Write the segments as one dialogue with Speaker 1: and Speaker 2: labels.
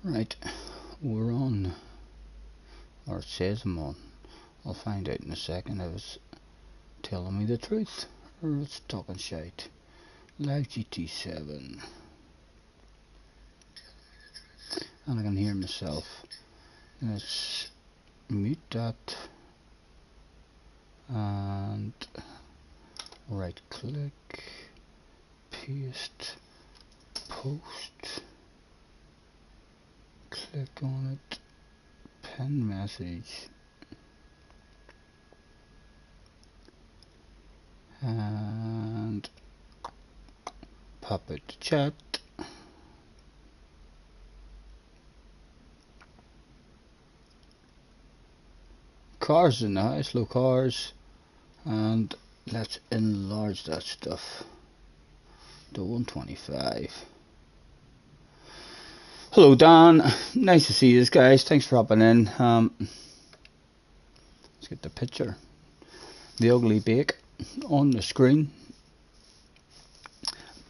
Speaker 1: Right, we're on, or it says I'm on. I'll find out in a second if it's telling me the truth or it's talking shite. Live GT7, and I can hear myself. Let's mute that and right click, paste, post, click on it, pin message, and pop it to chat. Cars in the house, low cars, and let's enlarge that stuff to 125. Hello Dan, nice to see you guys, thanks for hopping in. Let's get the picture, the ugly bake on the screen.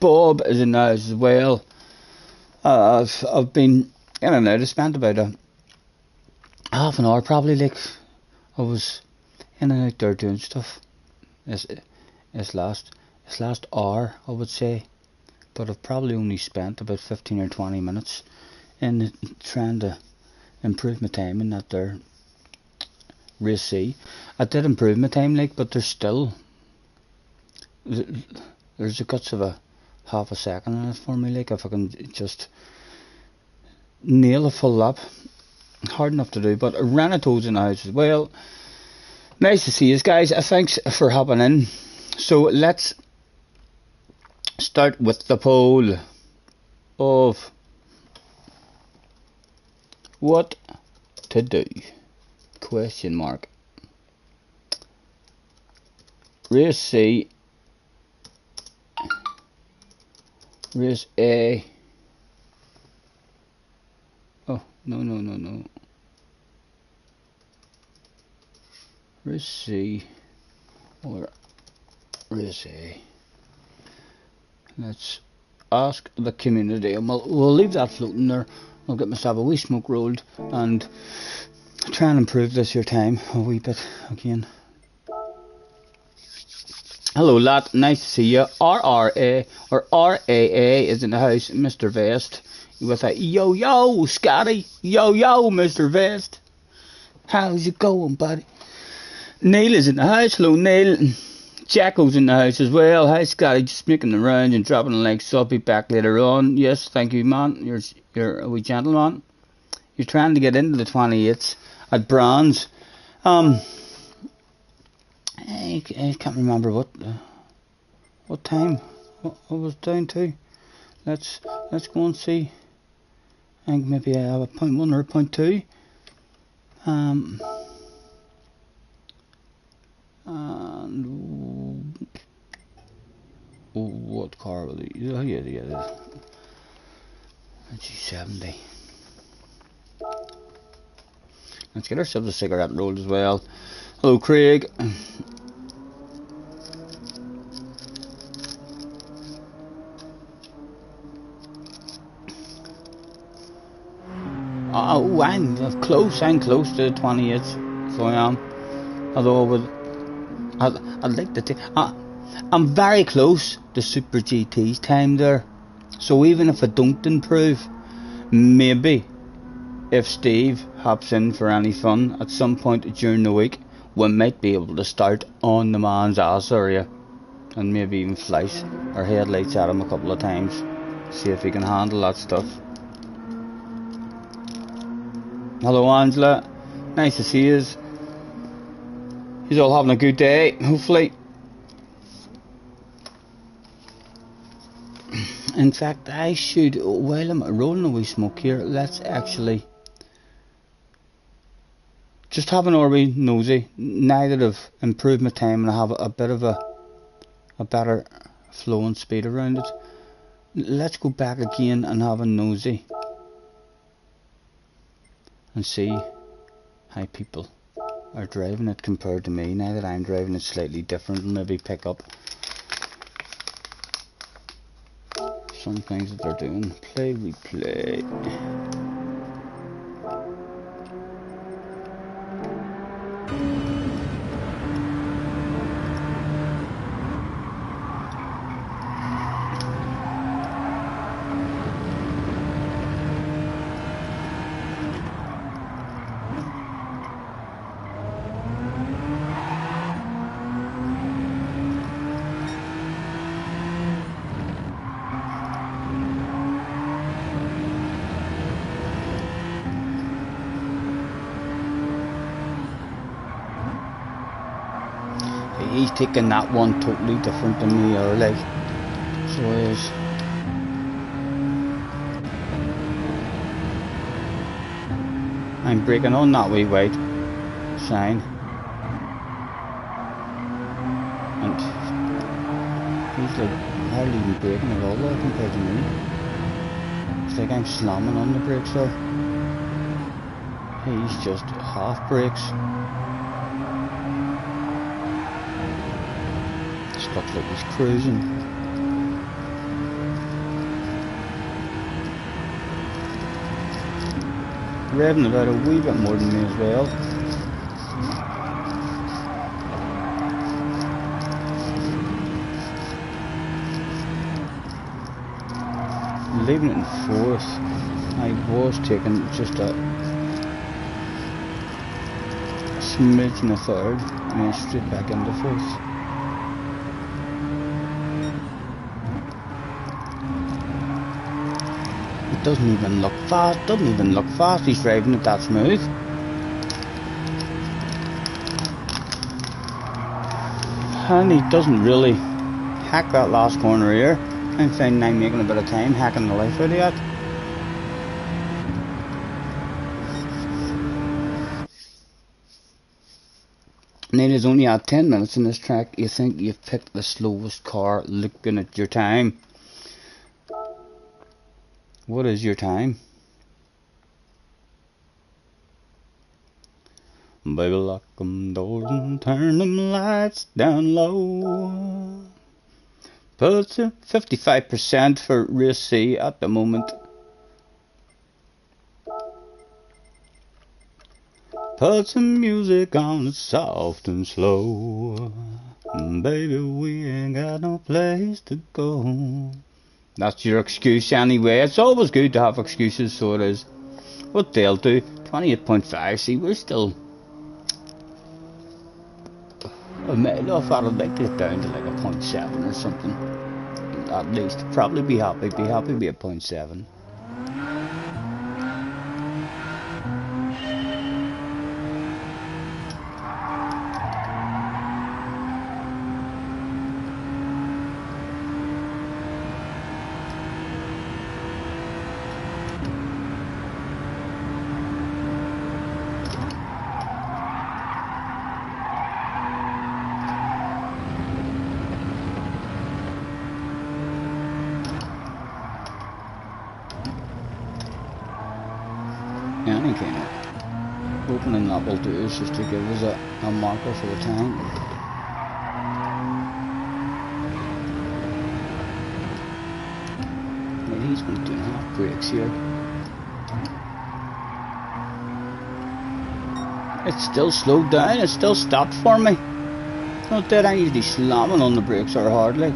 Speaker 1: Bob is in the house as well. I've been in and out. I spent about a half an hour probably, like I was in and out there doing stuff. It's last hour I would say, but I've probably only spent about 15 or 20 minutes in trying to improve my time in that there race C. I did improve my time, like, but there's still the guts of a half a second in it for me, like, if I can just nail a full lap. Hard enough to do, but Renato's in the house as well. Nice to see you guys, thanks for hopping in. So let's start with the poll of what to do, question mark. Race C, race A. Oh, no. Race C or race A. Let's ask the community, and we'll leave that floating there. I'll get myself a wee smoke rolled and try and improve this your time a wee bit again. Hello lad, nice to see you. RRA or RAA is in the house. Mr. Vest with a yo Scotty, yo Mr. Vest. How's it going, buddy? Neil is in the house. Hello Neil. Jacko's in the house as well. Hi Scotty, just making the rounds and dropping the links. I'll be back later on. Yes, thank you man. You're a wee gentleman. You're trying to get into the 28s at bronze. I can't remember what time I was down to. Let's go and see. I think maybe I have a 0.1 or a 0.2. And what car will it? Oh yeah, the G70. Let's get ourselves a cigarette rolled as well. Hello Craig. Oh, I'm close to the 28th, so I am. Although I'd like to take. I'm very close to Super GT's time there. So even if I don't improve, maybe if Steve hops in for any fun at some point during the week, we might be able to start on the man's ass area and maybe even flash our headlights at him a couple of times. See if he can handle that stuff. Hello Angela, nice to see you. He's all having a good day, hopefully. In fact, I should, while I'm rolling a wee smoke here, let's actually just have an wee nosy. Now that I've improved my time and I have a bit of a better flow and speed around it, let's go back again and have a nosy and see how people are driving it compared to me. Now that I'm driving it slightly different, and maybe pick up some things that they're doing. Play, replay. he's taking that one totally different than me early. So he is. I'm braking on that wee white sign. And he's like hardly even braking at all there compared to me. It's like I'm slamming on the brakes there. He's just half brakes. It's looks like he's cruising. Revving about a wee bit more than me as well. Leaving it in fourth. I was taking just a smidge in a third and then straight back into fourth. It doesn't even look fast, he's driving it that smooth. And he doesn't really hack that last corner here. I'm finding I'm making a bit of time hacking the life out of that. And it is only at 10 minutes in this track. You think you've picked the slowest car looking at your time. What is your time? Baby, lock them doors and turn them lights down low. Put 55% for race C at the moment. Put some music on it soft and slow. Baby, we ain't got no place to go. That's your excuse anyway. It's always good to have excuses, so it is. What they'll do, 28.5. See, we're still a mile off. I'd like it down to like a 0.7 or something. At least. Probably be happy with a 0.7. Any kind of opening that will do is just to give us a marker for the time. Maybe he's going to do half brakes here. It's still slowed down, it's still stopped for me. Not that I'm usually slamming on the brakes or hard like.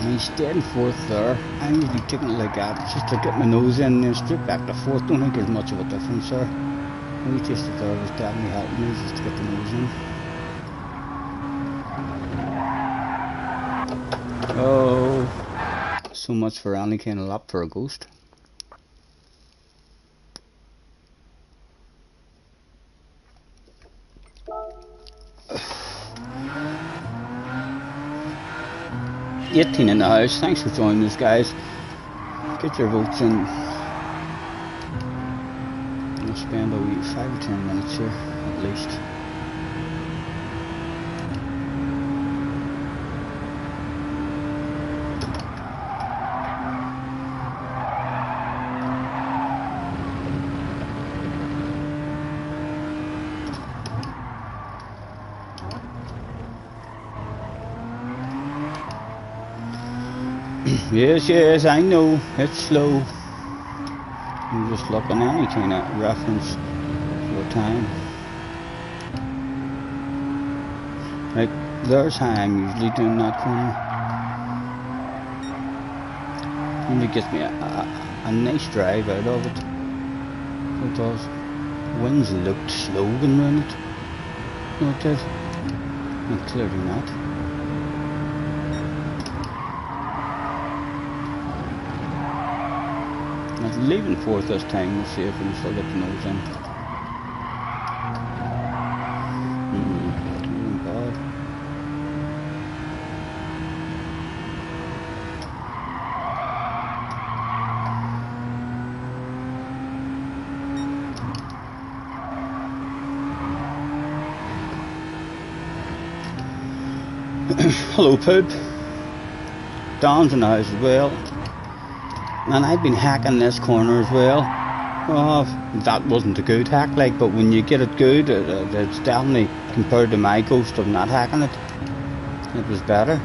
Speaker 1: He's stayed in fourth there. I'm usually taking it like that, just to get my nose in and then straight back to fourth. Don't think there's much of a difference there. Maybe just the third was definitely helping me just to get the nose in. Oh, so much for any kind of lap for a ghost. $18 in the house. Thanks for joining us, guys. Get your votes in. We'll spend a wee 5 or 10 minutes here at least. Yes, I know, it's slow. I'm just looking at any kind of reference for time. Like, there's how I'm usually doing that corner. And it gets me a nice drive out of it. It does. Winds looked slow going round it. No, it did. And clearly not. leaving fourth this time. We'll see if we can still get the nose in. Doing bad. Hello, Poop. Don's in the house as well. And I've been hacking this corner as well. Oh, that wasn't a good hack, like, but when you get it good, it's definitely, compared to my ghost of not hacking it, it was better.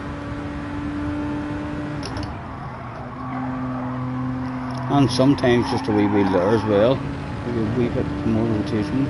Speaker 1: And sometimes just a wee wheel there as well, a wee bit more rotation.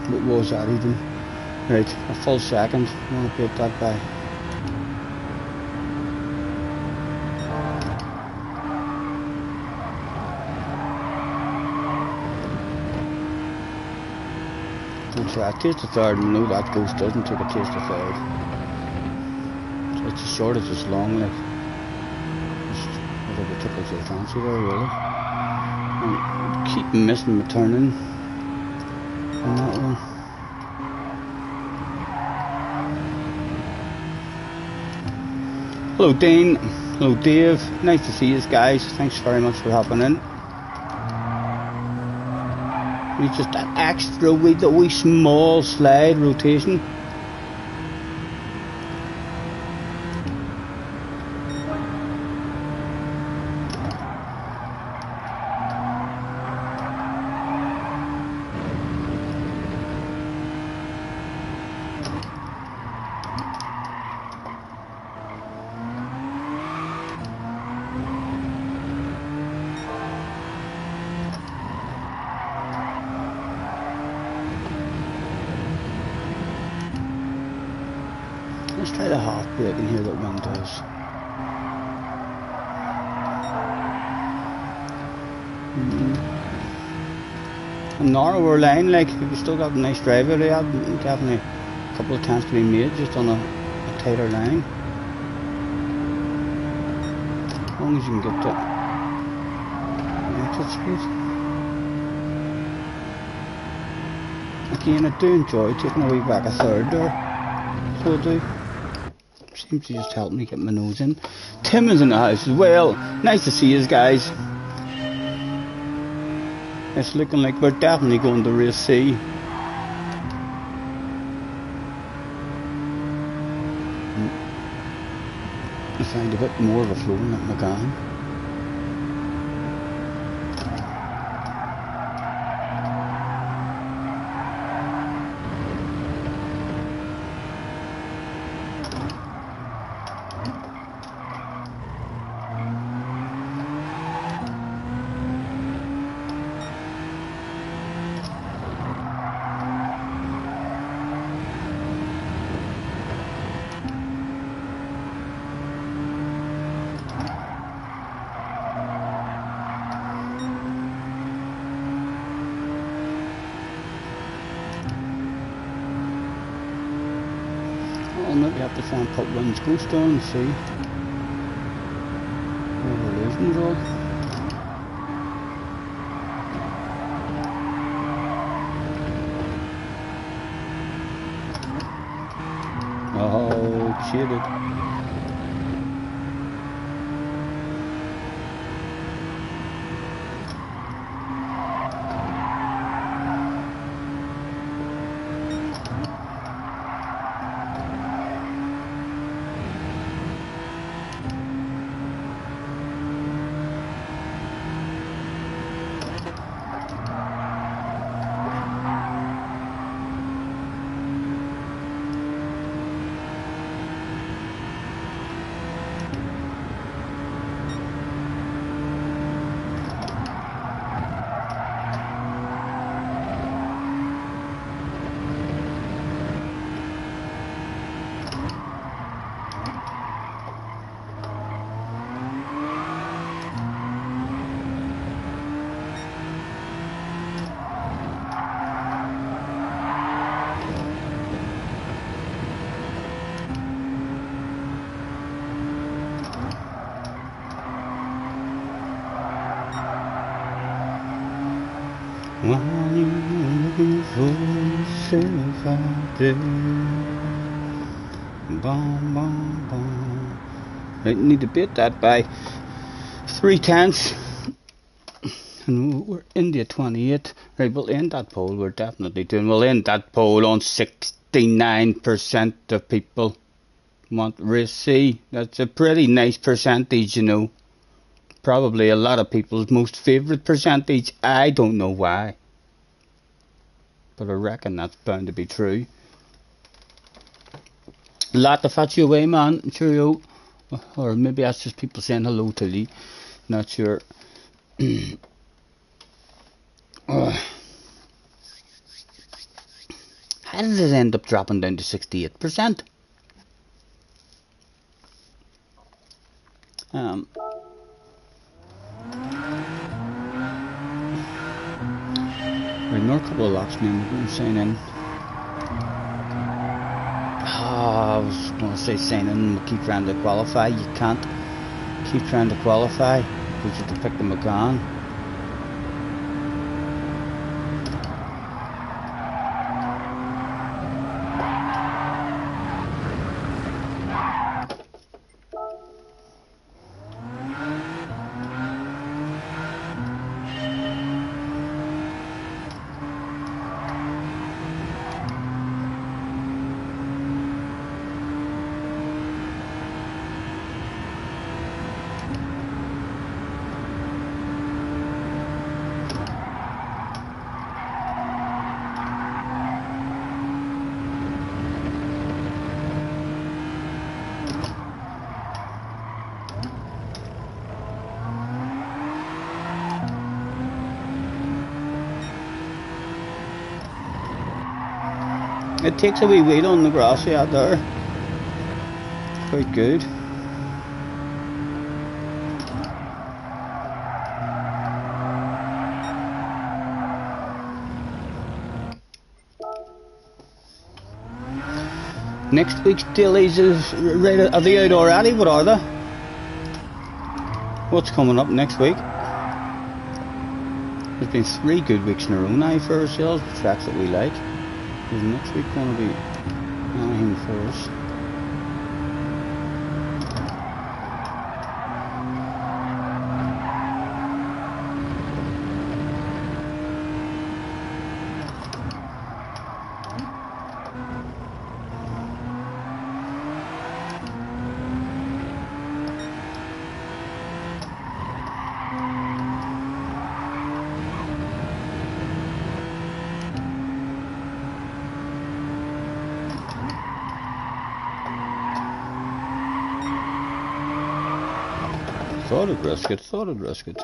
Speaker 1: What was that even? Right, a full second. I want to beat that by. So I taste the third, and no, that ghost doesn't take a taste of third. So it's as short as it's long, like. Just whatever tickles your fancy there, really. And keep missing my turning on that one. Hello Dean, hello Dave, nice to see you guys, thanks very much for hopping in. It's just that extra wee small slide rotation. Let's try the half brake and hear what wind does. A narrower line, like, if you still got a nice driver there, definitely a couple of times to be made just on a tighter line. As long as you can get the exit speed. Again, I do enjoy taking a wee back a third there, so I do. Seems to just help me get my nose in. Tim is in the house as well. Nice to see you guys. It's looking like we're definitely going to race C. I find a bit more of a flow in that McGann. I'll maybe have to try and put Wind's Ghost on and see where we're losing it all. Oh, cheated. While you're looking for yourself out there. Bom, bom, bom. I need to beat that by 3/10. And we're in the 28. Right, we'll end that poll. We're definitely doing. We'll end that poll on 69% of people want race C. That's a pretty nice percentage, you know. Probably a lot of people's most favourite percentage. I don't know why, but I reckon that's bound to be true. Lot to fetch you away, man. Cheerio. Or maybe that's just people saying hello to Lee. Not sure. How did it end up dropping down to 68%? Right, more couple of laps now. We're going to sign in. I was going to say sign in. We'll keep trying to qualify. You can't keep trying to qualify because you have to pick the McGann. It takes a wee wheel on the grassy out there. Quite good. Next week's dailies is right. Are they out already? What are they? What's coming up next week? There's been 3 good weeks in a row now for ourselves, the tracks that we like. Is next week going to be Anaheim for us? Thought I'd risk it.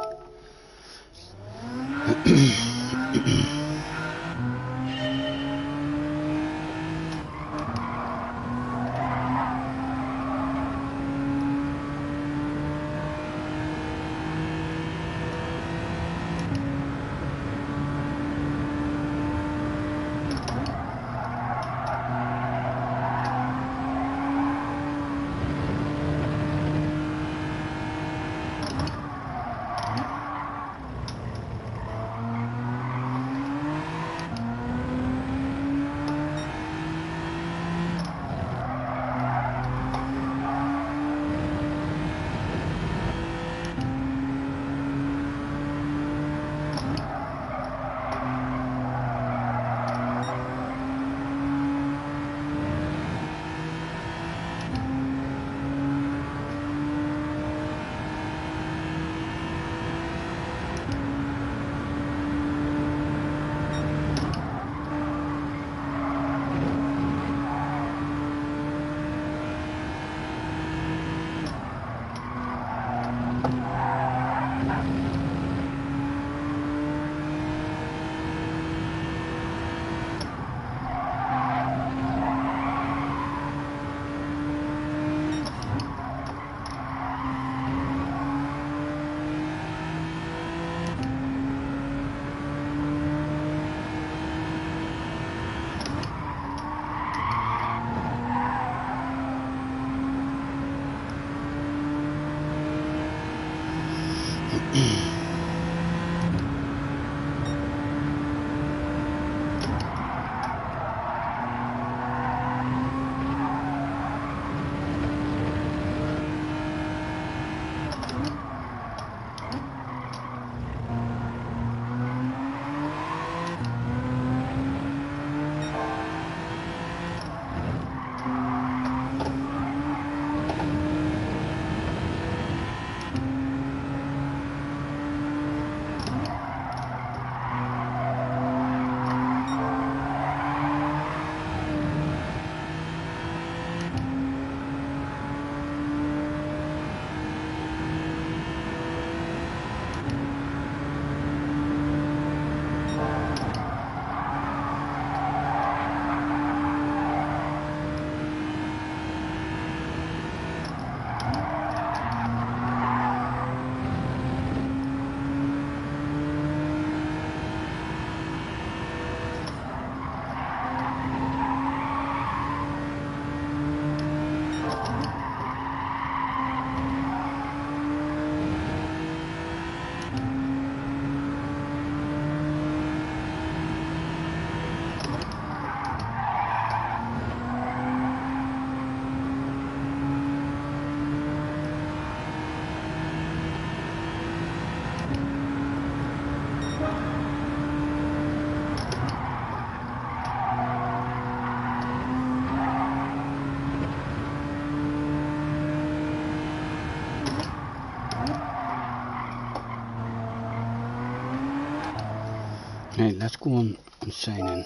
Speaker 1: Right, let's go on and sign in.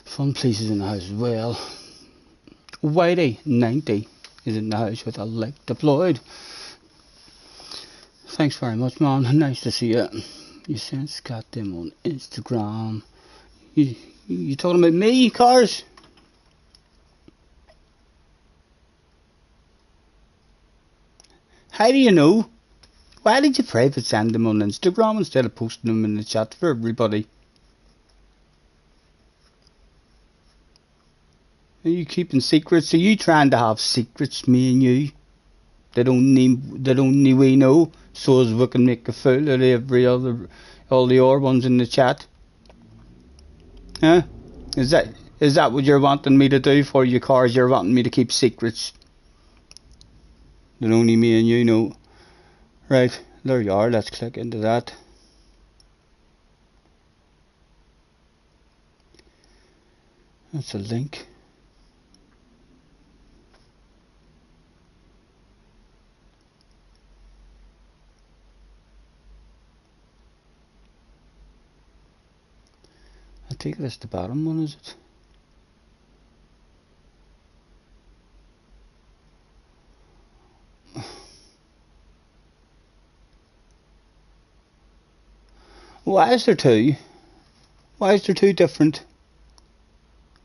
Speaker 1: Fun places in the house as well. Whitey 90 is in the house with a like deployed. Thanks very much, man. Nice to see you. You sent Scott them on Instagram. You talking about me, cars? How do you know? Why did you private send them on Instagram instead of posting them in the chat for everybody? Are you keeping secrets? Are you trying to have secrets, me and you? That only we know, so as we can make a fool out of all the other ones in the chat. Huh? Is that what you're wanting me to do for you, cars? You're wanting me to keep secrets that only me and you know. Right, there you are. Let's click into that. That's a link. I take it it's the bottom one, is it? Why is there two? Why is there two different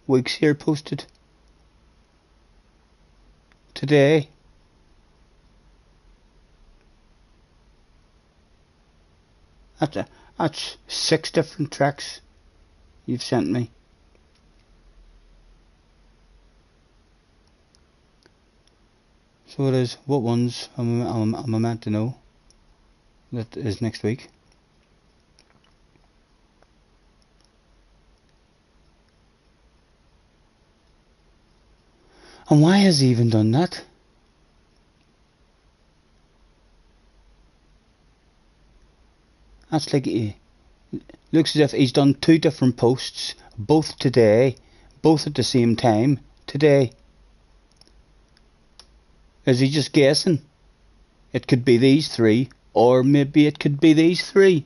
Speaker 1: weeks here posted? Today. That's 6 different tracks you've sent me. So it is. What ones am I meant to know? That is next week. And why has he even done that? That's like he looks as if he's done 2 different posts, both today, both at the same time today. Is he just guessing? It could be these 3, or maybe it could be these 3.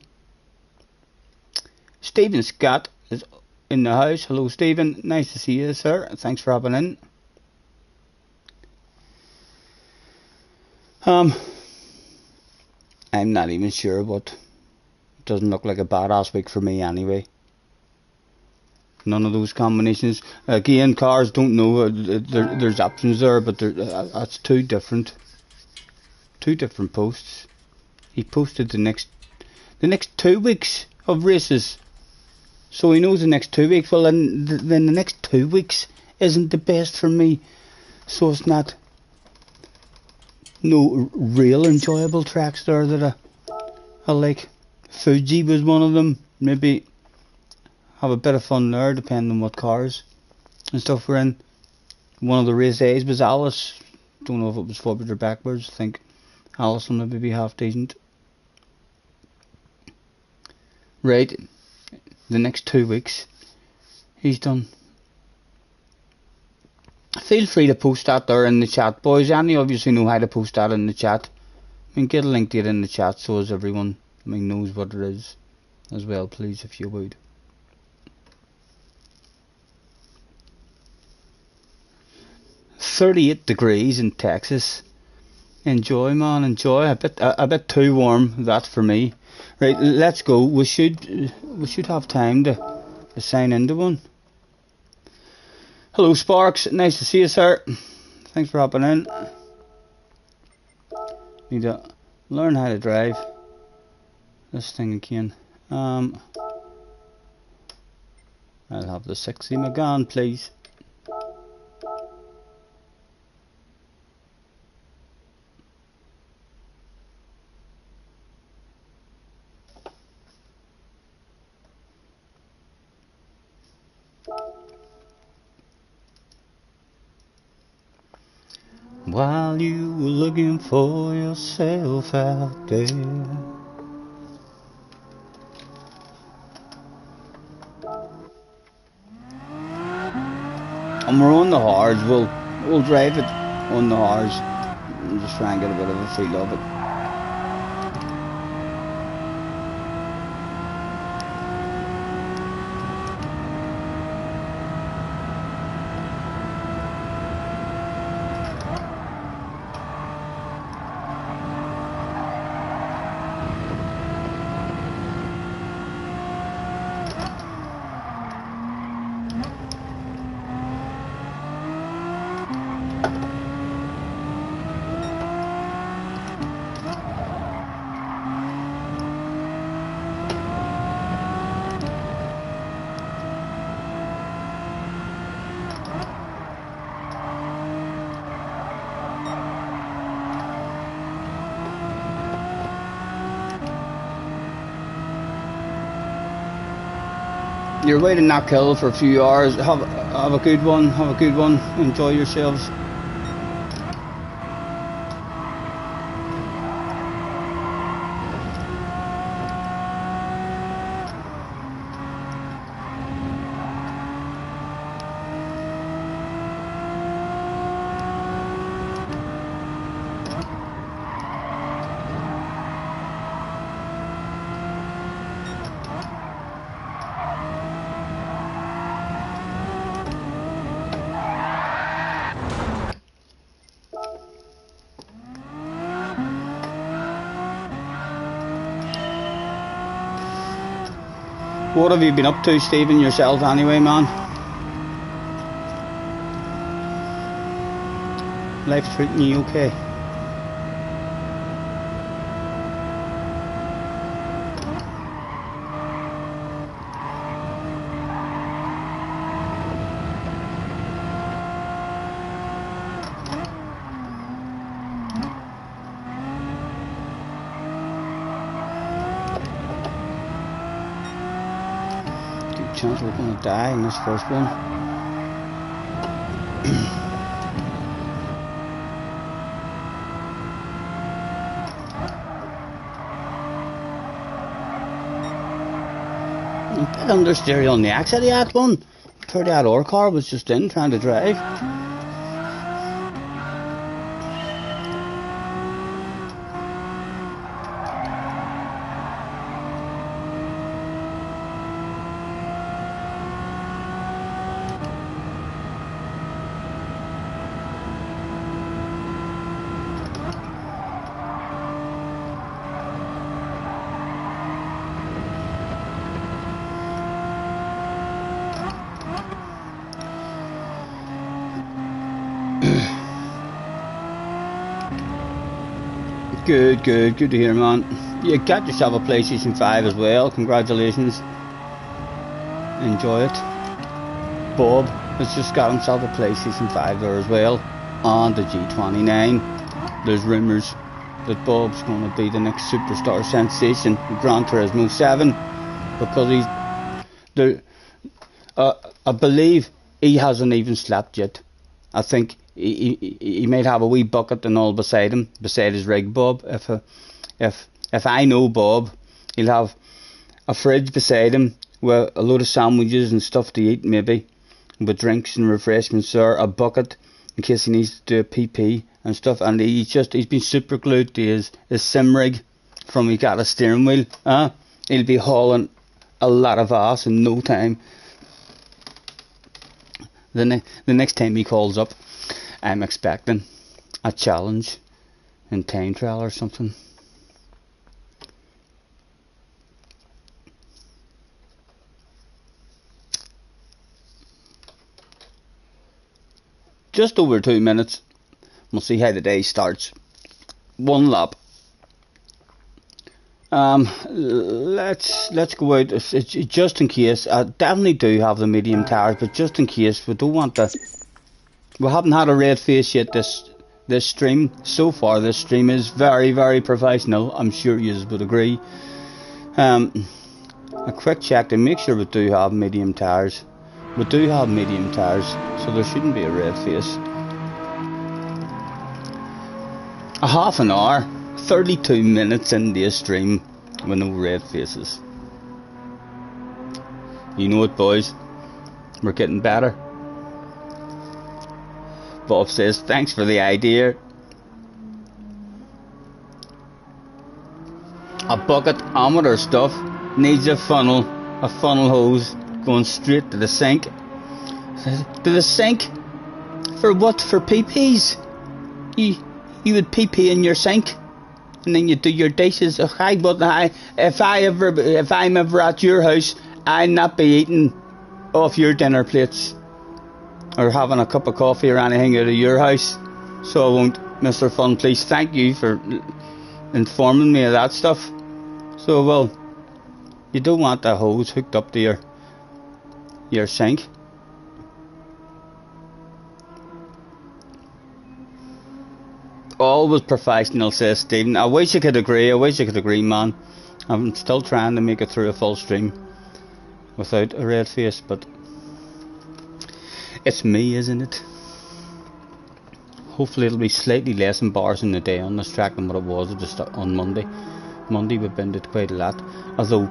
Speaker 1: Stephen Scott is in the house. Hello, Stephen. Nice to see you, sir. Thanks for hopping in. I'm not even sure, but it doesn't look like a badass week for me anyway. None of those combinations. Again, cars don't know. There's options there, but that's two different posts. He posted the next 2 weeks of races, so he knows the next 2 weeks. Well, then the next 2 weeks isn't the best for me, so it's not. No real enjoyable tracks there that I like. Fuji was one of them. Maybe have a bit of fun there, depending on what cars and stuff we're in. One of the race days was Alice. Don't know if it was forward or backwards. I think Alice will maybe be half decent. Right, the next 2 weeks he's done. Feel free to post that there in the chat, boys. Any obviously know how to post that in the chat. I mean, get a link to it in the chat so as everyone knows what it is as well, please, if you would. $38 in Texas. Enjoy, man, enjoy. A bit too warm, that for me. Right, let's go. We should have time to sign into one. Hello, Sparks. Nice to see you, sir. Thanks for hopping in. Need to learn how to drive this thing again. I'll have the sexy Megane, please. While you were looking for yourself out there, and we're on the hards. We'll drive it on the hards and just try and get a bit of a feel of it. you're waiting that kill for a few hours. Have a good one. Have a good one. Enjoy yourselves. What have you been up to, Stephen, yourself anyway, man? Life treating you okay? Chance we're going to die in this first one. A bit understeer on the exit of that one. 30 odd hour car was just in trying to drive. Good to hear, man. You got yourself a PlayStation 5 as well, congratulations. Enjoy it. Bob has just got himself a PlayStation 5 there as well, and the G29. There's rumours that Bob's going to be the next superstar sensation in Gran Turismo 7, because he's there. I believe he hasn't even slept yet. I think he might have a wee bucket and all beside him, beside his rig, Bob. If I know Bob, he'll have a fridge beside him with a load of sandwiches and stuff to eat, maybe, with drinks and refreshments there, a bucket in case he needs to do a PP and stuff. And he's been super glued to his sim rig from he got a steering wheel. He'll be hauling a lot of ass in no time. The next time he calls up, I'm expecting a challenge in time trial or something. Just over 2 minutes. We'll see how the day starts. One lap. Let's go out. It's just in case. I definitely do have the medium tires, but just in case, we don't want to. We haven't had a red face yet this stream. So far this stream is very professional. I'm sure you would agree. A quick check to make sure we do have medium tires. We do have medium tires, so there shouldn't be a red face. A half an hour, 32 minutes into a stream with no red faces. You know it, boys. We're getting better. Bob says, thanks for the idea. A bucket amateur stuff needs a funnel hose going straight to the sink. To the sink? For what? For PPs? You would PP in your sink and then you do your dishes. If I'm ever at your house, I'll not be eating off your dinner plates or having a cup of coffee or anything out of your house, so I won't. Mr. Fun, please, thank you for informing me of that stuff. So, well, you don't want that hose hooked up to your sink. Always professional, says Stephen. I wish I could agree, man. I'm still trying to make it through a full stream. without a red face, but it's me, isn't it? Hopefully it'll be slightly less embarrassing today on this track than what it was on Monday. Monday we bended quite a lot, although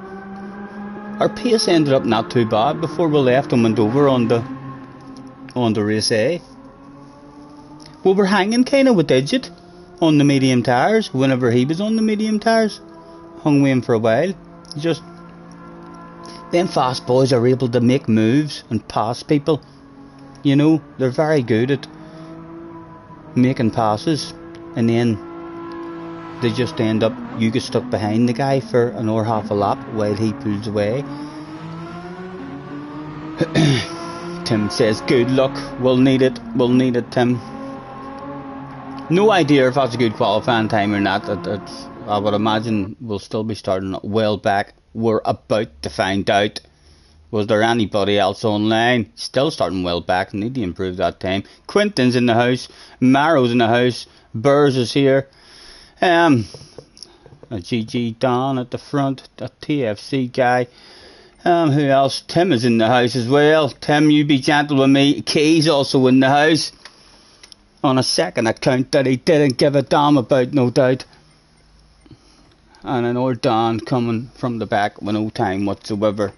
Speaker 1: our pace ended up not too bad before we left and went over on the race A. We were hanging kind of with Digit on the medium tyres whenever he was on the medium tyres. Hung with him for a while. Just them fast boys are able to make moves and pass people. You know, they're very good at making passes, and then they just end up, you get stuck behind the guy for an hour, half a lap while he pulls away. Tim says good luck, we'll need it Tim. No idea if that's a good qualifying time or not. I would imagine we'll still be starting well back. We're about to find out. Was there anybody else online? Still starting well back. Need to improve that time. Quinton's in the house. Marrow's in the house. Burrs is here. A GG Don at the front. A TFC guy. Who else? Tim is in the house as well. Tim, you be gentle with me. Key's also in the house. On a second account that he didn't give a damn about, no doubt. And an old Don coming from the back with no time whatsoever.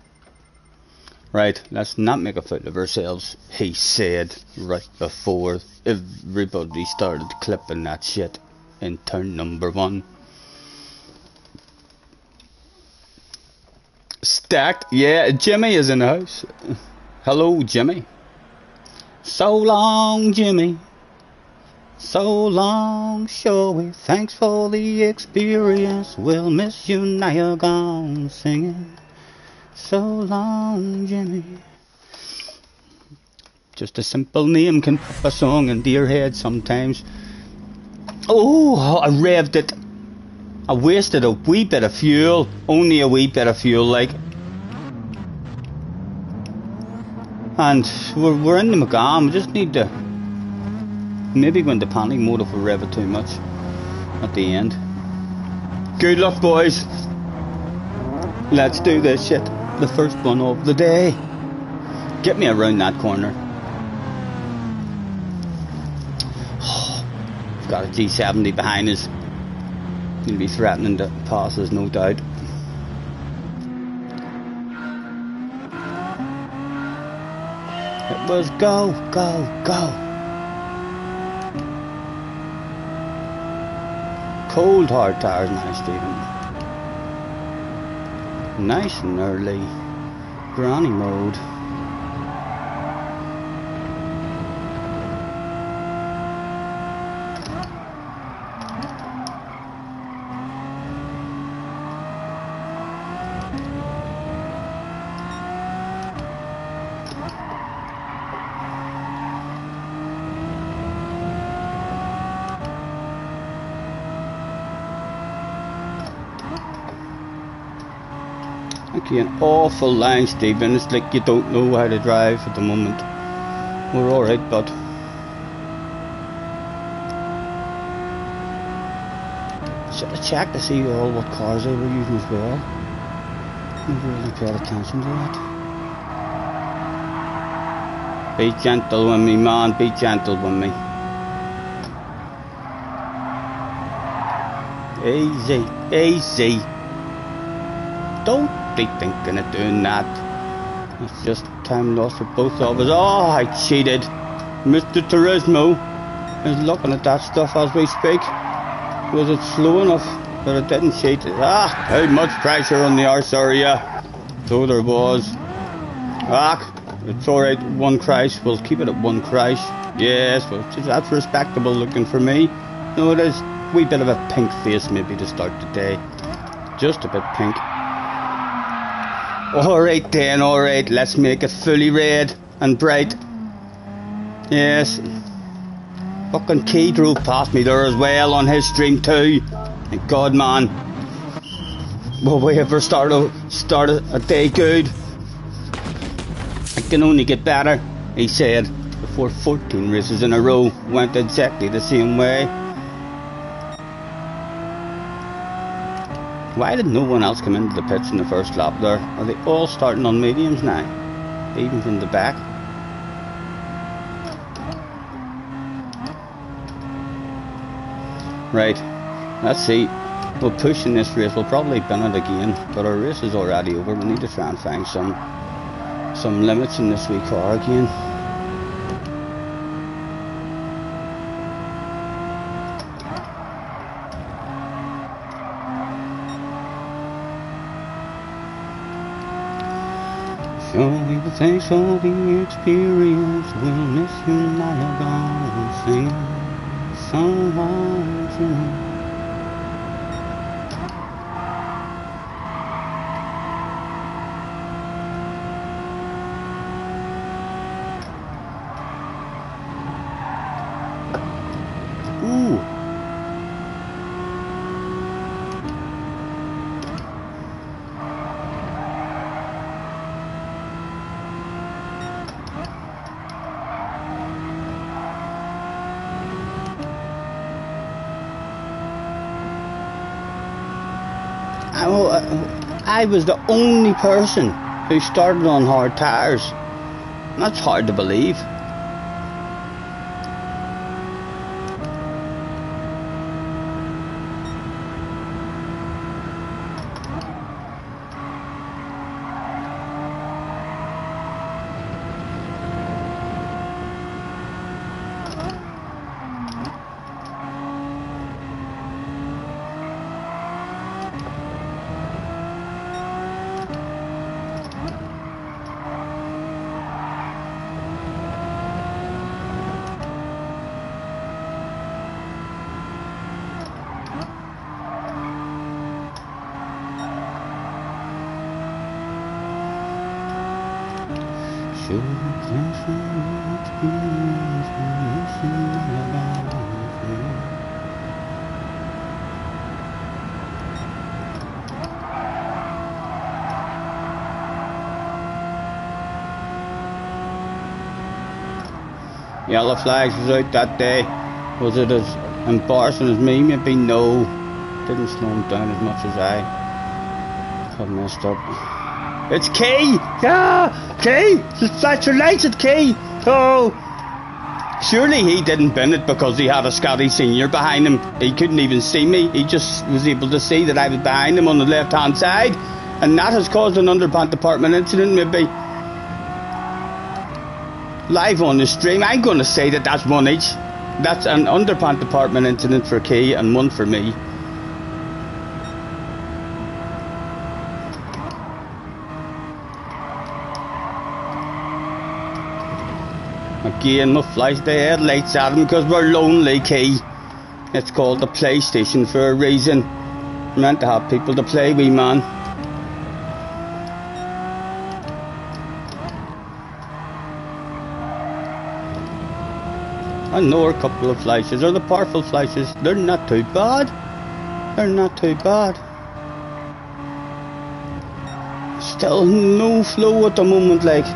Speaker 1: Right, let's not make a fool of ourselves, he said right before everybody started clipping that shit in turn number 1. Stacked, yeah, Jimmy is in the house. Hello, Jimmy. So long, Jimmy. So long, Showy. Thanks for the experience. We'll miss you now you're gone singing. So long, Jimmy. Just a simple name can pop a song into your head sometimes. Oh, I revved it. I wasted a wee bit of fuel. Only a wee bit of fuel, like. And we're in the McGann. We just need to maybe go into panic mode if we rev it too much at the end. Good luck, boys. Let's do this shit. The first one of the day. Get me around that corner. We've got a G70 behind us. He'll be threatening to pass us, no doubt. It was go, go, go. Cold hard tires now, Stephen. Nice and early. Granny mode. An awful line, Stephen. It's like you don't know how to drive at the moment. We're alright, but should have checked to see all what cars they were using as well. Never really paid attention to that. Be gentle with me, man. Be gentle with me. Easy, easy. Don't be thinking of doing that. It's just time lost for both of us. Oh, I cheated. Mr. Turismo is looking at that stuff as we speak. Was it slow enough that it didn't cheat? Ah, how much pressure on the arse area. So there was. Ah, it's alright, 1 crash. We'll keep it at 1 crash. Yes, well, that's respectable looking for me. No, it is a wee bit of a pink face maybe to start the day. Just a bit pink. Alright then, alright, let's make it fully red and bright. Yes. Fucking Key drove past me there as well on his stream too. Thank God, man. Will we ever start a day good? It can only get better, he said, before 14 races in a row went exactly the same way. Why did no one else come into the pits in the first lap there? Are they all starting on mediums now? Even from the back? Right, let's see. We'll push in this race. We'll probably bin it again, but our race is already over. We need to try and find some limits in this wee car again. Sure, we will thanks for the experience. We'll miss you now you're gone. Sing someone to me. Ooh. I was the only person who started on hard tyres. That's hard to believe. Yellow flags was out that day. Was it as embarrassing as me? Maybe no. Didn't slow him down as much as I had messed up. It's Key! Yeah! Key! Flash your lights at Key! Oh! Surely he didn't bin it because he had a Scottiesnr behind him. He couldn't even see me. He just was able to see that I was behind him on the left hand side. And that has caused an underpant department incident maybe. Live on the stream, I'm going to say that that's one each. That's an underpant department incident for Key and one for me. Again, we'll flash the headlights at him because we're lonely, Key. It's called the PlayStation for a reason. We're meant to have people to play with, man. I know a couple of flashes, or the powerful flashes. They're not too bad. They're not too bad. Still no flow at the moment, like.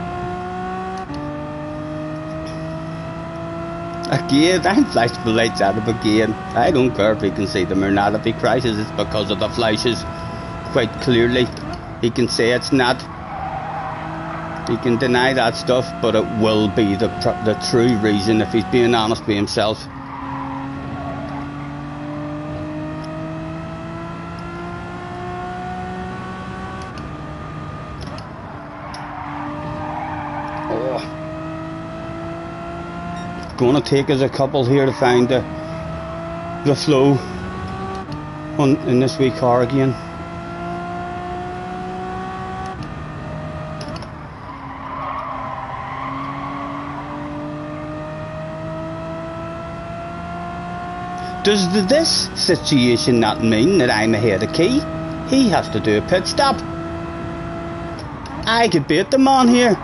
Speaker 1: Again, I'm flashing the lights at him again. I don't care if he can see them or not. If he crashes, it's because of the flashes. Quite clearly, he can say it's not. He can deny that stuff, but it will be the true reason if he's being honest with himself. Oh. Gonna take us a couple here to find the flow in this wee car again. Does this situation not mean that I'm ahead of Key? He has to do a pit stop. I could beat the man here.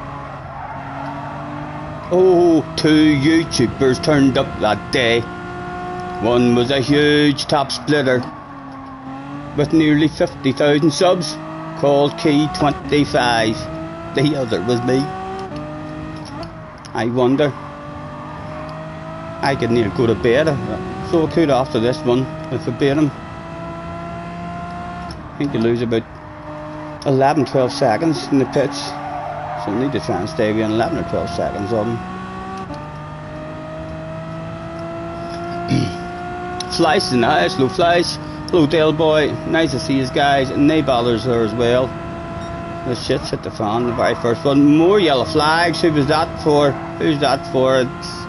Speaker 1: Oh, 2 YouTubers turned up that day. One was a huge top splitter with nearly 50,000 subs called Key25. The other was me. I wonder. I could nearly go to bed. So I could after this one, if I beat him. think you lose about 11-12 seconds in the pitch. So you need to try and stay within 11 or 12 seconds of them. Flies in the house, hello Flies. Hello Dale boy, nice to see you guys. And Nayballer's there as well. The shit's hit the fan, the very first one. More yellow flags, who was that for? Who's that for? It's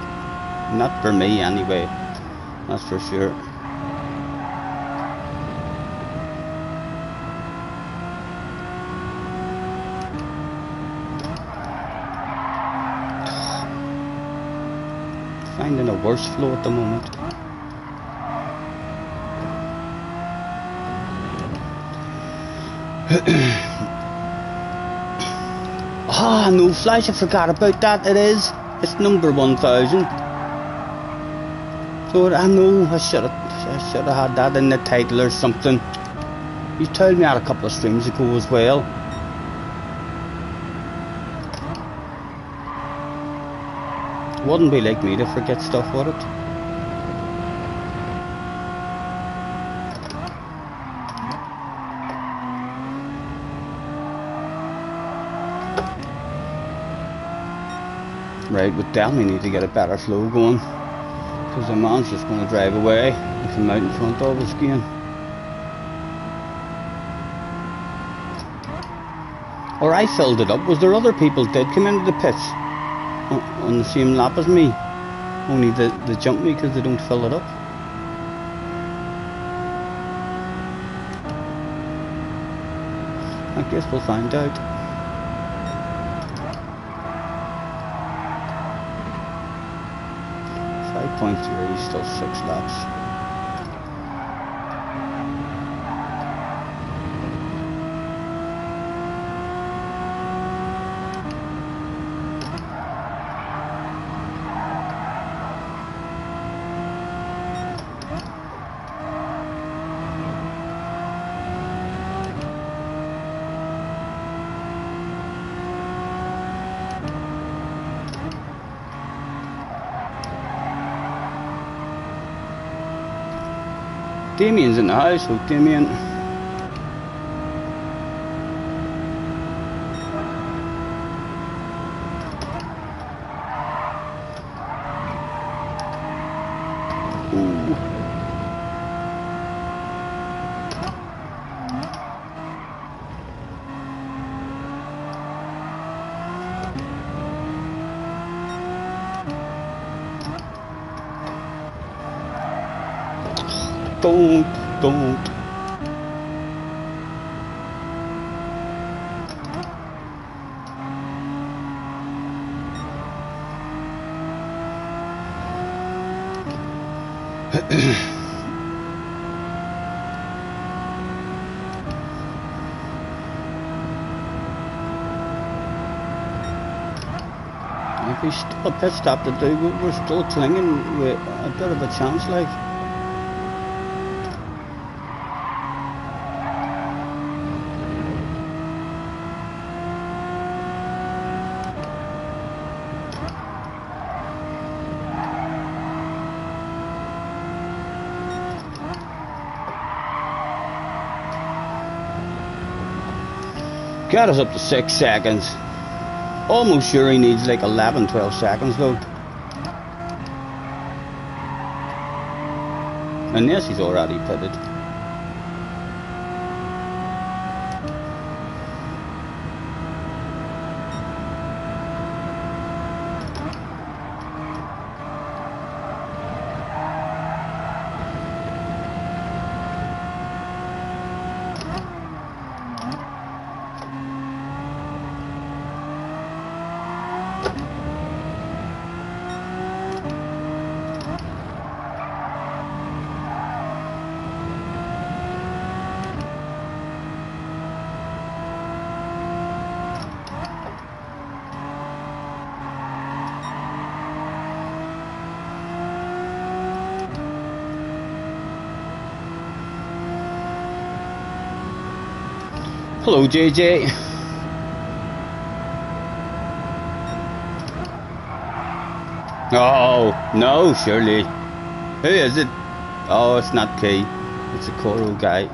Speaker 1: not for me anyway, that's for sure. Finding a worse flow at the moment. Ah, no Flash, I forgot about that. It's number 1000. So I know I should have had that in the title or something. You told me that a couple of streams ago as well. Wouldn't be like me to forget stuff, would it? Right, with them we need to get a better flow going, because the man's just going to drive away and come out in front of us again. Or I filled it up. Was there other people did come into the pitch on the same lap as me, only they jump me because they don't fill it up? I guess we'll find out. 5.3, still 6 laps. Damien's in the house, so Damien. Ooh. Don't. If he's still a pit stop to do, we're still clinging with a bit of a chance, like. Got us up to 6 seconds. Almost sure he needs like 11-12 seconds though. Unless he's already pitted. Hello, JJ. Oh, no, surely. Who is it? Oh, it's not Key. It's a Coro guy.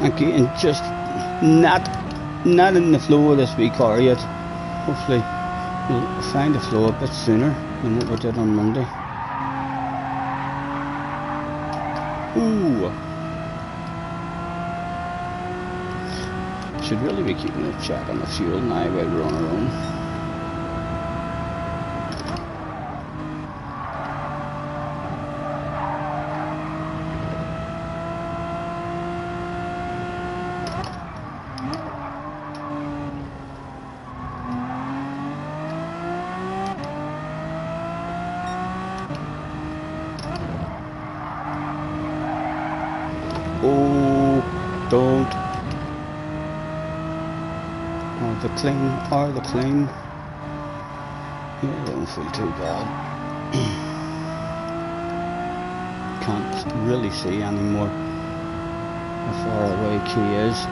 Speaker 1: Okay, and just not in the flow of this wee car yet. Hopefully we'll find the flow a bit sooner than what we did on Monday. Ooh. Should really be keeping a check on the fuel now while we're on our own. Oh, don't. Oh, the clean. Yeah, I don't feel too bad. Can't really see anymore how far away Key is.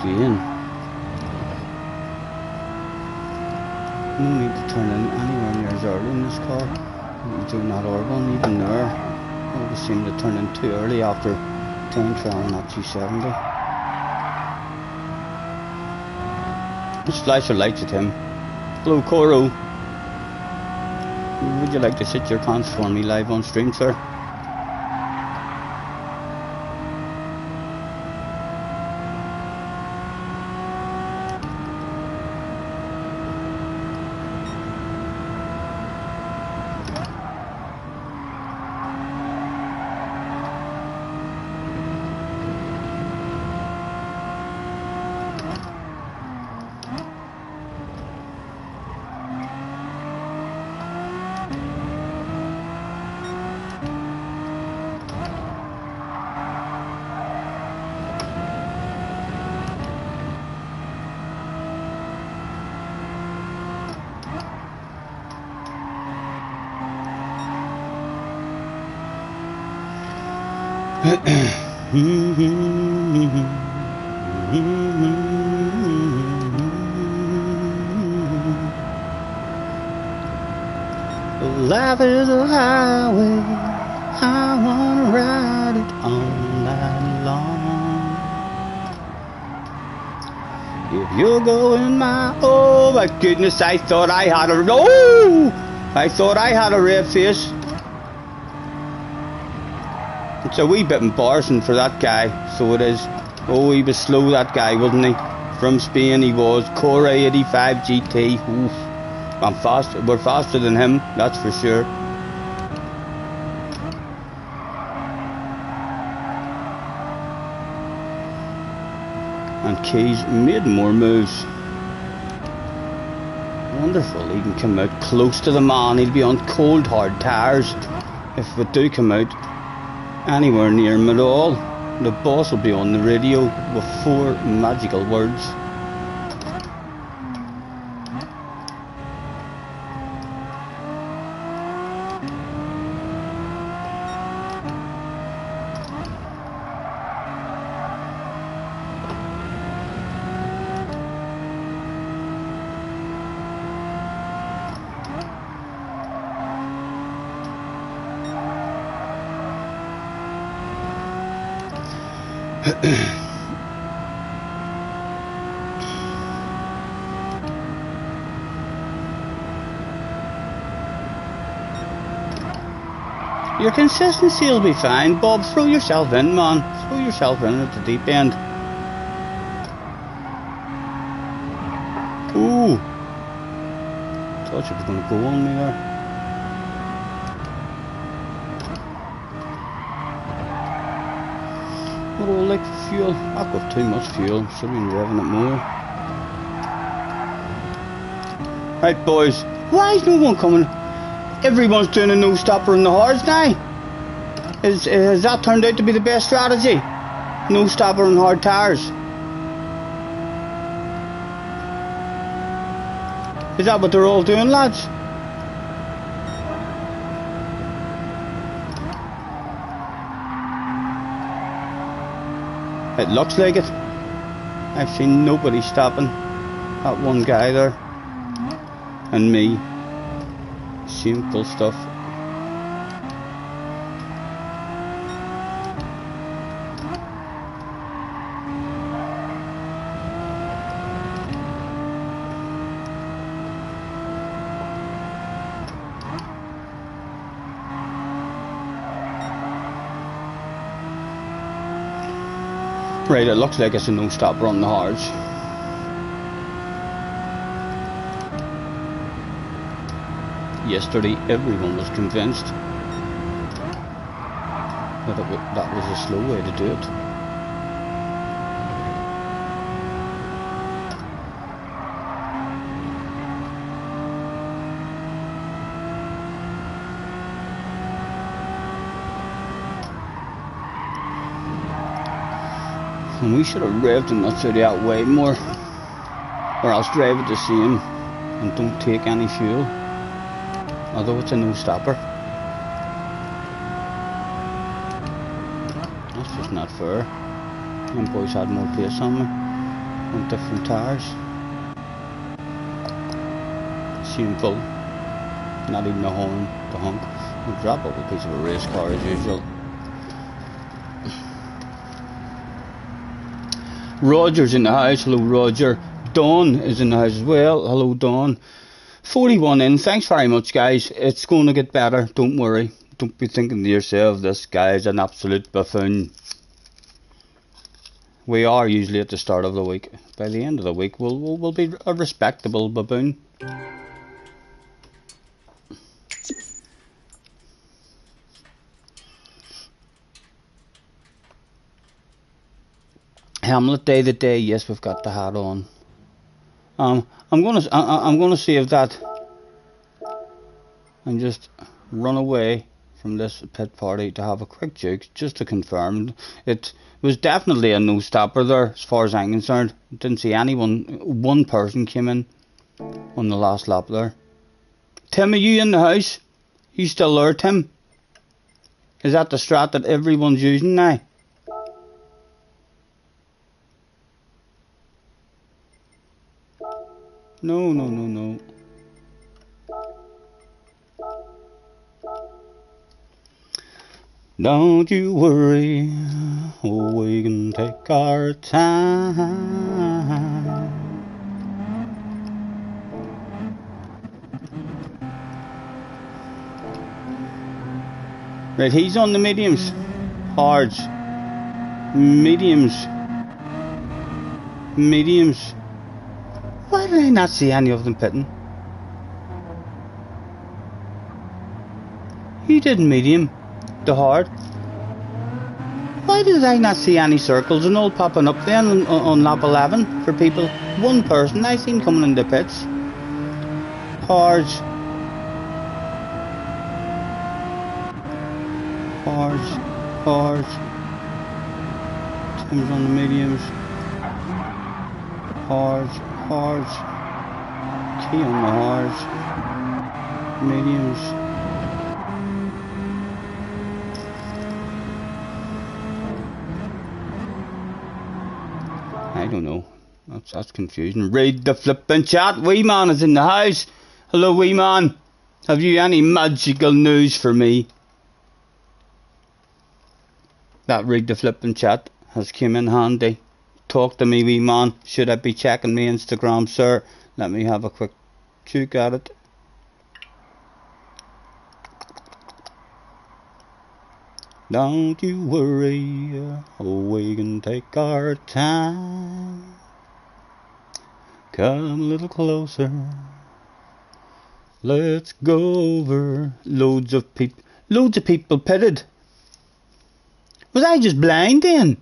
Speaker 1: In. No need to turn in anywhere near as early in this car. I'm doing that R1 even there. I always seem to turn in too early after time trial on that G70. Just flash your lights at him. Hello Coro. Would you like to sit your pants for me live on stream, sir? Life is a highway, I wanna ride it all night long. If you're going oh my goodness, I thought I had a red face. It's a wee bit embarrassing for that guy, so it is. Oh, he was slow, that guy, wasn't he? From Spain he was. Core 85 GT. Oof. I'm fast. We're faster than him, that's for sure. And Key's made more moves. Wonderful. He can come out close to the man. He'll be on cold hard tires if we do come out anywhere near him at all. The boss will be on the radio with 4 magical words. Your consistency will be fine, Bob. Throw yourself in, man. Throw yourself in at the deep end. Ooh. Thought you were going to go on me there. What do I like for fuel? I've got too much fuel. Should have been revving it more. Right, boys. Why is no one coming? Everyone's doing a no stopper in the hards now. Has that turned out to be the best strategy? No stopper on hard tires. Is that what they're all doing, lads? It looks like it. I've seen nobody stopping that one guy there. And me. Shameful stuff. Right, it looks like it's a no-stopper on the hards. Yesterday, everyone was convinced that that was a slow way to do it. And we should have revved him that city out way more, or else drive it the same and don't take any fuel. Although it's a no-stopper. That's just not fair. Them boys had more pace on me on different tyres. Shameful. Not even a horn to honk. We'll drop up a piece of a race car as usual. Roger's in the house. Hello, Roger. Dawn is in the house as well. Hello, Dawn. 41 in. Thanks very much, guys. It's going to get better. Don't worry. Don't be thinking to yourself, this guy's an absolute buffoon. We are usually at the start of the week. By the end of the week, we'll be a respectable baboon. Hamlet Day the day. Yes, we've got the hat on. I'm gonna save that and just run away from this pit party to have a quick juke just to confirm. It was definitely a no-stopper there, as far as I'm concerned. Didn't see anyone. One person came in on the last lap there. Tim, are you in the house? You still there, Tim? Is that the strat that everyone's using now? No. Don't you worry, we can take our time. Right, he's on the mediums. Hards. Mediums. Why did I not see any of them pitting? He didn't medium. The hard. Why did I not see any circles and all popping up then on lap 11 for people? One person I seen coming in the pits. Hards. Tim's on the mediums. Hards. Key on the hards. Mediums. I don't know. That's confusing. Read the flippin' chat. Wee man is in the house. Hello, wee man. Have you any magical news for me? That read the flippin' chat has come in handy. Talk to me, wee man. Should I be checking my Instagram, sir? Let me have a quick check at it. Don't you worry, we can take our time. Come a little closer. Let's go over. Loads of people pitted. Was I just blind then?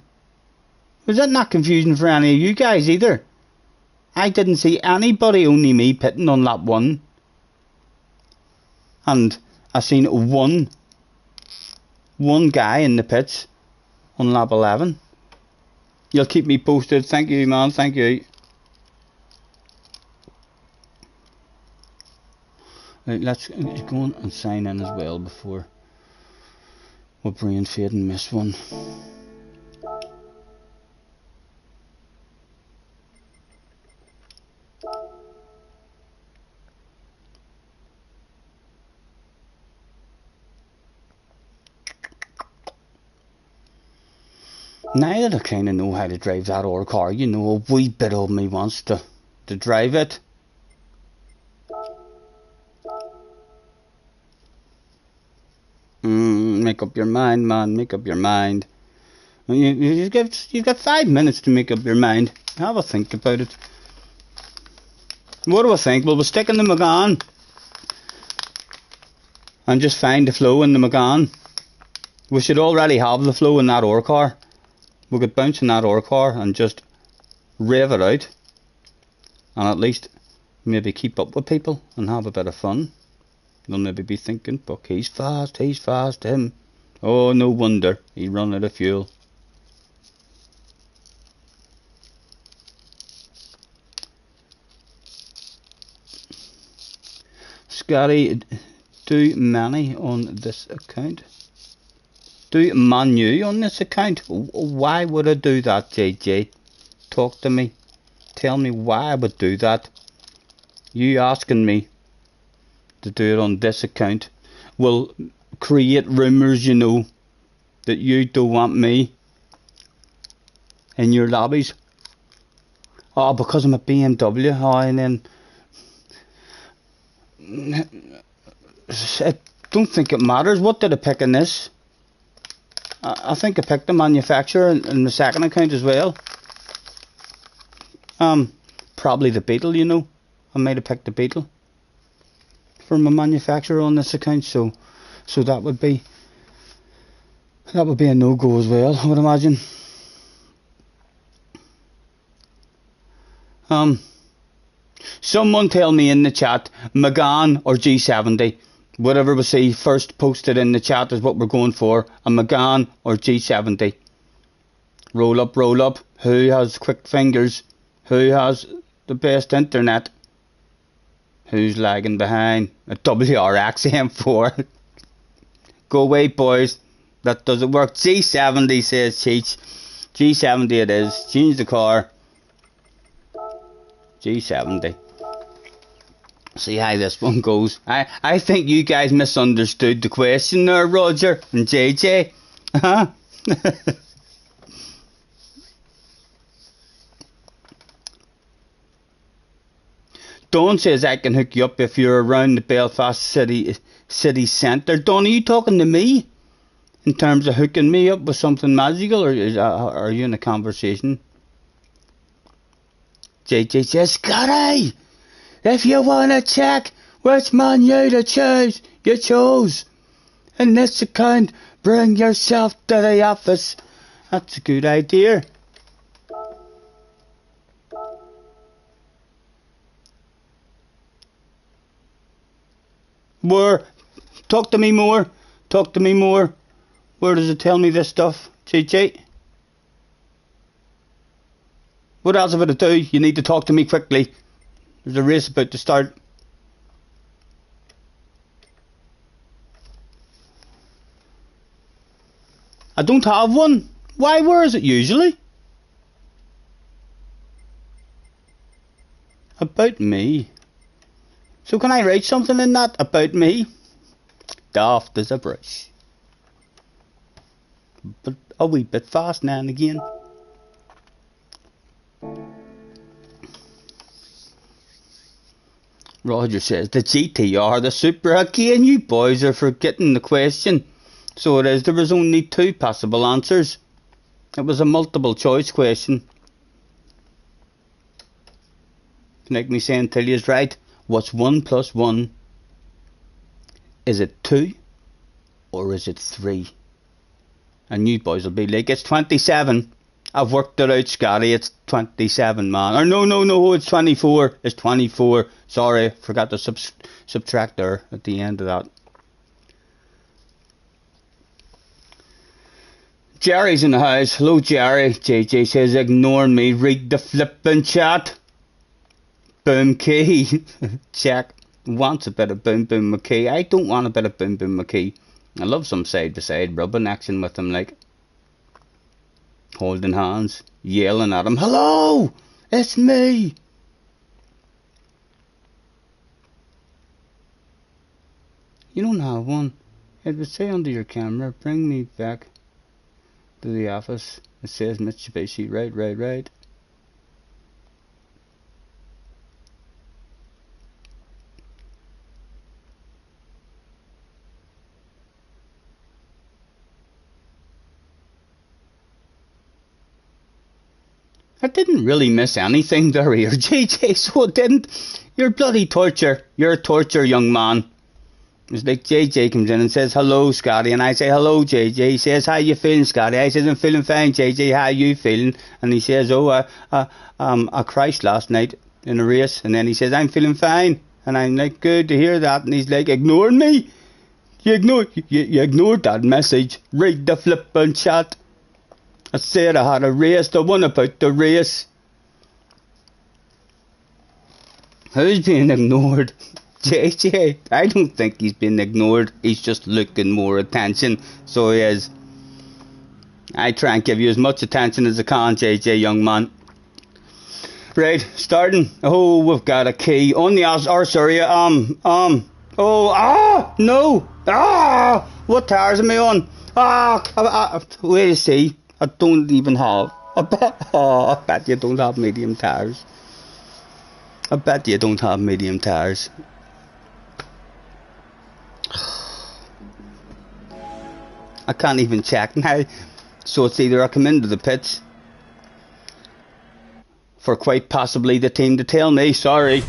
Speaker 1: Was that not confusing for any of you guys either? I didn't see anybody, only me pitting on lap 1. And I seen one guy in the pits on lap 11. You'll keep me posted. Thank you, man. Thank you. Right, let's go on and sign in as well before we brain fade and miss one. Now that I kind of know how to drive that old car, you know, a wee bit of me wants to drive it. Make up your mind, man. Make up your mind. You've got 5 minutes to make up your mind. Have a think about it. What do I think? Well, we'll stick in the Megane and just find the flow in the Megane. We should already have the flow in that ore car. We could bounce in that ore car and just rev it out, and at least maybe keep up with people and have a bit of fun. They'll maybe be thinking, "Fuck, he's fast, him. Oh, no wonder he run out of fuel." Scotty, do many on this account? Do manu on this account? Why would I do that, JJ? Talk to me. Tell me why I would do that. You asking me to do it on this account will create rumours, you know, that you don't want me in your lobbies. Oh, because I'm a BMW. Oh, and then I don't think it matters. What did I pick in this? I think I picked the manufacturer in the second account as well. Probably the Beetle, you know. I might have picked the Beetle for my manufacturer on this account, so that would be a no-go as well, I would imagine. Someone tell me in the chat, Megane or G70. Whatever we see first posted in the chat is what we're going for. A Megane or G70. Roll up, roll up. Who has quick fingers? Who has the best internet? Who's lagging behind? A WRX M4. Go away, boys. That doesn't work. G70 says Cheech. G70 it is. Change the car. G70. See how this one goes. I think you guys misunderstood the question there, Roger and JJ. Huh? Dawn says I can hook you up if you're around the Belfast city centre. Dawn, are you talking to me in terms of hooking me up with something magical, or are you in a conversation? JJ says, Scotty, if you want to check which menu to choose, you chose. In this account, bring yourself to the office. That's a good idea. Where? Talk to me more. Talk to me more. Where does it tell me this stuff, JJ? What else have I to do? You need to talk to me quickly. There's a race about to start. I don't have one. Why? Where is it usually? About me. So can I write something in that about me? Daft as a brush. But a wee bit fast now and again. Roger says, the GTR, the Super. Again, you boys are forgetting the question. So it is, there was only 2 possible answers. It was a multiple choice question. Like me saying, till you's right. What's 1 plus 1? Is it 2 or is it 3? And you boys will be like, it's 27. I've worked it out, Scotty. It's 27, man. Or no, it's 24. It's 24. Sorry, forgot to subtract there at the end of that. Jerry's in the house. Hello, Jerry. JJ says, ignore me. Read the flippin' chat. Boom key. Jack wants a bit of Boom Boom McKee. I don't want a bit of Boom Boom McKee. I love some side to side rubbing action with him, like holding hands, yelling at him, hello, it's me. You don't have one. It would say under your camera, bring me back to the office. It says Mitsubishi, right. I didn't really miss anything there here, JJ, so it didn't. You're bloody torture. You're a torture, young man. It's like JJ comes in and says, hello, Scotty, and I say, hello, JJ. He says, how you feeling, Scotty? I says, I'm feeling fine, JJ, how you feeling? And he says, oh, I crashed last night in a race. And then he says, I'm feeling fine. And I'm like, good to hear that. And he's like, ignoring me? You ignored that message. Read the flippin' chat. I said I had a race, the one about the race. Who's being ignored? JJ, I don't think he's been ignored. He's just looking more attention. So he is. I try and give you as much attention as I can, JJ, young man. Right, starting. Oh, we've got a key on the no. What tires am I on? Wait to see. I don't even have. I bet you don't have medium tires. I bet you don't have medium tires. I can't even check now. So it's either I come into the pits for quite possibly the team to tell me, sorry,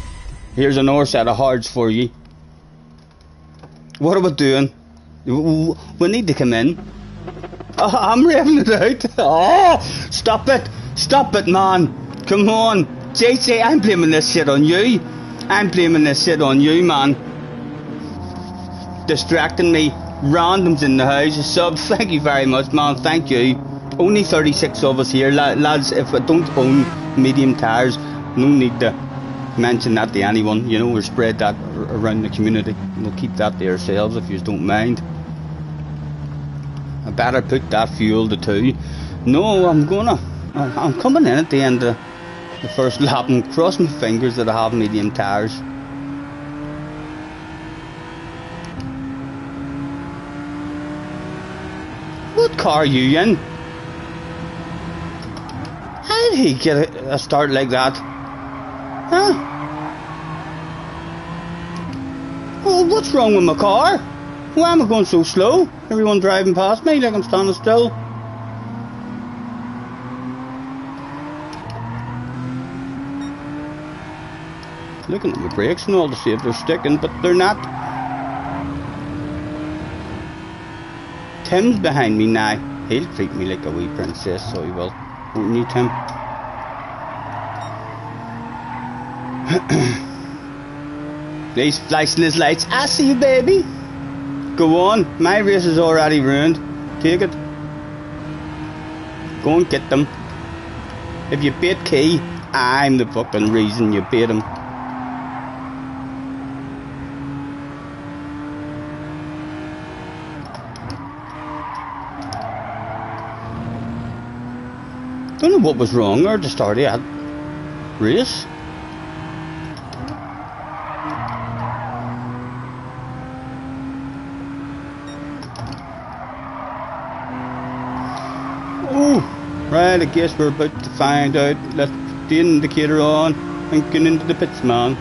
Speaker 1: here's another set of hards for you. What are we doing? We need to come in. Oh, I'm revving it out. Oh, stop it, man. Come on. JJ, I'm blaming this shit on you. I'm blaming this shit on you, man. Distracting me. Randoms in the house. Sub, thank you very much, man. Thank you. Only 36 of us here. Lads, if I don't own medium tires, no need to mention that to anyone, you know, or spread that around the community. We'll keep that to ourselves if you don't mind. I better put that fuel to 2. No, I'm coming in at the end of the first lap and cross my fingers that I have medium tires. What car are you in? How did he get a start like that? Huh? Oh, what's wrong with my car? Why am I going so slow? Everyone driving past me like I'm standing still. Looking at my brakes and all to see if they're sticking, but they're not. Tim's behind me now. He'll treat me like a wee princess, so he will. Won't you, Tim? He's flashing his lights. I see you, baby. Go on. My race is already ruined. Take it. Go and get them. If you bait Key, I'm the fucking reason you bait him. Don't know what was wrong there at the start of that race. Oh, right, I guess we're about to find out. Let's put the indicator on and get into the pits, man.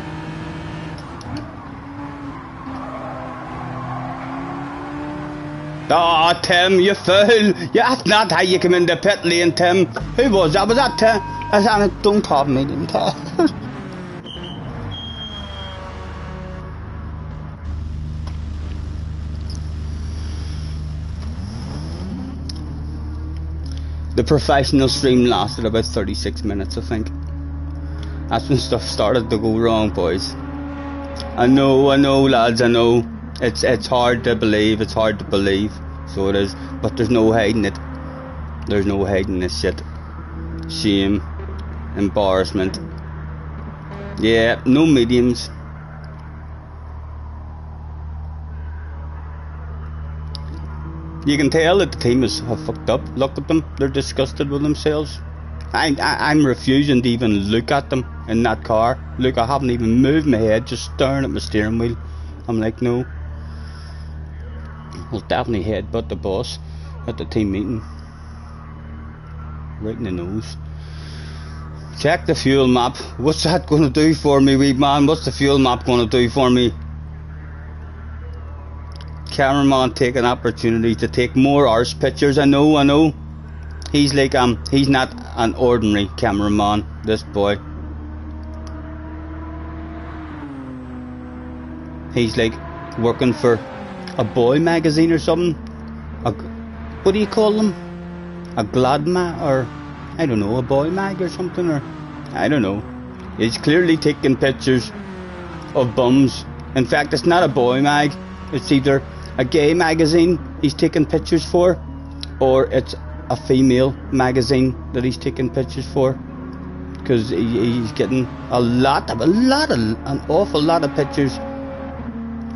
Speaker 1: Ah, oh, Tim, you fool! Yeah, that's not how you come in the pit lane, Tim. Who was that? Was that Tim? I don't have medium tires. The professional stream lasted about 36 minutes, I think. That's when stuff started to go wrong, boys. I know, lads, I know. It's hard to believe, so it is, but there's no hiding it. There's no hiding this shit. Shame, embarrassment. Yeah, no mediums. You can tell that the team have fucked up. Look at them, they're disgusted with themselves. I'm refusing to even look at them in that car. Look, I haven't even moved my head, just staring at my steering wheel. I'm like, no. We'll definitely headbutt the boss at the team meeting. right in the nose. Check the fuel map. What's that going to do for me, wee man? What's the fuel map going to do for me? Cameraman taking opportunity to take more arse pictures. I know. He's like he's not an ordinary cameraman, this boy. He's like working for a boy magazine or something. What do you call them? A glad mag, or I don't know, a boy mag or something, or I don't know. He's clearly taking pictures of bums. In fact, it's not a boy mag. It's either a gay magazine he's taking pictures for, or it's a female magazine that he's taking pictures for. Because he's getting an awful lot of pictures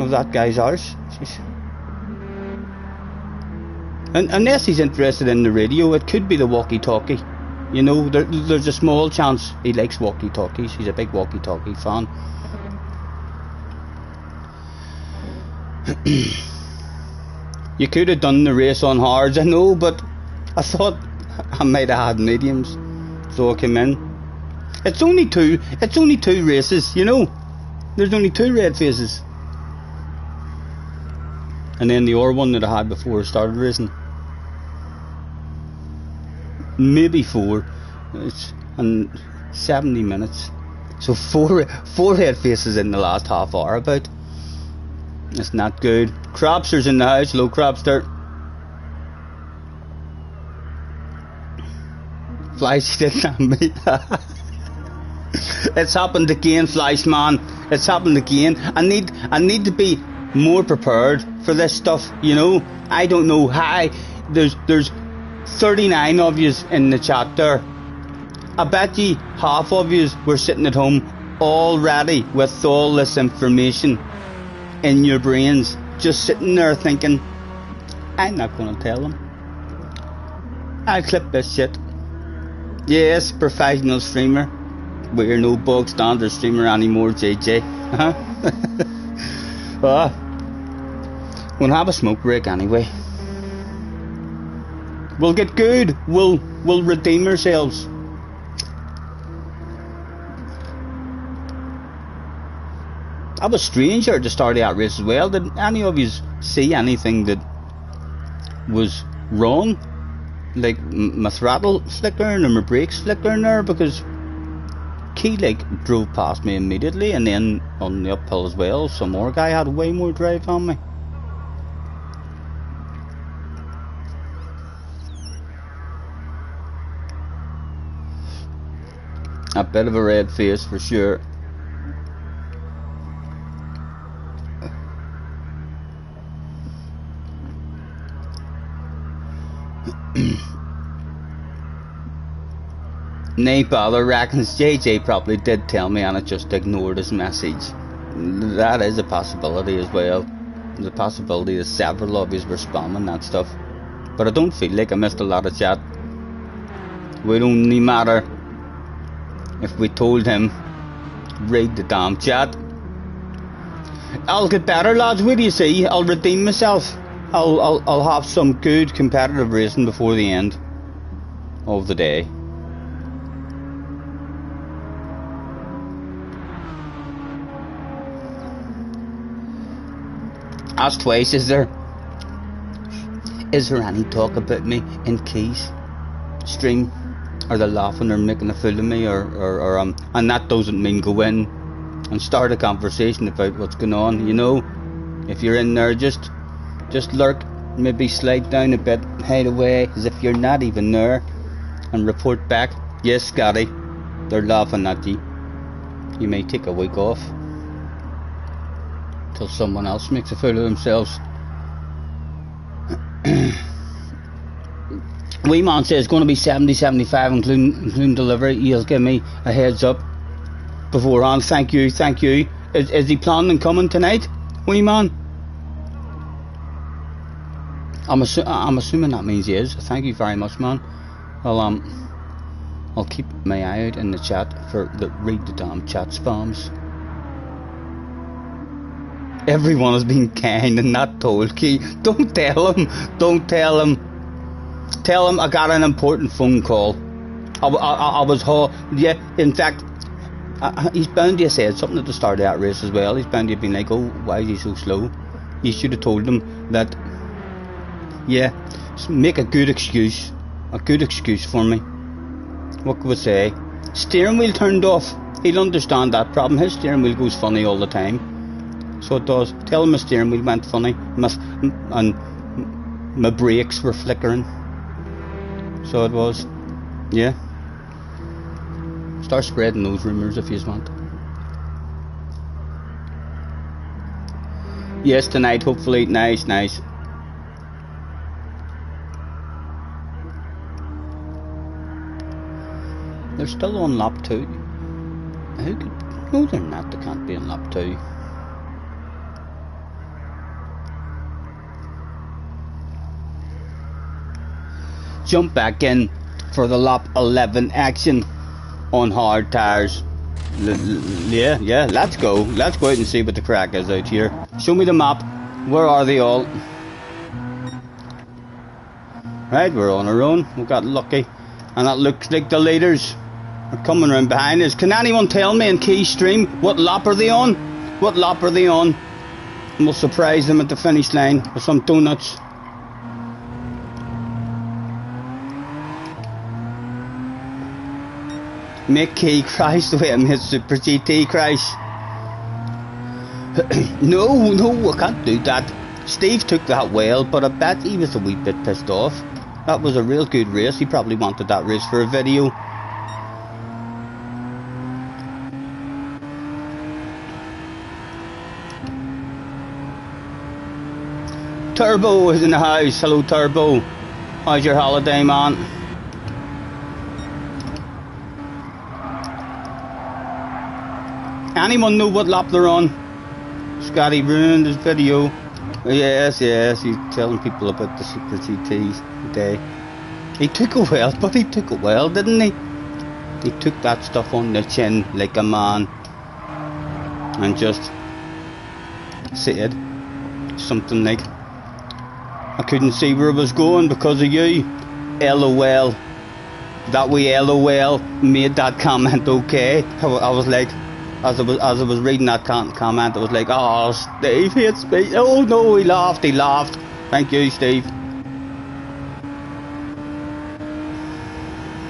Speaker 1: of that guy's arse. Jeez. And unless he's interested in the radio, it could be the walkie-talkie. You know, there's a small chance he likes walkie-talkies. He's a big walkie-talkie fan. You could have done the race on hards, I know, but I thought I might have had mediums, so I came in. It's only two races, you know. There's only 2 red faces. And then the other one that I had before I started racing. Maybe 4. It's in 70 minutes. So four red faces in the last half hour about. It's not good. Cropster's in the house. Hello, Cropster. Fleisch didn't have me. It's happened again, Fleisch man. It's happened again. I need to be more prepared for this stuff, you know. I don't know how. There's 39 of yous in the chat there. I bet you half of yous were sitting at home already with all this information in your brains, just sitting there thinking, I'm not going to tell them. I'll clip this shit. Yes, professional streamer. We're no bog standard streamer anymore, JJ. We'll have a smoke break anyway. We'll get good. We'll redeem ourselves. I was strange here at the start of that race as well. Did any of you see anything that was wrong? Like my throttle flickering or my brakes flickering there? Because Key drove past me immediately, and then on the uphill as well, some more guy had way more drive on me. A bit of a red face for sure. Nay bother reckons JJ probably did tell me and I just ignored his message. That is a possibility as well. The possibility that several of us were spamming that stuff. But I don't feel like I missed a lot of chat. It would only matter if we told him, read the damn chat. I'll get better, lads. What do you see? I'll redeem myself. I'll have some good competitive racing before the end of the day. Ask twice, is there any talk about me in Keys stream? Are they laughing or making a fool of me, or and that doesn't mean go in and start a conversation about what's going on, you know. If you're in there, just lurk, maybe slide down a bit, hide away as if you're not even there, and report back. Yes, Scotty, they're laughing at you. You may take a week off till someone else makes a fool of themselves. Wee man says it's going to be 70-75 including delivery. He'll give me a heads up beforehand. Thank you. Is he planning on coming tonight, wee man? I'm assuming that means he is. Thank you very much, man. Well, I'll keep my eye out in the chat for the read the damn chat spams. Everyone has been kind and not told. Key, don't tell him. Tell him I got an important phone call. I was yeah. In fact, he's bound to have said something at the start of that race as well. He's bound to have been like, "Oh, why is he so slow?" You should have told him that. Yeah, make a good excuse for me. What could we say? Steering wheel turned off. He'll understand that problem. His steering wheel goes funny all the time. So it does. Tell him my steering wheel went funny, and my brakes were flickering. So it was. Yeah. Start spreading those rumours if you want. Yes, tonight, hopefully. Nice. They're still on lap 2. Who could... No, they're not. They can't be on lap 2. Jump back in for the lap 11 action on hard tyres. Yeah, let's go. Let's go out and see what the crack is out here. Show me the map. Where are they all? Right, we're on our own. We got lucky. And that looks like the leaders are coming around behind us. Can anyone tell me in key stream what lap are they on? What lap are they on? And we'll surprise them at the finish line with some donuts. Make Key crash the way I made Super GT crash. No, I can't do that. Steve took that well, but I bet he was a wee bit pissed off. That was a real good race. He probably wanted that race for a video. Turbo is in the house. Hello, Turbo. How's your holiday, man? Anyone know what lap they're on? Scotty ruined his video. Yes, he's telling people about the Super GTs today. He took it well, but he took it well, didn't he? He took that stuff on the chin like a man and just said something like, I couldn't see where it was going because of you. LOL. That wee LOL made that comment okay. I was like, as I was reading that comment, I was like, oh, Steve hates me. Oh no, he laughed. Thank you, Steve.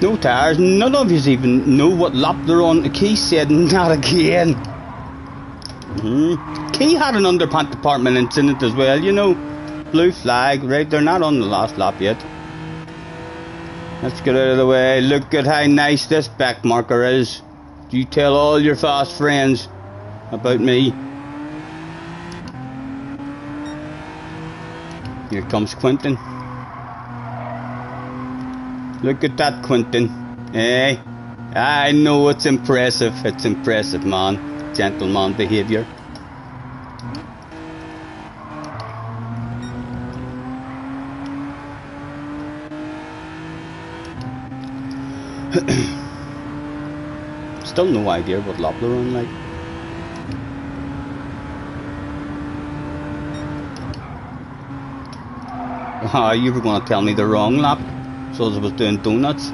Speaker 1: No tires. None of you even know what lap they're on. Key said, not again. Key had an underpant department incident as well, you know. Blue flag, right? They're not on the last lap yet. Let's get out of the way. Look at how nice this back marker is. You tell all your fast friends about me. Here comes Quentin. Look at that, Quentin. Hey, I know it's impressive. It's impressive, man. Gentleman behaviour. Still no idea what lap they're on, like. Ah, you were going to tell me the wrong lap, so I was doing donuts.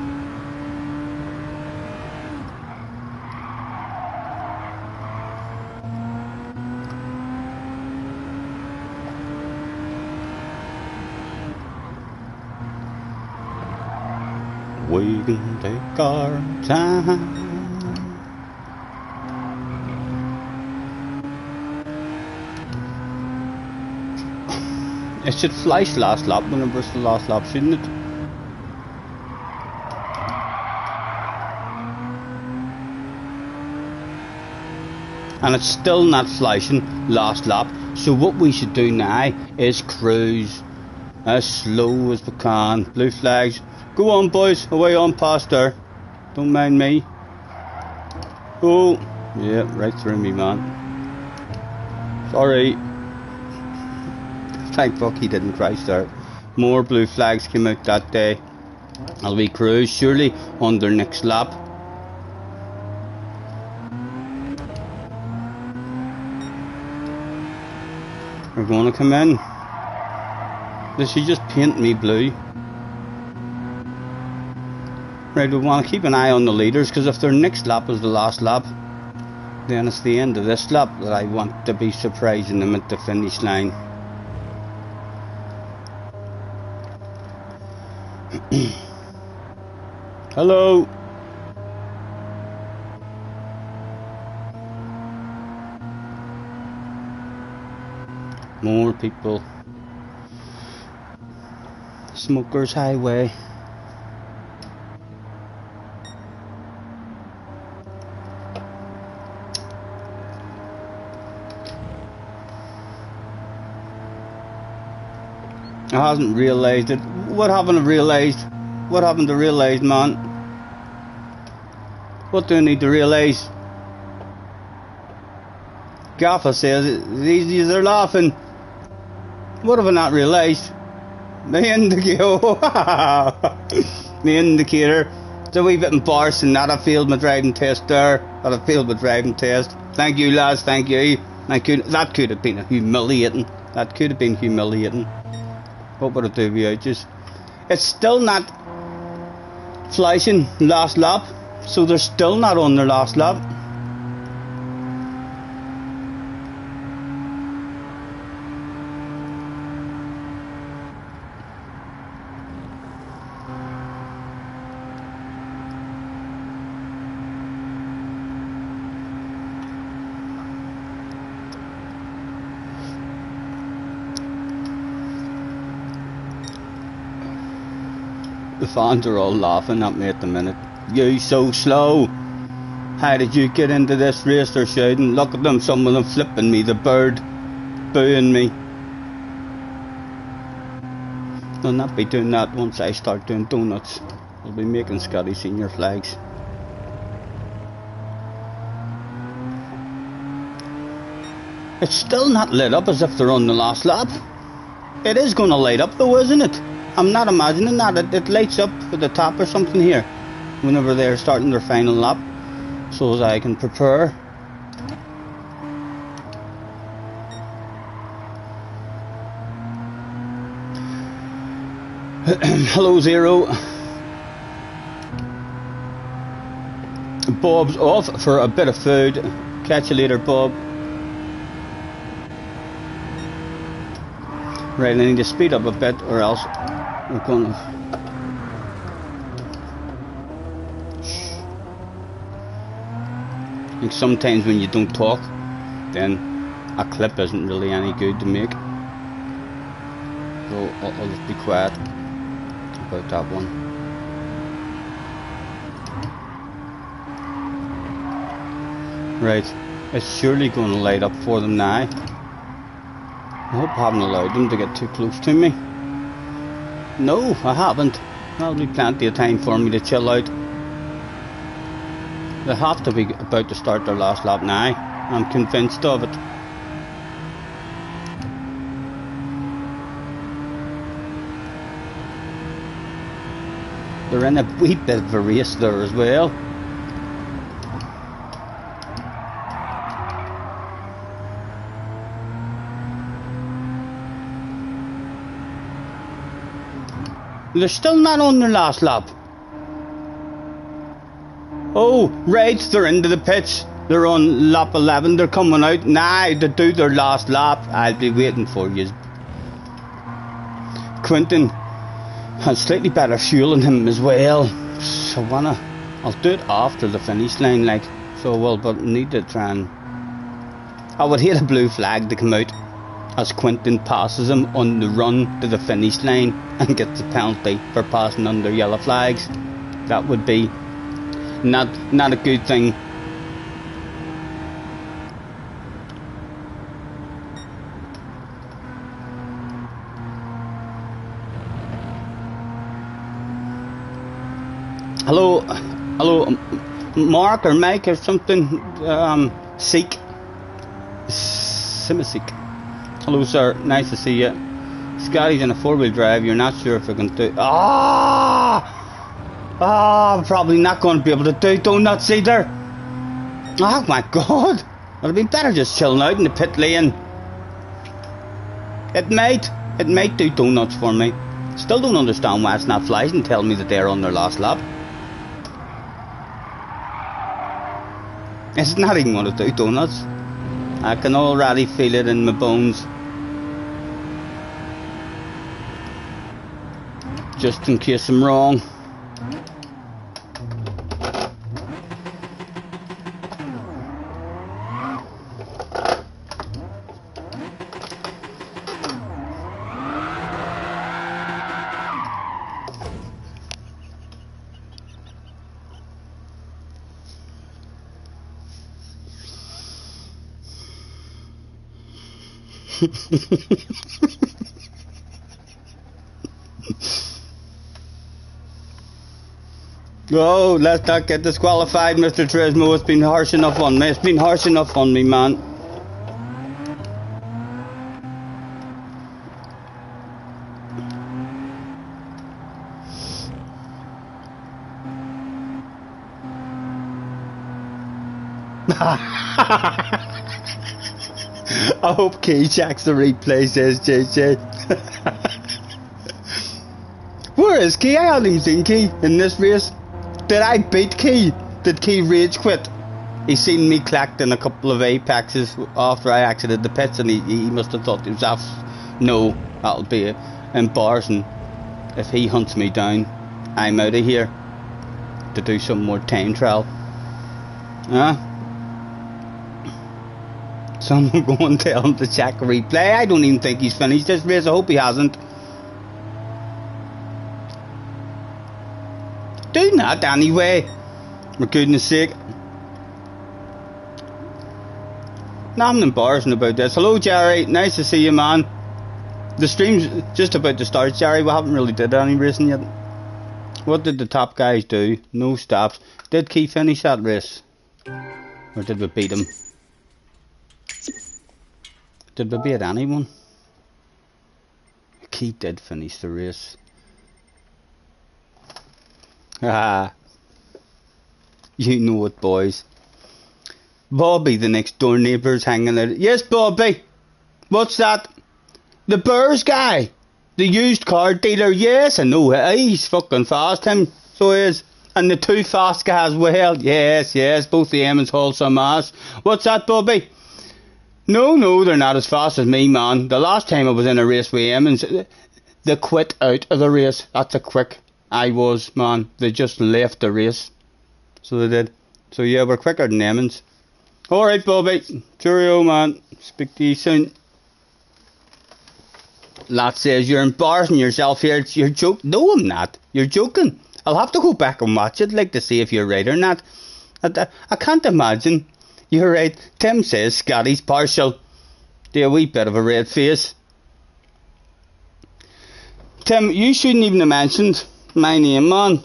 Speaker 1: We can take our time. It should flash last lap whenever it's the last lap, shouldn't it? And it's still not flashing last lap. So what we should do now is cruise as slow as we can. Blue flags. Go on, boys. Away on past there. Don't mind me. Oh, yeah, right through me, man. Sorry. Thank fuck he didn't crash there. More blue flags came out that day. I'll be cruise surely on their next lap. We're going to come in. Did she just paint me blue? Right, we want to keep an eye on the leaders, because if their next lap is the last lap, then it's the end of this lap that I want to be surprising them at the finish line. Hello. More people. Smokers Highway. I hasn't realised it. What haven't I realised? What happened to realise, man? What do I need to realise? Gaffer says these are laughing. What have I not realised? The indicator. The indicator. It's a wee bit embarrassing that I failed my driving test there. That I failed my driving test. Thank you, lads. Thank you. That could have been humiliating. That could have been humiliating. What would it do without you? It's still not flashing last lap, so they're still not on their last lap. The fans are all laughing at me at the minute. You so slow. How did you get into this race? They're shouting. Look at them, some of them flipping me, the bird booing me. I'll not be doing that once I start doing donuts. I'll be making Scottiesnr flags. It's still not lit up as if they're on the last lap. It is going to light up though, isn't it? I'm not imagining that. It lights up at the top or something here whenever they're starting their final lap, so as I can prepare. Hello, Zero. Bob's off for a bit of food. Catch you later, Bob. Right, I need to speed up a bit or else we're gonna... I think sometimes when you don't talk, then a clip isn't really any good to make. So I'll just be quiet about that one. Right, it's surely going to light up for them now. I hope I haven't allowed them to get too close to me. No, I haven't. That'll be plenty of time for me to chill out. They have to be about to start their last lap now. I'm convinced of it. They're in a wee bit of a race there as well. They're still not on their last lap. Oh, right, they're into the pits. They're on lap 11. They're coming out now to do their last lap. I'll be waiting for you. Quentin has slightly better fuel in him as well. So I'll do it after the finish line, like, so well, but I need to try and... I would hate a blue flag to come out as Quentin passes him on the run to the finish line and gets a penalty for passing under yellow flags. That would be not a good thing. Hello, Mark or Mike or something. Seek. Simasik. Hello, sir. Nice to see you. Scotty's in a four-wheel drive. You're not sure if I can do... I'm probably not going to be able to do donuts either. Oh my god. Would have been better just chilling out in the pit lane. It might do donuts for me. Still don't understand why it's not flashing and telling me that they're on their last lap. It's not even going to do donuts. I can already feel it in my bones. Just in case I'm wrong. Oh, let's not get disqualified, Mr. Trismo. It's been harsh enough on me. It's been harsh enough on me, man. I hope Key checks the replay, says JJ. Where is Key? I haven't seen Key in this race. Did I beat Key? Did Key rage quit? He seen me clacked in a couple of apexes after I exited the pits, and he must have thought to himself, no, that'll be embarrassing. If he hunts me down, I'm out of here to do some more time trial. Huh? Someone go and tell him to check a replay. I don't even think he's finished this race. I hope he hasn't. Do that anyway, for goodness sake. Nothing embarrassing about this. Hello Jerry, nice to see you, man. The stream's just about to start, Jerry. We haven't really did any racing yet. What did the top guys do? No stops. Did Key finish that race? Or did we beat him? Did we beat anyone? Key did finish the race. Ah, you know it, boys. Bobby, the next door neighbour's hanging out. Yes, Bobby. What's that? The Burrs guy, the used car dealer. Yes, I know. He's fucking fast, him. So he is. And the two fast guys as well. Yes, yes. Both the Emmons haul some ass. What's that, Bobby? No, they're not as fast as me, man. The last time I was in a race with Emmons, they quit out of the race. That's how quick I was, man. They just left the race. So they did. So yeah, we're quicker than Emmons. Alright, Bobby. Cheerio, man. Speak to you soon. Lad says, you're embarrassing yourself here. You're joking. No, I'm not. You're joking. I'll have to go back and watch it, like, to see if you're right or not. I can't imagine. You're right. Tim says Scotty's partial. Do a wee bit of a red face. Tim, you shouldn't even have mentioned my name, man.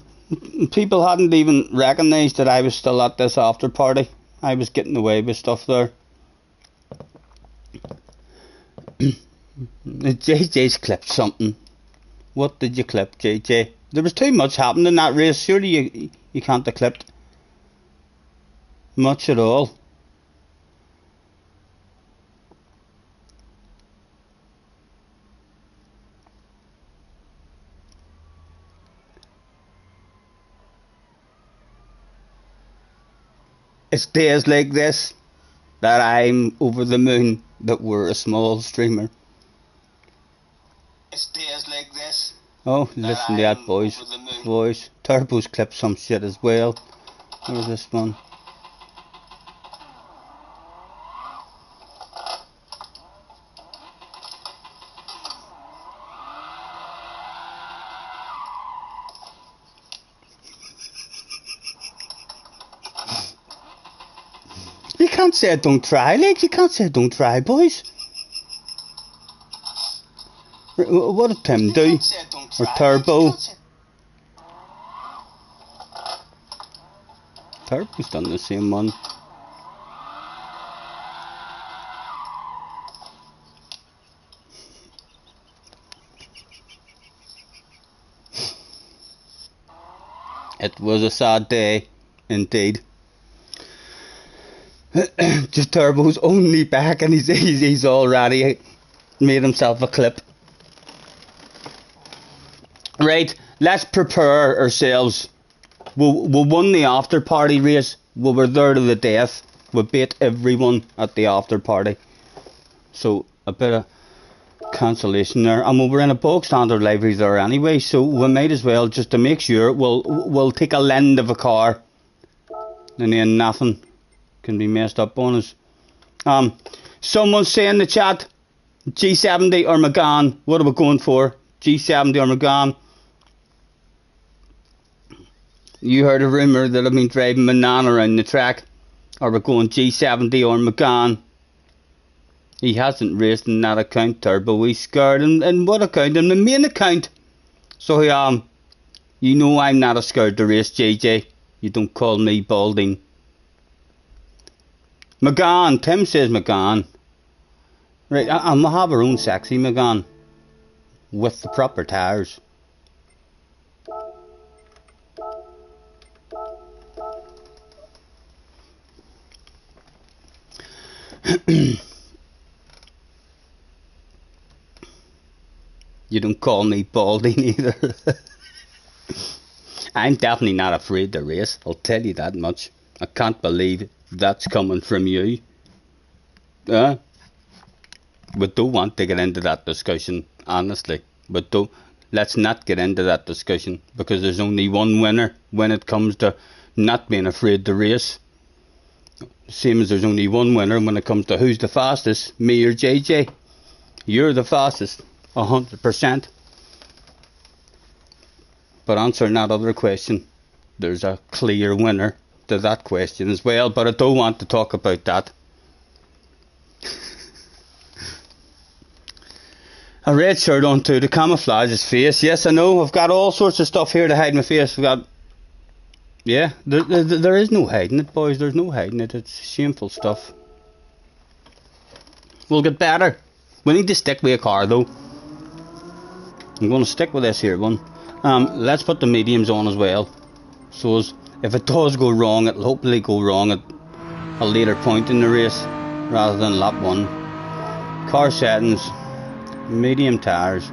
Speaker 1: People hadn't even recognised that I was still at this after party. I was getting away with stuff there. JJ's clipped something. What did you clip, JJ? There was too much happened in that race. Surely you can't have clipped much at all. It's days like this that I'm over the moon that we're a small streamer. It's days like this. Oh, listen to that boys. Voice. Turbo's clipped some shit as well. Where's this one? You can't say I don't try, like, you can't say I don't try, boys. What did Tim do? Or Turbo? Turbo's done the same one. It was a sad day, indeed. Just Turbo's only back and he's already made himself a clip. Right, let's prepare ourselves. We won the after party race. We were there to the death. We beat everyone at the after party. So a bit of cancellation there. And we were in a bog standard livery there anyway, so we might as well, just to make sure, we'll take a lend of a car. And then nothing can be messed up on us. Someone's saying in the chat, G70 or Megane. What are we going for? G70 or Megane? You heard a rumour that I've been driving Banana around the track. Are we going G70 or Megane? He hasn't raced in that account, Turbo. He's scared. And what account? In the main account. So you know I'm not a scared to race, JJ. You don't call me balding. Megane. Tim says Megane. Right, and we'll have our own sexy Megane. With the proper tyres. You don't call me balding either. I'm definitely not afraid to race, I'll tell you that much. I can't believe that's coming from you. We don't want to get into that discussion, honestly. But let's not get into that discussion, because there's only one winner when it comes to not being afraid to race. Same as there's only one winner when it comes to who's the fastest, me or JJ. You're the fastest, 100%. But answering that other question, there's a clear winner to that question as well, but I don't want to talk about that. A red shirt on too to camouflage his face. Yes, I know, I've got all sorts of stuff here to hide my face. I've got... Yeah, there is no hiding it, boys. There's no hiding it. It's shameful stuff. We'll get better. We need to stick with a car, though. I'm going to stick with this here one. Let's put the mediums on as well. So if it does go wrong, it'll hopefully go wrong at a later point in the race, rather than lap 1. Car settings. Medium tyres.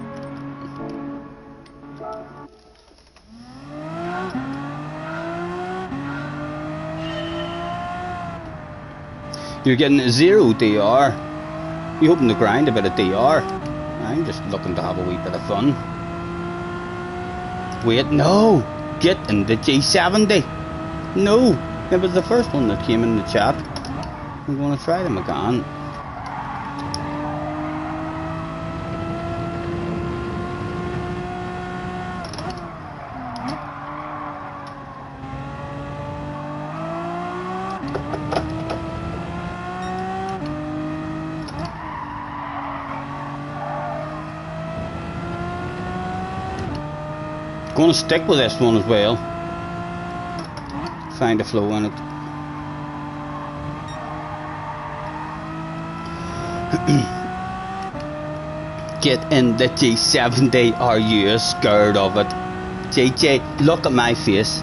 Speaker 1: You're getting 0 DR. You're hoping to grind a bit of DR. I'm just looking to have a wee bit of fun. Wait, no! Get in the G70! No! It was the first one that came in the chat. I'm going to try them again. Going to stick with this one as well. Find a flow in it. Get in the G70. Are you scared of it? JJ, look at my face.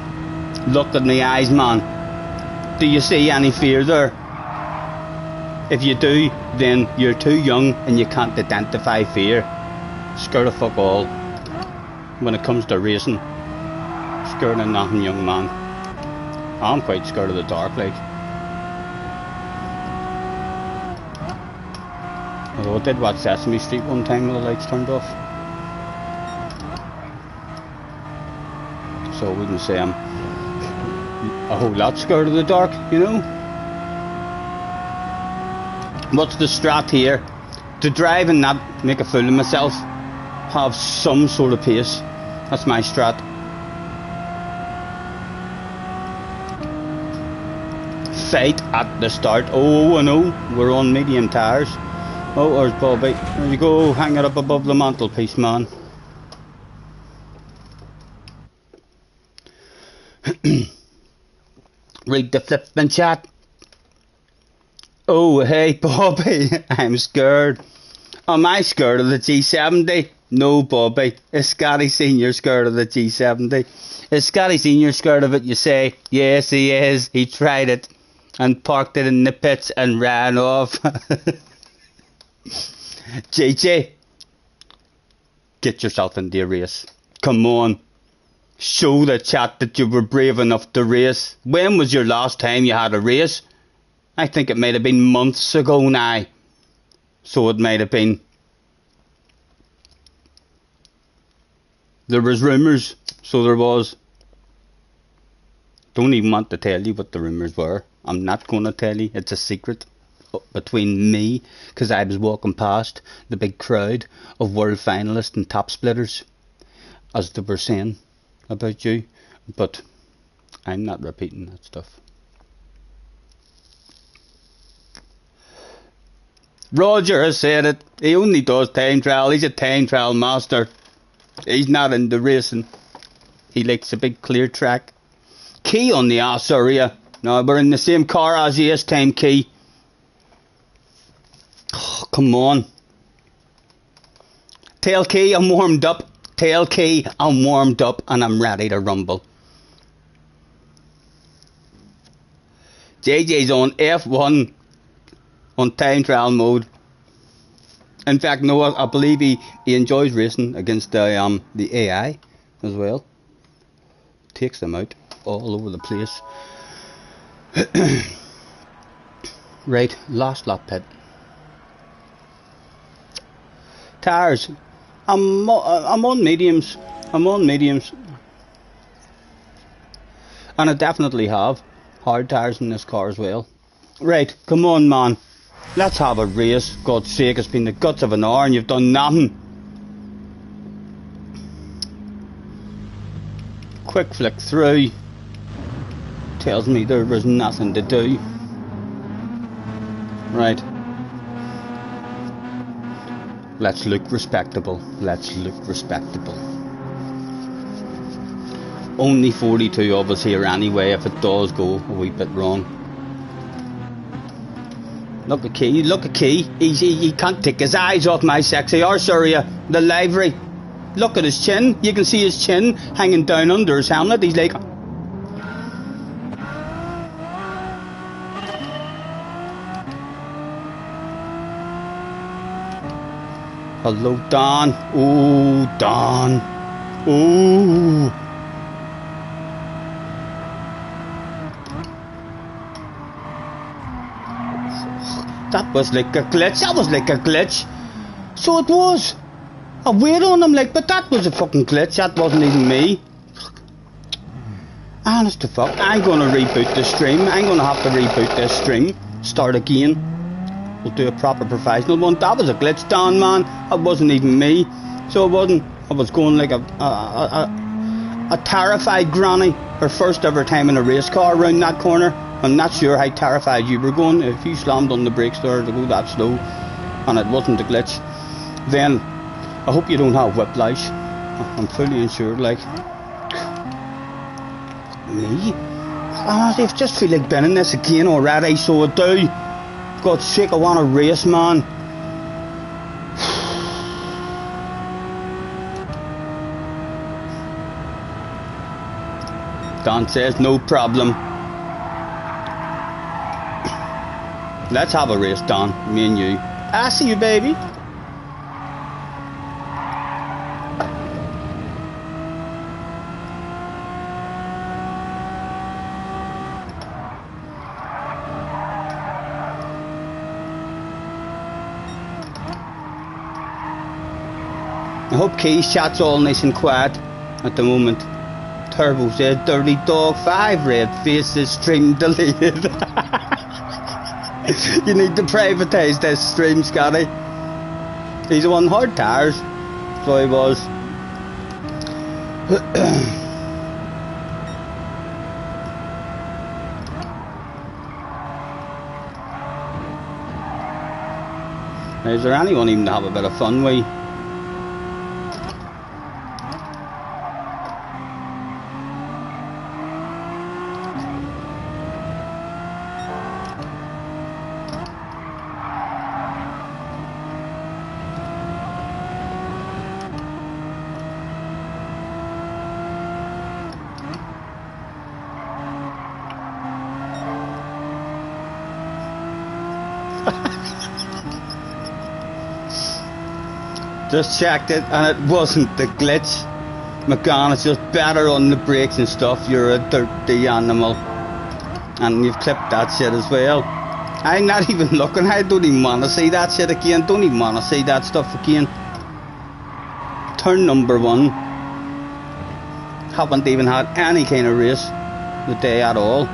Speaker 1: Look at my eyes, man. Do you see any fear there? If you do, then you're too young and you can't identify fear. Scared of fuck all. When it comes to racing, scared of nothing, young man. I'm quite scared of the dark, like. Although I did watch Sesame Street one time with the lights turned off. So I wouldn't say I'm a whole lot scared of the dark, you know. What's the strat here? To drive and not make a fool of myself. Have some sort of pace. That's my strat. Fight at the start. Oh, I know. We're on medium tyres. Oh, there's Bobby. There you go. Hang it up above the mantelpiece, man. Read the flippin' chat. Oh, hey, Bobby. I'm scared. Am I scared of the G70? No, Bobby. Is Scotty Sr. scared of the G70? Is Scotty Sr. scared of it? You say, yes, he is. He tried it and parked it in the pits and ran off. JJ, get yourself into a race. Come on. Show the chat that you were brave enough to race. When was your last time you had a race? I think it might have been months ago now. So it might have been. There was rumours, so there was. Don't even want to tell you what the rumours were. I'm not going to tell you. It's a secret between me, because I was walking past the big crowd of world finalists and top splitters, as they were saying about you. But I'm not repeating that stuff. Roger has said it. He only does time trial. He's a time trial master. He's not into racing. He likes a big clear track. Key on the ass area. No, we're in the same car as you this time, Key. Oh, come on. Tell Key I'm warmed up. Tell Key I'm warmed up and I'm ready to rumble. JJ's on F1 on time trial mode. In fact, no, I believe he enjoys racing against the AI as well. Takes them out all over the place. Right, last lap pit. Tires. I'm on mediums. I'm on mediums. And I definitely have hard tires in this car as well. Right, come on, man. Let's have a race. God's sake, it's been the guts of an hour and you've done nothing. Quick flick through. Tells me there was nothing to do. Right. Let's look respectable. Let's look respectable. Only 42 of us here anyway, if it does go a wee bit wrong. Look at Key, look at Key. He can't take his eyes off my sexy arse area, the livery. Look at his chin. You can see his chin hanging down under his helmet. He's like... Hello, Don. Ooh, Don. Ooh. That was like a glitch. That was like a glitch. So it was. I wait on him like, but that was a fucking glitch. That wasn't even me. Honest to fuck. I'm gonna reboot this stream. I'm gonna have to reboot this stream. Start again. We'll do a proper professional one. That was a glitch, Don, man. That wasn't even me. So it wasn't. I was going like a terrified granny. Her first ever time in a race car around that corner. I'm not sure how terrified you were going. If you slammed on the brakes there to go that slow and it wasn't a glitch, then I hope you don't have whiplash. I'm fully insured, like. Me? I just feel like being in this again already, so I do. For God's sake, I want to race, man. Don says, no problem. Let's have a race, Don. Me and you. I see you, baby. I hope Key's chat's all nice and quiet at the moment. Turbo said, Dirty Dog 5 red faces stream deleted. You need to privatise this stream, Scotty. He's on hard tires. So he was. Is there anyone even to have a bit of fun with? Just checked it and it wasn't the glitch. McGon, it's just better on the brakes and stuff. You're a dirty animal. And you've clipped that shit as well. I'm not even looking. I don't even want to see that shit again. Don't even want to see that stuff again. Turn number 1. Haven't even had any kind of race the day at all.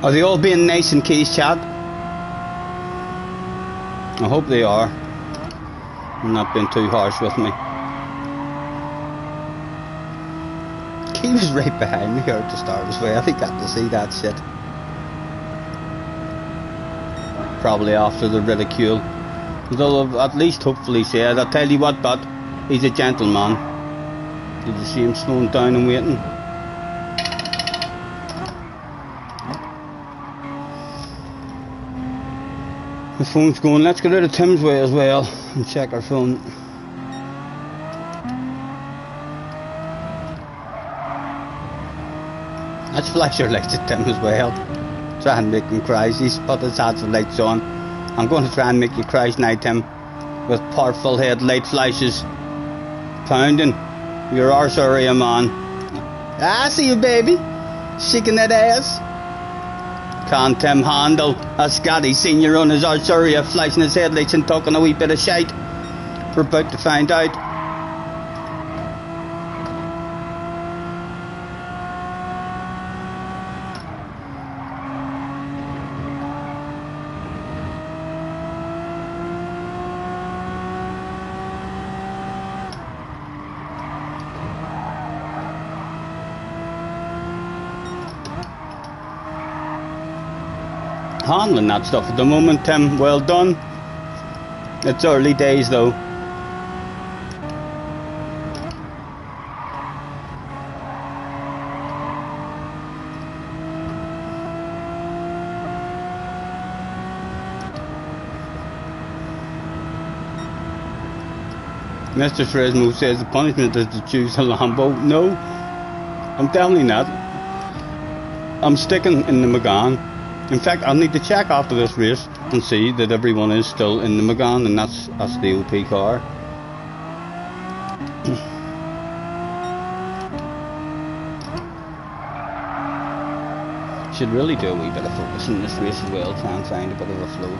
Speaker 1: Are they all being nice and keys, chat? I hope they are. I'm not being too harsh with me. He was right behind me here at the start as well. He got to see that shit. Probably after the ridicule. They'll at least hopefully say it. I'll tell you what, but he's a gentleman. Did you see him slowing down and waiting? The phone's going. Let's get out of Tim's way as well and check our phone. Let's flash our lights at Tim as well. Try and make him cry. He's put his hats and lights on. I'm going to try and make you cry tonight, Tim, with powerful headlight flashes. Pounding. You're arse area, man. I see you, baby. Shaking that ass. Can't Tim handle a Scotty senior on his arse area, flashing his headlights and talking a wee bit of shite? We're about to find out. Handling that stuff at the moment, Tim. Well done. It's early days though. Mr. Fresno says the punishment is to choose a Lambo. No, I'm definitely not. I'm sticking in the Megane. In fact, I'll need to check after this race and see that everyone is still in the Megane, and that's the OP car. Should really do a wee bit of focus in this race as well, try and find a bit of a flow.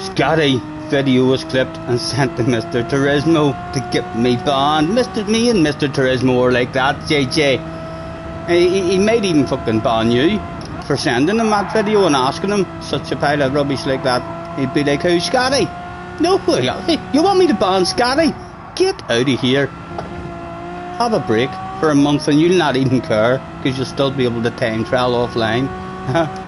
Speaker 1: Scotty video was clipped and sent to Mr. Turismo to get me banned. Me and Mr. Turismo are like that, JJ. He might even fucking ban you for sending him that video and asking him such a pile of rubbish like that. He'd be like, who's Scotty? No, you want me to ban Scotty? Get out of here. Have a break for a month and you'll not even care, because you'll still be able to time trial offline.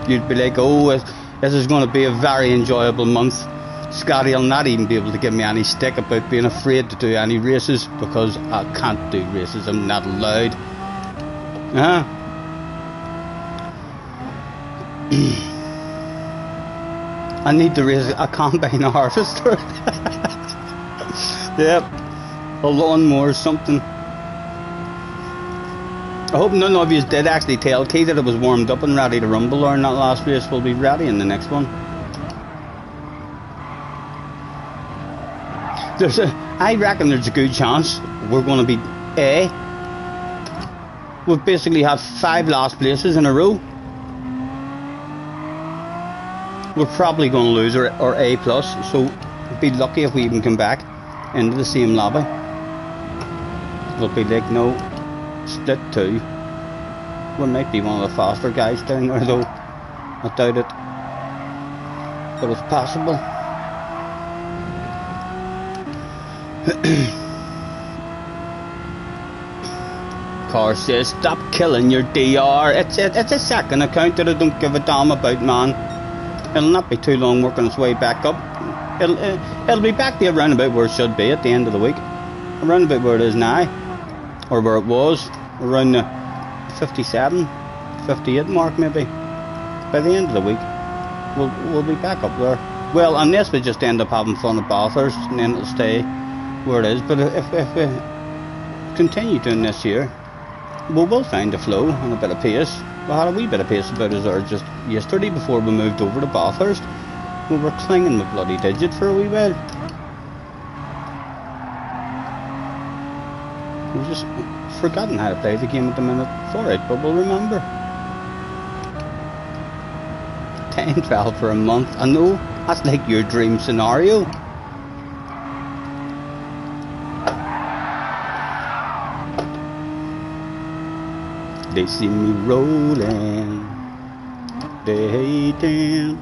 Speaker 1: You'd be like, oh, this is going to be a very enjoyable month. Scotty will not even be able to give me any stick about being afraid to do any races, because I can't do races, I'm not allowed. I need to raise a combine harvester. Yep, a lawnmower or something. I hope none of you did actually tell Keith that it was warmed up and ready to rumble, or in that last race will be ready in the next one. I reckon there's a good chance we're going to be A. We've basically had 5 last places in a row. We're probably going to lose our A+, so we'll be lucky if we even come back into the same lobby. We'll be like, no, split 2. We might be one of the faster guys down there though. I doubt it, but it's possible. Car says, stop killing your DR. It's a second account that I don't give a damn about, man. It'll not be too long working its way back up. It'll be back there around about where it should be at the end of the week. Around about where it is now. Or where it was. Around the 57, 58 mark maybe. By the end of the week, we'll be back up there. Well, unless we just end up having fun at Bathurst and then it'll stay where it is. But if we continue doing this here, we will find a flow and a bit of pace. We had a wee bit of pace about us there just yesterday before we moved over to Bathurst. We were clinging with bloody digit for a wee while. We've just forgotten how to play the game at the minute. It's alright, but we'll remember. Time travel for a month. I know, that's like your dream scenario. They see me rolling, they hating,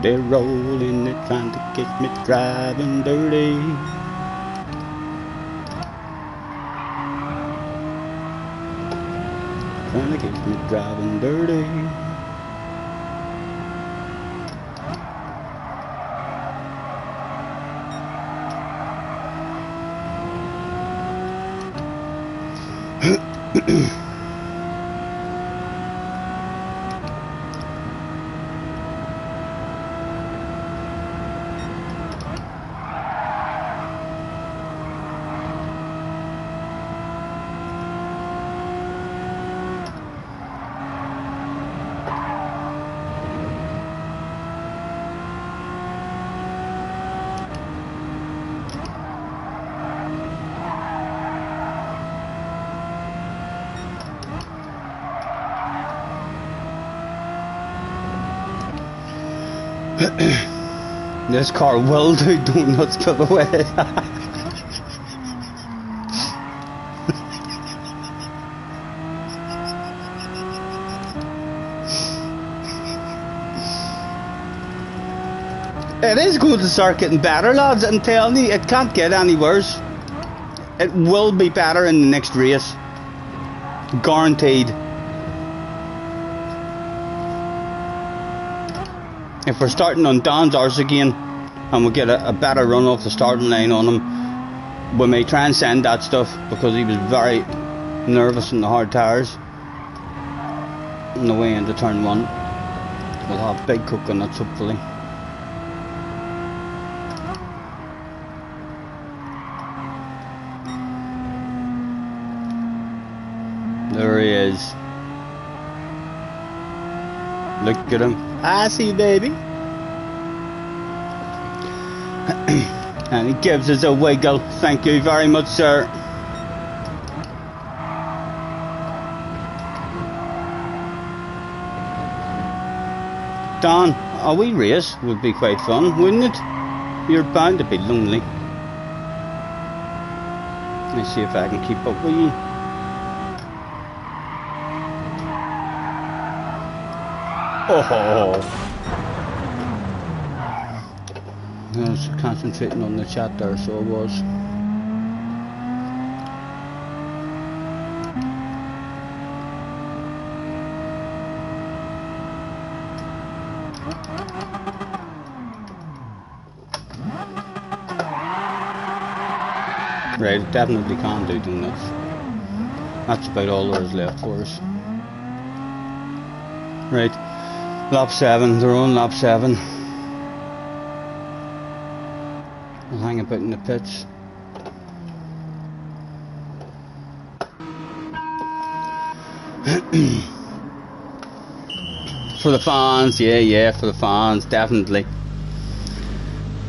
Speaker 1: they're rolling, they're trying to catch me driving dirty. Trying to catch me driving dirty. This car will do donuts to the way. It is going to start getting better, lads. I'm telling you, it can't get any worse. It will be better in the next race. Guaranteed. If we're starting on Don's arse again and we get a better run off the starting line on him, we may try and send that stuff because he was very nervous in the hard tyres on the way into turn 1. We'll have big coconuts hopefully. There he is. Look at him. I see, baby. And he gives us a wiggle. Thank you very much, sir. Don, a wee race would be quite fun, wouldn't it? You're bound to be lonely. Let's see if I can keep up with you. Oh, I was concentrating on the chat there, so I was. Right, it definitely can do donuts. That's about all there is left for us. Right. Lap 7, they're on lap 7. We'll hang about in the pits. For the fans, yeah, for the fans, definitely.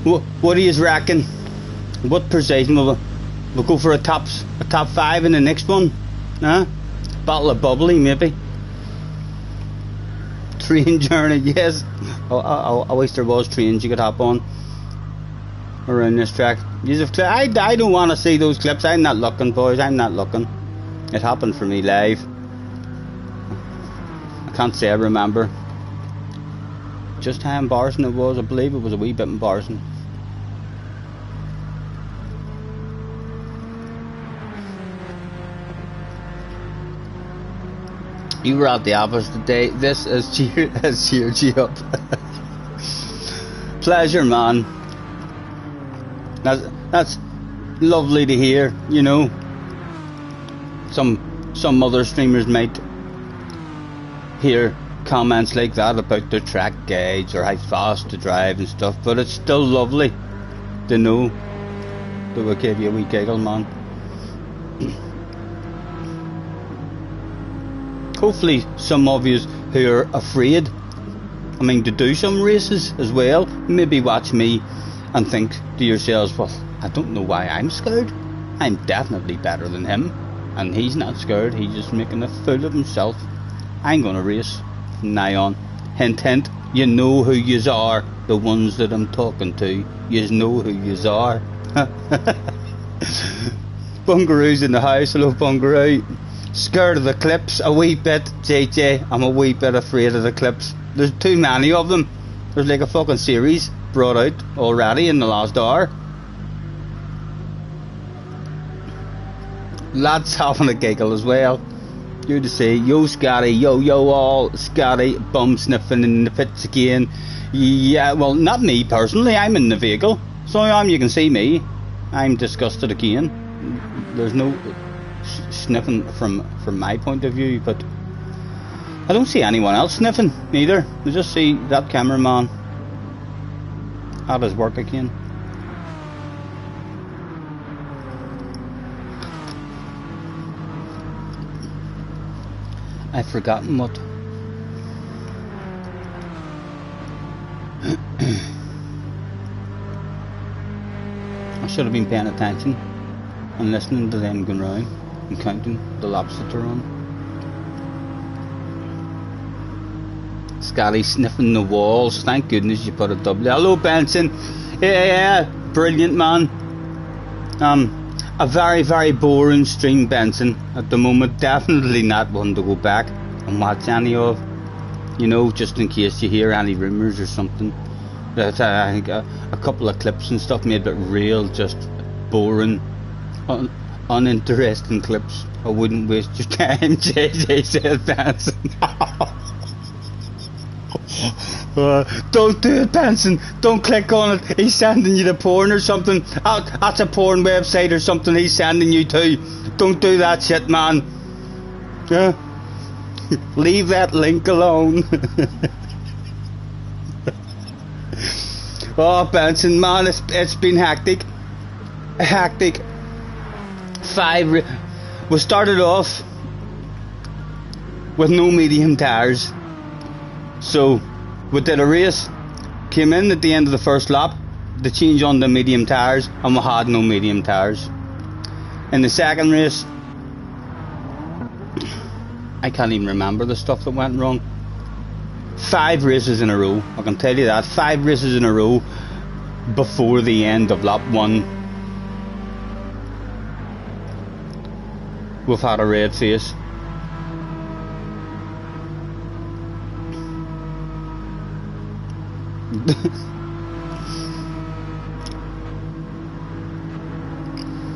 Speaker 1: What do you reckon? What precision will we'll go for a top 5 in the next one? Huh? Battle of Bubbly, maybe. Train journey, yes. I wish there was trains you could hop on around this track. I don't want to see those clips. I'm not looking, boys. I'm not looking. It happened for me live. I can't say I remember just how embarrassing it was. I believe it was a wee bit embarrassing. You were at the office today. This has cheered you up. Pleasure, man. That's lovely to hear. You know, some other streamers might hear comments like that about their track gauge or how fast to drive and stuff, but it's still lovely to know that we gave you a wee giggle, man. hopefully some of you who are afraid, I mean, to do some races as well, maybe watch me and think to yourselves, well, I don't know why I'm scared. I'm definitely better than him, and he's not scared. He's just making a fool of himself. I'm gonna race from now on. Hint hint, you know who yous are, the ones that I'm talking to. Yous know who yous are. Bungaroo's in the house. Hello, Bungaroo. Scared of the clips a wee bit, JJ. I'm a wee bit afraid of the clips. There's too many of them. There's like a fucking series brought out already in the last hour. Lads having a giggle as well. Good to see. Yo Scotty, yo all. Scotty, bum sniffing in the pits again. Yeah, well, not me personally. I'm in the vehicle, so you can see me. I'm disgusted again. There's no sniffing from my point of view, but I don't see anyone else sniffing either. I just see that cameraman at his work again. I've forgotten what. I should have been paying attention and listening to them going round and counting the laps that they're on. Scotty sniffing the walls. Thank goodness you put a W. Hello Benson. Yeah, brilliant man. A very, very boring stream, Benson, at the moment. Definitely not one to go back and watch any of. You know, just in case you hear any rumours or something. That I think a couple of clips and stuff made, but real, just boring, uninteresting clips. I wouldn't waste your time, JJ said Benson. Don't do it, Benson. Don't click on it. He's sending you to porn or something. That's a porn website or something he's sending you to. Don't do that shit, man. Leave that link alone. Oh, Benson, man, it's been hectic. Hectic. We started off with no medium tyres. So we did a race, came in at the end of the first lap to change on the medium tyres, and we had no medium tyres. In the second race, I can't even remember the stuff that went wrong. 5 races in a row, I can tell you that. 5 races in a row before the end of lap 1. We've had a red face.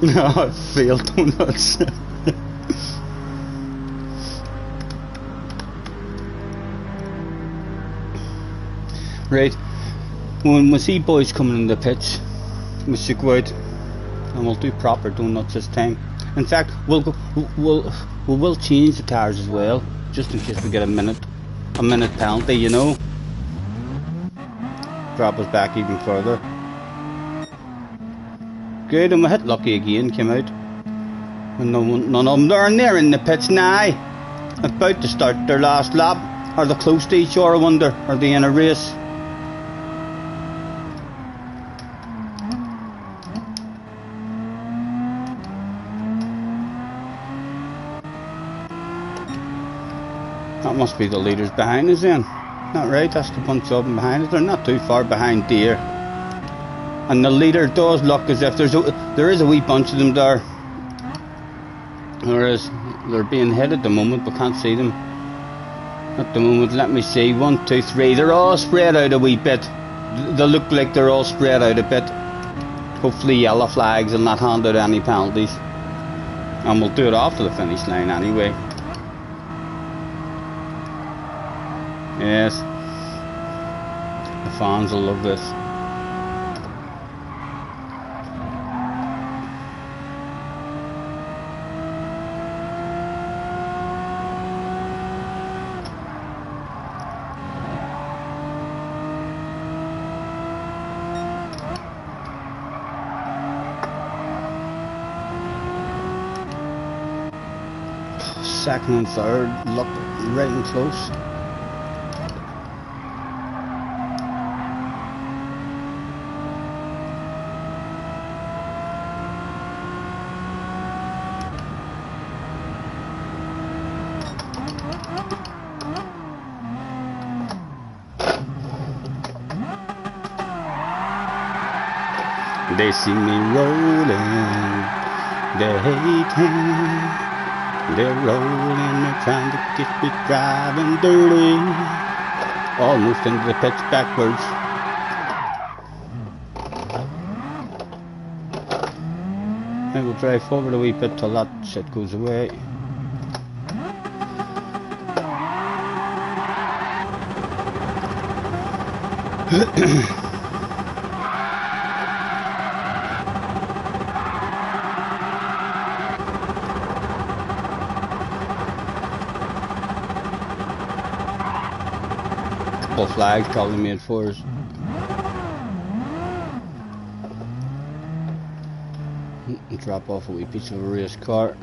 Speaker 1: No, I failed donuts. Right, when we see boys coming in the pitch, we should go out and we'll do proper donuts this time. In fact, we will change the tires as well, just in case we get a minute penalty, you know. Drop us back even further. Good, and we hit lucky again, came out. And none of them are near in the pits now. About to start their last lap. Are they close to each other, I wonder? Are they in a race? That must be the leaders behind us then. Not right, that's the bunch of them behind us. They're not too far behind dear. And the leader does look as if there is a wee bunch of them there. Whereas they're being hit at the moment, we can't see them. At the moment, let me see, 1, 2, 3, they're all spread out a wee bit. They look like they're all spread out a bit. Hopefully yellow flags will not hand out any penalties. And we'll do it after the finish line anyway. Yes, the fans will love this. Second and third, look. right and close. They see me rolling, they hate him. They're rolling, they're trying to get me driving dirty. Almost into the pitch backwards. I will drive forward a wee bit till that shit goes away. Couple flags probably made for us. Drop off a wee piece of a race car.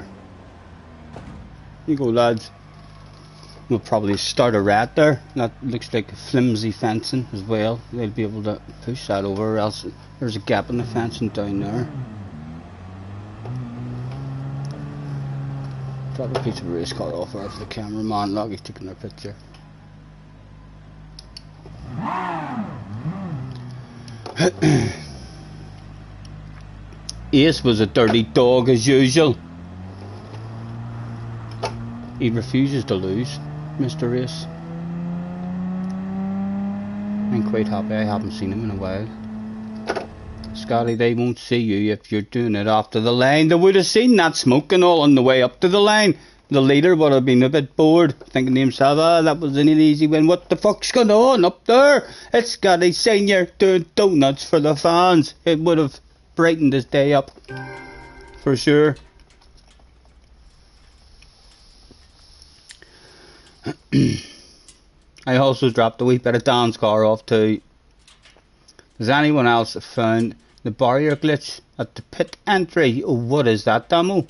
Speaker 1: You go, lads. We'll probably start a rat there. That looks like flimsy fencing as well. They'll be able to push that over, or else there's a gap in the fencing down there. Drop a piece of a race car off there for the cameraman. Look, he's taking their picture. Ace was a dirty dog as usual. He refuses to lose, Mr. Ace. I'm quite happy I haven't seen him in a while. Scotty, they won't see you if you're doing it after the line. They would have seen that smoke and all on the way up to the line. The leader would have been a bit bored, thinking to himself, ah, that was an easy win. What the fuck's going on up there? It's Scotty Senior doing donuts for the fans. It would have brightened his day up, for sure. I also dropped a wee bit of Dan's car off too. Has anyone else found the barrier glitch at the pit entry? Oh, what is that, Damo?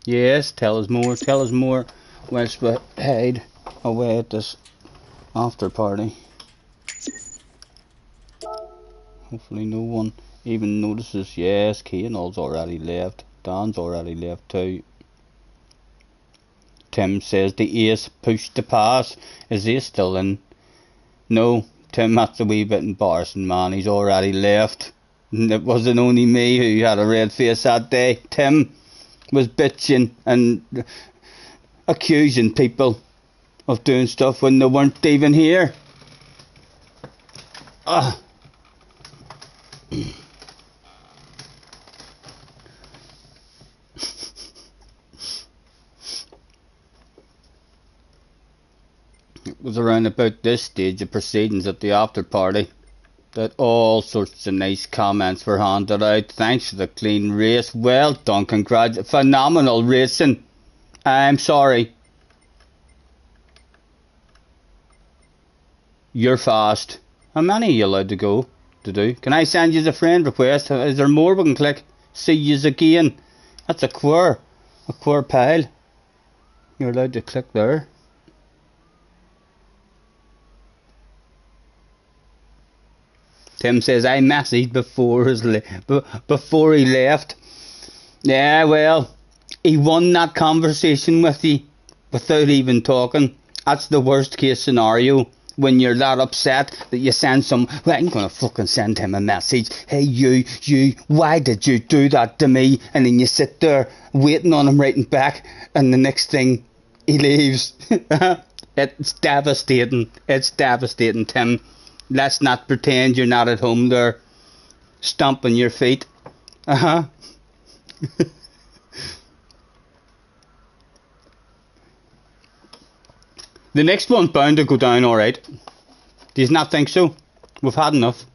Speaker 1: Yes, tell us more whilst we head away at this after party. Hopefully no one even notices. Yes, Keanall's already left. Dan's already left too. Tim says the Ace pushed the pass. Is Ace still in? No, Tim, that's a wee bit embarrassing, man. He's already left. And it wasn't only me who had a red face that day. Tim was bitching and accusing people of doing stuff when they weren't even here. Ah. It was around about this stage of proceedings at the after party that all sorts of nice comments were handed out. Thanks for the clean race. Well done, phenomenal racing. I'm sorry. You're fast. How many are you allowed to do? Can I send you a friend request? Is there more we can click? See yous again. That's a queer pile. You're allowed to click there. Tim says I messaged before he left. Yeah, well, he won that conversation with you without even talking. That's the worst case scenario, when you're that upset that you send some, well, I'm gonna fucking send him a message. Hey, you, why did you do that to me? And then you sit there waiting on him writing back, and the next thing he leaves. It's devastating. It's devastating, Tim. Let's not pretend you're not at home there, stomping your feet. The next one's bound to go down alright. Do you not think so? We've had enough.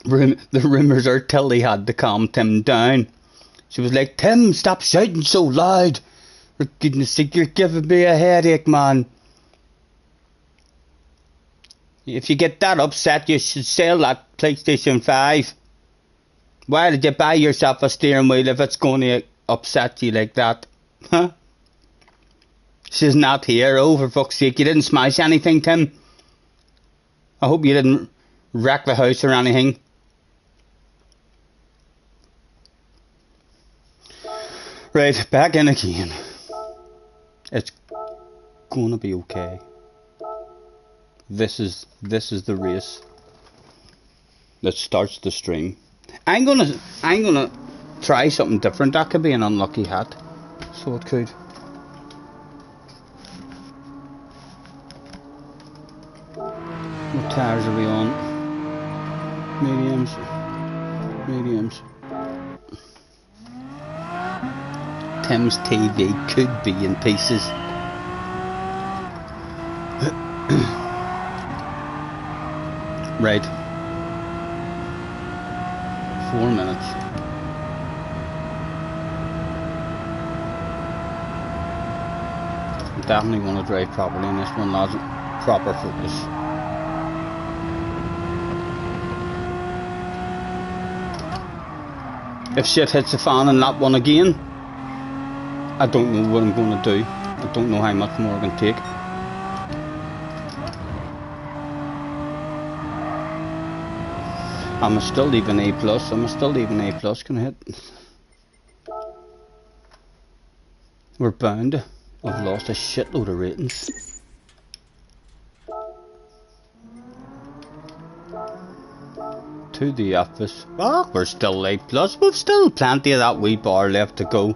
Speaker 1: The rumours are Tilly had to calm Tim down. She was like, Tim, stop shouting so loud. For goodness sake, you're giving me a headache, man. If you get that upset, you should sell that PlayStation 5. Why did you buy yourself a steering wheel if it's going to upset you like that? Huh? She's not here. Oh, for fuck's sake, you didn't smash anything, Tim. I hope you didn't wreck the house or anything. Right, back in again. It's gonna be okay. This is the race that starts the stream. I'm gonna try something different. That could be an unlucky hat, so it could. What tires are we on? Mediums. Tim's TV could be in pieces. Right. 4 minutes. Definitely want to drive properly in this one, lads. Proper focus. If shit hits the fan in lap 1 again, I don't know what I'm going to do. I don't know how much more I can take. I'm still leaving A+. Can I hit? We're bound to have lost a shitload of ratings. To the office. Oh, we're still A+. We've still plenty of that wee bar left to go.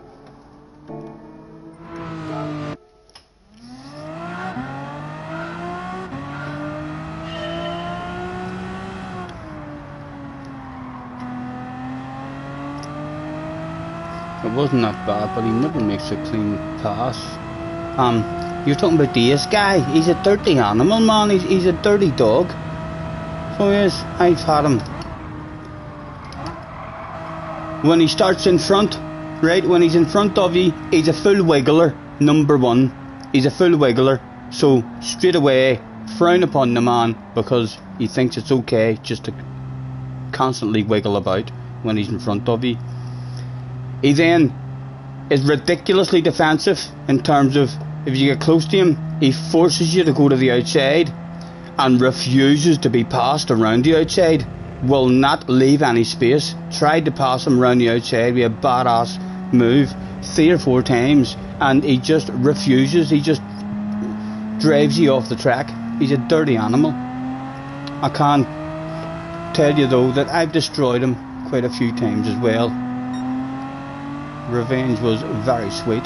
Speaker 1: It wasn't that bad, but he never makes a clean pass. You're talking about this guy. He's a dirty animal, man. He's a dirty dog. So he is. I've had him. When he starts in front, right, when he's in front of you, he's a full wiggler, number 1. He's a full wiggler. So straight away, frown upon the man because he thinks it's okay just to constantly wiggle about when he's in front of you. He then is ridiculously defensive in terms of if you get close to him, he forces you to go to the outside and refuses to be passed around the outside. Will not leave any space. Tried to pass him around the outside with a badass move 3 or 4 times and he just refuses. He just drives you off the track. He's a dirty animal. I can't tell you though that I've destroyed him quite a few times as well. Revenge was very sweet.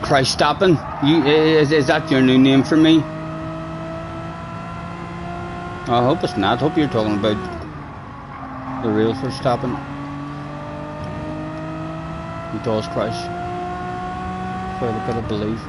Speaker 1: Christ stopping? Is that your new name for me? I hope it's not. I hope you're talking about the real for stopping. He does crash. Quite a bit of belief.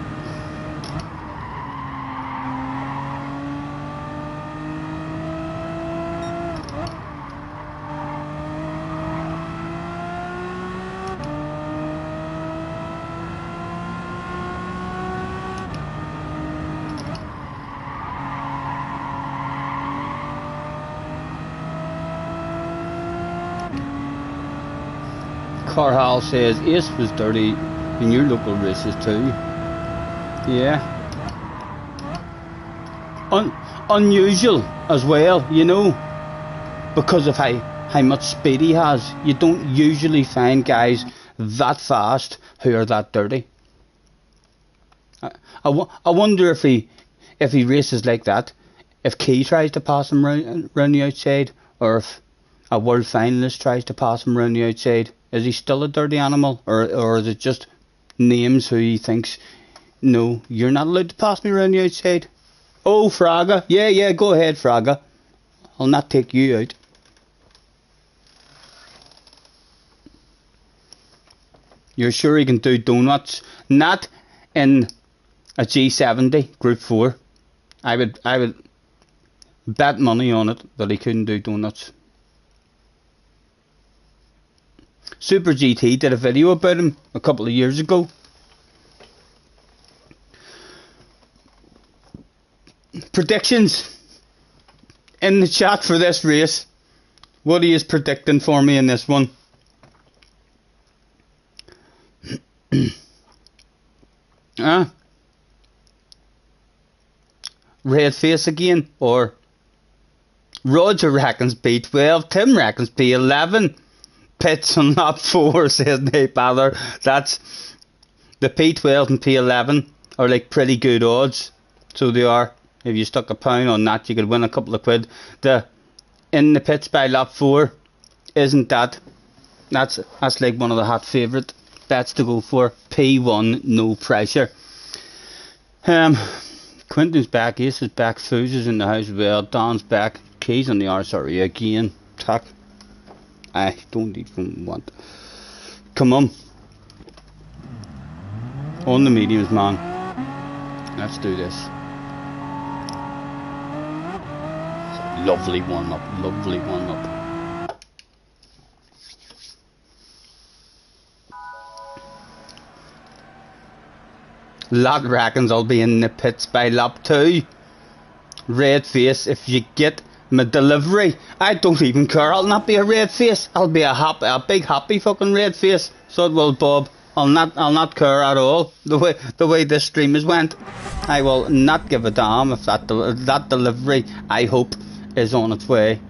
Speaker 1: Carhal says Ace was dirty in your local races too. Yeah. Unusual as well, you know, because of how much speed he has. You don't usually find guys that fast who are that dirty. I wonder if he races like that, if Key tries to pass him round the outside, or if a world finalist tries to pass him round the outside. Is he still a dirty animal, or is it just names who he thinks, no, you're not allowed to pass me around the outside? Oh, Fraga, yeah, go ahead, Fraga. I'll not take you out. You're sure he can do donuts? Not in a G70 Group 4. I would bet money on it that he couldn't do donuts. Super GT did a video about him a couple of years ago. Predictions in the chat for this race. What are you predicting for me in this one? Red face again, or Roger reckons P12, Tim reckons P11, Pitts on lap 4, says Nate Baller. That's the P12 and P11 are like pretty good odds, so they are. If you stuck £1 on that, you could win a couple of quid. The in the pits by lap 4, isn't that? That's like one of the hot favourite bets to go for. P1, no pressure. Quentin's back, Ace is back, Foos is in the house as well, Don's back, Keys on the RSRE again. Tack. I don't even want. Come on. On the mediums, man. Let's do this. Lovely warm up, lovely warm up. Lad reckons I'll be in the pits by lap 2. Red face, if you get my delivery, I don't even care. I'll not be a red face. I'll be a big happy fucking red face. So it will, Bob. I'll not care at all. The way this stream has went, I will not give a damn if that delivery, I hope, is on its way.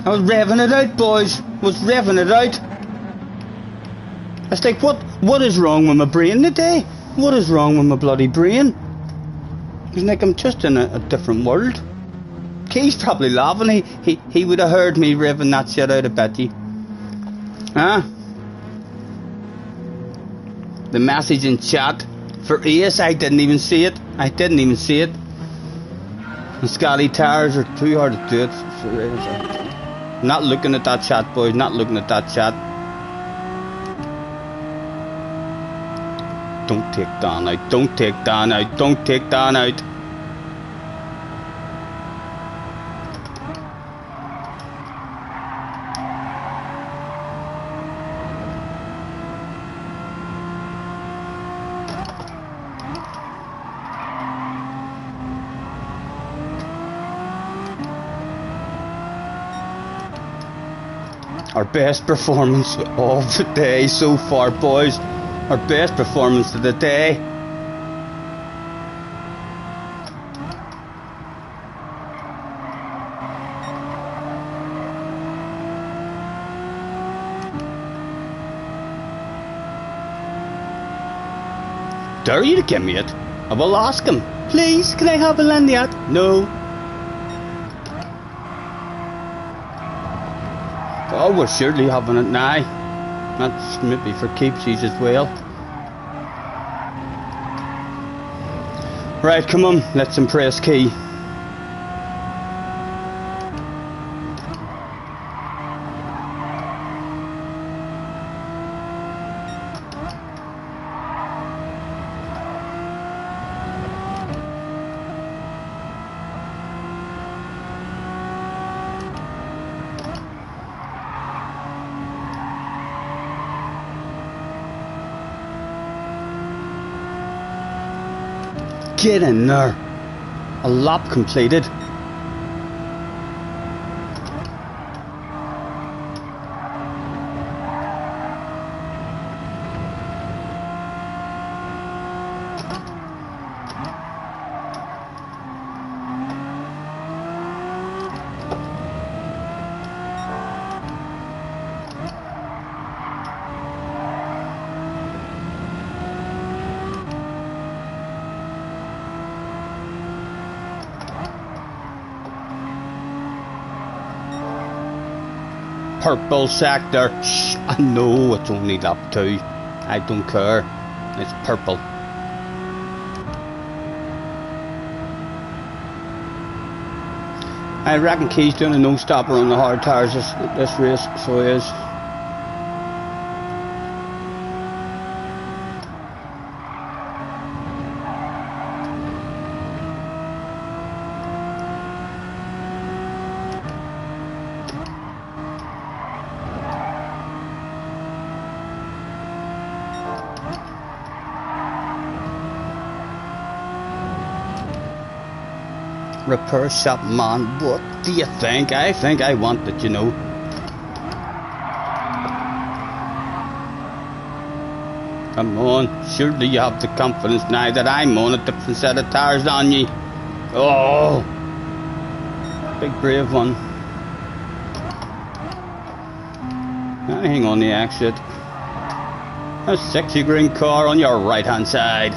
Speaker 1: I was revving it out, boys. Was revving it out. It's like, what is wrong with my brain today? What is wrong with my bloody brain? It's like I'm just in a different world. Key's probably laughing. He would have heard me revving that shit out, I bet you. Huh? The message in chat for Ace, I didn't even see it. The Scotty tires are too hard to do it. Not looking at that chat, boys. Not looking at that chat. Don't take Dan out. Don't take Dan out. Don't take Dan out. Our best performance of the day so far, boys. Our best performance of the day. Dare you to give me it? I will ask him. Please, can I have a lanyard? No. Oh, we're surely having it now. That's maybe for keepsies as well. Right, come on, let's impress Key. Get in there. A lap completed. Purple sector. Shh, I know it's only lap 2. I don't care. It's purple. I reckon Key's doing a no-stopper on the hard tyres this race, so he is. repair shop man. What do you think? I think I want it, you know. Come on, surely you have the confidence now that I'm on a different set of tires than you. Oh, big brave one. Anything on the exit. A sexy green car on your right hand side.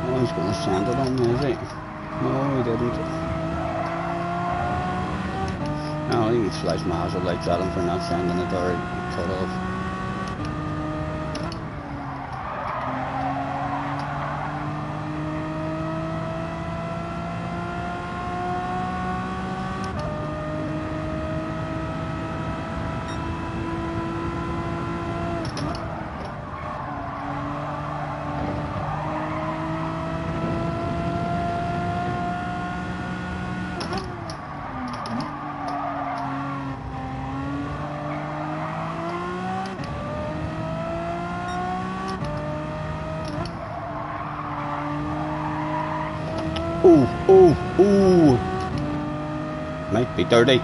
Speaker 1: Oh, he's going to sand it on me, is he? No, he didn't. No, he can flash my hazard lights at him for not sanding it or cut off. Ooh. Might be dirty.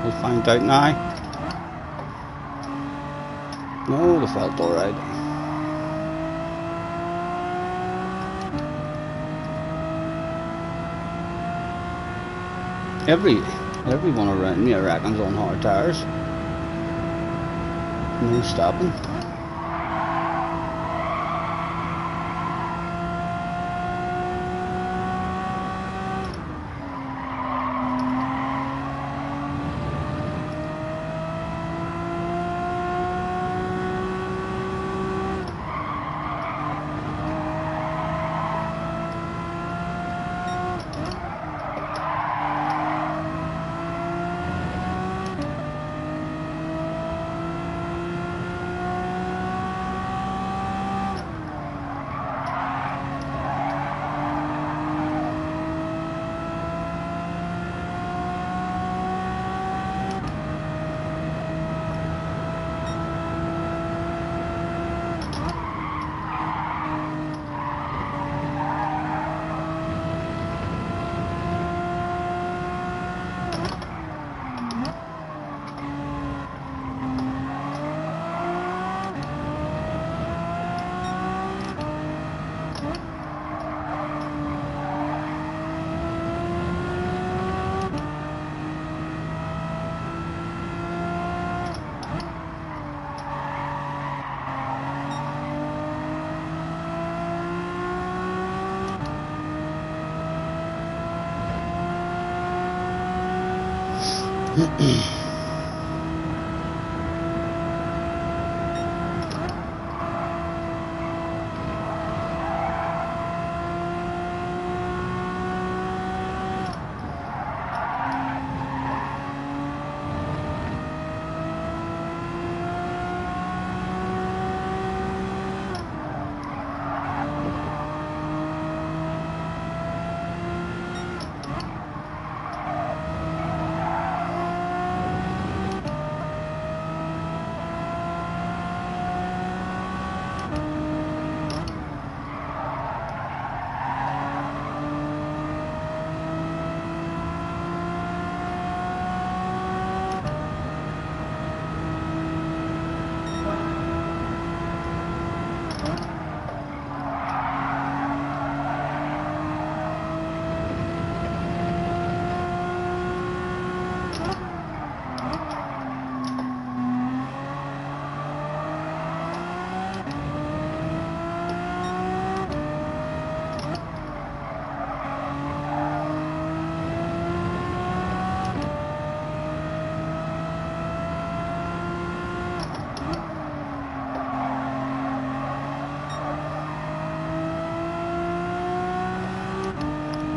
Speaker 1: We'll find out now. No, they felt alright. Everyone around me, I reckon's on hard tires. No stopping.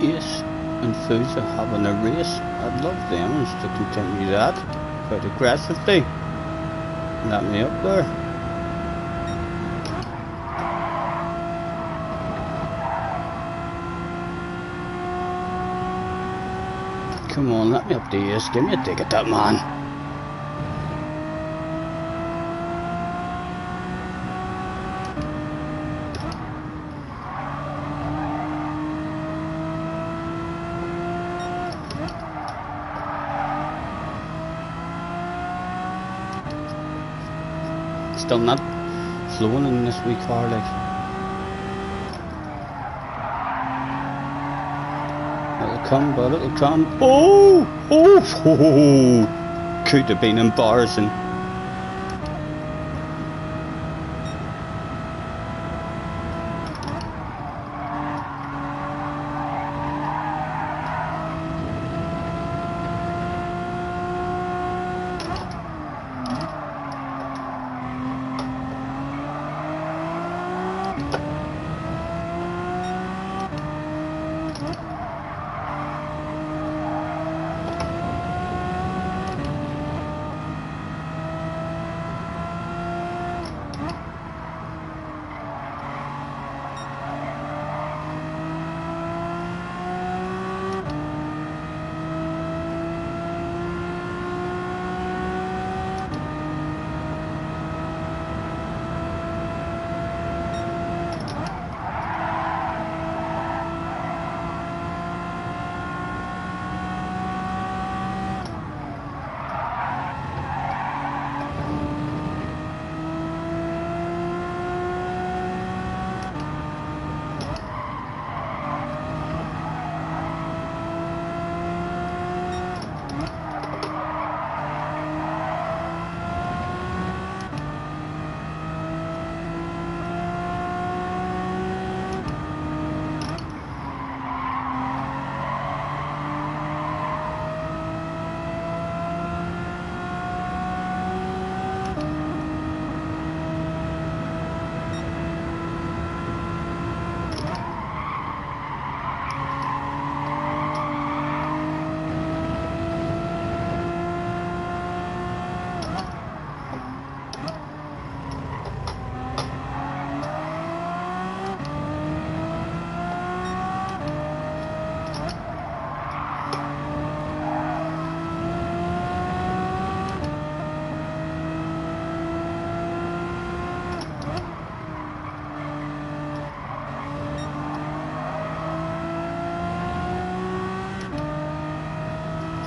Speaker 1: Ace and Foods are having a race. I'd love them to continue that quite aggressively. Let me up there. Come on, let me up the Ace. Give me a ticket, that man. Still not flowing in this wee car, like. It'll come, but it'll come. Oh! Oh! Oh! Could have been embarrassing.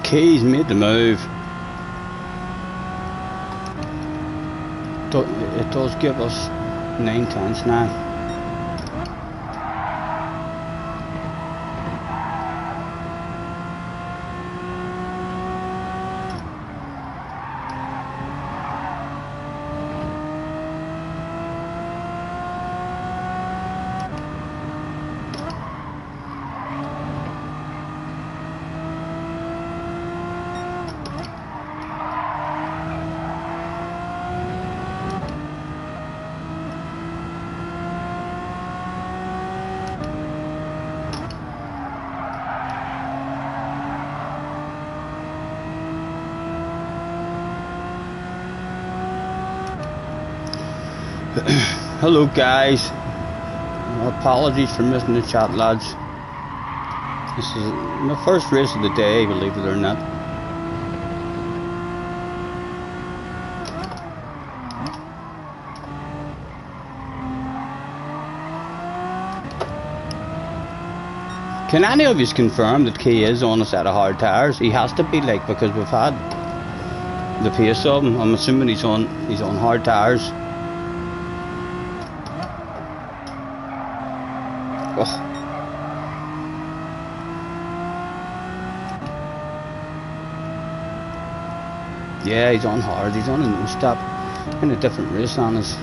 Speaker 1: Keys made the move. It does give us 9/10 now. Hello guys, apologies for missing the chat, lads. This is my first race of the day, believe it or not. Can any of you confirm that Key is on a set of hard tyres? He has to be, like, because we've had the pace of him. I'm assuming he's on hard tyres. Oh. Yeah, he's on hard. He's on a no stop in a different race on us.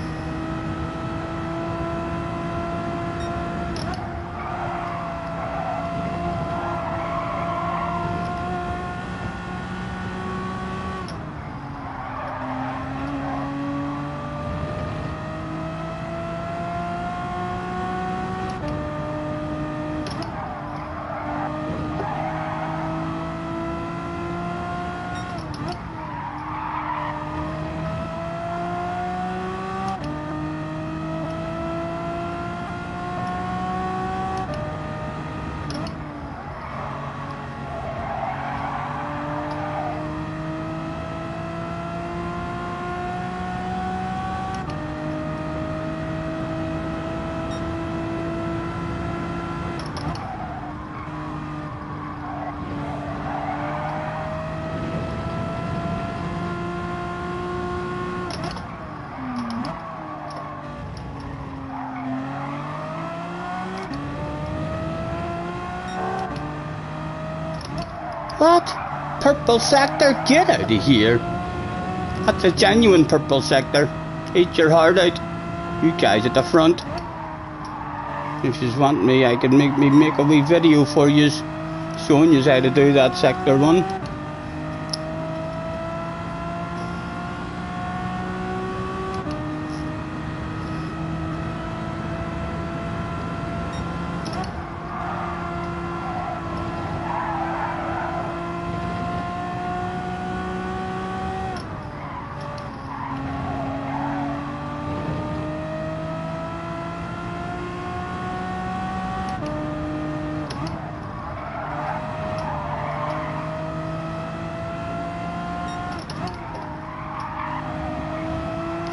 Speaker 1: What? Purple sector? Get out of here. That's a genuine purple sector. Eat your heart out. You guys at the front. If you want me, I can make a wee video for you showing you how to do that sector one.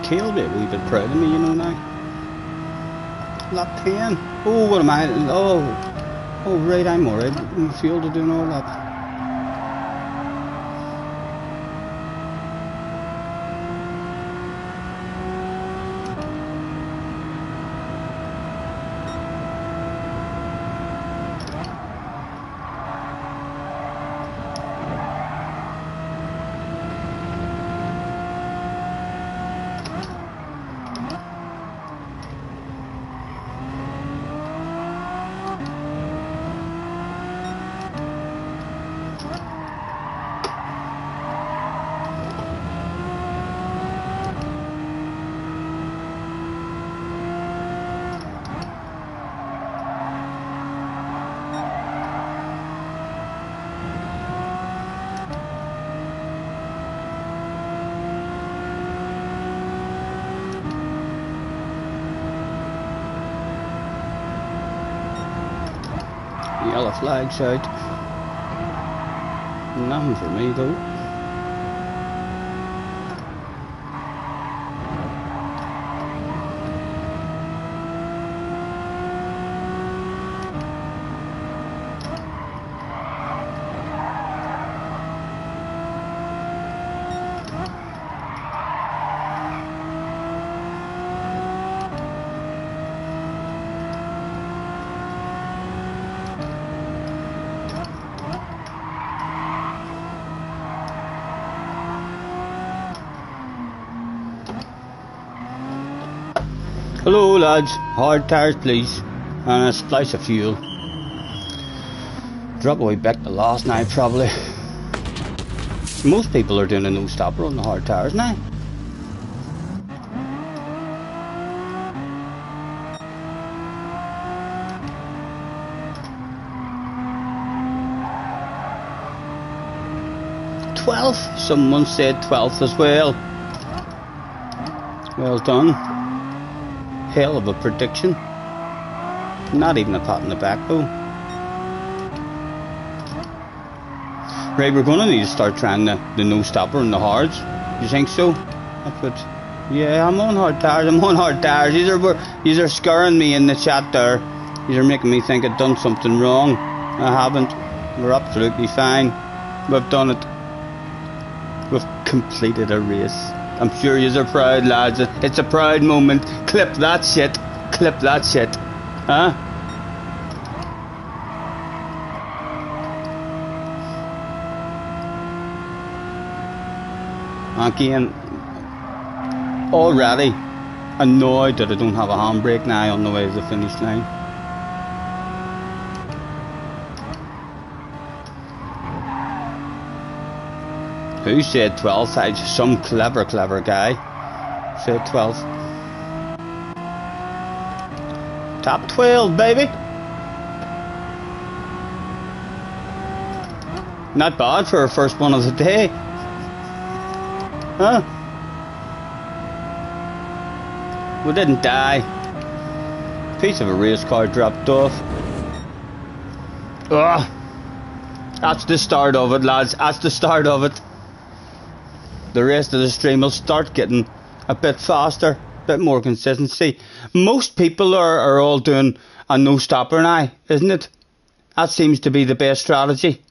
Speaker 1: Kale be a wee bit proud of me, you know now. Lap 10. Oh, what am I? Oh, right, I'm alright. In the field of doing all that. Yellow flags out. Nothing for me though. Hello lads, hard tires please, and a splice of fuel. Drop away back to last night probably. Most people are doing a no stopper on the hard tires now. "12th, someone said 12th as well. Well done. Hell of a prediction. Not even a pat in the back though. Right, we're going to need to start trying the no stopper and the hards. You think so? That's what. Yeah, I'm on hard tires. I'm on hard tires. These are scaring me in the chat there. These are making me think I've done something wrong. I haven't. We're absolutely fine. We've done it. We've completed a race. I'm sure yous are proud, lads. It's a proud moment. Clip that shit. Clip that shit. Huh? Again, already annoyed that I don't have a handbrake now on the way to the finish line. Who said 12th? Some clever guy said 12th. Top 12, baby. Not bad for our first one of the day. Huh? We didn't die. Piece of a race car dropped off. Ugh. That's the start of it, lads. That's the start of it. The rest of the stream will start getting a bit faster, a bit more consistency. Most people are all doing a no stopper now, isn't it? That seems to be the best strategy.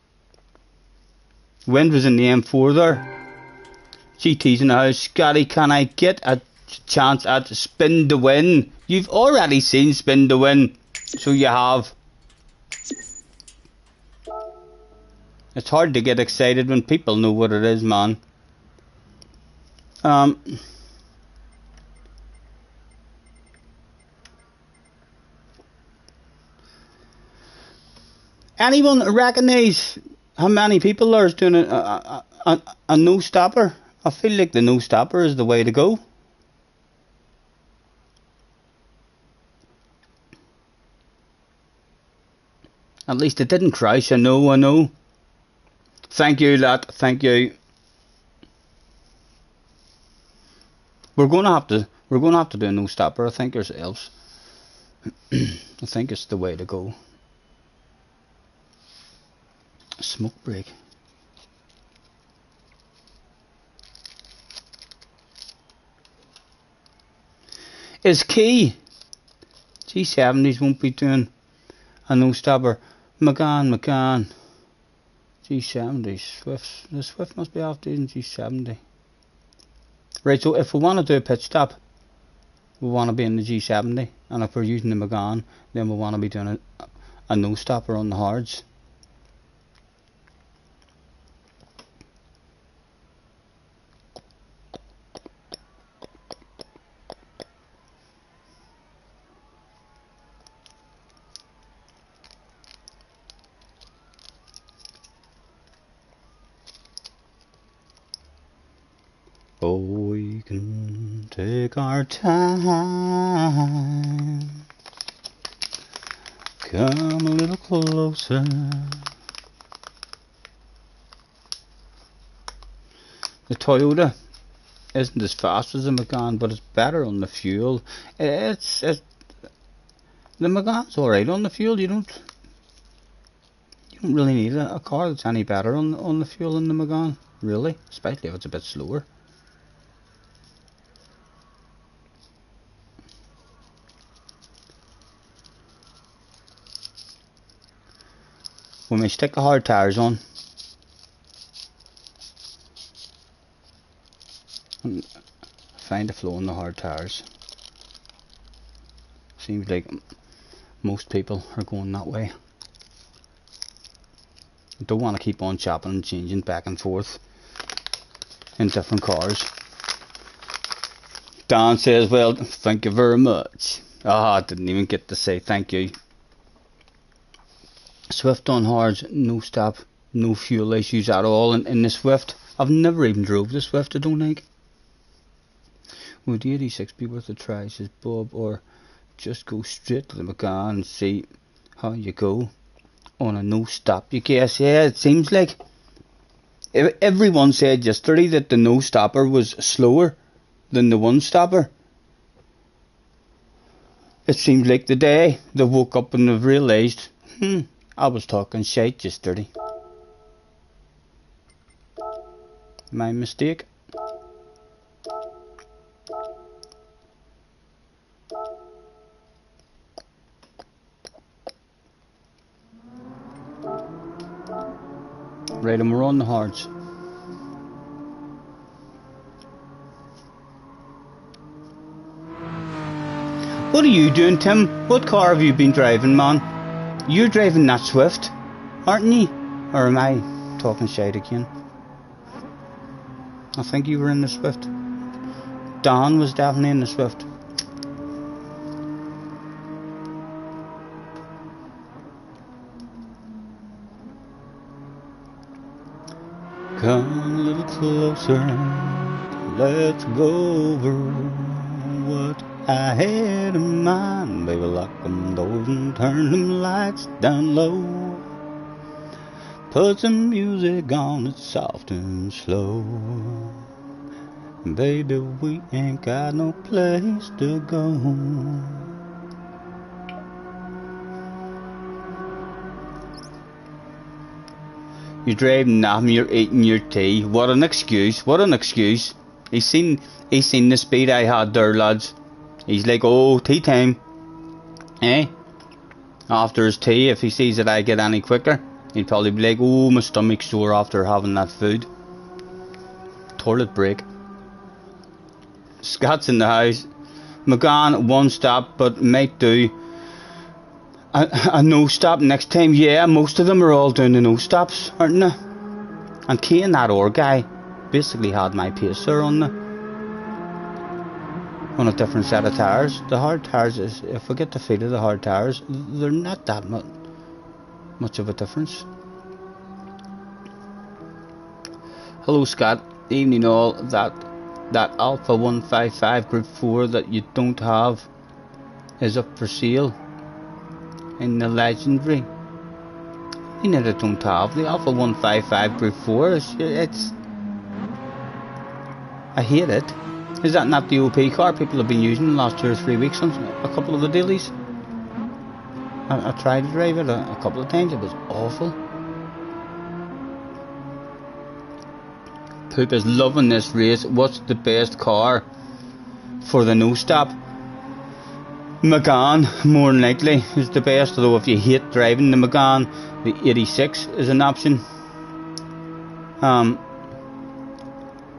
Speaker 1: Wind was in the M4 there. GT's in the house. Scotty, can I get a chance at spin to win? You've already seen spin to win, so you have. It's hard to get excited when people know what it is, man. Anyone recognise how many people are doing a no stopper? I feel like the no stopper is the way to go. At least it didn't crash. I know. Thank you, lad. Thank you. We're gonna have to do a no stopper. I think ourselves. I think it's the way to go. Smoke break. Is key. G70s won't be doing a no stopper. McGann. G70, Swifts. The Swift must be after using G70. Right, so if we want to do a pit stop, we want to be in the G70, and if we're using the McGann, then we want to be doing a no stopper on the hards. Oh, we can take our time. Come a little closer. The Toyota isn't as fast as the Megane, but it's better on the fuel. The Megane's alright on the fuel. You don't really need a car that's any better on the fuel than the Megane, really, especially if it's a bit slower. When we stick the hard tyres on, and find the flow in the hard tyres. Seems like most people are going that way. I don't want to keep on chopping and changing back and forth in different cars. Dan says, well, thank you very much. I didn't even get to say thank you. Swift on hards, no stop, no fuel issues at all in the Swift. I've never even drove the Swift, I don't think. Would the 86 be worth a try, says Bob, or just go straight to the Megane and see how you go on a no stop? You guess, yeah, it seems like everyone said yesterday that the no stopper was slower than the one stopper. It seems like the day they woke up and they've realised, I was talking shite yesterday. My mistake. Right, and we're on the hards. What are you doing, Tim? What car have you been driving, man? You're driving that Swift, aren't you? Or am I talking shite again? I think you were in the Swift. Don was definitely in the Swift. Come a little closer, let's go over what I had in mind. Baby, lock them doors and turn them lights down low. Put some music on that's soft and slow. Baby, we ain't got no place to go. You're driving nothing, you're eating your tea. What an excuse, what an excuse. He's seen the speed I had there, lads. He's like, oh, tea time. Eh? After his tea, if he sees that I get any quicker, he'd probably be like, oh, my stomach's sore after having that food. Toilet break. Scott's in the house. Megane, one stop, but might do a no stop next time. Yeah, most of them are all doing the no stops, aren't they? And Kane, that old guy, basically had my pacer on a different set of tyres. The hard tyres, is, if we get the feel of the hard tyres, they're not that much of a difference. Hello Scott, evening all. That Alpha 155 Group 4 that you don't have is up for sale in the Legendary. You know, that don't have the Alpha 155 Group 4. It's I hate it. Is that not the OP car people have been using the last 2 or 3 weeks on a couple of the dailies? I tried to drive it a couple of times. It was awful. Poop is loving this race. What's the best car for the no stop? Megane, more than likely, is the best. Although if you hate driving the Megane, the 86 is an option.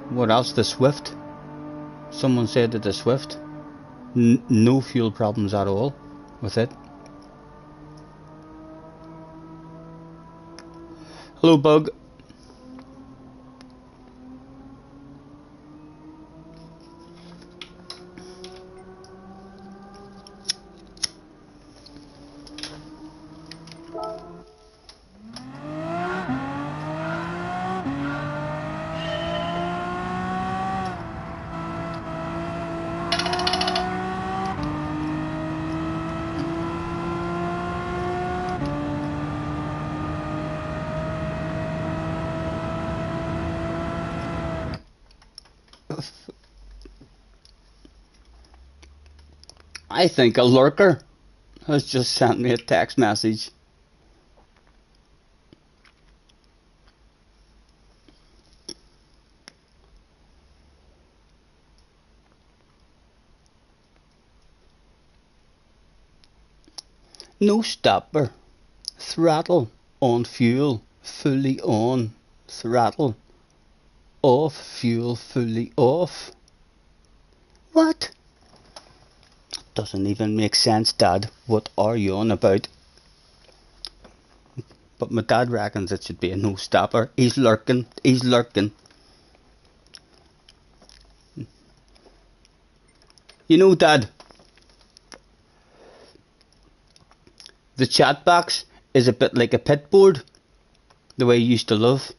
Speaker 1: What else? The Swift. Someone said that the Swift, no fuel problems at all with it. Hello Bug. I think a lurker has just sent me a text message. No stopper. Throttle on fuel. Fully on. Throttle off. Fuel fully off. What? Doesn't even make sense, Dad. What are you on about? But my dad reckons it should be a no stopper. He's lurking. He's lurking. You know, Dad, the chat box is a bit like a pit board. The way you used to love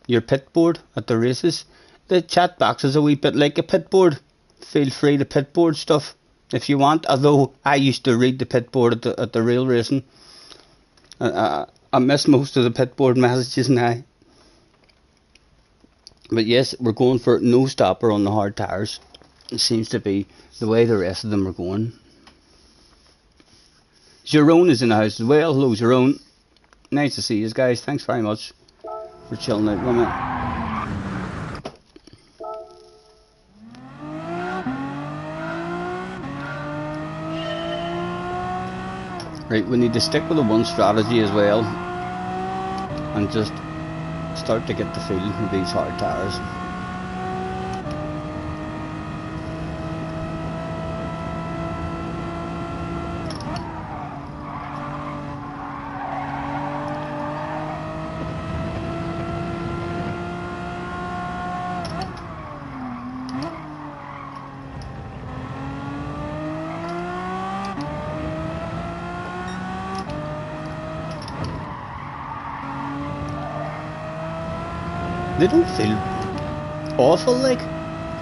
Speaker 1: your pit board at the races. The chat box is a wee bit like a pit board. Feel free to pit board stuff if you want. Although I used to read the pit board at the real racing. I miss most of the pit board messages now. But yes, we're going for no stopper on the hard tyres. It seems to be the way the rest of them are going. Jerome is in the house as well. Hello Jerome. Nice to see you guys. Thanks very much for chilling out with me. Right, we need to stick with the one strategy as well and just start to get the feel of these hard tyres. They don't feel awful like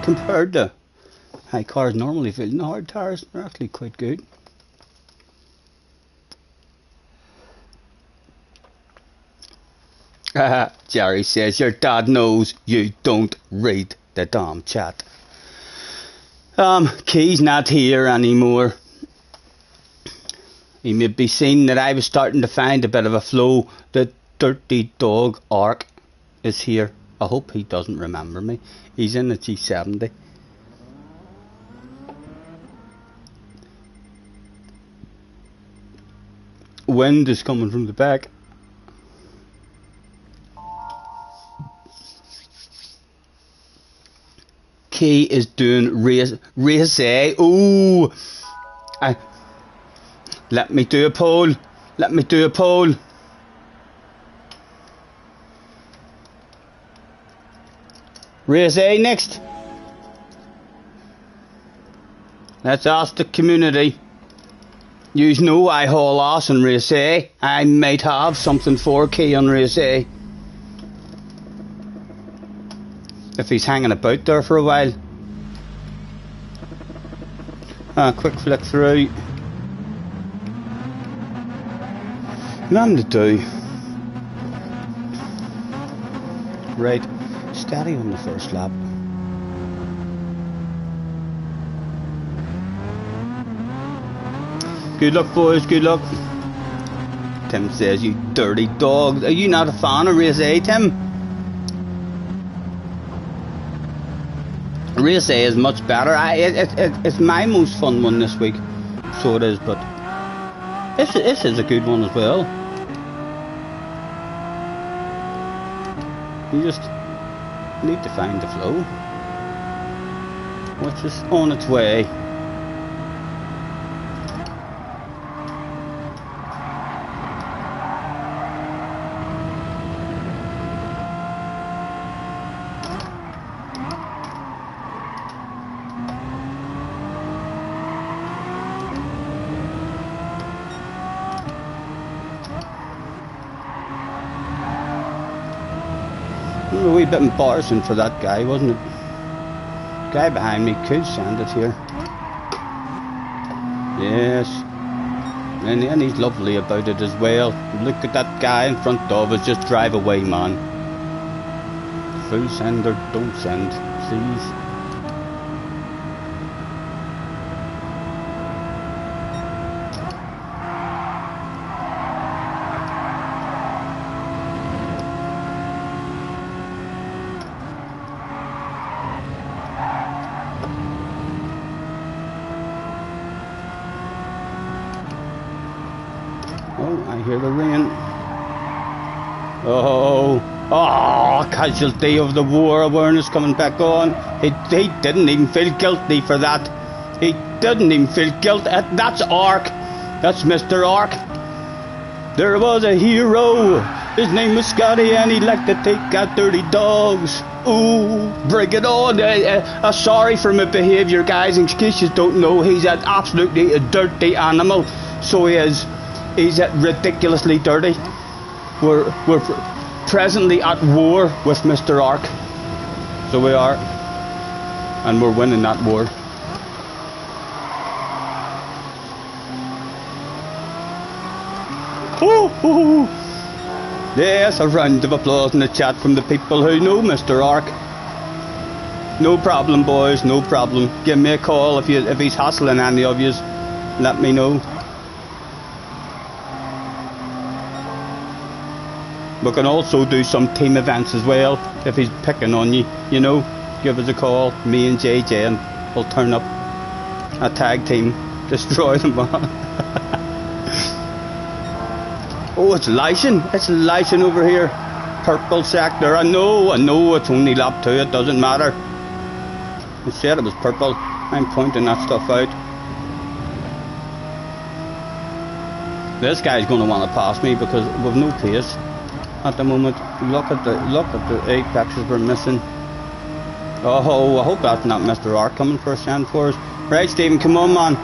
Speaker 1: compared to how cars normally feel. In the hard tyres, they're actually quite good. Jerry says your dad knows you don't read the damn chat. Key's not here anymore. He may be seeing that I was starting to find a bit of a flow. The dirty dog arc is here. I hope he doesn't remember me. He's in the G7. Wind is coming from the back. Key is doing race A. Ooh! Let me do a poll. Let me do a poll. Race A next. Let's ask the community. You know I haul ass on race A. I might have something 4K on race A. If he's hanging about there for a while. Quick flick through. Nothing to do. Right, steady on the first lap. Good luck, boys, good luck. Tim says, you dirty dog. Are you not a fan of race A, Tim? Race A is much better. It's my most fun one this week. So it is, but this is a good one as well. You just need to find the flow, which is on its way. A wee bit embarrassing for that guy, wasn't it? Guy behind me could send it here. Yes. And he's lovely about it as well. Look at that guy in front of us, just drive away, man. Full send or don't send, please. Oh, I hear the rain. Oh, casualty of the war awareness coming back on. He didn't even feel guilty for that. He didn't even feel guilty. That's Ark. That's Mr. Ark. There was a hero. His name was Scotty and he liked to take out dirty dogs. Ooh, bring it on. Sorry for my behaviour, guys. In case you don't know, he's an absolutely dirty animal. So he is. He's ridiculously dirty. We're presently at war with Mr. Ark. So we are. And we're winning that war. Ooh. Yes, a round of applause in the chat from the people who know Mr. Ark. No problem, boys, no problem. Give me a call if he's hassling any of yous. Let me know. We can also do some team events as well. If he's picking on you, you know, give us a call. Me and JJ, and we'll turn up a tag team, destroy them all. Oh, it's Lyson. It's Lyson over here. Purple sector. I know, it's only lap 2. It doesn't matter. I said it was purple. I'm pointing that stuff out. This guy's going to want to pass me because we've no pace at the moment. Look at the apexes we're missing. Oh, I hope that's not Mr. Ark coming for a send for us. Right, Stephen, come on, man.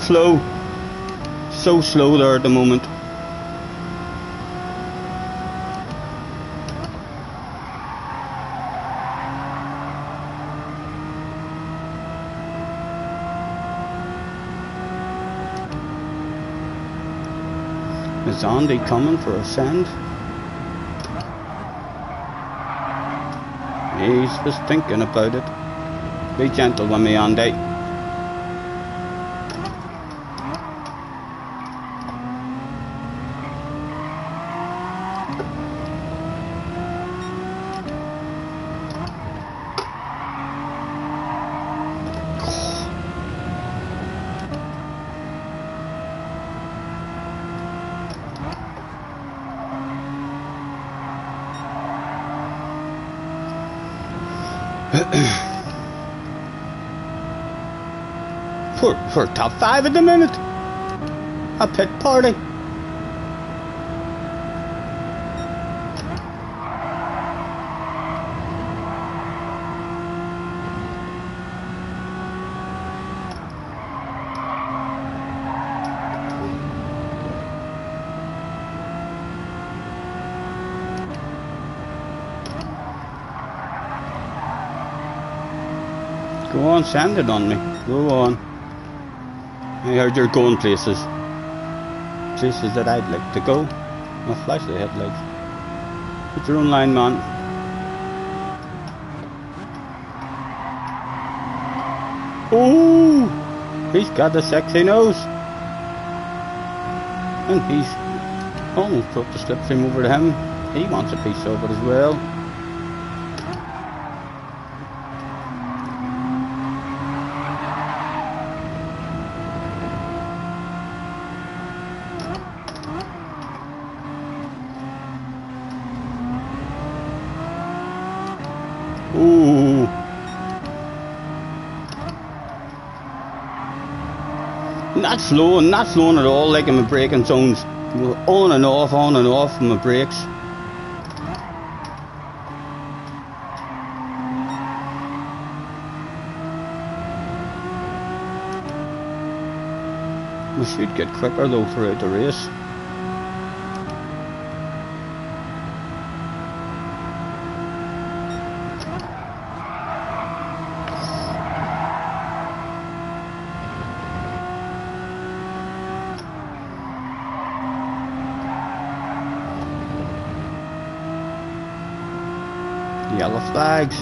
Speaker 1: Slow. So slow there at the moment. Is Andy coming for a send? He's just thinking about it. Be gentle with me, Andy. For top 5 at the minute. A pit party. Go on, send it on me. Go on. I heard you're going places. Places that I'd like to go. I'll flash the headlights. Put your own line, man. Oh! He's got the sexy nose. And he's almost put the slipstream over to him. He wants a piece of it as well. Ooh. Not flowing at all like in my braking zones. On and off from my brakes. We should get quicker though throughout the race. Yellow flags.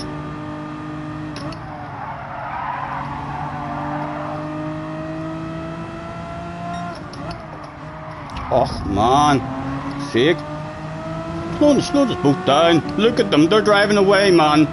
Speaker 1: Oh man, sake. Slow this boat down. Look at them, they're driving away, man.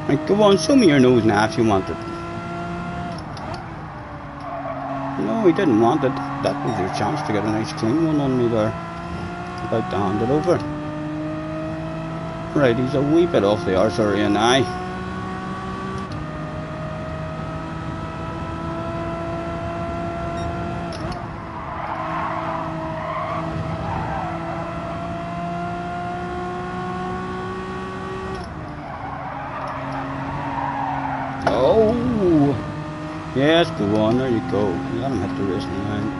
Speaker 1: Right, go on, show me your nose now if you want it. No, he didn't want it. That was your chance to get a nice clean one on me there. About to hand it over. Right, he's a wee bit off the arse area now. Oh! Yes, go on, there you go. Let him hit the racing line.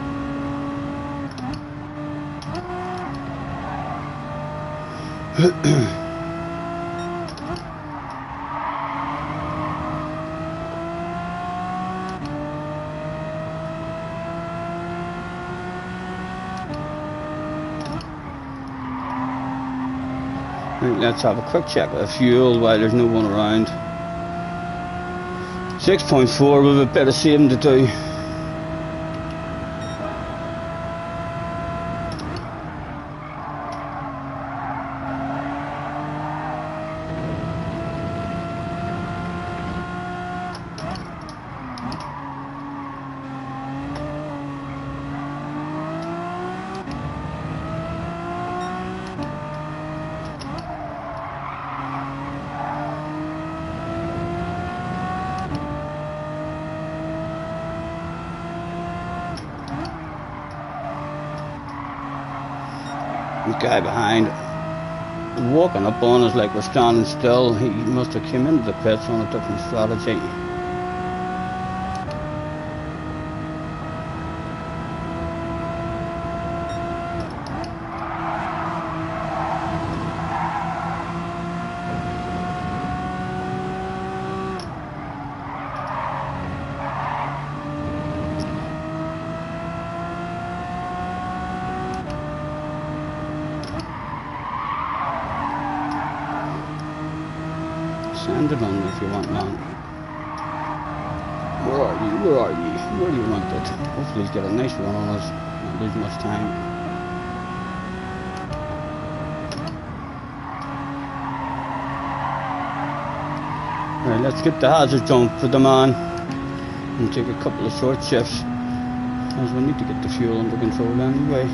Speaker 1: Right, let's have a quick check of fuel while there's no one around. 6.4 with a bit of saving to do. The guy behind walking up on us like we're standing still. He must have came into the pits on a different strategy. Send it on me if you want, man. Where are you? Where are you? Where do you want it? Hopefully he's got a nice run on us. Not lose much time. Right, let's get the hazard jump for the man and take a couple of short shifts. As we need to get the fuel under control anyway.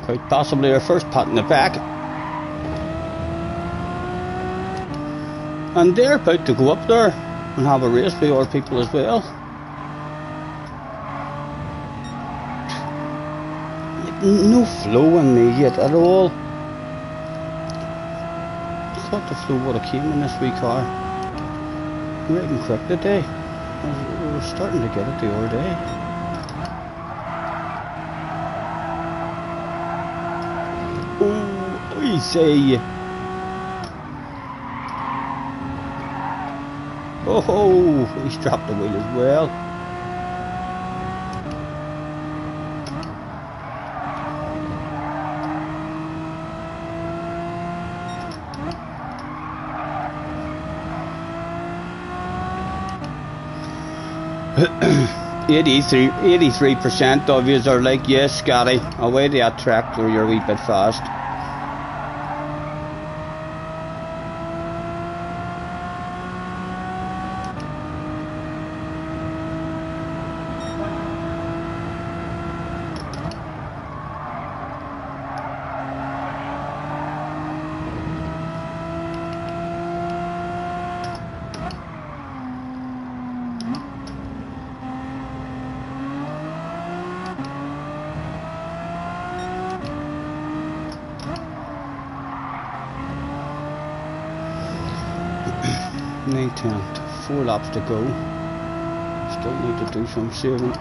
Speaker 1: Quite possibly our first pot in the pack. And they're about to go up there and have a race with our people as well. Like, no flow in me yet at all. I thought the flow would have came in this wee car. We're even quick today. We were starting to get it the other day. Oh, I say. Oh, he's dropped the wheel as well. Eighty-three, 83% of yous are like, yes, Scotty, away to that track where you're a wee bit fast. Tenth, 4 laps to go. Still need to do some saving.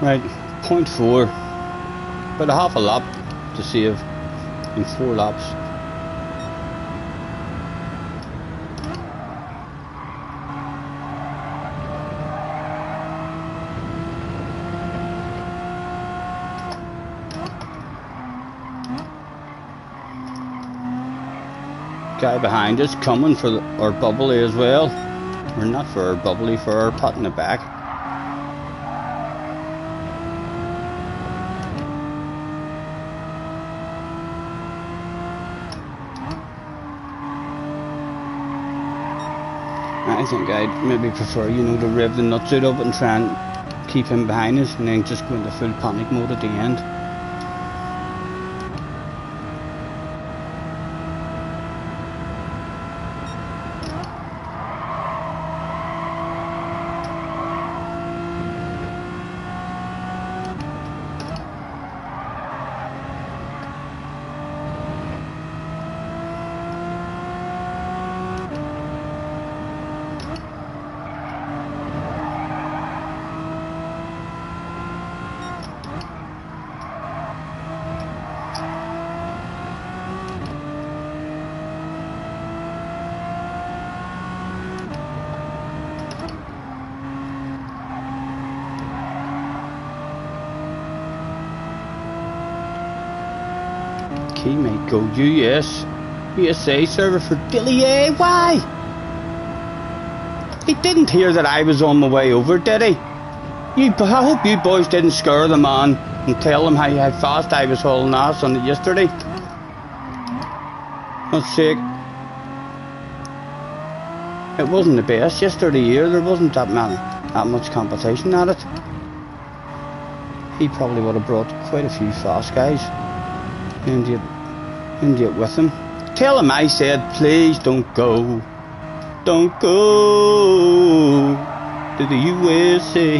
Speaker 1: Right, 0.4, about a half a lap to save in 4 laps. Guy behind us coming for our bubbly as well. Or not for our bubbly, for our pot in the back. I think I'd maybe prefer, you know, to rev the nuts out of it and try and keep him behind us and then just go into full panic mode at the end. He might go US, USA server for Dilly A. Why? He didn't hear that I was on my way over, did he? I hope you boys didn't scare the man and tell him how fast I was hauling ass on it yesterday. God's sake. It wasn't the best yesterday either. There wasn't that much competition at it. he probably would have brought quite a few fast guys into it with him. Tell him I said, please don't go. Don't go to the USA.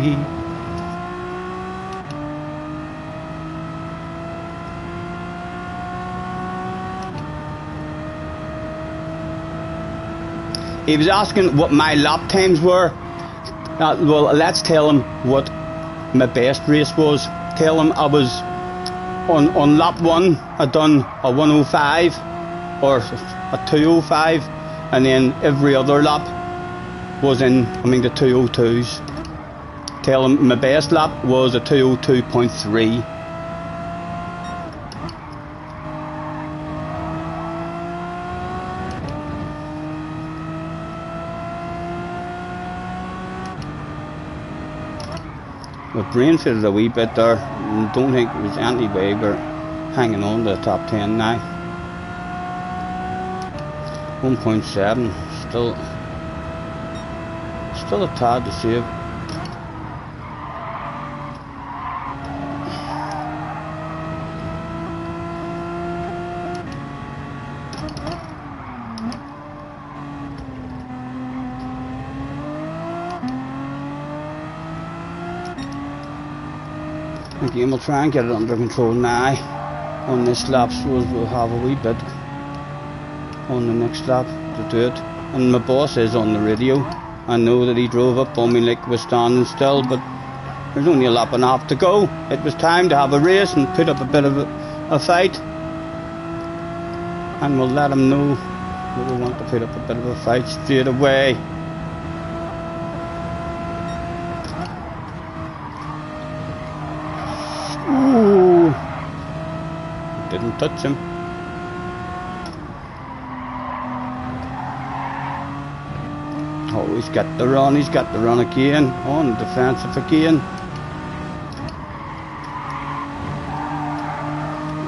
Speaker 1: He was asking what my lap times were. Well, let's tell him what my best race was. Tell him I was on lap 1, I'd done a 105 or a 205, and then every other lap was in, the 202s. Tell him my best lap was a 202.3. My brain fitted a wee bit there. Don't think it was any way we're hanging on to the top 10 now. 1.7, still a tad to save. Again, we'll try and get it under control now on this lap, so we'll have a wee bit on the next lap to do it. And my boss is on the radio. I know that he drove up on me like we're standing still, but there's only a lap and a half to go. It was time to have a race and put up a bit of a fight, and we'll let him know that we want to put up a bit of a fight straight away. Ooh, didn't touch him. Oh, he's got the run again, on defensive again.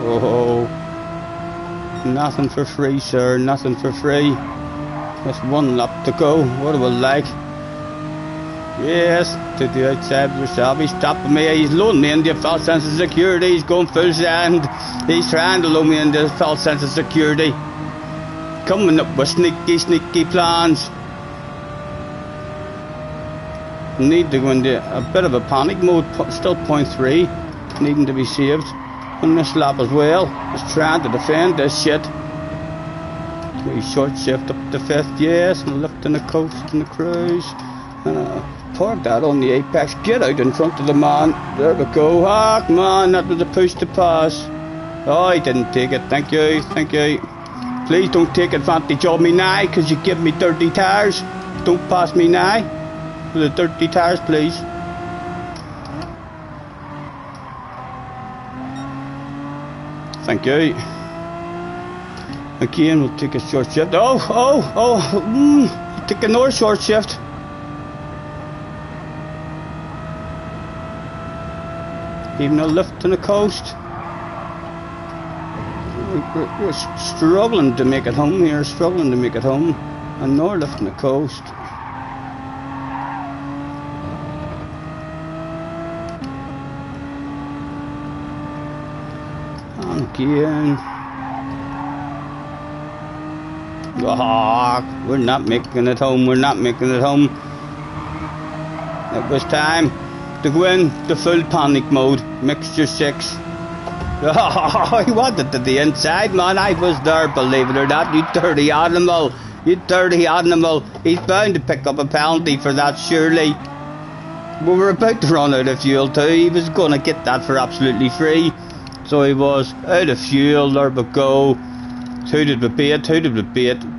Speaker 1: Oh, nothing for free, sir, nothing for free. Just one lap to go. What do we like? Yes, to the outside of yourself. He's stopping me. He's loading me into a false sense of security. He's going full send. He's trying to load me into a false sense of security. Coming up with sneaky plans. Need to go into a bit of a panic mode. Still 0.3. Needing to be saved on this lap as well. Just trying to defend this shit. We short shift up to 5th. Yes, and lifting the coast and the cruise. Park that on the apex, get out in front of the man. There we go. Ah, come on, that was a push to pass. Oh, I didn't take it. Thank you. Please don't take advantage of me now, because you give me dirty tires. Don't pass me now with the dirty tires, please. Thank you. Again, we'll take a short shift. Take another short shift. Even a lift on the coast. We're struggling to make it home here, Another lift on the coast. And again. Oh, we're not making it home, It was time to go in the full panic mode, mixture 6. Oh, he wanted to the inside, man. I was there, believe it or not. You dirty animal. He's bound to pick up a penalty for that, surely. We were about to run out of fuel too. He was going to get that for absolutely free. So he was out of fuel. There we go. Who did we beat?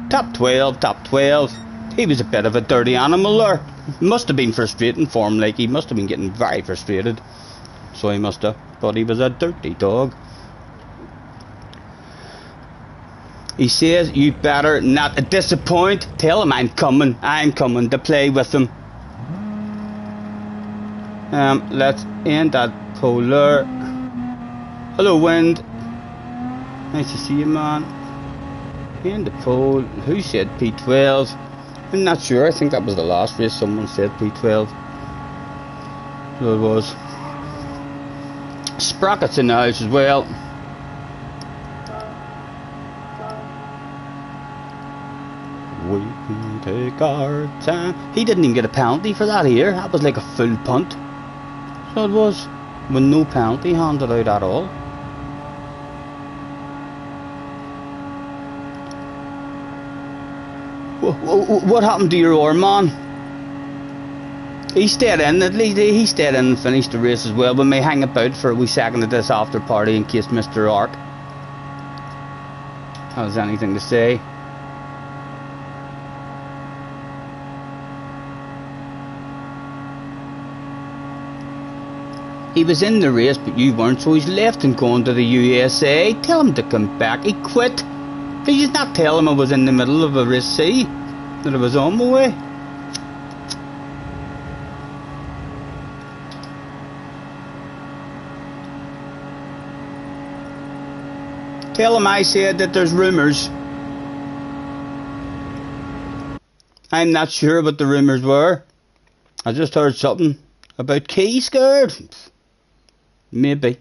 Speaker 1: Top 12. He was a bit of a dirty animal there. Must have been frustrating for him, like he must have been getting very frustrated. So he must have, but he was a dirty dog. He says, you better not disappoint. Tell him I'm coming to play with him. Let's end that polar. Hello, wind. Nice to see you, man. End the poll. Who said P12? I'm not sure. I think that was the last race someone said P12. So it was. Sprockets in the house as well. We can take our time. He didn't even get a penalty for that here. That was like a full punt. So it was, with no penalty handed out at all. What happened to your oar, man? He stayed in, at least he stayed in and finished the race as well. We may hang about for a wee second at this after party in case Mr. Ark has anything to say. He was in the race but you weren't, so he's left and gone to the USA. Tell him to come back. He quit. Please not tell him I was in the middle of a race, see? That I was on my way. Tell him I said that there's rumours. I'm not sure what the rumours were. I just heard something about Key scared. Maybe.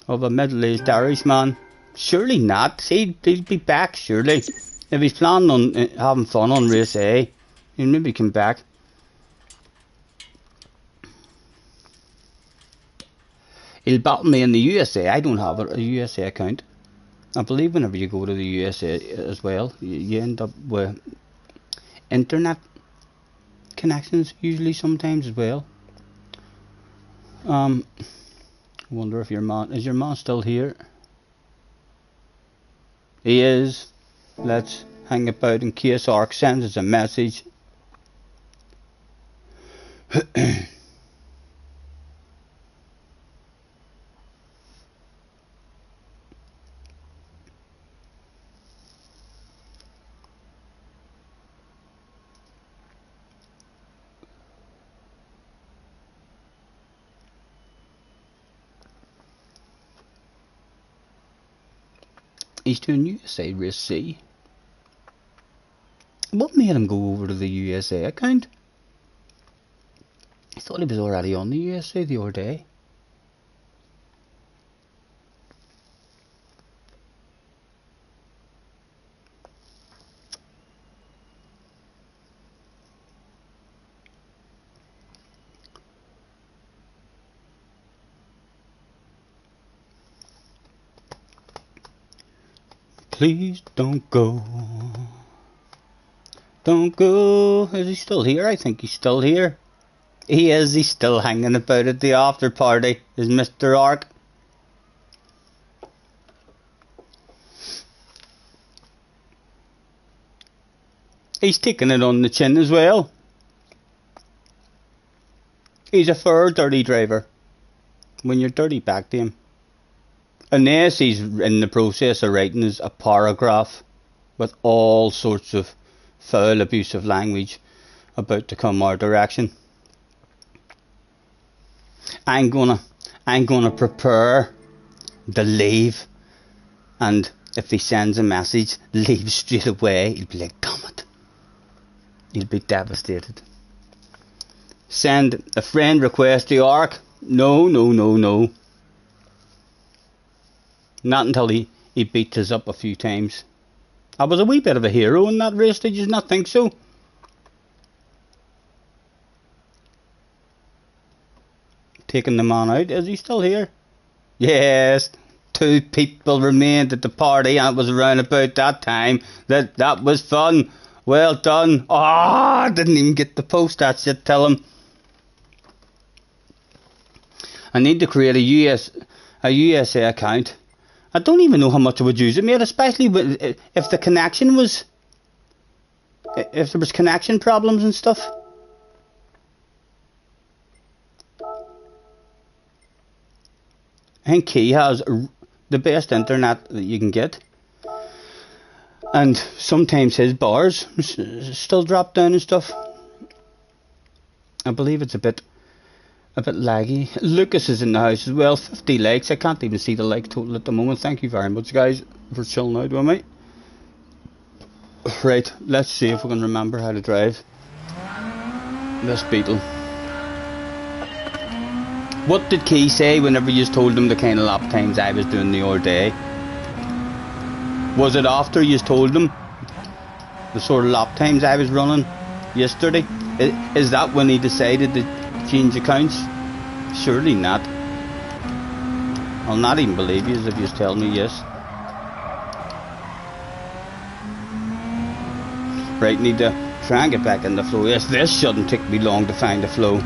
Speaker 1: Of a middle-aged Irishman. Surely not. See, he'll be back, surely. If he's planning on having fun on race A, he'll maybe come back. He'll battle me in the USA. I don't have a USA account. I believe whenever you go to the USA as well, you end up with internet connections usually sometimes as well. Wonder if is your man still here? He is. Let's hang about in case Ark sends us a message. He's doing USA Race C. What made him go over to the USA account? I thought he was already on the USA the other day. Please don't go. Don't go. Is he still here? I think he's still here. He is. He's still hanging about at the after party. Is Mr. Ark. He's taking it on the chin as well. He's a fair dirty driver. When you're dirty, back to him. Unless he's in the process of writing us a paragraph with all sorts of foul, abusive language about to come our direction. I'm gonna prepare to leave, and if he sends a message, leave straight away. He'll be like, damn it. He'll be devastated. Send a friend request to Ark. No. Not until he beat us up a few times. I was a wee bit of a hero in that race, did you not think so? Taking the man out, is he still here? Yes, 2 people remained at the party and it was around about that time that was fun. Well done. I didn't even get to post that shit, tell him. I need to create a USA account. I don't even know how much I would use it, mate, especially if the connection was... If there was connection problems and stuff. I think Key has the best internet that you can get. And sometimes his bars still drop down and stuff. I believe it's a bit laggy. Lucas is in the house as well. 50 likes. I can't even see the like total at the moment. Thank you very much, guys, for chilling out with me. Right, let's see if we can remember how to drive this Beetle. What did Key say whenever you told him the kind of lap times I was doing the other day? Was it after you told him the sort of lap times I was running yesterday? Is that when he decided to change accounts? Surely not. I'll not even believe you if you tell me yes. Right, need to try and get back in the flow. Yes, this shouldn't take me long to find the flow.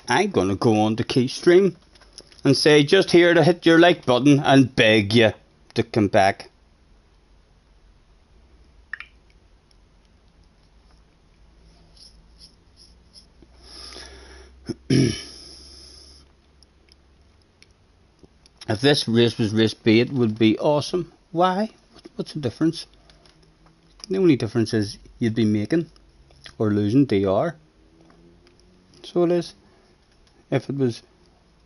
Speaker 1: I'm gonna go on to Keystream and say just here to hit your like button and beg you to come back. If this race was race B, it would be awesome. Why? What's the difference? The only difference is you'd be making or losing DR. So it is. If it was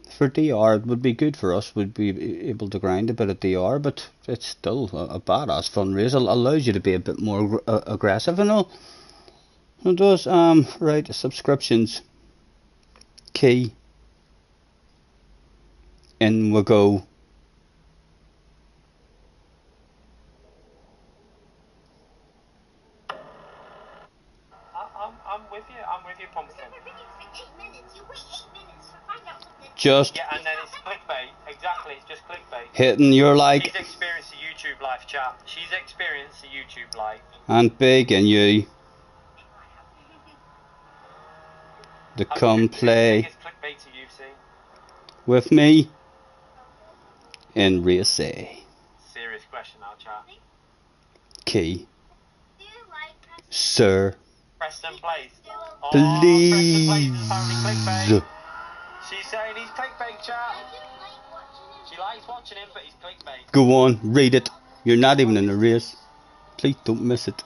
Speaker 1: for DR, it would be good for us. We'd be able to grind a bit of DR, but it's still a badass fun race. It allows you to be a bit more aggressive and all. It does. Right, subscriptions. Key. In we go.
Speaker 2: I'm with you, Pumpkin.
Speaker 1: Just
Speaker 2: yeah, and then it's clickbait. Exactly, it's just clickbait.
Speaker 1: Hitting your like.
Speaker 2: She's experienced the YouTube live chat. She's experienced the YouTube live.
Speaker 1: And begging you to come play with me in race A.
Speaker 2: Serious question now, chat.
Speaker 1: Key. Sir.
Speaker 2: Preston plays.
Speaker 1: Please.
Speaker 2: Preston plays apparently clickbait. She's saying he's clickbait, chat. She likes watching him, but he's clickbait.
Speaker 1: Go on, read it. You're not even in the race. Please don't miss it.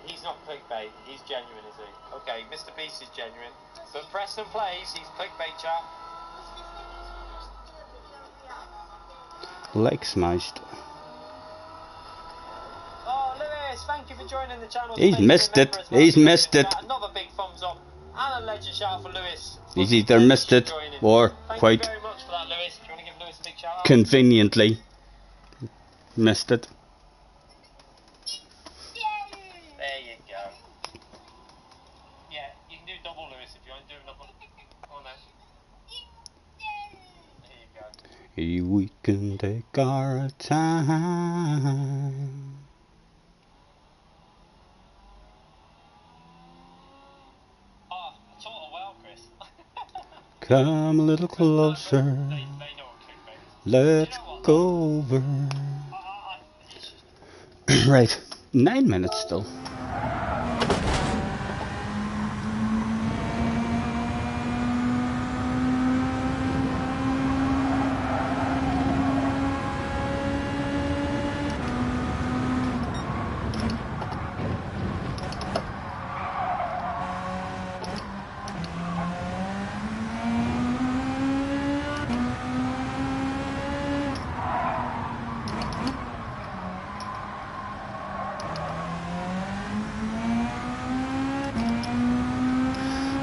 Speaker 2: He's not clickbait. He's genuine, is he? Okay, Mr. Beast is genuine. But Preston plays. He's clickbait, chat.
Speaker 1: Like smashed.
Speaker 2: Oh, Lewis, thank you for joining the channel.
Speaker 1: He's missed it. Well. He's missed it.
Speaker 2: Another big thumbs up and a legend shout out for Lewis.
Speaker 1: He's either missed it or quite
Speaker 2: very much for that, Lewis. Do you want to give Lewis a big shout out?
Speaker 1: Conveniently missed it.
Speaker 2: There you go. Yeah, you can do double, Lewis, if you want to do double. On then. There you go.
Speaker 1: We can take our time.
Speaker 2: Oh, total well, Chris.
Speaker 1: Come a little closer.
Speaker 2: They know what clickbait is.
Speaker 1: Let's go over. Right, 9 minutes still.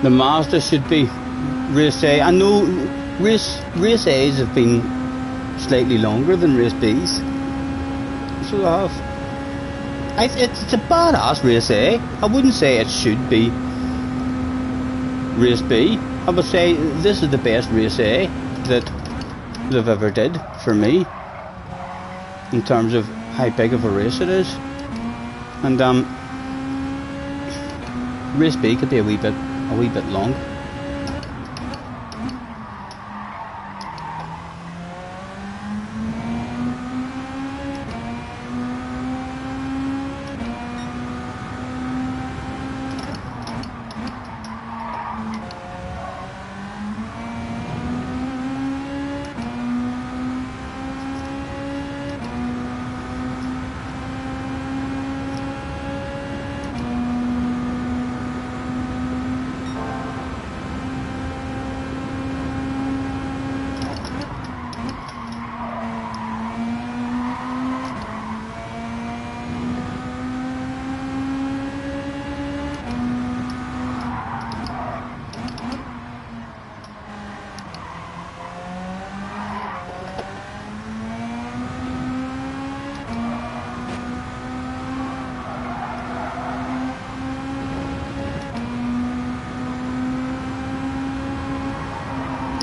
Speaker 1: The Mazda should be race A. I know race A's have been slightly longer than race B's. So I have. It's a badass race A. I wouldn't say it should be race B. I would say this is the best race A that they've ever did for me in terms of how big of a race it is. And race B could be a wee bit long.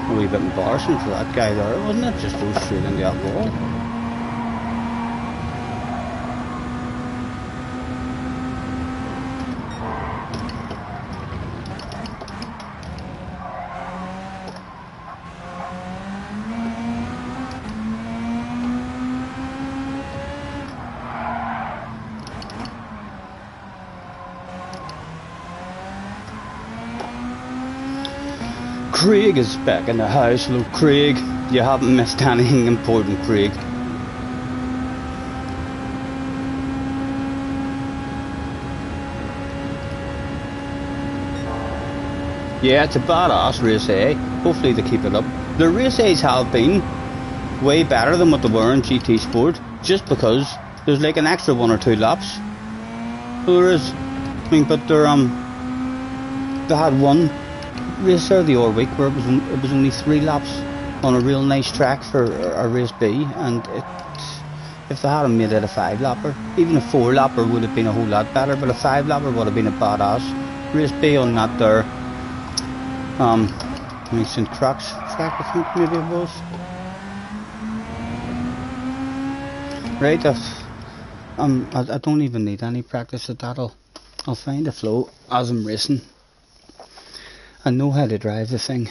Speaker 1: A wee bit embarrassing for that guy there, wasn't it? Just go straight into that wall. Craig is back in the house. Hello, Craig. You haven't missed anything important, Craig. Yeah, it's a badass race A. Hopefully they keep it up. The race A's have been way better than what they were in GT Sport, just because there's like an extra 1 or 2 laps. So there is. I mean, but they're they had one race there the other week where it was only 3 laps on a real nice track for a race B, and if they hadn't made it a 5-lapper, even a 4-lapper would have been a whole lot better, but a 5-lapper would have been a badass race B on that there St. Croc's track, I think maybe it was. Right, I don't even need any practice at that. I'll find the flow as I'm racing. I know how to drive the thing.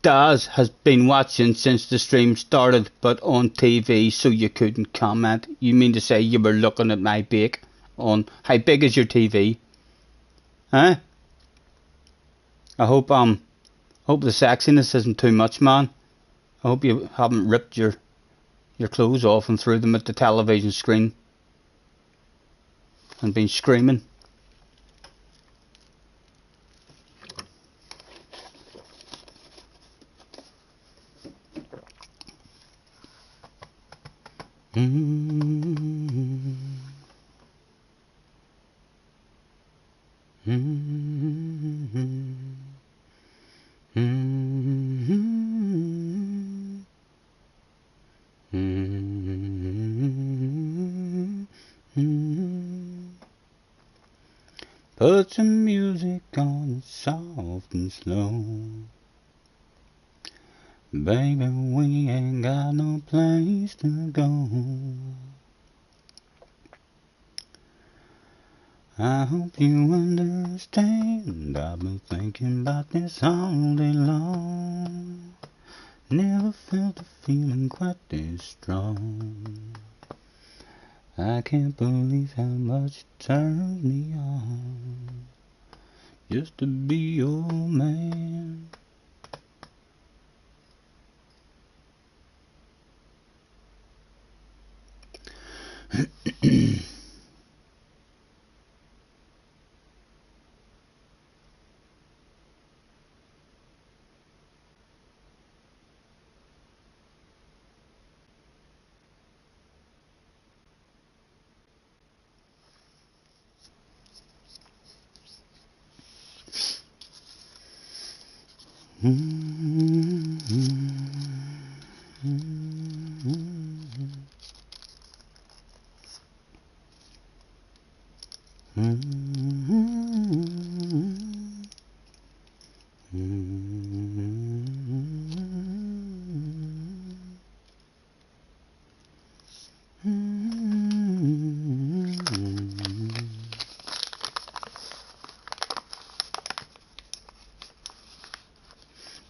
Speaker 1: Daz has been watching since the stream started, but on TV, so you couldn't comment. You mean to say you were looking at my bake on how big is your TV? Huh? I hope the sexiness isn't too much, man. I hope you haven't ripped your clothes off and threw them at the television screen and been screaming. Put some music on, soft and slow. Baby, we ain't got no place to go. I hope you understand. I've been thinking about this all day long. Never felt a feeling quite this strong. I can't believe how much it turns me on just to be your man.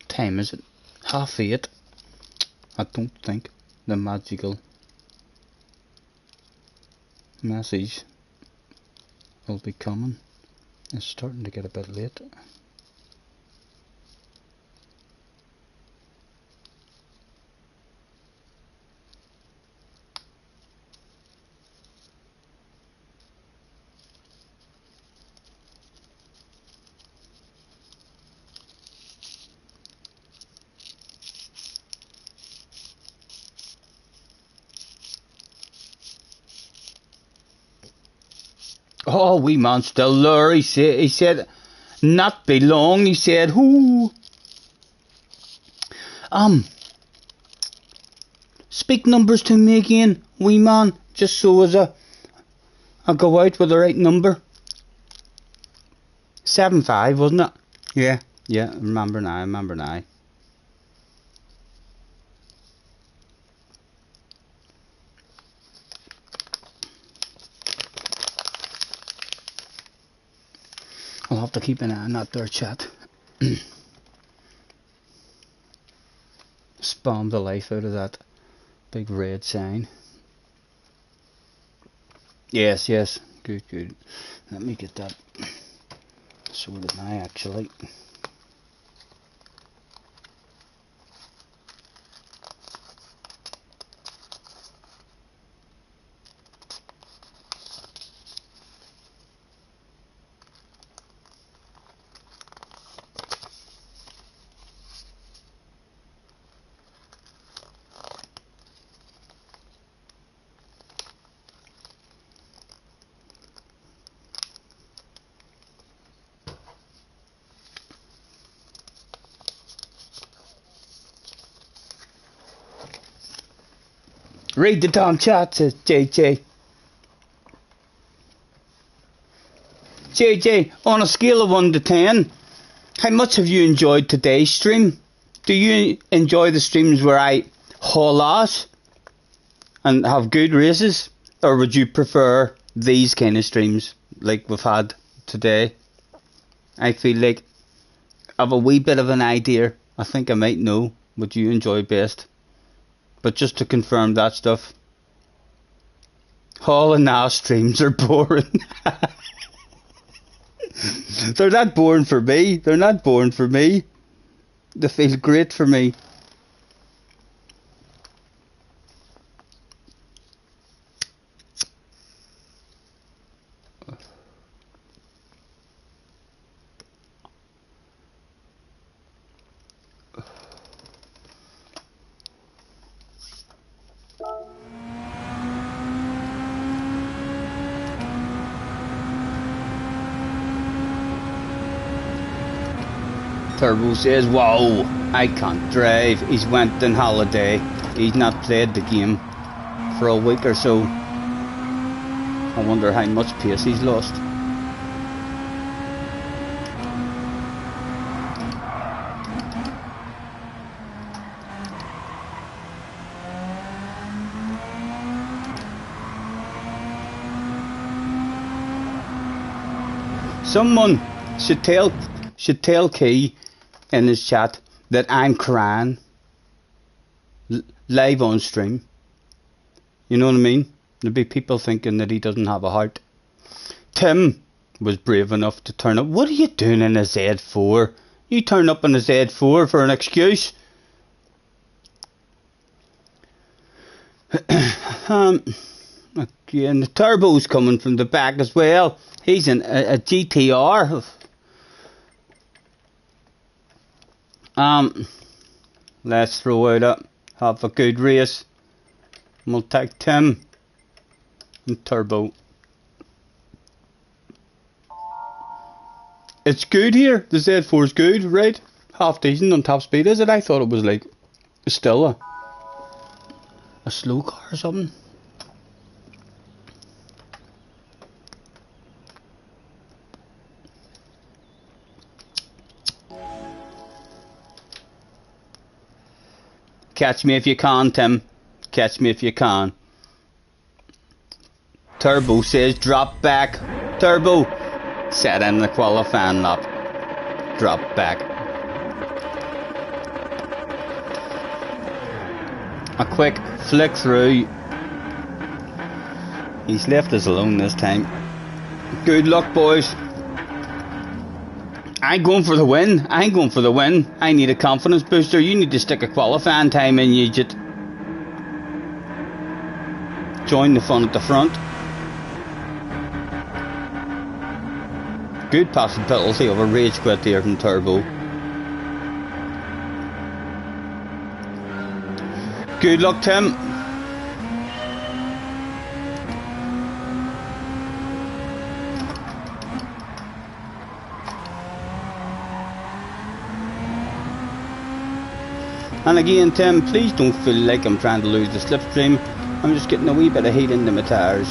Speaker 1: Time is it? 8:30. I don't think the magical message will be coming. It's starting to get a bit late. Oh, wee man still there. He said, not be long. He said, whoo. Speak numbers to me again, wee man, just so as I go out with the right number. 75, wasn't it? Yeah, yeah, remember now, remember now. I'll have to keep an eye on that there, chat. Spam the life out of that big red sign. Yes, yes, good, good. Let me get that sorted now, actually. Read the damn chat, says JJ. JJ, on a scale of 1 to 10, how much have you enjoyed today's stream? Do you enjoy the streams where I haul ass and have good races? Or would you prefer these kind of streams like we've had today? I feel like I have a wee bit of an idea. I think I might know what you enjoy best. But just to confirm that stuff, haul and ass streams are boring. They're not boring for me. They're not boring for me. They feel great for me. Turbo says, "Whoa, I can't drive." He's went on holiday. He's not played the game for a week or so. I wonder how much pace he's lost. Someone should tell Key in his chat that I'm crying live on stream. You know what I mean? There'll be people thinking that he doesn't have a heart. Tim was brave enough to turn up. What are you doing in a Z4? You turn up in a Z4 for an excuse? Again, the turbo's coming from the back as well. He's in a GTR. Let's throw it up. Have a good race. We'll take Tim and Turbo. It's good here. The Z4 is good, right? Half decent on top speed, is it? I thought it was like still a slow car or something. Catch me if you can, Tim. Catch me if you can. Turbo says drop back. Turbo, set in the qualifying lap. Drop back. A quick flick through. He's left us alone this time. Good luck, boys. I ain't going for the win. I ain't going for the win. I need a confidence booster. You need to stick a qualifying time in, you just join the fun at the front. Good possibility of a rage quit there from Turbo. Good luck, Tim. And again, Tim, please don't feel like I'm trying to lose the slipstream. I'm just getting a wee bit of heat into my tyres.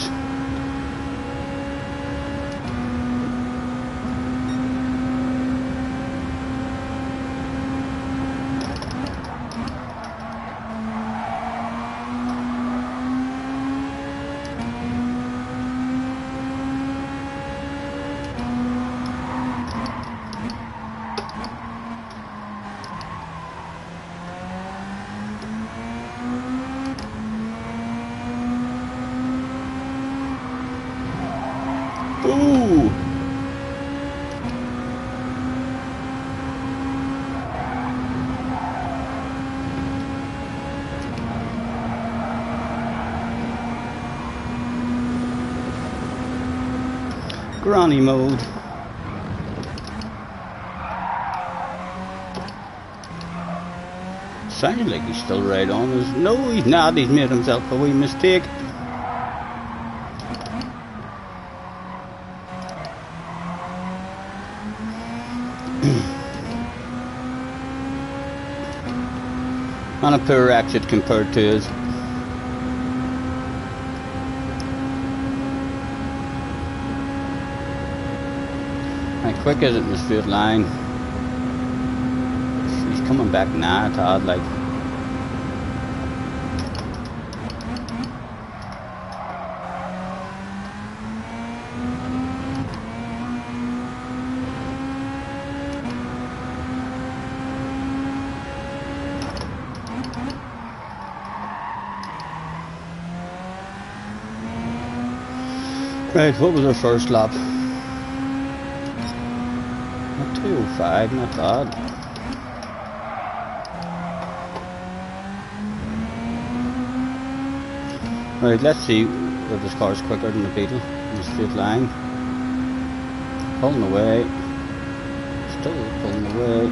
Speaker 1: granny mode. Sounds like he's still right on us. No, he's not. He's made himself a wee mistake. On a poor exit compared to his. How quick is it in the straight line? He's coming back now, Todd, like. Right, what was our first lap? 2:05, not bad. Right, let's see if this car's quicker than the Beetle in the straight line. Pulling away. Still pulling away.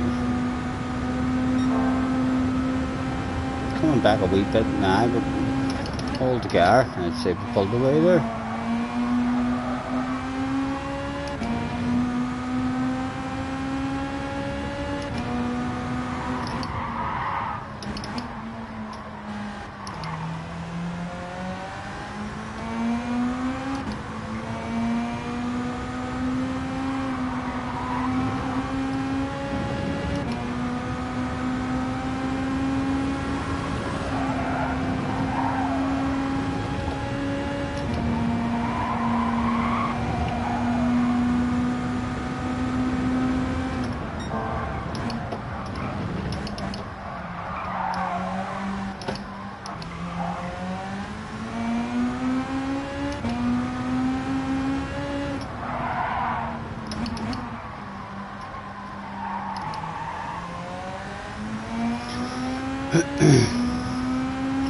Speaker 1: Coming back a wee bit now, but hold together. I'd say we pulled away there.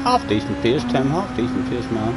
Speaker 1: Half decent pace, Tim, half decent pace, man.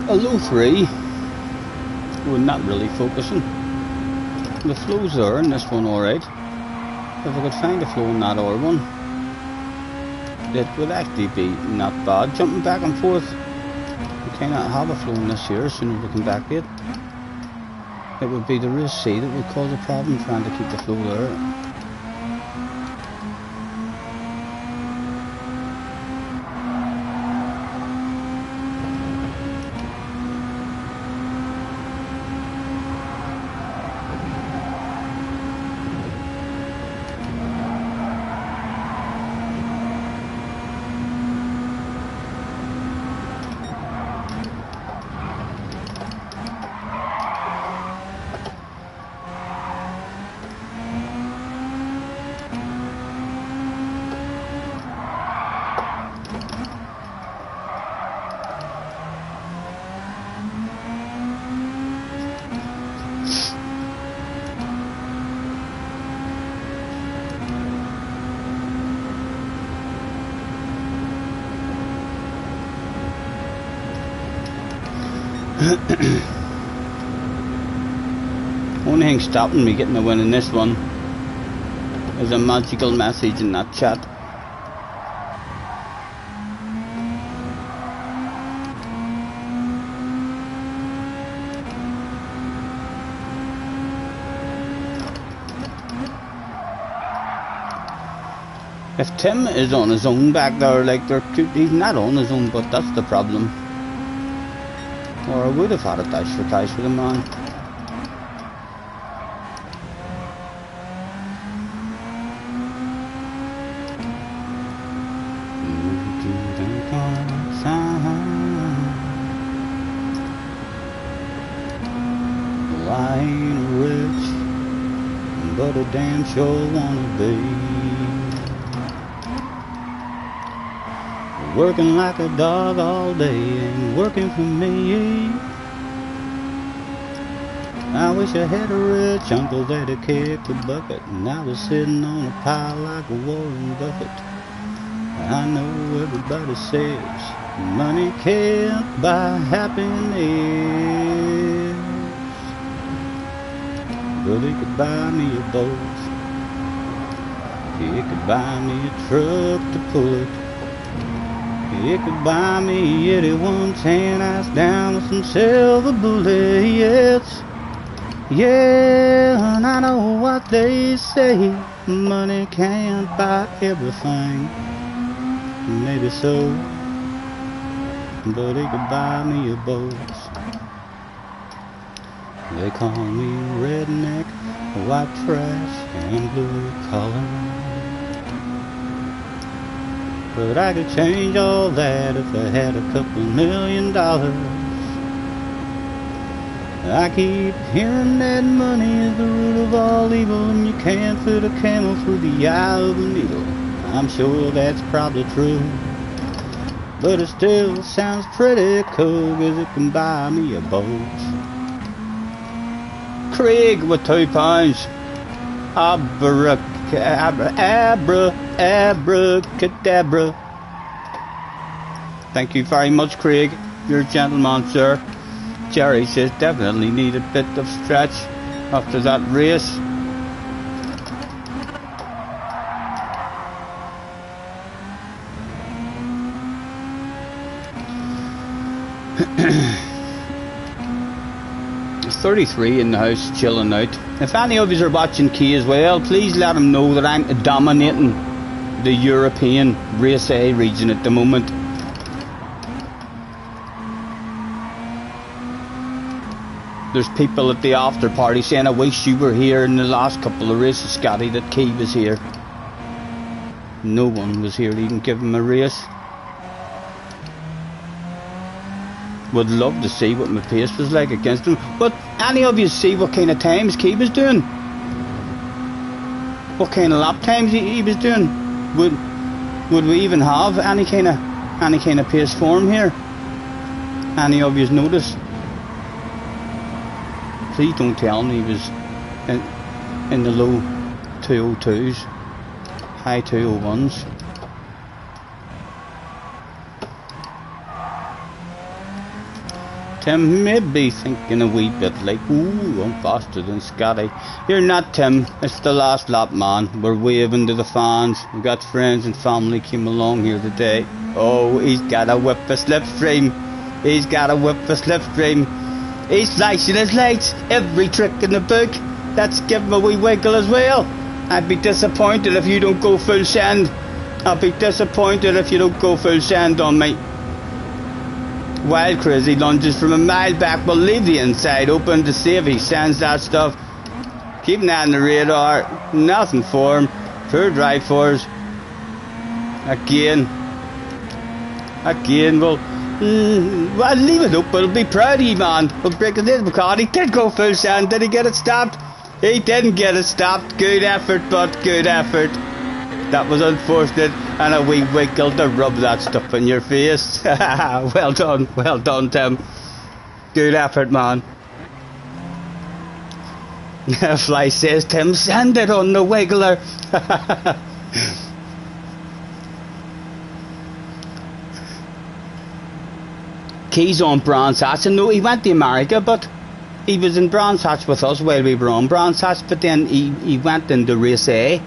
Speaker 1: A low 3, we're not really focusing. The flow's there in this one alright. If I could find a flow in that other one, it would actually be not bad. Jumping back and forth, we cannot have a flow in this here as soon as we come back to it. It would be the race C that would cause a problem trying to keep the flow there. Only thing stopping me getting a win in this one is a magical message in that chat. If Tim is on his own back there, like he's not on his own, but that's the problem. Or I would have had a dash for cash with him, man. I ain't rich, but I damn sure wanna be. Working like a dog all day ain't working for me. I wish I had a rich uncle that'd kick the bucket, and I was sitting on a pile like a Warren Buffett. I know everybody says money can't buy happiness, but it could buy me a boat. It could buy me a truck to pull it. It could buy me 81 tan ice down with some silver bullets. Yeah, and I know what they say, money can't buy everything. Maybe so, but it could buy me a boat. They call me redneck, white trash, and blue collar. But I could change all that if I had a couple $1 million. I keep hearing that money is the root of all evil, and you can't fit a camel through the eye of a needle. I'm sure that's probably true, but it still sounds pretty cool, 'cause it can buy me a boat. Craig with £2. Abracadabra. Thank you very much, Craig. You're a gentleman, sir. Jerry says definitely need a bit of stretch after that race. There's 33 in the house chilling out. If any of you are watching Key as well, please let him know that I'm dominating the European Race A region at the moment. There's people at the after party saying, I wish you were here in the last couple of races, Scotty, that Key was here. No one was here to even give him a race. Would love to see what my pace was like against him. But any of you see what kind of times Key was doing? What kind of lap times he was doing? Would we even have any kind of pace form here? Any of you notice? Please don't tell me he was in the low 202s, high 201s. Tim may be thinking a wee bit like, ooh, I'm faster than Scotty. You're not, Tim. It's the last lap, man. We're waving to the fans. We've got friends and family came along here today. Oh, he's got a whip a slipstream. He's got a whip a slipstream. He's flashing his lights. Every trick in the book. Let's give him a wee wiggle as well. I'd be disappointed if you don't go full send. I'll be disappointed if you don't go full send on me. Wild Crazy lunges from a mile back, will leave the inside open to see if he sends that stuff. Keeping that on the radar. Nothing for him. Poor drive for us. Again, well, leave it open. We'll be proud of you, man. We'll break it in because he did go full send. Did he get it stopped? He didn't get it stopped. Good effort, but good effort. That was unfortunate, and a wee wiggle to rub that stuff in your face. Well done, Tim. Good effort, man. Fly says, Tim, send it on the wiggler. Key's on Brands Hatch, and no, he went to America, but he was in Brands Hatch with us while we were on Brands Hatch, but then he went into Race A.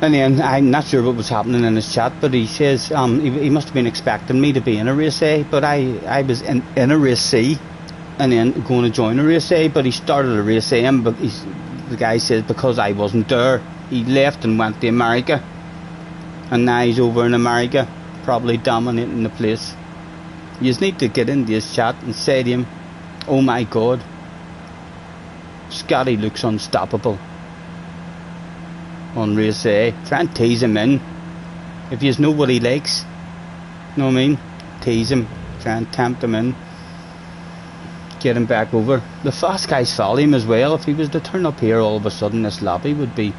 Speaker 1: And then, I'm not sure what was happening in his chat, but he says he must have been expecting me to be in a Race A, but I was in a Race C, and then going to join a Race A, but he started a Race A, but the guy says because I wasn't there, he left and went to America, and now he's over in America, probably dominating the place. You just need to get into his chat and say to him, oh my god, Scotty looks unstoppable on race A. Try and tease him in. If you know what he likes, you know what I mean? Tease him, try and tempt him in, get him back over. The fast guys follow him as well. If he was to turn up here all of a sudden, this lobby would be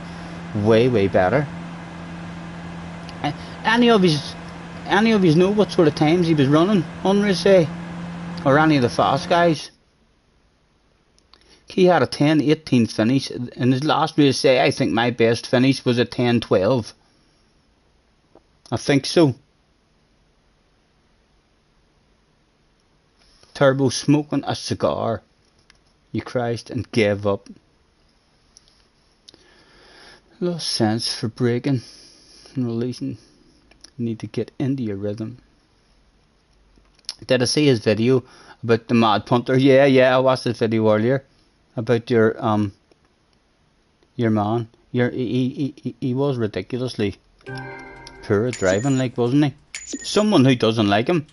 Speaker 1: way better. Any of you know what sort of times he was running on race A? Or any of the fast guys? He had a 10:18 finish. In his last race A, I think my best finish was a 10:12. I think so. Turbo smoking a cigar, you Christ, and gave up. Lost sense for braking and releasing. You need to get into your rhythm. Did I see his video about the mad punter? Yeah, I watched this video earlier about your man. He was ridiculously poor at driving, like, wasn't he? Someone who doesn't like him.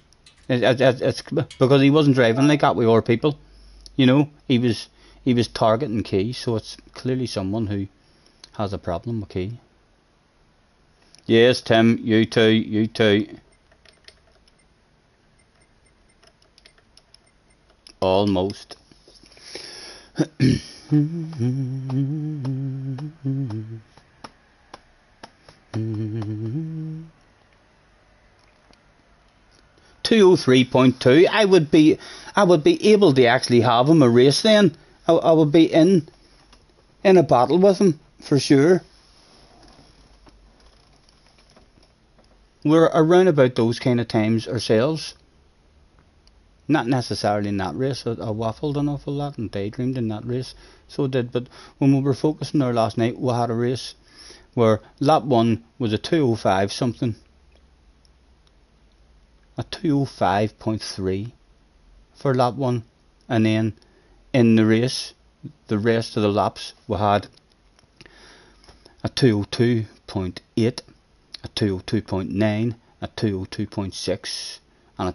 Speaker 1: It's because he wasn't driving like that with other people. You know, he was targeting Key, so it's clearly someone who has a problem with Key. Yes, Tim, you too. Almost. 203.2. I would be able to actually have him a race then. I would be in a battle with him for sure. We're around about those kind of times ourselves. Not necessarily in that race. I waffled an awful lot and daydreamed in that race. So I did. But when we were focusing there last night, we had a race where lap 1 was a 205 something. A 205.3 for lap 1. And then in the race, the rest of the laps, we had a 202.8, a 202.9, a 202.6, and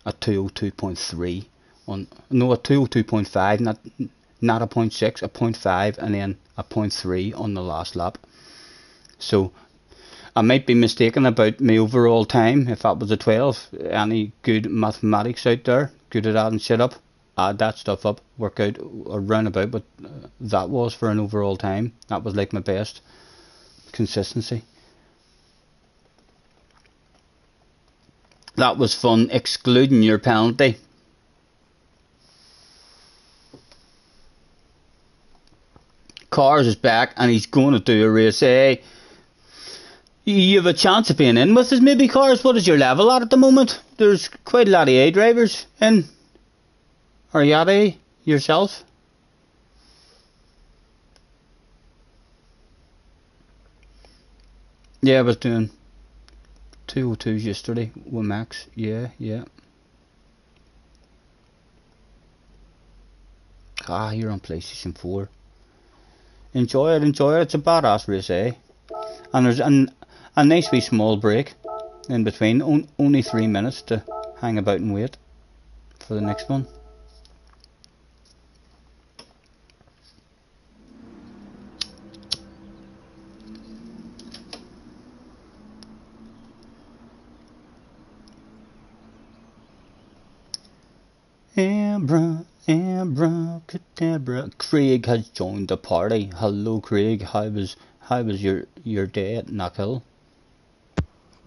Speaker 1: a 202.3 on, no, a 202.5, not a 0.6, a 0.5, and then a 0.3 on the last lap. So I might be mistaken about my overall time. If that was a 12, any good mathematics out there, good at adding shit up, add that stuff up, work out around about what that was for an overall time. That was like my best consistency. That was fun, excluding your penalty. Cars is back and he's going to do a race A. You have a chance of being in with us, maybe, Cars. What is your level at the moment? There's quite a lot of A drivers in. Are you at A yourself? Yeah, I was doing 202s yesterday with Max. Yeah. Ah, you're on PlayStation 4. Enjoy it. It's a badass race, eh? And there's a nice wee small break in between. Only 3 minutes to hang about and wait for the next one. Abracadabra. Craig has joined the party. Hello, Craig. How was your day at Knockhill?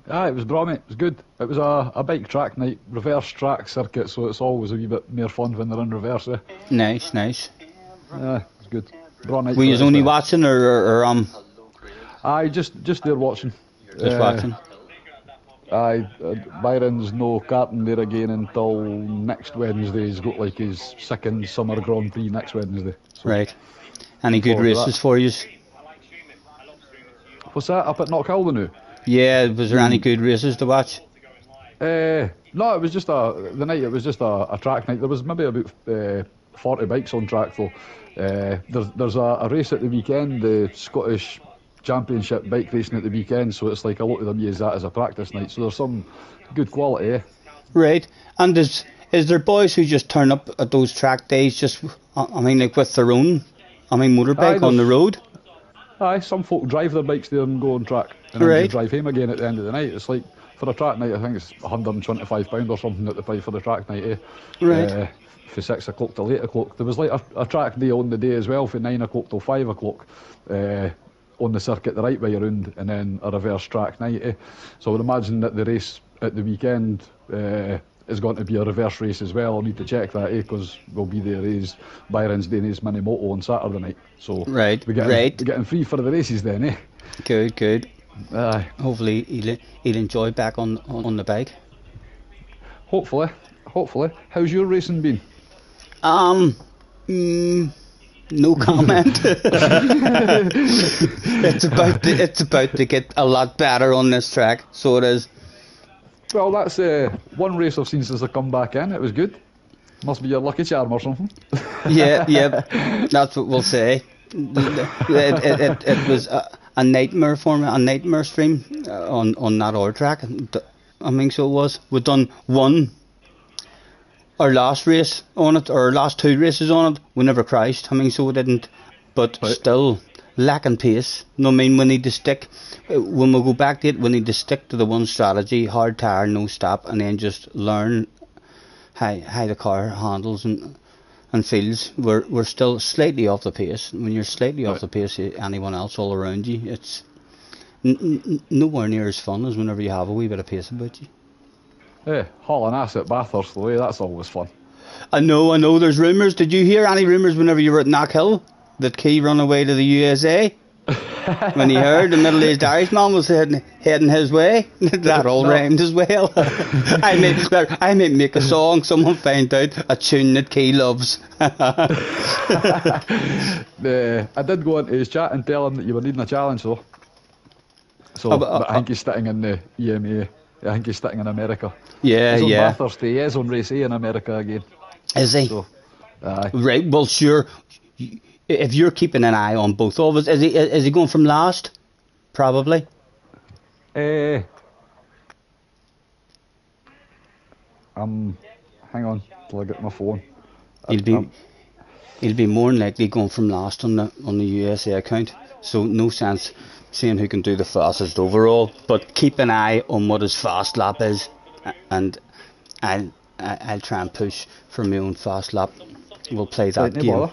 Speaker 3: It was brilliant. It was good. It was a bike track night, reverse track circuit, so it's always a wee bit more fun when they're in reverse.
Speaker 1: Nice.
Speaker 3: Yeah, it was good. Brilliant.
Speaker 1: Were you only watching or
Speaker 3: just there watching.
Speaker 1: Just watching.
Speaker 3: Byron's no karting there again until next Wednesday. He's got like his second summer Grand Prix next Wednesday. So
Speaker 1: right. Any good races for you?
Speaker 3: What's that? Up at Knockhill the new?
Speaker 1: Yeah, was there any good races to watch?
Speaker 3: No, it was just the night. It was just a track night. There was maybe about 40 bikes on track though. There's a race at the weekend, the Scottish championship bike racing at the weekend, so it's like a lot of them use that as a practice night. So there's some good quality, eh?
Speaker 1: Right. And is there boys who just turn up at those track days just, I mean, like with their own, motorbike on the road?
Speaker 3: Aye, some folk drive their bikes there and go on track, and then
Speaker 1: Right.
Speaker 3: just drive home again at the end of the night. It's like, for a track night, I think it's £125 or something that they pay for the track night, eh?
Speaker 1: Right.
Speaker 3: From 6 o'clock till 8 o'clock. There was like a track day on the day as well, from 9 o'clock till 5 o'clock. On the circuit the right way around, and then a reverse track night, eh? So I would imagine that the race at the weekend is going to be a reverse race as well. I'll need to check that, because we'll be there as Byron's doing his mini moto on Saturday night. So
Speaker 1: Right,
Speaker 3: we're getting free for the races then, eh?
Speaker 1: Good.
Speaker 3: Aye.
Speaker 1: Hopefully he'll enjoy back on the bike.
Speaker 3: Hopefully. How's your racing been?
Speaker 1: No comment. It's about to get a lot better on this track, so it is.
Speaker 3: Well, that's one race I've seen since I come back in. It was good. Must be your lucky charm or something.
Speaker 1: Yeah, that's what we'll say. It was a nightmare for me, a nightmare stream on that other track. I think so it was. We've done our last race on it, or last 2 races on it. We never crashed. So we didn't. But still lacking pace. No, we need to stick. When we go back to it, we need to stick to the one strategy: hard tire, no stop, and then just learn how the car handles and feels. We're still slightly off the pace. When you're slightly off the pace of anyone else all around you, it's nowhere near as fun as whenever you have a wee bit of pace about you.
Speaker 3: Yeah, hauling ass at Bathurst, though, that's always fun.
Speaker 1: I know. There's rumours. Did you hear any rumours whenever you were at Knockhill that Key run away to the USA? When he heard the middle-aged Irishman was heading his way? That all rhymed as well. I may make a song, someone find out, a tune that Key loves.
Speaker 3: I did go into his chat and tell him that you were needing a challenge, though. So, but I think he's sitting in the EMA. I think he's sitting in America.
Speaker 1: Yeah,
Speaker 3: he's on
Speaker 1: yeah.
Speaker 3: Bathurst, he is on race A in America again.
Speaker 1: Is he?
Speaker 3: So, aye.
Speaker 1: Right, well, sure. If you're keeping an eye on both of us, is he going from last? Probably.
Speaker 3: Hang on till I get my phone.
Speaker 1: He'll be more than likely going from last on the USA account. So no sense seeing who can do the fastest overall. But keep an eye on what his fast lap is, and I'll try and push for my own fast lap. We'll play that game.
Speaker 3: Bother.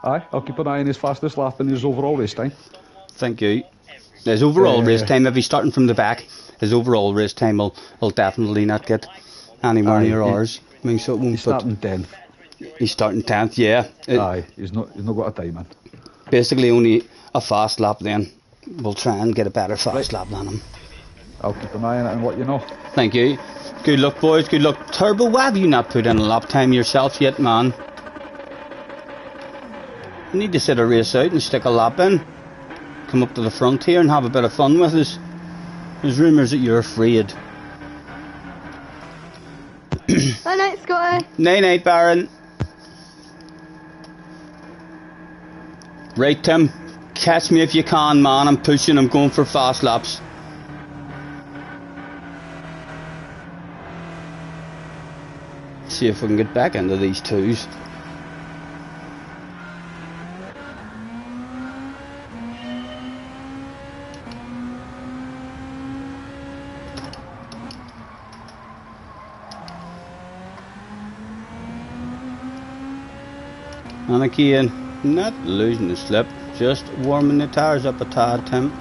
Speaker 3: Aye, I'll keep an eye on his fastest lap and his overall race time.
Speaker 1: Thank you. His overall race time, if he's starting from the back, his overall race time will definitely not get anywhere near ours. So it won't.
Speaker 3: He's starting 10th.
Speaker 1: He's starting 10th, yeah.
Speaker 3: Aye, he's not got a time in.
Speaker 1: Basically only a fast lap then. We'll try and get a better fast lap than him.
Speaker 3: I'll keep an eye on it and let you know.
Speaker 1: Thank you. Good luck, boys. Good luck. Turbo, why have you not put in a lap time yourself yet, man? You need to sit a race out and stick a lap in. Come up to the front here and have a bit of fun with us. There's rumours that you're afraid.
Speaker 4: Bye night, Scotty.
Speaker 1: Night, Baron. Right, Tim. Catch me if you can, man. I'm pushing. I'm going for fast laps. See if we can get back into these twos. And again, not losing the slip, just warming the tyres up a tad, Tim.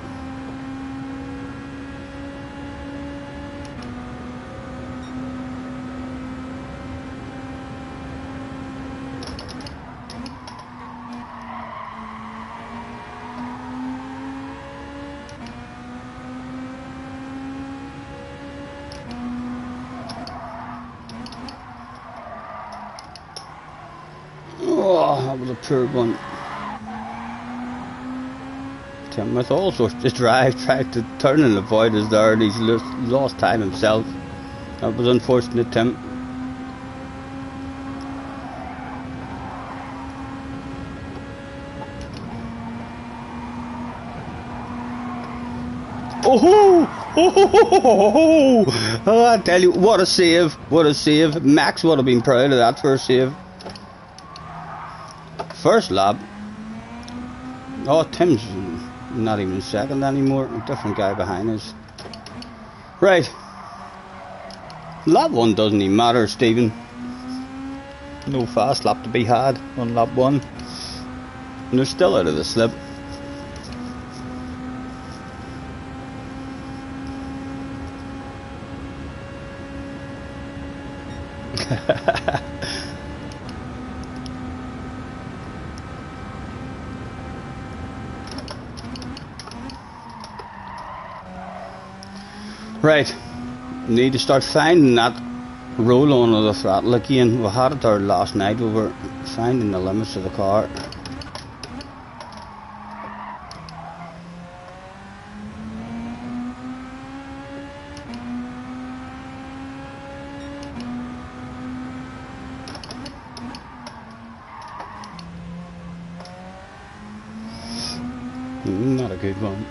Speaker 1: Oh, that was a poor one. Tim with all sorts of tried to turn and avoid us there, and he's lost time himself. That was unfortunate, Tim. Oh, I tell you, what a save, what a save. Max would have been proud of that first save. First lap. Oh, Tim's not even second anymore. A different guy behind us. Right. Lap 1 doesn't even matter, Stephen. No fast lap to be had on lap 1. And they're still out of the slip. Right, need to start finding that roll on of the throttle again. We had it there last night, we were finding the limits of the car. Not a good one.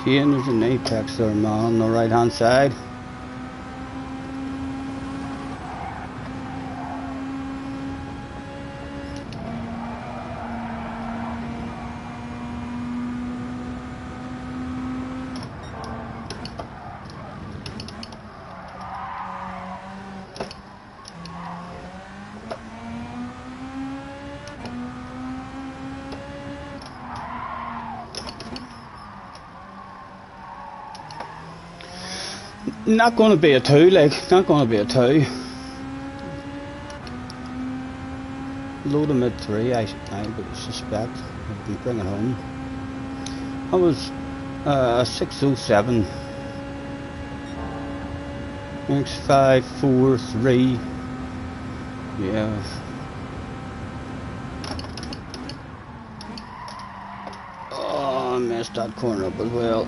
Speaker 1: Okay, and there's an apex there, man, on the right hand side. Not going to be a 2, like, not going to be a 2. Load him at 3, I would suspect. I can bring it home. I was 607. Next 5, 4, 3. Yeah. Oh, I missed that corner up as well.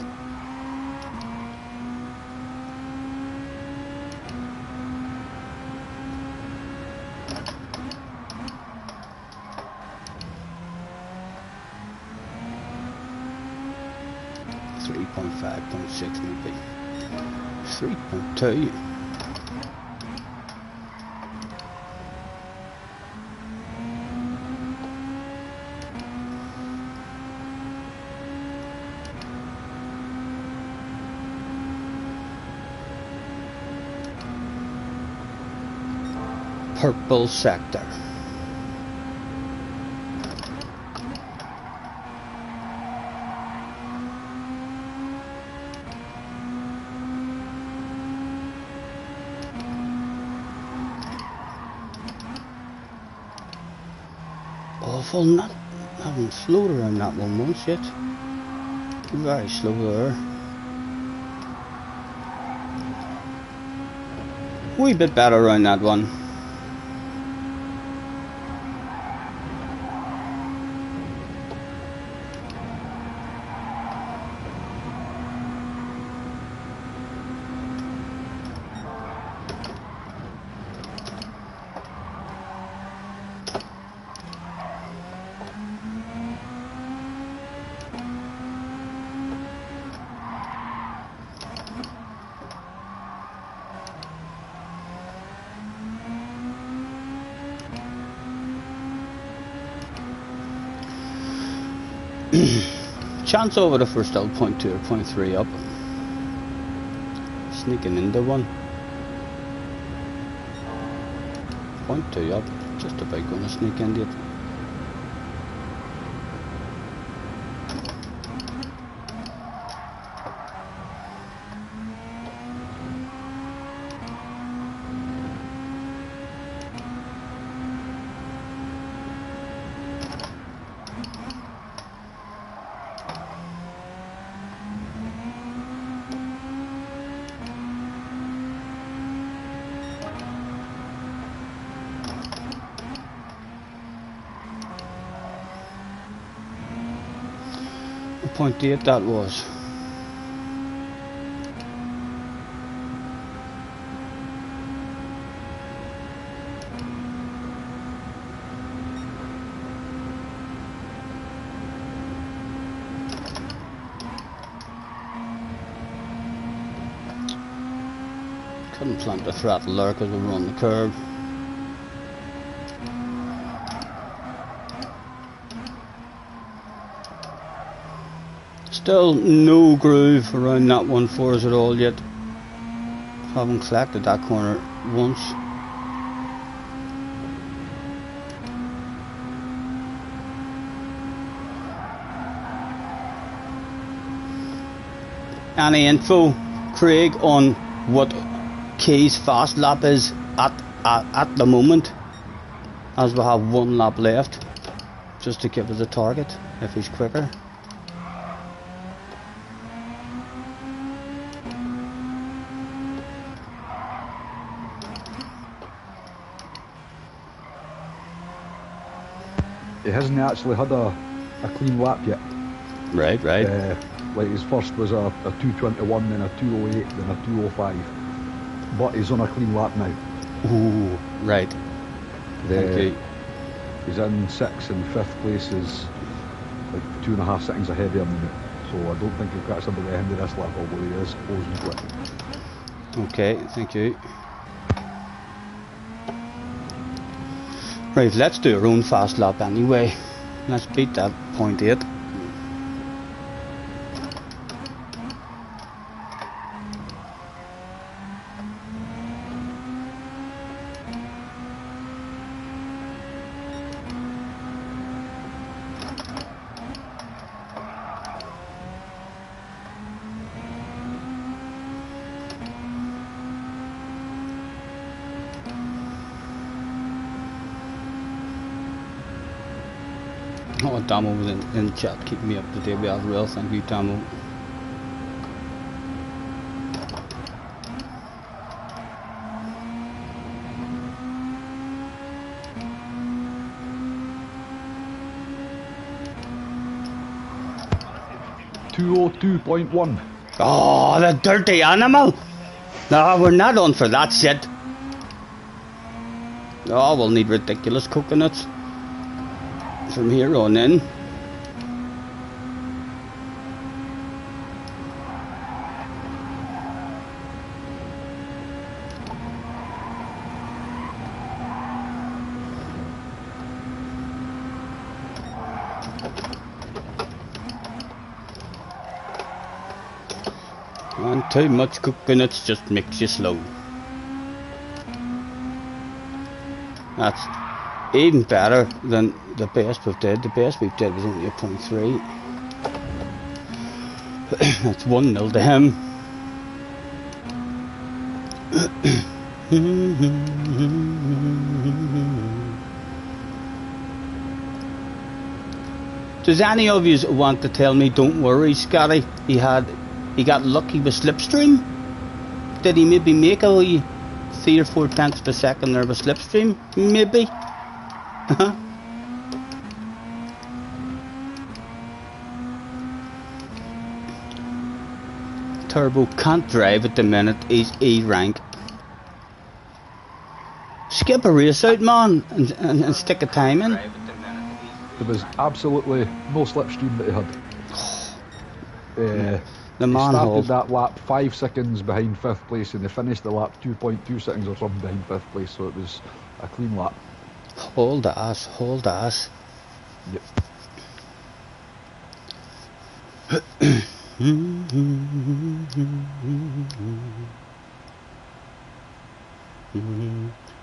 Speaker 1: .6 maybe 3.2. Purple sector. Awful, not having slowed around that one once yet. Very slow there. Wee bit better around that one. Chance over if we're still 0.2 or 0.3 up. Sneaking into one. 0.2 up. Just about going to sneak into it. .8 that was. Couldn't plant the throttle there because we were on the curb. Still no groove around that one for us at all yet. Haven't collected that corner once. Any info, Craig, on what Kay's fast lap is at the moment, as we have one lap left, just to give us a target if he's quicker.
Speaker 3: He hasn't actually had a clean lap yet.
Speaker 1: Right.
Speaker 3: Like his first was a 2:21, then a 2:08, then a 2:05. But he's on a clean lap now.
Speaker 1: Ooh, right. Thank you.
Speaker 3: He's in 6th and 5th place is like 2.5 seconds ahead of him. So I don't think he'll catch him by the end of this lap, although he is closing quick.
Speaker 1: Okay, thank you. Right, let's do our own fast lap anyway. Let's beat that .8. Oh, Damo was in the chat, keeping me up to date with as well. Thank you, Damo.
Speaker 3: .202.1.
Speaker 1: Oh, the dirty animal! No, we're not on for that shit. Oh, we'll need ridiculous coconuts from here on in. And too much coconuts just makes you slow. That's even better than the best we've did. The best we've did was only a 0.3. That's 1-0 to him. Does any of you want to tell me, don't worry, Scotty, he got lucky with slipstream? Did he maybe make a wee 3 or 4 tenths per second there with slipstream? Maybe. Turbo can't drive at the minute, he's E rank. Skip a race out, man, and stick a time in.
Speaker 3: There was absolutely no slipstream that he had.
Speaker 1: The
Speaker 3: he
Speaker 1: man
Speaker 3: started
Speaker 1: hold.
Speaker 3: that lap 5 seconds behind 5th place, and they finished the lap 2.2 seconds or something behind 5th place, so it was a clean lap.
Speaker 1: Hold ass, hold ass.
Speaker 3: Yep.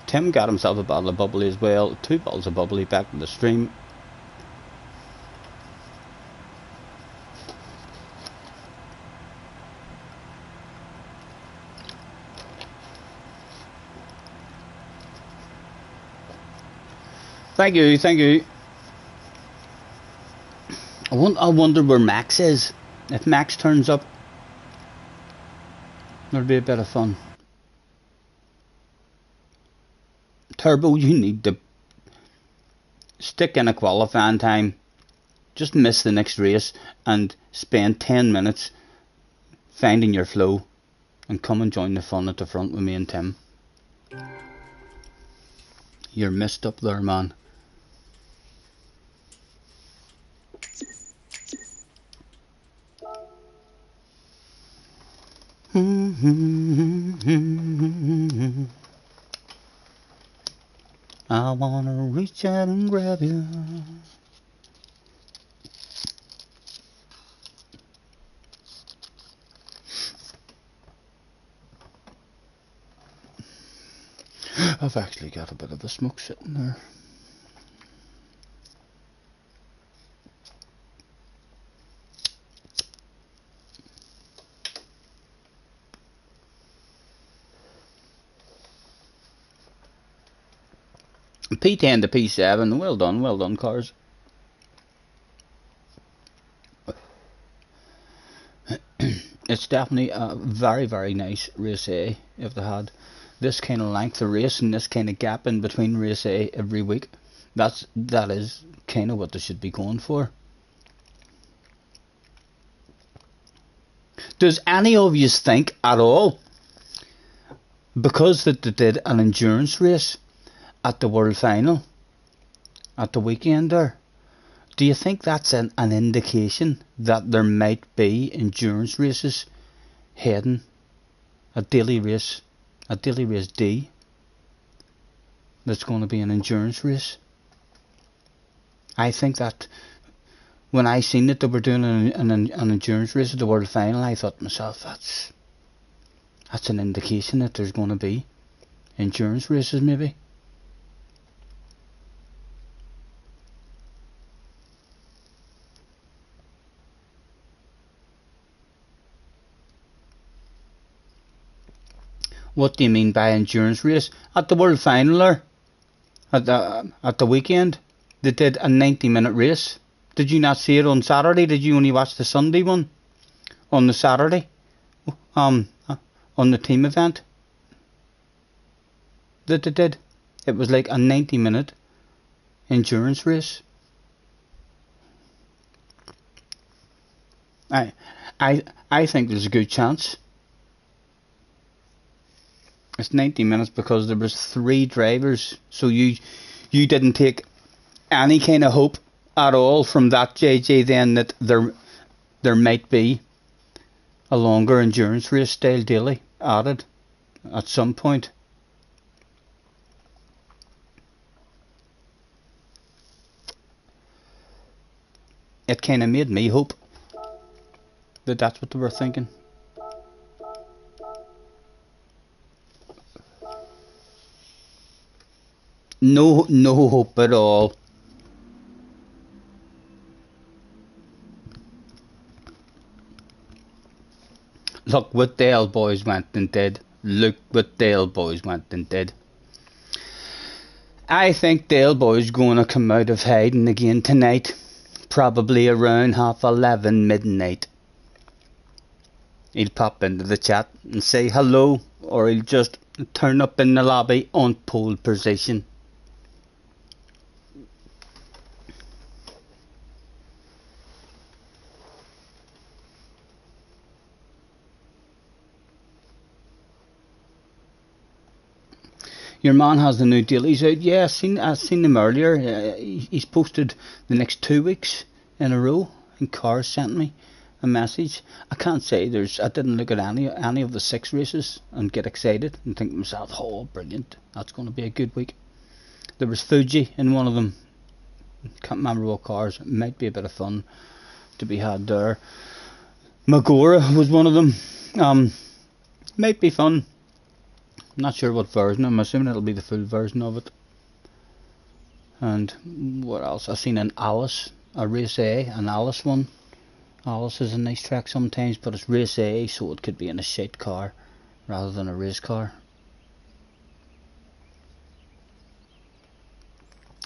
Speaker 1: Tim got himself a bottle of bubbly as well. 2 bottles of bubbly back to the stream. Thank you, thank you. I wonder where Max is. If Max turns up, there'll be a bit of fun. Turbo, you need to stick in a qualifying time just miss the next race and spend 10 minutes finding your flow and come and join the fun at the front with me and Tim. You're missed up there, man. I wanna reach out and grab you. I've actually got a bit of a smoke sitting there. P10 to P7, well done cars. It's definitely a very, very nice race A if they had this kind of length of race and this kind of gap in between race A every week. That is kind of what they should be going for. Does any of you think at all, because that they did an endurance race at the World Final at the weekend there, do you think that's an indication that there might be endurance races heading a daily race D that's going to be an endurance race? I think that when I seen that they were doing an endurance race at the World Final, I thought to myself, that's an indication that there's going to be endurance races maybe. What do you mean by endurance race? At the World Final there, at the weekend, they did a 90-minute race. Did you not see it on Saturday? Did you only watch the Sunday one? On the Saturday, on the team event that they did, it was like a 90-minute endurance race. I think there's a good chance. It's 90 minutes because there was 3 drivers, so you didn't take any kind of hope at all from that, JJ, then that there might be a longer endurance race style daily added at some point. It kind of made me hope that that's what they were thinking. No hope at all. Look what Dale boys went and did. Look what Dale boys went and did. I think Dale boys gonna come out of hiding again tonight. Probably around 11:30 midnight. He'll pop into the chat and say hello, or he'll just turn up in the lobby on pole position. Your man has the new dailies out. Yeah, I've seen them earlier. He's posted the next 2 weeks in a row, and Cars sent me a message. I can't say I didn't look at any of the 6 races and get excited and think to myself, oh brilliant, that's going to be a good week. There was Fuji in one of them. Can't remember what cars. It might be a bit of fun to be had there. Magora was one of them. Might be fun. Not sure what version. I'm assuming it'll be the full version of it. And what else? I've seen an Alice, a Race A, an Alice one. Alice is a nice track sometimes, but it's Race A, so it could be in a shite car rather than a race car.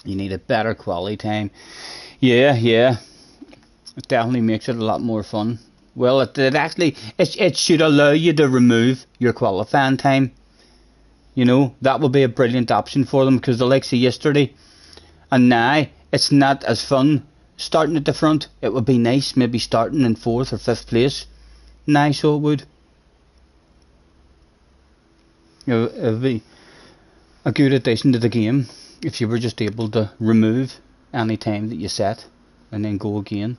Speaker 1: You need a better quality time. Yeah. It definitely makes it a lot more fun. Well, it should allow you to remove your qualifying time. You know, that would be a brilliant option for them, because the likes of yesterday and now, it's not as fun starting at the front, it would be nice, maybe starting in 4th or 5th place. Nice, so it would. You know, it would be a good addition to the game if you were just able to remove any time that you set and then go again.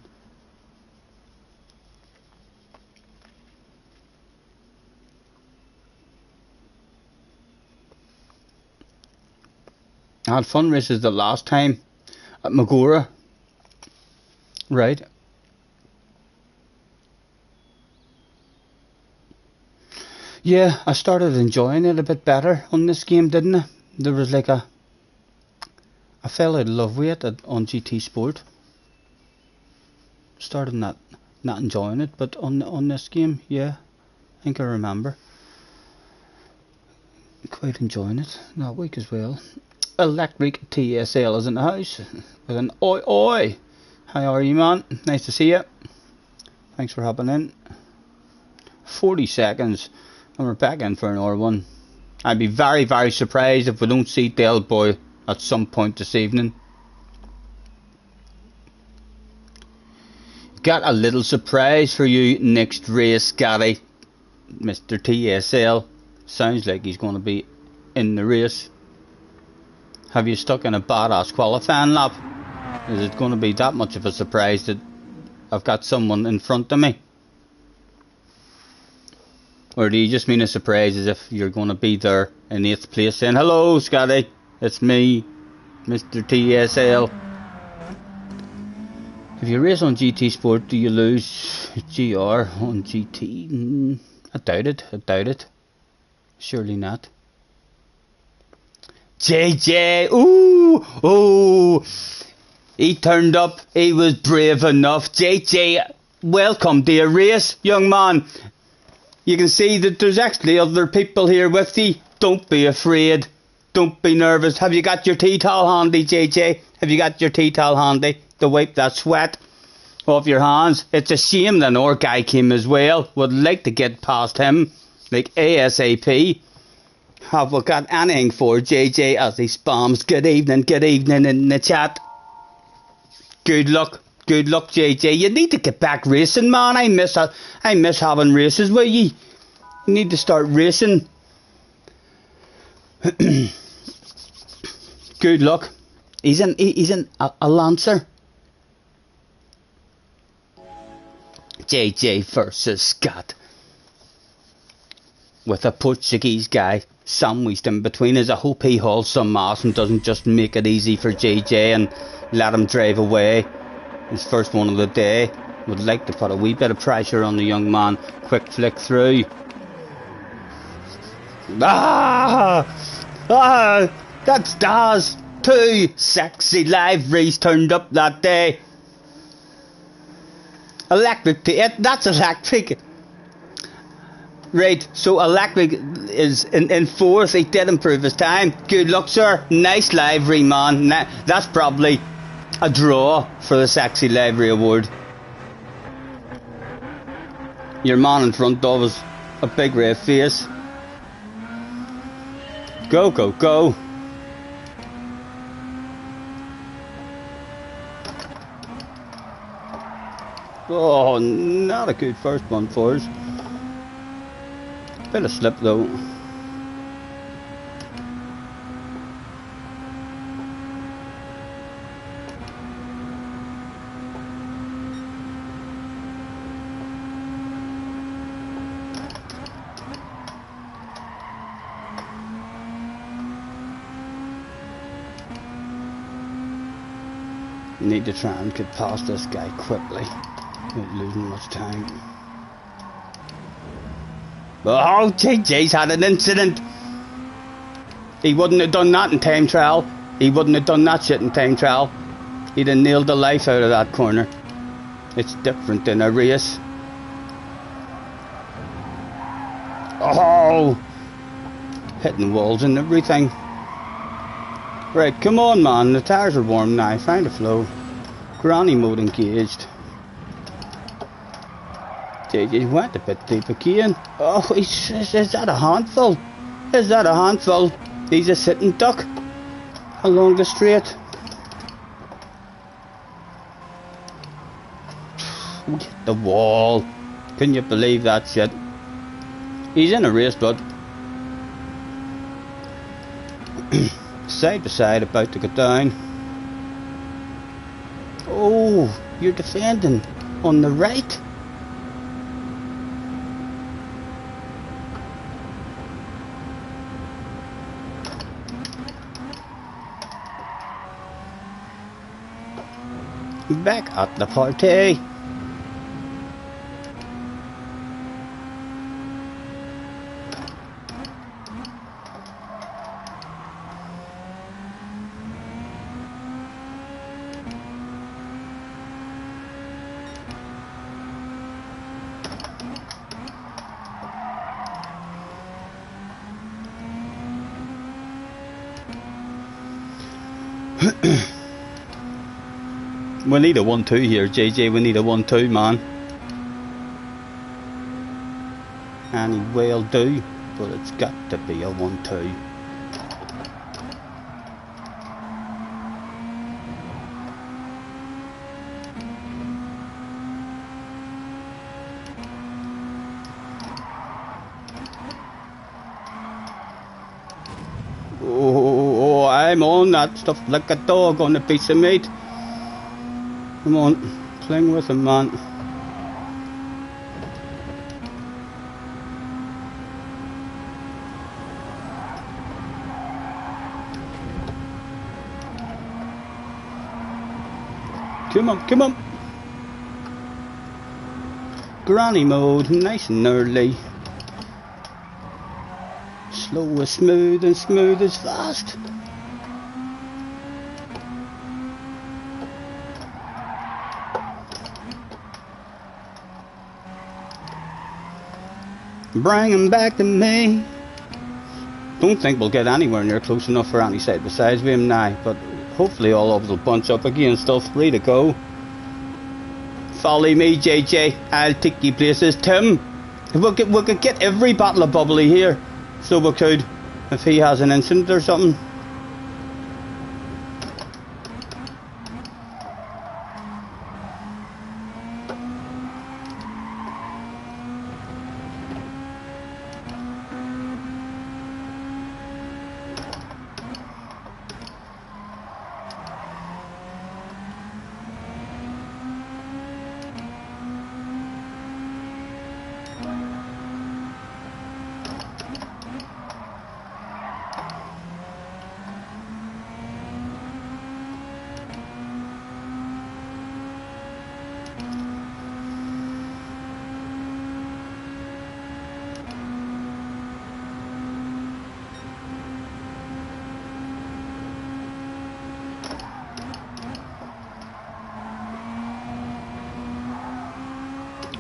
Speaker 1: I had fun races the last time at Magora. Right. Yeah, I started enjoying it a bit better on this game, didn't I? There was like I fell out of love with it on GT Sport. Started not enjoying it, but on this game, yeah, I think I remember quite enjoying it that week as well. Electric TSL is in the house with an oi oi. How are you, man? Nice to see you. Thanks for hopping in. 40 seconds and we're back in for another one. I'd be very, very surprised if we don't see Del Boy at some point this evening. Got a little surprise for you next race, Scotty. Mr. TSL. Sounds like he's going to be in the race. Have you stuck in a badass qualifying lap? Is it going to be that much of a surprise that I've got someone in front of me? Or do you just mean a surprise as if you're going to be there in 8th place saying, hello Scotty, it's me, Mr. TSL. If you race on GT Sport, do you lose GR on GT? I doubt it. Surely not. JJ, ooh, he turned up, he was brave enough. JJ, welcome to your race, young man. You can see that there's actually other people here with you. Don't be afraid, don't be nervous. Have you got your tea towel handy, JJ? Have you got your tea towel handy to wipe that sweat off your hands? It's a shame that our guy came as well. Would like to get past him, like ASAP. Have we got anything for JJ as he spams good evening in the chat? Good luck JJ. You need to get back racing, man. I miss having races with you. You need to start racing. Good luck. He's in a Lancer. JJ versus Scott. With a Portuguese guy sandwiched in between us. I hope he hauls some ass and doesn't just make it easy for JJ and let him drive away. His first one of the day. Would like to put a wee bit of pressure on the young man. Quick flick through. That's Daz. 2 sexy liveries turned up that day. Electric, that's electric. Right, so Electric is in 4th. He did improve his time. Good luck, sir. Nice livery, man. That's probably a draw for the Sexy Livery Award. Your man in front of us, a big red face. Go, go, go. Oh, not a good first one for us. Bit of slip though. Need to try and get past this guy quickly without losing much time. Oh, JJ's had an incident. He wouldn't have done that in time trial. He wouldn't have done that shit in time trial. He'd have nailed the life out of that corner. It's different in a race. Oh, hitting walls and everything. Right, come on man, the tyres are warm now, find a flow. Granny mode engaged. JJ went a bit deep again. Oh, is that a handful? Is that a handful? He's a sitting duck along the straight. The wall. Can you believe that shit? He's in a race, but side to side, about to go down. Oh, you're defending on the right. Back at the party. We need a 1-2 here, JJ. We need a 1-2, man. And he will do, but it's got to be a 1-2. Oh, I'm on that stuff like a dog on a piece of meat. Come on, cling with him, man. Come on, come on. Granny mode, nice and early. Slow is smooth and smooth is fast. Bring him back to me. Don't think we'll get anywhere near close enough for any side besides with him now, but hopefully all of us will bunch up again, still free to go. Follow me, JJ. I'll take you places. Tim, we could get every bottle of bubbly here, so we could, if he has an incident or something.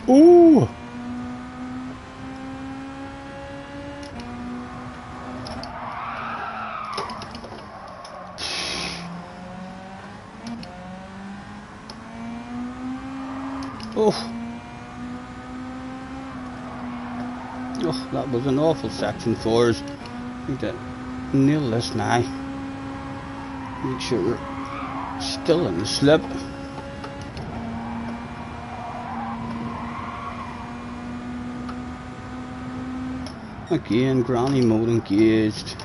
Speaker 1: Ooh! Oh! Oh, that was an awful section for us. I need to nail this now. Make sure we're still in the slip. Again, granny mode engaged.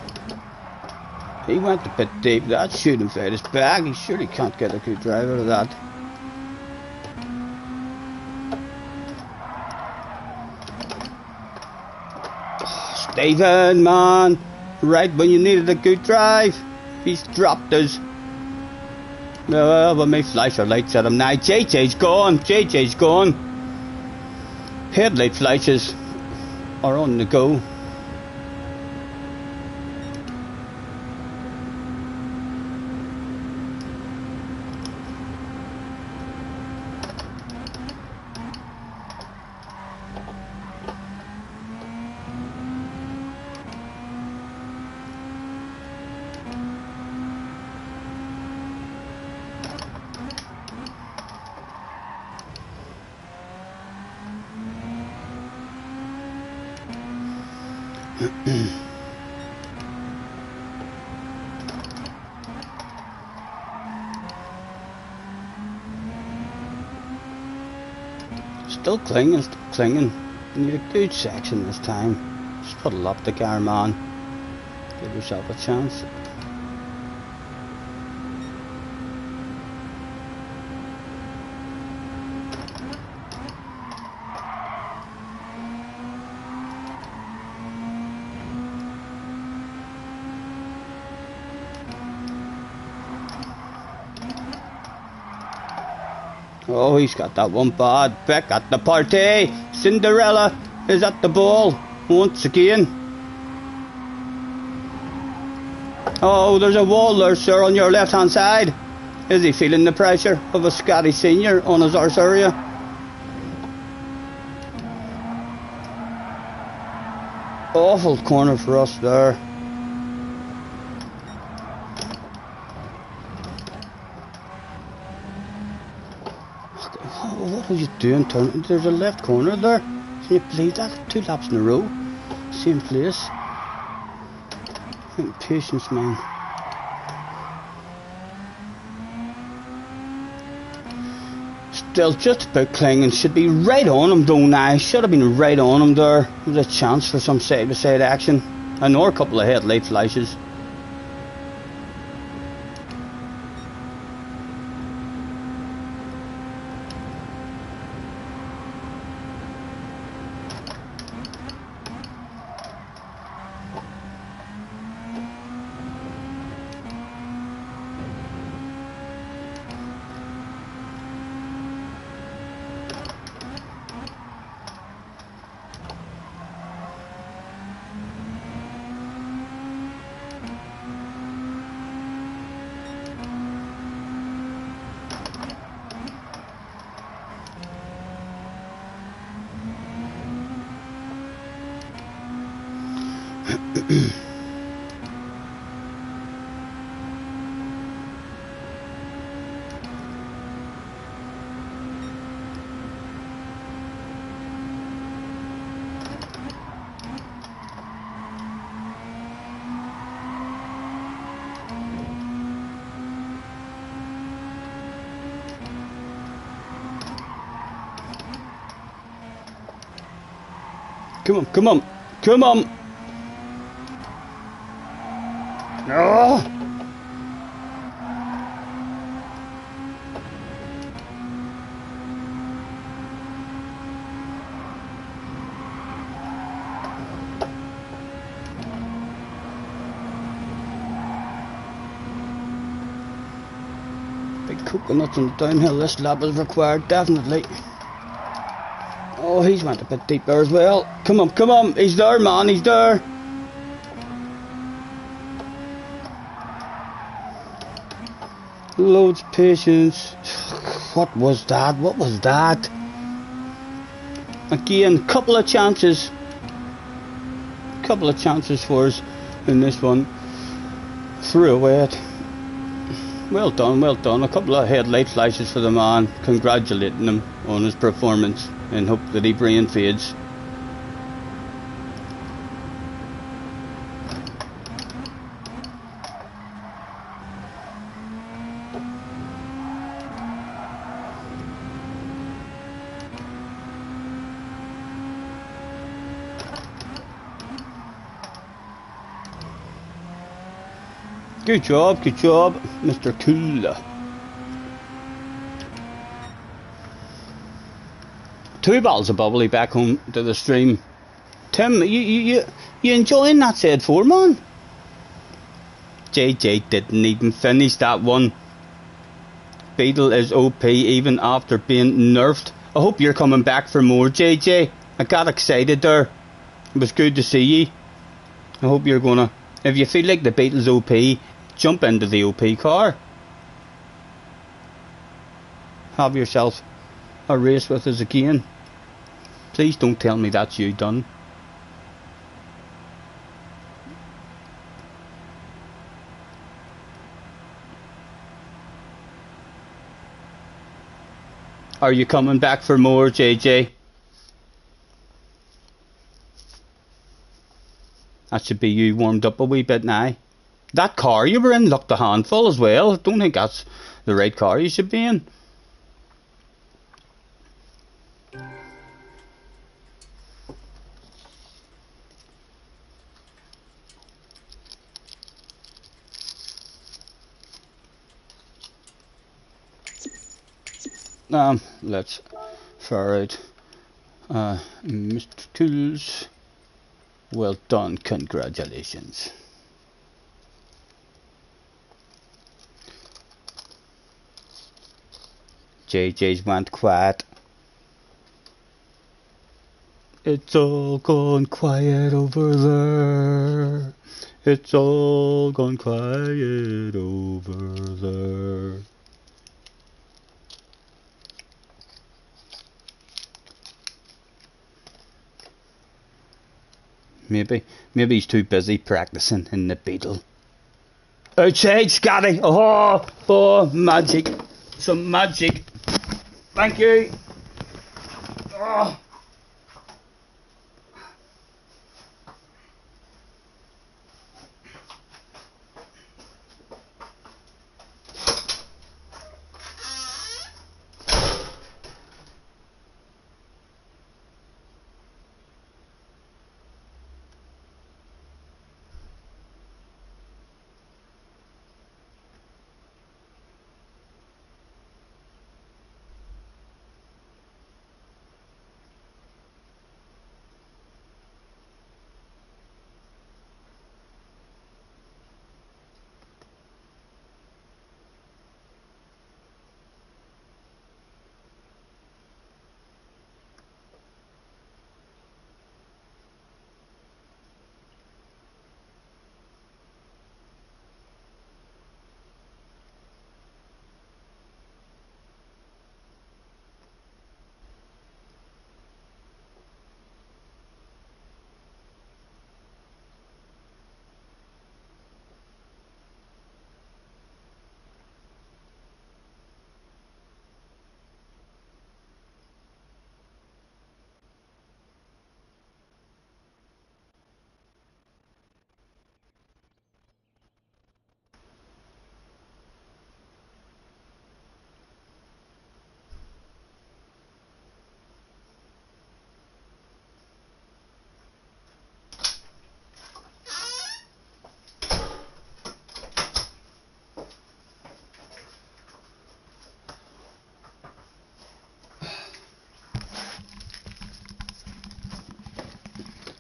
Speaker 1: He went a bit deep. That should have fed his back. He surely can't get a good drive out of that. Oh, Stephen, man. Right when you needed a good drive, he's dropped us. Well, but my flasher lights at him now. JJ's gone. JJ's gone. Headlight flashes are on the go. Still clinging, still clinging. You need a good section this time. Just puddle up the car, man. Give yourself a chance. Oh, he's got that one bad. Back at the party. Cinderella is at the ball once again. Oh, there's a wall there, sir, on your left hand side. Is he feeling the pressure of a Scotty senior on his arse area? Awful corner for us there. What are you doing? There's a left corner there. Can you believe that? 2 laps in a row. Same place. Patience, man. Still just about clinging. Should be right on him though now. Should have been right on him there. There's a chance for some side-by-side action. I know a couple of headlight flashes. Come on, come on, come on! No! Big coconuts on the downhill. This lap is required, definitely. Oh, he's went a bit deep there as well. Come on, he's there, man, he's there. Loads of patience. What was that? What was that? Again, couple of chances. Couple of chances for us in this one. Threw away it. Well done, well done. A couple of headlight flashes for the man. Congratulating him on his performance and hope that he brain fades. Good job, Mr. Cool. 2 bottles of bubbly back home to the stream. Tim, you enjoying that said 4, man? JJ didn't even finish that one. Beetle is OP even after being nerfed. I hope you're coming back for more, JJ. I got excited there. It was good to see you. I hope you're gonna, if you feel like the Beetle's OP, jump into the OP car. Have yourself a race with us again. Please don't tell me that's you done. Are you coming back for more, JJ? That should be you warmed up a wee bit now. That car you were in looked a handful as well. I don't think that's the right car you should be in. Let's fire it. Mr. Tools, well done, congratulations. JJ's went quiet. It's all gone quiet over there. It's all gone quiet over there. Maybe he's too busy practicing in the Beetle. Outside, Scotty! Oh, magic. Some magic. Thank you. Oh.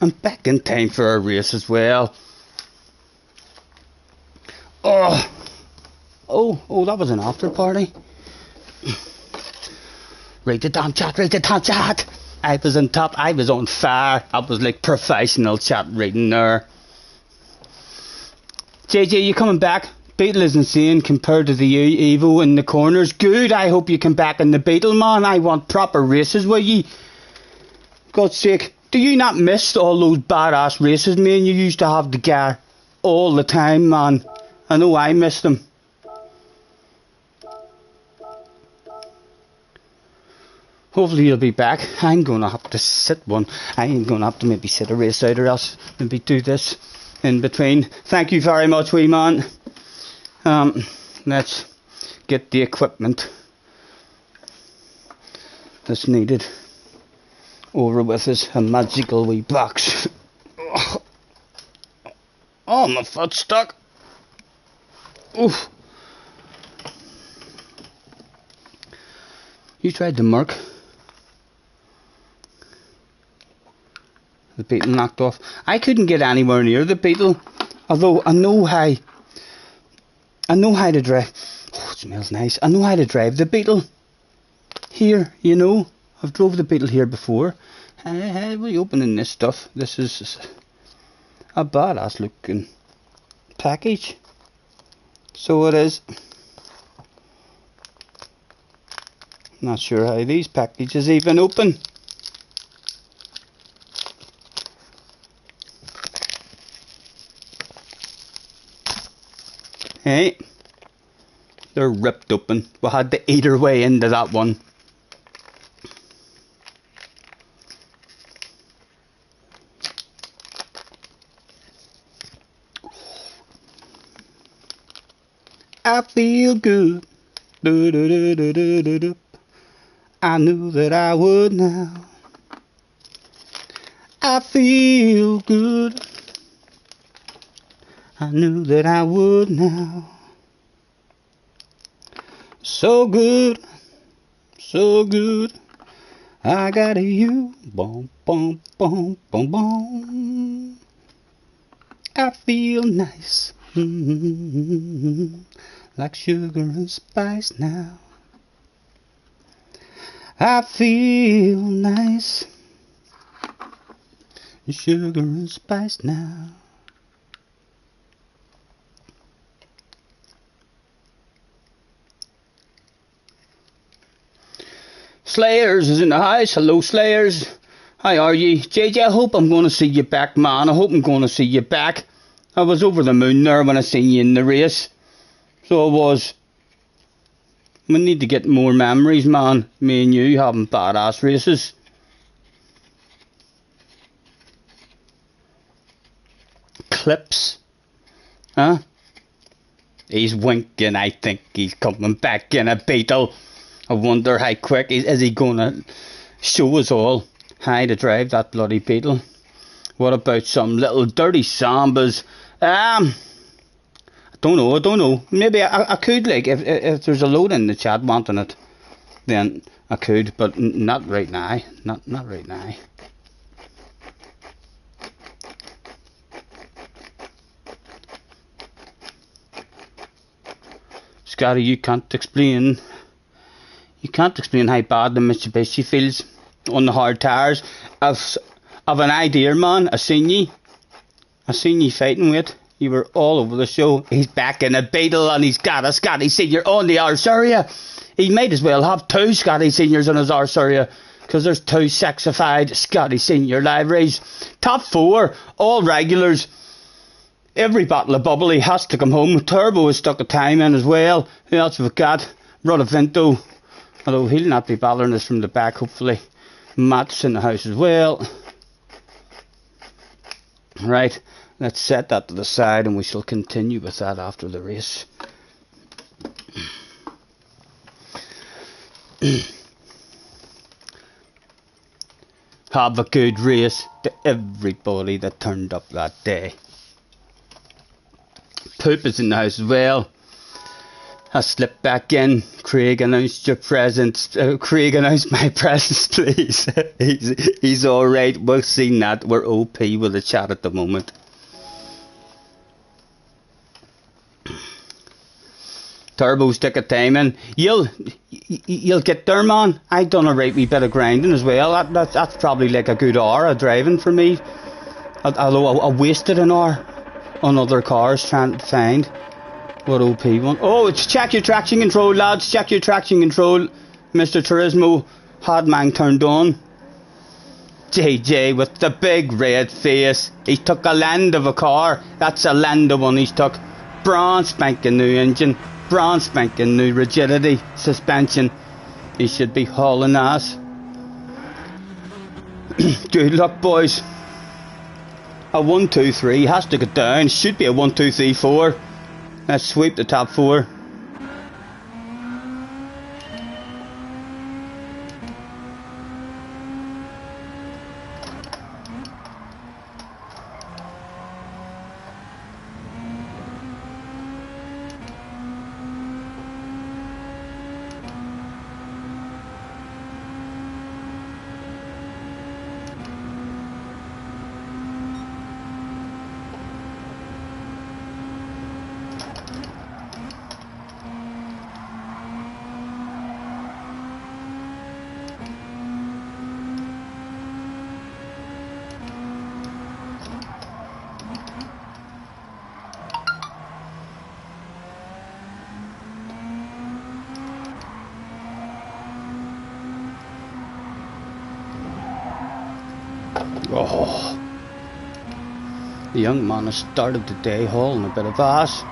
Speaker 1: I'm back in time for a race as well. Oh, that was an after party. Read the damn chat, read the damn chat. I was on top, I was on fire. I was like professional chat reading there. JJ, you coming back? Beetle is insane compared to the Evo in the corners. Good, I hope you come back in the Beetle, man. I want proper races with ye. God's sake. Do you not miss all those badass races, man? You used to have the gear all the time, man. I know I missed them. Hopefully you'll be back. I'm going to have to sit one. I ain't going to have to maybe sit a race out or else maybe do this in between. Thank you very much, wee man. Let's get the equipment that's needed over with us. A magical wee box. Oh, my foot's stuck. Oof. You tried the Merc. The Beetle knocked off. I couldn't get anywhere near the Beetle, although I know how to drive. Oh, it smells nice. I know how to drive the Beetle here, you know. I've drove the Beetle here before. We're opening this stuff. This is a badass looking package. So it is. Not sure how these packages even open. Hey, they're ripped open. We had to eat our way into that one. I feel good. Do, do, do, do, do, do, do. I knew that I would now. I feel good. I knew that I would now. So good, so good. I got you. Boom, boom, boom, boom, boom. I feel nice. Like sugar and spice now. I feel nice. Sugar and spice now. Slayers is in the house. Hello, Slayers. How are you? JJ, I hope I'm going to see you back, man. I hope I'm going to see you back. I was over the moon there when I seen you in the race. So I was. We need to get more memories, man. Me and you having badass races. Clips. Huh? He's winking. I think he's coming back in a Beetle. I wonder how quick is he gonna show us all how to drive that bloody Beetle. What about some little dirty sambas? I don't know. Maybe I could, like, if there's a load in the chat wanting it, then I could, but not right now. Not right now. Scotty, you can't explain. You can't explain how bad the Mitsubishi feels on the hard tyres. I've an idea, man. I seen you fighting with. You were all over the show. He's back in a Beetle and he's got a Scottiesnr on the Arsuria. He might as well have 2 Scottiesnrs on his Arsuria, because there's 2 sexified Scottiesnr liveries. Top 4, all regulars. Every bottle of bubbly has to come home. Turbo is stuck a time in as well. Who else have we got? Rodavinto. Although he'll not be bothering us from the back, hopefully. Matt's in the house as well. Right, let's set that to the side and we shall continue with that after the race. Have a good race to everybody that turned up that day. Poop is in the house as well. I slipped back in. Craig announced your presence. Craig announced my presence, please. he's alright. We've seen that. We're OP with the chat at the moment. Turbo stick a time in. You'll get there, man. I done a right wee bit of grinding as well. That's probably like a good hour of driving for me. Although I wasted an hour on other cars trying to find what OP one. Oh, it's check your traction control, lads. Check your traction control. Mr. Turismo had mine turned on. JJ with the big red face. He took a land of a car. That's a land of one he's took. Brand spanking new engine. Brand spanking new rigidity. Suspension. He should be hauling ass. Good luck, boys. A 1, 2, 3 has to go down. Should be a 1, 2, 3, 4. Let's sweep the top 4. Oh, the young man has started the day hauling a bit of ass.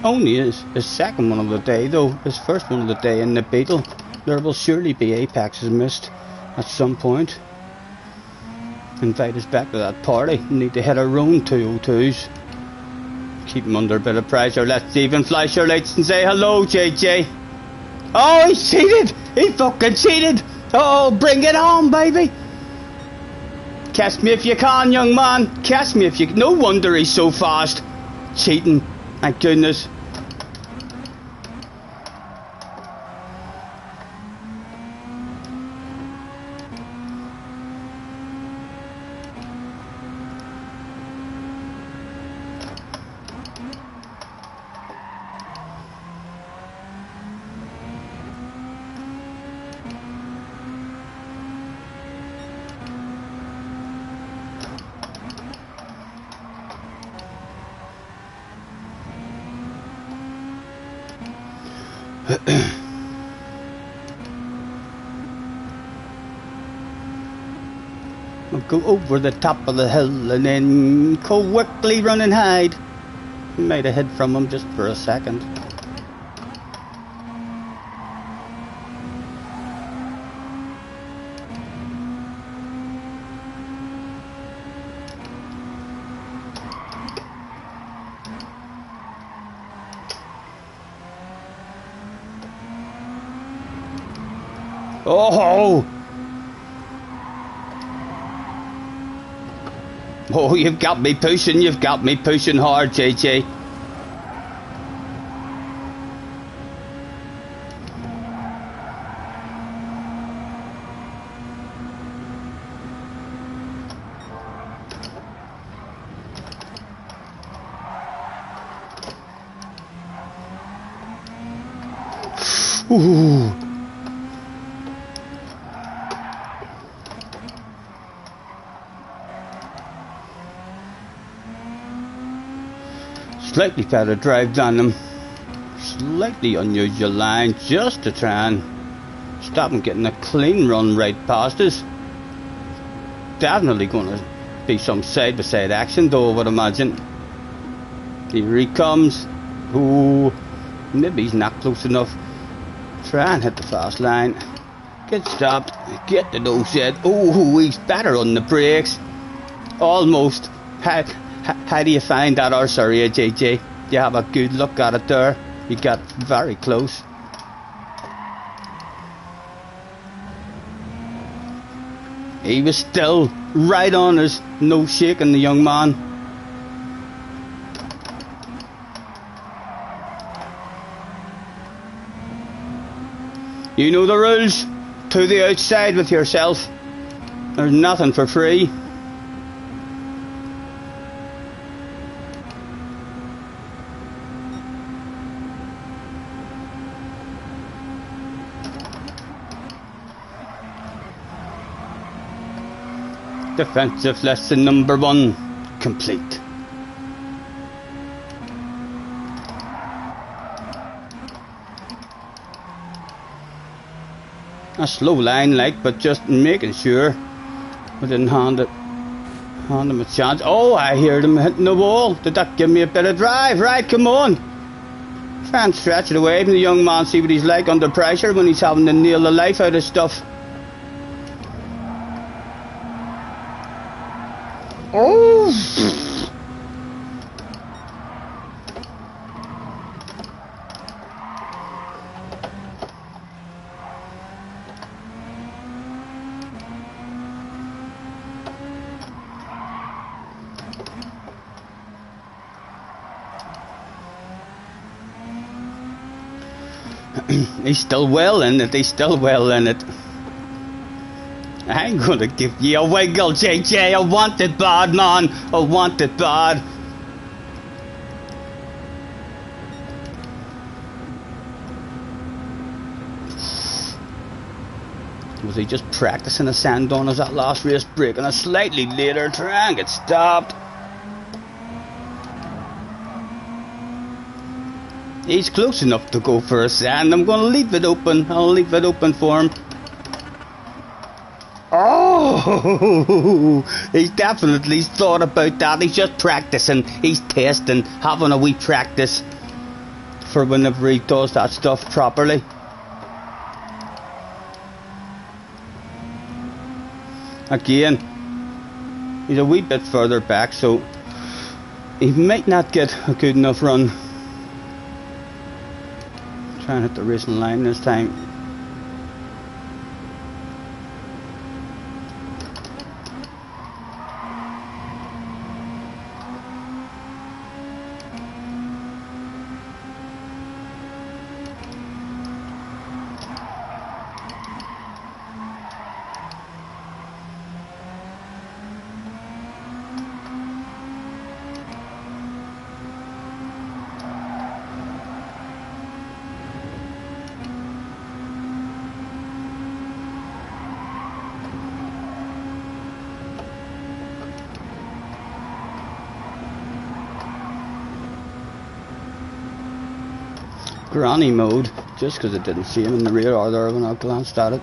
Speaker 1: Only his second one of the day though, his first one of the day in the Beetle. There will surely be apexes missed at some point. Invite us back to that party. We need to hit our own 202s. Keep him under a bit of pressure. Let's even flash your lights and say hello, JJ. Oh, he's cheated! He fucking cheated! Oh, bring it on, baby! Catch me if you can, young man. Catch me if you can. No wonder he's so fast. Cheating. Thank goodness. I'll go over the top of the hill and then quickly run and hide. Might have hid from him just for a second. Oh! Oh, you've got me pushing hard, JJ. Ooh. Slightly better drive than them. Slightly unusual line just to try and stop him getting a clean run right past us. Definitely going to be some side-by-side action though, I would imagine. Here he comes. Ooh, maybe he's not close enough. Try and hit the fast line. Get stopped. Get the nose set. Oh, he's better on the brakes. Almost. How do you find that horse area, JJ? You have a good look at it there. You got very close. He was still right on us. No shaking the young man. You know the rules. To the outside with yourself. There's nothing for free. Defensive lesson number 1 complete. A slow line like, but just making sure we didn't hand him a chance. Oh, I heard him hitting the wall. Did that give me a bit of drive? Right, come on. Try and stretch it away from the young man, see what he's like under pressure when he's having to nail the life out of stuff. Oh! He's still well in it, I ain't gonna give you a wiggle, JJ. I want it bad, man. I want it bad. Was he just practicing a sand on us that last race, breaking us slightly later, try and get stopped? He's close enough to go for a sand. I'm gonna leave it open. I'll leave it open for him. Oh, he's definitely thought about that. He's just practicing. He's testing, having a wee practice for whenever he does that stuff properly. Again, he's a wee bit further back, so he might not get a good enough run. Try and hit the racing line this time. Granny mode, just because I didn't see him in the rear order when I glanced at it.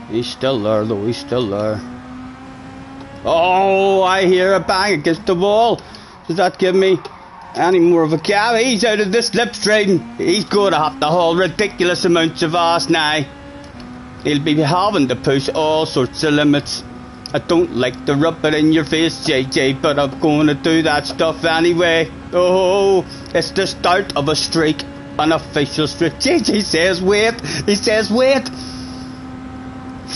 Speaker 1: He's still there though, he's still there. Oh, I hear a bang against the wall. Does that give me any more of a gap? He's out of the slipstream. He's going to have to haul ridiculous amounts of ass now. He'll be having to push all sorts of limits. I don't like to rub it in your face, JJ, but I'm going to do that stuff anyway. Oh, it's the start of a streak, an official streak. JJ says wait, he says wait.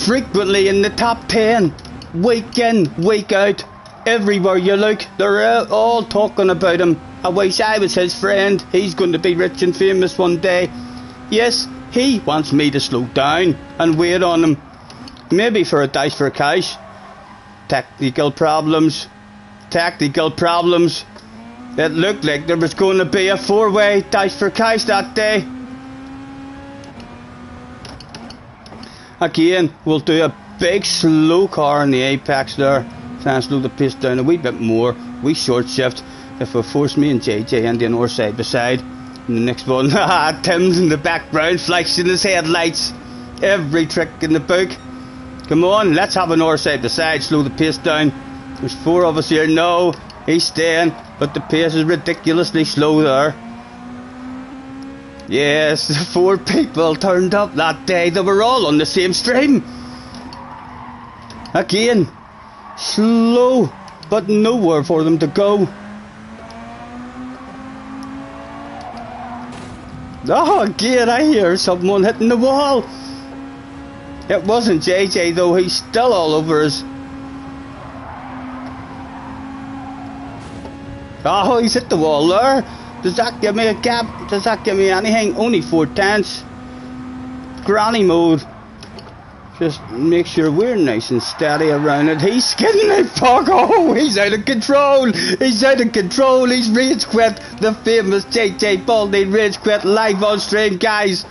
Speaker 1: Frequently in the top 10, week in, week out, everywhere you look, they're all talking about him. I wish I was his friend. He's going to be rich and famous one day. Yes, he wants me to slow down and wait on him. Maybe for a dice for cash. Technical problems. It looked like there was going to be a 4-way dice for cash that day. Again, we'll do a big slow car in the apex there. Try and slow the pace down a wee bit more. We short shift. If we force me and JJ and the north side by side. And the next one, Tim's in the background, flashing his headlights. Every trick in the book. Come on, let's have an north side by side, slow the pace down. There's 4 of us here. No, he's staying, but the pace is ridiculously slow there. Yes, 4 people turned up that day. They were all on the same stream. Again, slow, but nowhere for them to go. Oh, again, I hear someone hitting the wall. It wasn't JJ though, he's still all over us. Oh, he's hit the wall there. Does that give me a gap? Does that give me anything? Only 4 tenths. Granny mode. Just make sure we're nice and steady around it. He's skidding like fuck. Oh, he's out of control. He's out of control. He's rage quit. The famous JJ Baldy rage quit live on stream, guys.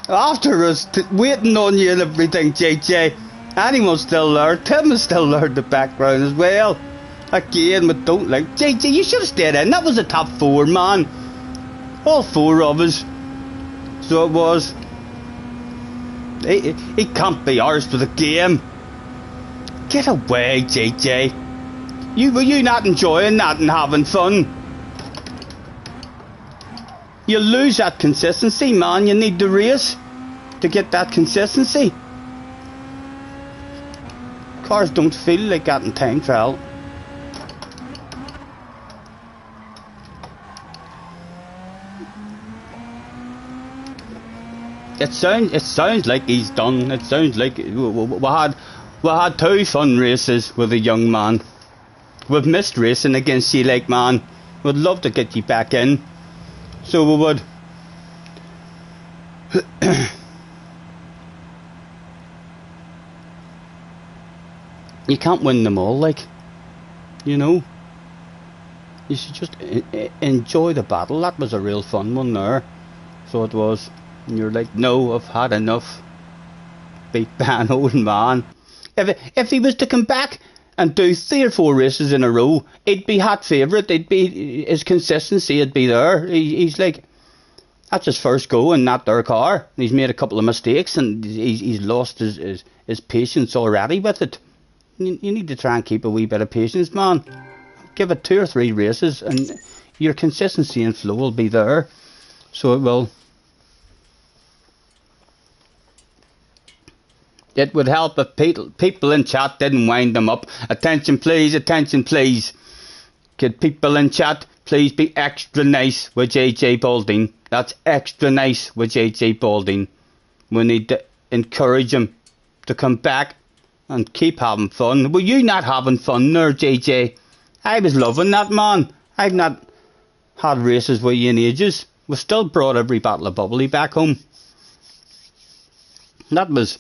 Speaker 1: After us, waiting on you and everything, JJ. Anyone's still there. Tim is still there in the background as well. Again, but don't like JJ. You should have stayed in. That was the top 4, man. All 4 of us. So it was. He can't be ours for the game. Get away, JJ. Were you not enjoying that and having fun? You lose that consistency, man. You need the race to get that consistency. Cars don't feel like that in time trial. It sounds like he's done. It sounds like we had 2 fun races with a young man. We've missed racing against you, like, man. We'd love to get you back in. So we would. You can't win them all, like, you know. You should just enjoy the battle. That was a real fun one there. So it was. And you're like, no, I've had enough. Beat ban old man. If he was to come back and do 3 or 4 races in a row, he'd be hot favourite. He'd be, his consistency would be there. He's like, that's his first go in not their car. He's made a couple of mistakes and he's lost his patience already with it. You need to try and keep a wee bit of patience, man. Give it 2 or 3 races and your consistency and flow will be there. So it will. It would help if people in chat didn't wind them up. Attention please, attention please. Could people in chat please be extra nice with JJ Balding? That's extra nice with JJ Balding. We need to encourage him to come back and keep having fun. Were you not having fun there, JJ? I was loving that, man. I've not had races with you in ages. We still brought every bottle of bubbly back home. That was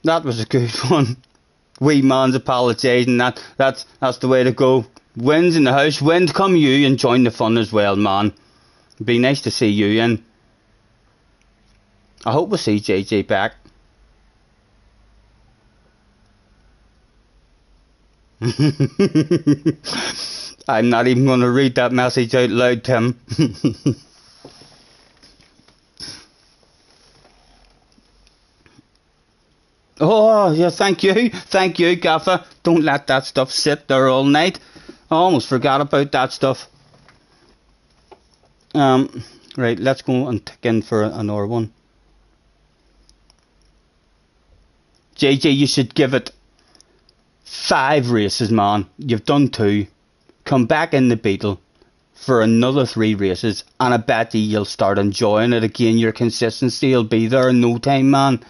Speaker 1: a good one. Wee man's apologising. That's the way to go. Wind's in the house. Wind, come you and join the fun as well, man. It'd be nice to see you in. I hope we'll see JJ back. I'm not even going to read that message out loud, Tim. Oh, yeah, thank you, Gaffer. Don't let that stuff sit there all night. I almost forgot about that stuff. Right, let's go and tick in for another one. JJ, you should give it 5 races, man. You've done 2. Come back in the Beetle for another 3 races, and I bet you'll start enjoying it again. Your consistency will be there in no time, man.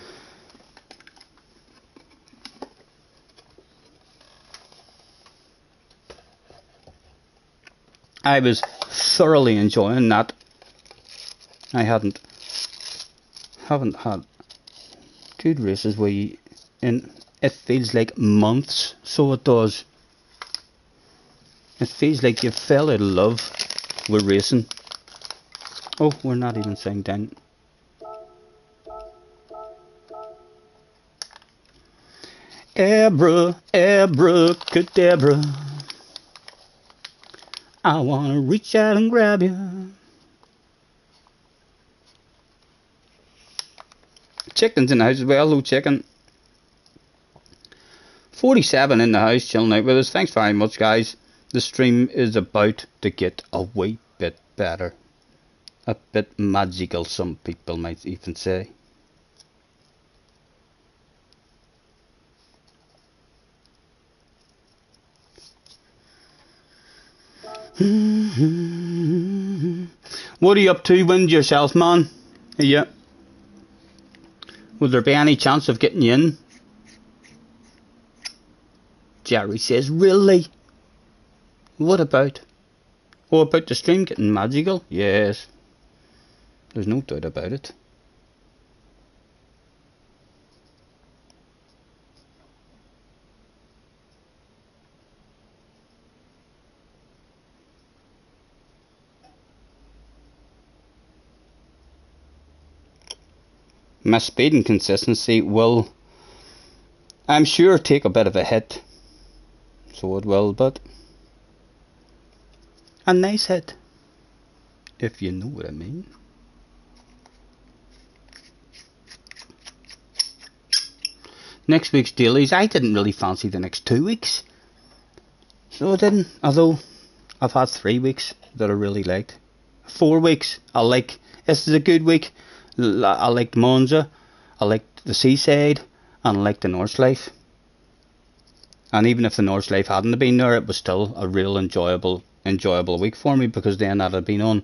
Speaker 1: I was thoroughly enjoying that. I haven't had good races where you, and it feels like months, so it does. It feels like you fell out of love with racing. Oh, we're not even saying down. Abracadabra, I wanna reach out and grab you. Chicken's in the house as well. Hello, chicken. 47 in the house, chilling out with us. Thanks very much, guys. The stream is about to get a wee bit better. A bit magical, some people might even say. What are you up to, Wind, yourself, man? Yeah. Would there be any chance of getting you in? Jerry says, really? What about? Oh, about the stream getting magical? Yes. There's no doubt about it. My speed and consistency will, I'm sure, take a bit of a hit. So it will, but a nice hit, if you know what I mean. Next week's dailies, I didn't really fancy the next 2 weeks. So I didn't, although I've had 3 weeks that I really liked. 4 weeks, this is a good week. I liked Monza, I liked the Seaside, and I liked the North Life. And even if the North Life hadn't been there, it was still a real enjoyable week for me, because then I'd have been on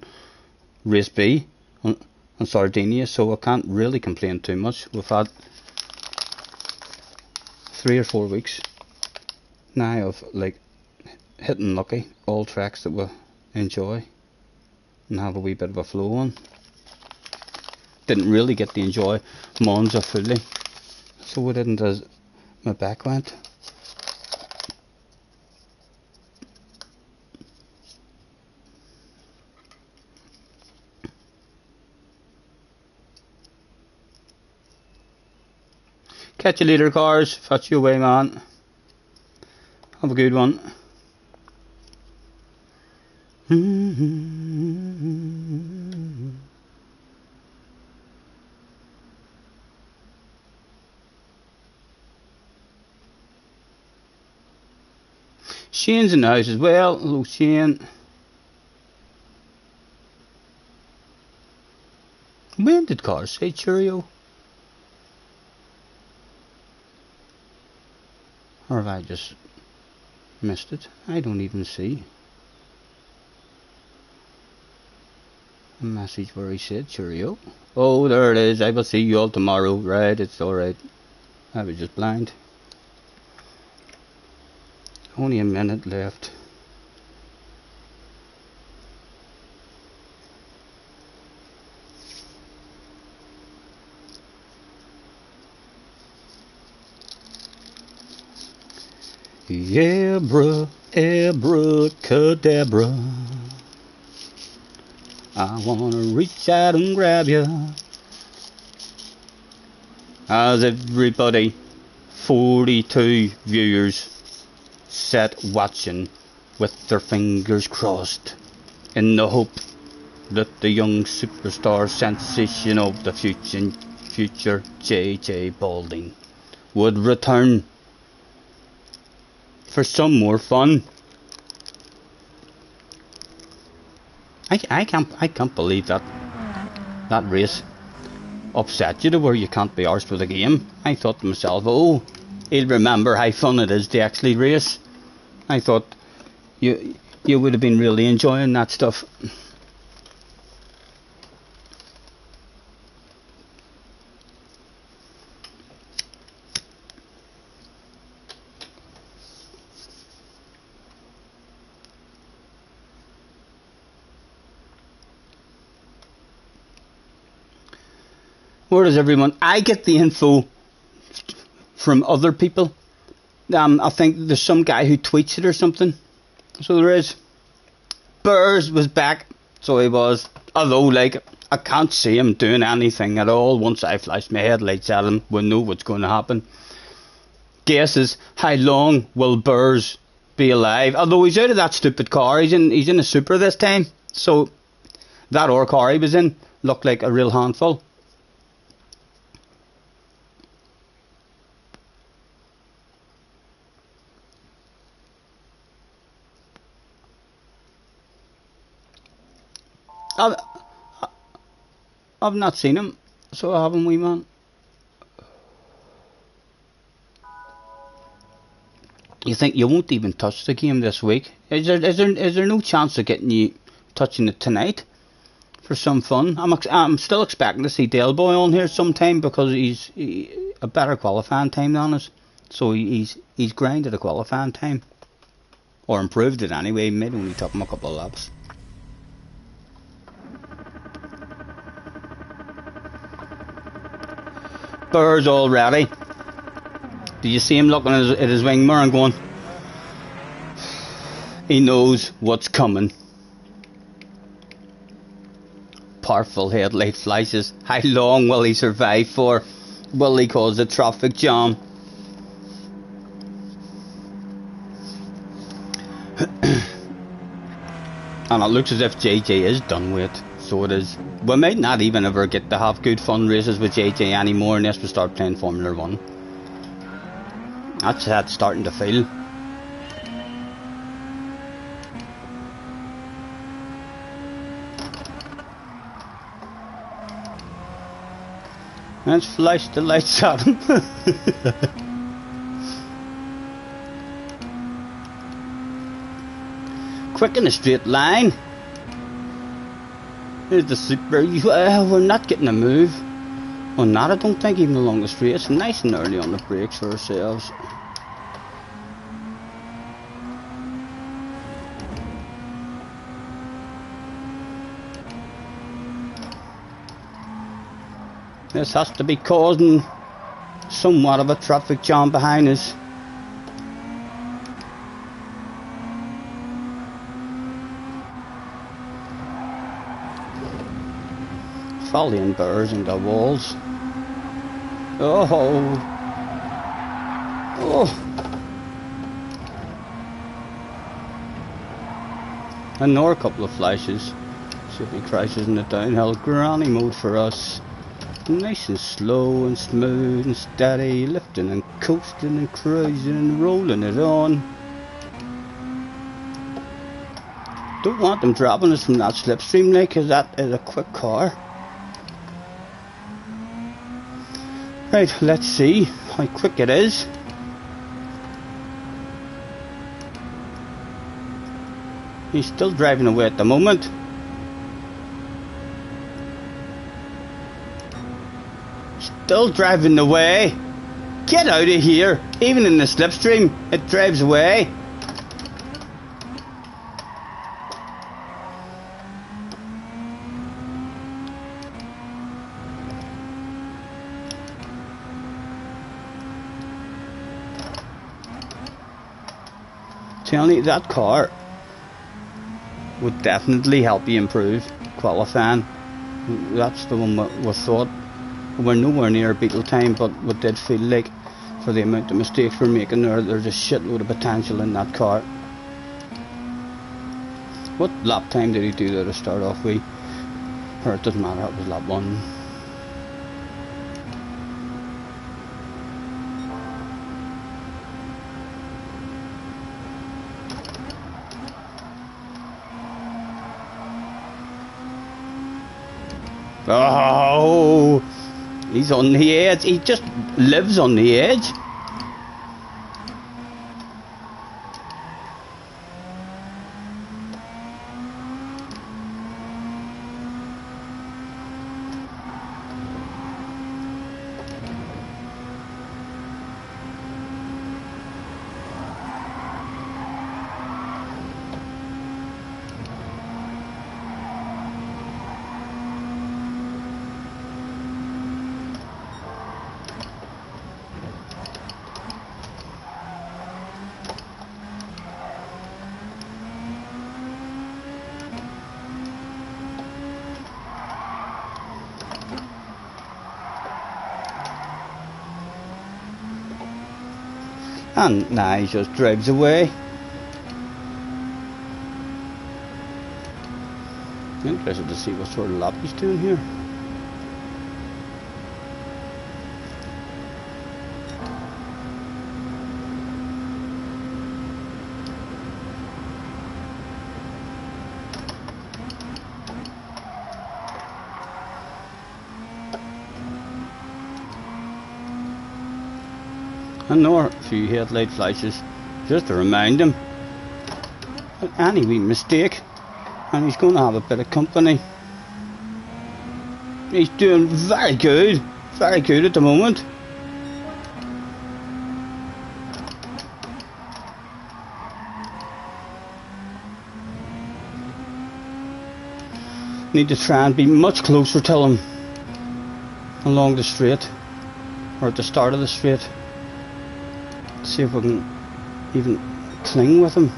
Speaker 1: Race B on Sardinia, so I can't really complain too much. We've had 3 or 4 weeks now of like hitting lucky, all tracks that we enjoy and have a wee bit of a flow on. Didn't really get to enjoy Monza fully, so we didn't as my back went. Catch you later, cars. Fetch you away, man. Have a good one. Shane's in the house as well. Hello, Shane. When did cars say cheerio? have I just missed it? I don't even see a message where he said cheerio. Oh, there it is. I will see you all tomorrow. Right, it's alright. I was just blind. Only a minute left. Yeah, bruh, abracadabra. I wanna reach out and grab ya. As everybody, 42 viewers, sat watching with their fingers crossed in the hope that the young superstar sensation of the future JJ Balding would return for some more fun. I can't believe that race upset you to where you can't be arsed with a game. I thought to myself, oh, he'll remember how fun it is to actually race. I thought you would have been really enjoying that stuff. Where does everyone? I get the info from other people. I think there's some guy who tweets it or something. So there is. Burrs was back, so he was. Although, like, I can't see him doing anything at all. Once I flash my headlights at him, we'll know what's going to happen. Guesses, how long will Burrs be alive? Although he's out of that stupid car. He's in a Supra this time. So that or car he was in looked like a real handful. I've not seen him, so I haven't, wee man. You think you won't even touch the game this week? Is there no chance of getting you touching it tonight for some fun? I'm still expecting to see Dale Boy on here sometime because he's a better qualifying time than us. So he's grinded a qualifying time, or improved it anyway. Maybe only took him a couple of laps. Burrs already. Do you see him looking at his wing mirror and going, he knows what's coming. Powerful headlight flashes. How long will he survive for? Will he cause a traffic jam? And it looks as if JJ is done with it. So it is. We might not even ever get to have good fun races with JJ anymore unless we start playing Formula 1. That's how it's starting to feel. Let's flash the lights at him. Quick in a straight line. Here's the Super. We're not getting a move on that, I don't think, even along the straight. It's nice and early on the brakes for ourselves. This has to be causing somewhat of a traffic jam behind us. Volleying Burrs into walls. Oh. Another couple of flashes. See if he crashes in the downhill. Granny mode for us. Nice and slow and smooth and steady. Lifting and coasting and cruising and rolling it on. Don't want them dropping us from that slipstream, like, because that is a quick car. Right, let's see how quick it is. He's still driving away at the moment. Still driving away. Get out of here. Even in the slipstream, it drives away. Telling you, that car would definitely help you improve qualifying. That's the one we thought. We're nowhere near Beetle time, but we did feel like, for the amount of mistakes we're making there, there's a shitload of potential in that car. What lap time did he do there to start off with? Or it doesn't matter, it was lap 1. Oh, he's on the edge. He just lives on the edge. And now he just drives away. Interested to see what sort of lap he's doing here. And a few headlight flashes just to remind him that any wee mistake and he's going to have a bit of company. He's doing very good at the moment. Need to try and be much closer to him along the straight, or at the start of the straight. See if we can even cling with him.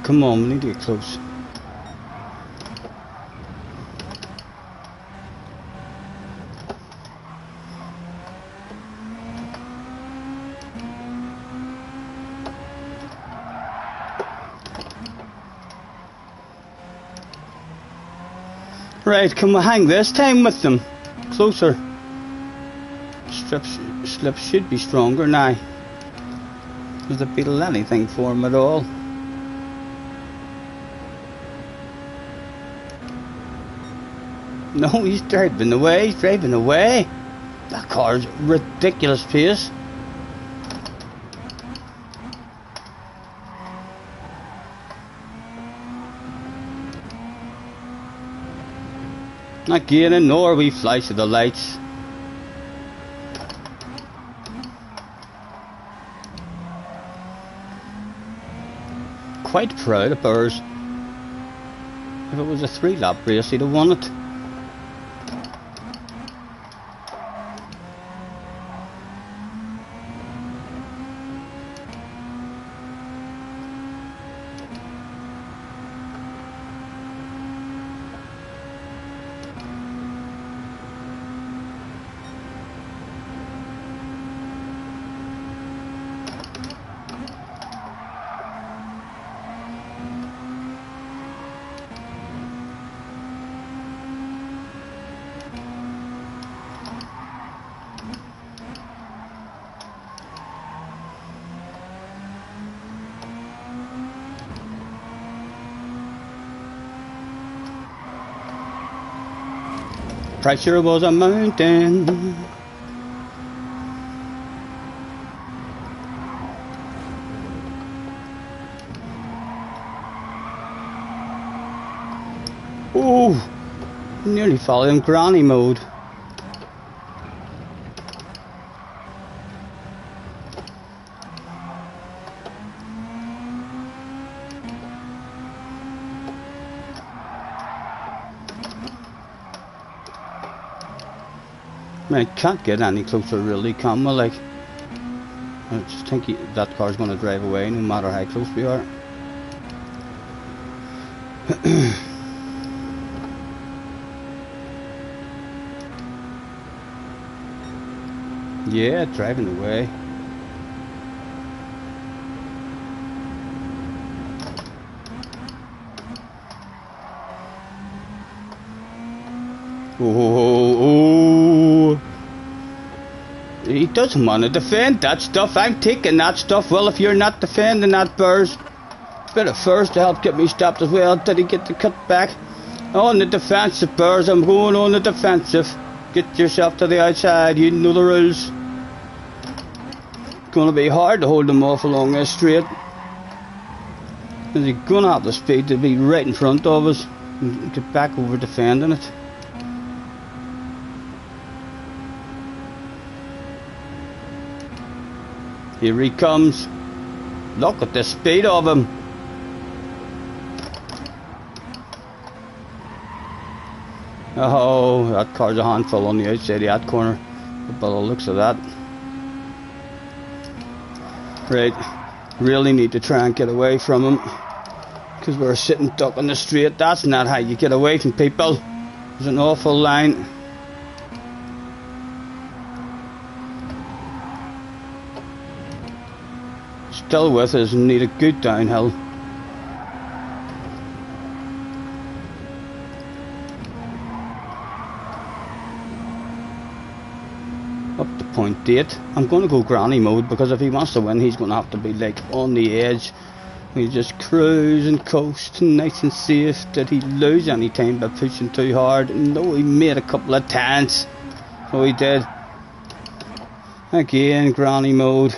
Speaker 1: Come on, we need to get close. Right, can we hang this time with them? Closer. Slip should be stronger now. Does the Beetle anything for him at all? No, he's driving away, That car's ridiculous pace. Not getting nor we flash of the lights. Quite proud of Burrs. If it was a 3-lap race, he'd have won it. pressure was a mountain. Oh, nearly fell in granny mode. I can't get any closer really, can we? Like, I just think that car's going to drive away no matter how close we are. Yeah, driving away. Oh, he doesn't want to defend that stuff. I'm taking that stuff. Well, if you're not defending that, Burrs, bit of first to help get me stopped as well. Did he get the cut back? On the defensive, Burrs. I'm going on the defensive. Get yourself to the outside. You know the rules. It's going to be hard to hold them off along this straight. He's going to have the speed to be right in front of us and get back over defending it. Here he comes. Look at the speed of him. Oh, that car's a handful on the outside of that corner. By the looks of that. Right. Really need to try and get away from him. Because we're sitting duck on the straight. That's not how you get away from people. There's an awful line. Still with us and need a good downhill. Up to point 8. I'm going to go granny mode because if he wants to win, he's going to have to be like on the edge. We just cruise and coast and nice and safe. Did he lose any time by pushing too hard? No, he made a couple of turns. Oh, he did. Again, granny mode.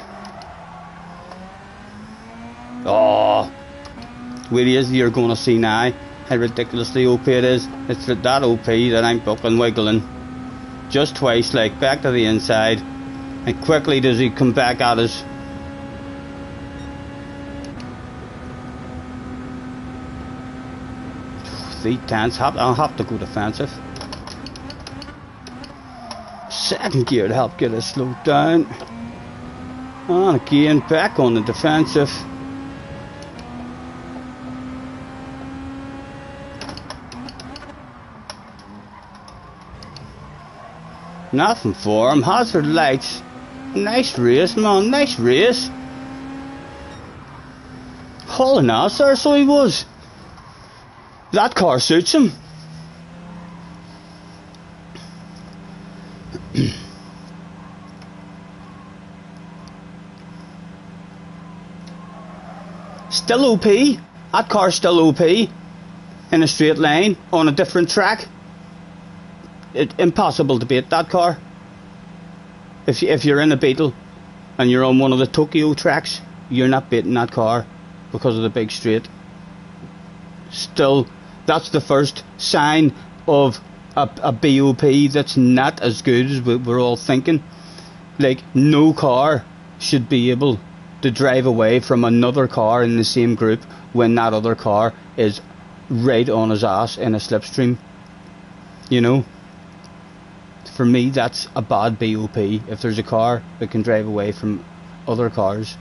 Speaker 1: Oh, where he is, you're going to see now how ridiculously OP it is. It's that OP that I'm fucking wiggling. Just twice, like back to the inside. And quickly does he come back at us. The tense, I'll have to go defensive. Second gear to help get us slowed down. And again, back on the defensive. Nothing for him. Hazard lights. Nice race, man. Nice race. Hauling ass there, so he was. That car suits him. Still OP. That car's still OP. In a straight line. On a different track. Impossible to beat that car. If you're in a Beetle and you're on one of the Tokyo tracks, you're not beating that car because of the big straight. Still, that's the first sign of a BOP that's not as good as we're all thinking. Like, no car should be able to drive away from another car in the same group when that other car is right on his ass in a slipstream. You know? For me, that's a bad BOP. If there's a car that can drive away from other cars,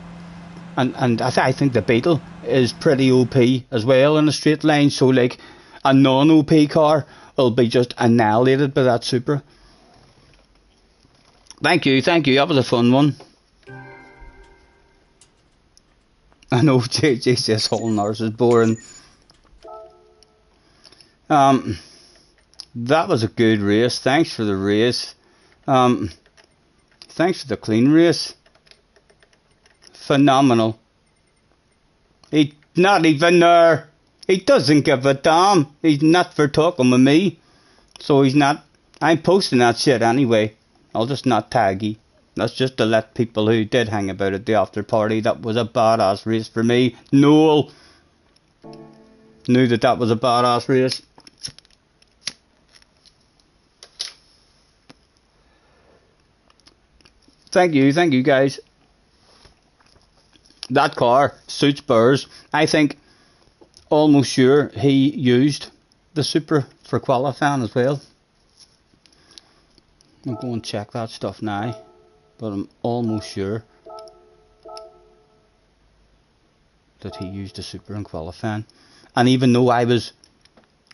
Speaker 1: and I think the Beetle is pretty OP as well in a straight line. So like a non-OP car will be just annihilated by that Supra. Thank you. That was a fun one. I know JJ says hauling ours is boring. That was a good race. Thanks for the race. Thanks for the clean race. Phenomenal. He's not even there. He doesn't give a damn. He's not for talking with me. So he's not. I'm posting that shit anyway. I'll just not tag you. That's just to let people who did hang about at the after party. That was a badass race for me. Noel knew that was a badass race. Thank you guys. That car suits Burrs. I think almost sure he used the Supra for qualifying as well. I'll go and check that stuff now, but I'm almost sure that he used the Supra in qualifying. And even though I was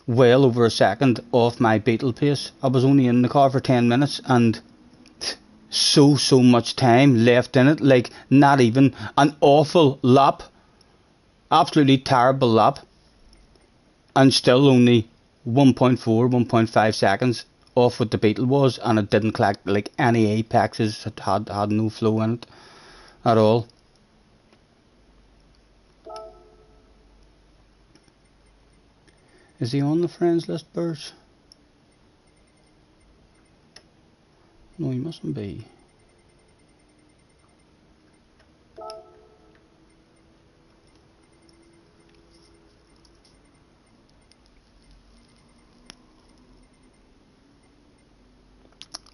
Speaker 1: well over a second off my Beetle pace, I was only in the car for 10 minutes and so much time left in it, like not even an awful lap, absolutely terrible lap, and still only 1.4, 1.5 seconds off what the Beetle was, and it didn't collect like any apexes. It had no flow in it at all. Is he on the friends list, Burrs? No, he mustn't be.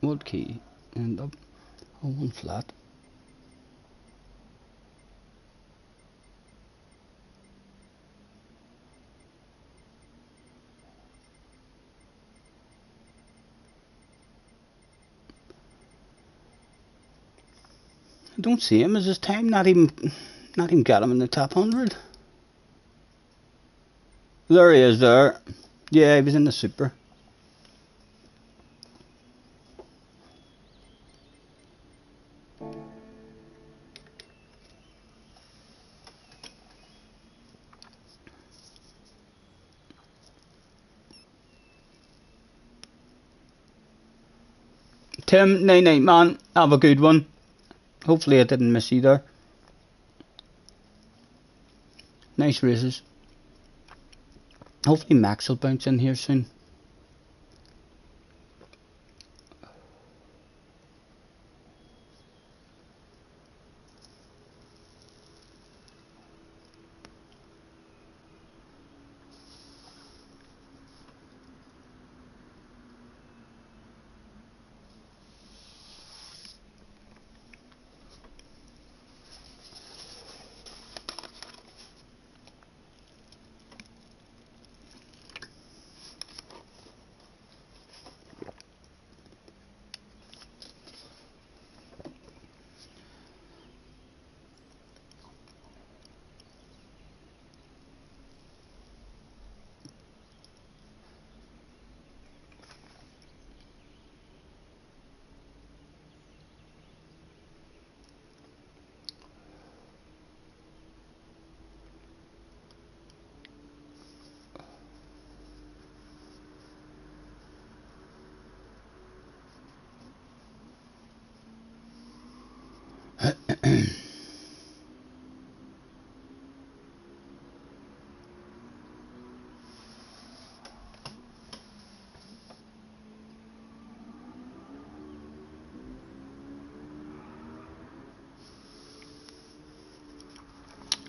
Speaker 1: What key? End up on one flat. I don't see him. Is his time not even got him in the top 100? There he is there. Yeah, he was in the Supra. Tim, night man, have a good one. Hopefully I didn't miss you there. Nice races. Hopefully Max will bounce in here soon.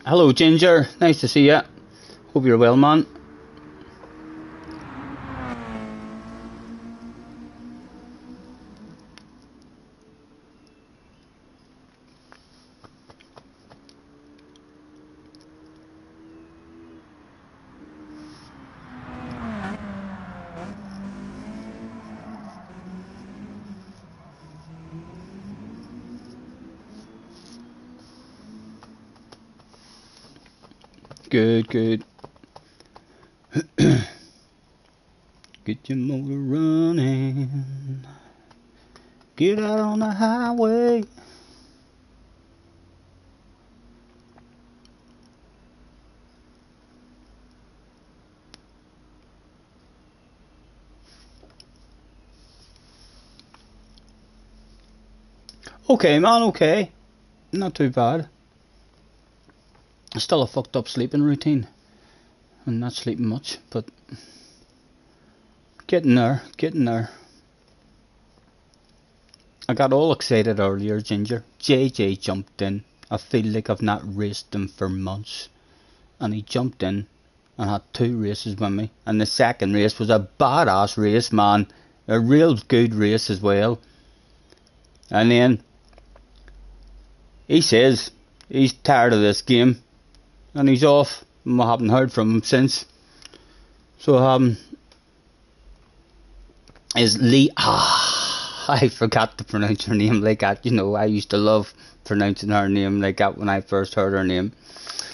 Speaker 1: Hello Ginger, nice to see you. Hope you're well, man. Good. Get your motor running. Get out on the highway. Okay, man, okay. Not too bad. Still a fucked up sleeping routine. I'm not sleeping much, but getting there. I got all excited earlier, Ginger. JJ jumped in. I feel like I've not raced him for months. And he jumped in and had 2 races with me. And the second race was a badass race, man. A real good race as well. And then he says he's tired of this game. And he's off. And I haven't heard from him since. So, is Lee... I forgot to pronounce her name like that. You know, I used to love pronouncing her name like that when I first heard her name.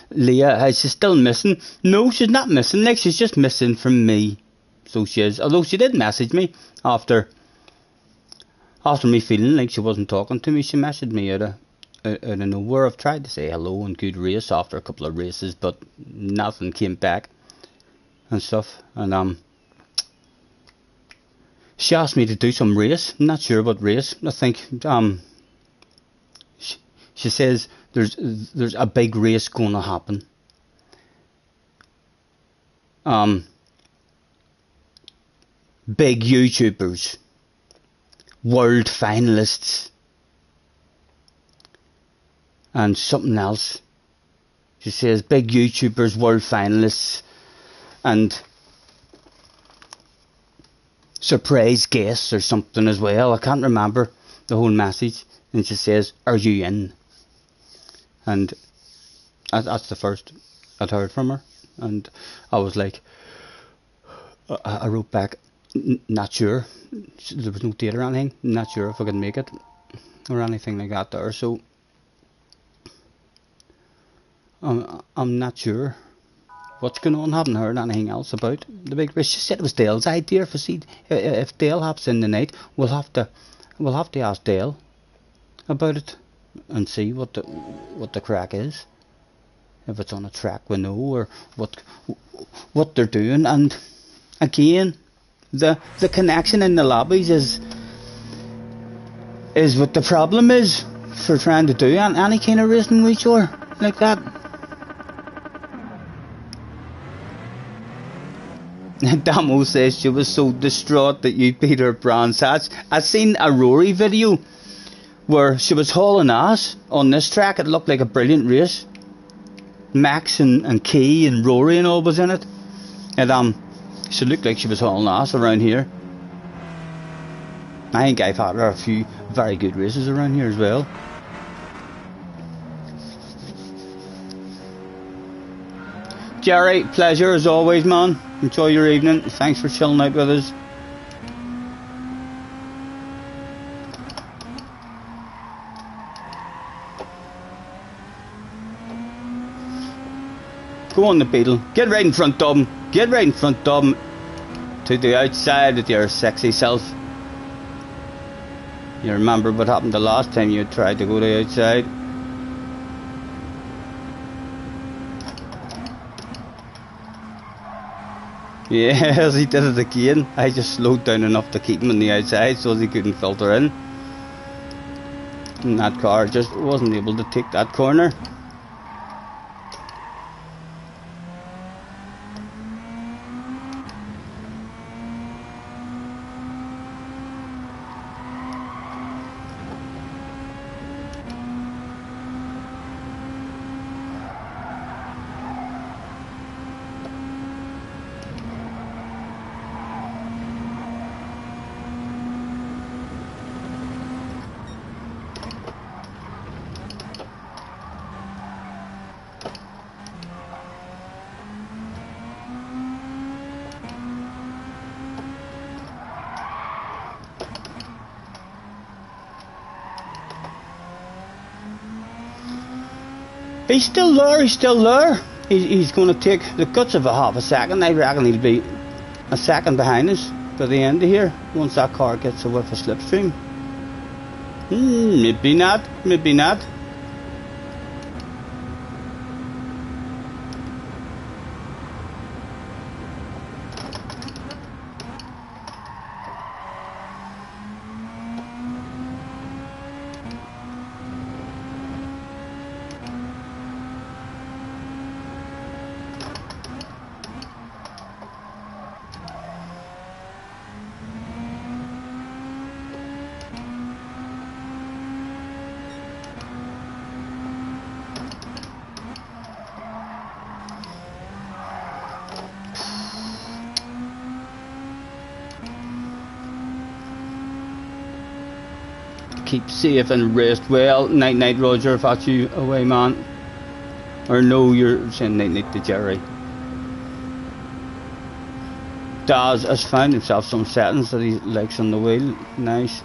Speaker 1: Leah, is she still missing? No, she's not missing. Like, she's just missing from me. So she is. Although she did message me after me feeling like she wasn't talking to me. She messaged me out of nowhere. I've tried to say hello and good race after a couple of races, but nothing came back and stuff. And she asked me to do some race. I'm not sure what race. I think she says there's a big race going to happen. Big YouTubers, world finalists, and something else. She says big YouTubers, world finalists, and surprise guests or something as well. I can't remember the whole message. And she says, "Are you in?" And that's the first I'd heard from her. And I was like, I wrote back, not sure. There was no date or anything. Not sure if I could make it or anything like that there. So I'm not sure what's going on. Haven't heard anything else about the big race. She said it was Dale's idea. If Dale hops in the night, we'll have to ask Dale about it and see what the crack is. If it's on a track we know, or what they're doing. And again, the connection in the lobbies is what the problem is for trying to do any kind of racing with each other like that. Damo says she was so distraught that you beat her bronze hats. I seen a Rory video where she was hauling ass on this track. It looked like a brilliant race. Max and Key and Rory and all was in it. And she looked like she was hauling ass around here. I think I've had her a few very good races around here as well. Jerry, pleasure as always, man. Enjoy your evening. Thanks for chilling out with us. Go on the Beetle. Get right in front of him. Get right in front of him. To the outside with your sexy self. You remember what happened the last time you tried to go to the outside? Yes, he did it again. I just slowed down enough to keep him on the outside so he couldn't filter in. And that car just wasn't able to take that corner. He's still there, he's still there. He's going to take the guts of a half a second. I reckon he'll be a second behind us by the end of here, once that car gets away for slipstream. Maybe not, maybe not. keep safe and rest well. Night night, Roger, if that's you away, man. Or no, you're saying night night to Jerry. Daz has found himself some settings that he likes on the wheel. Nice.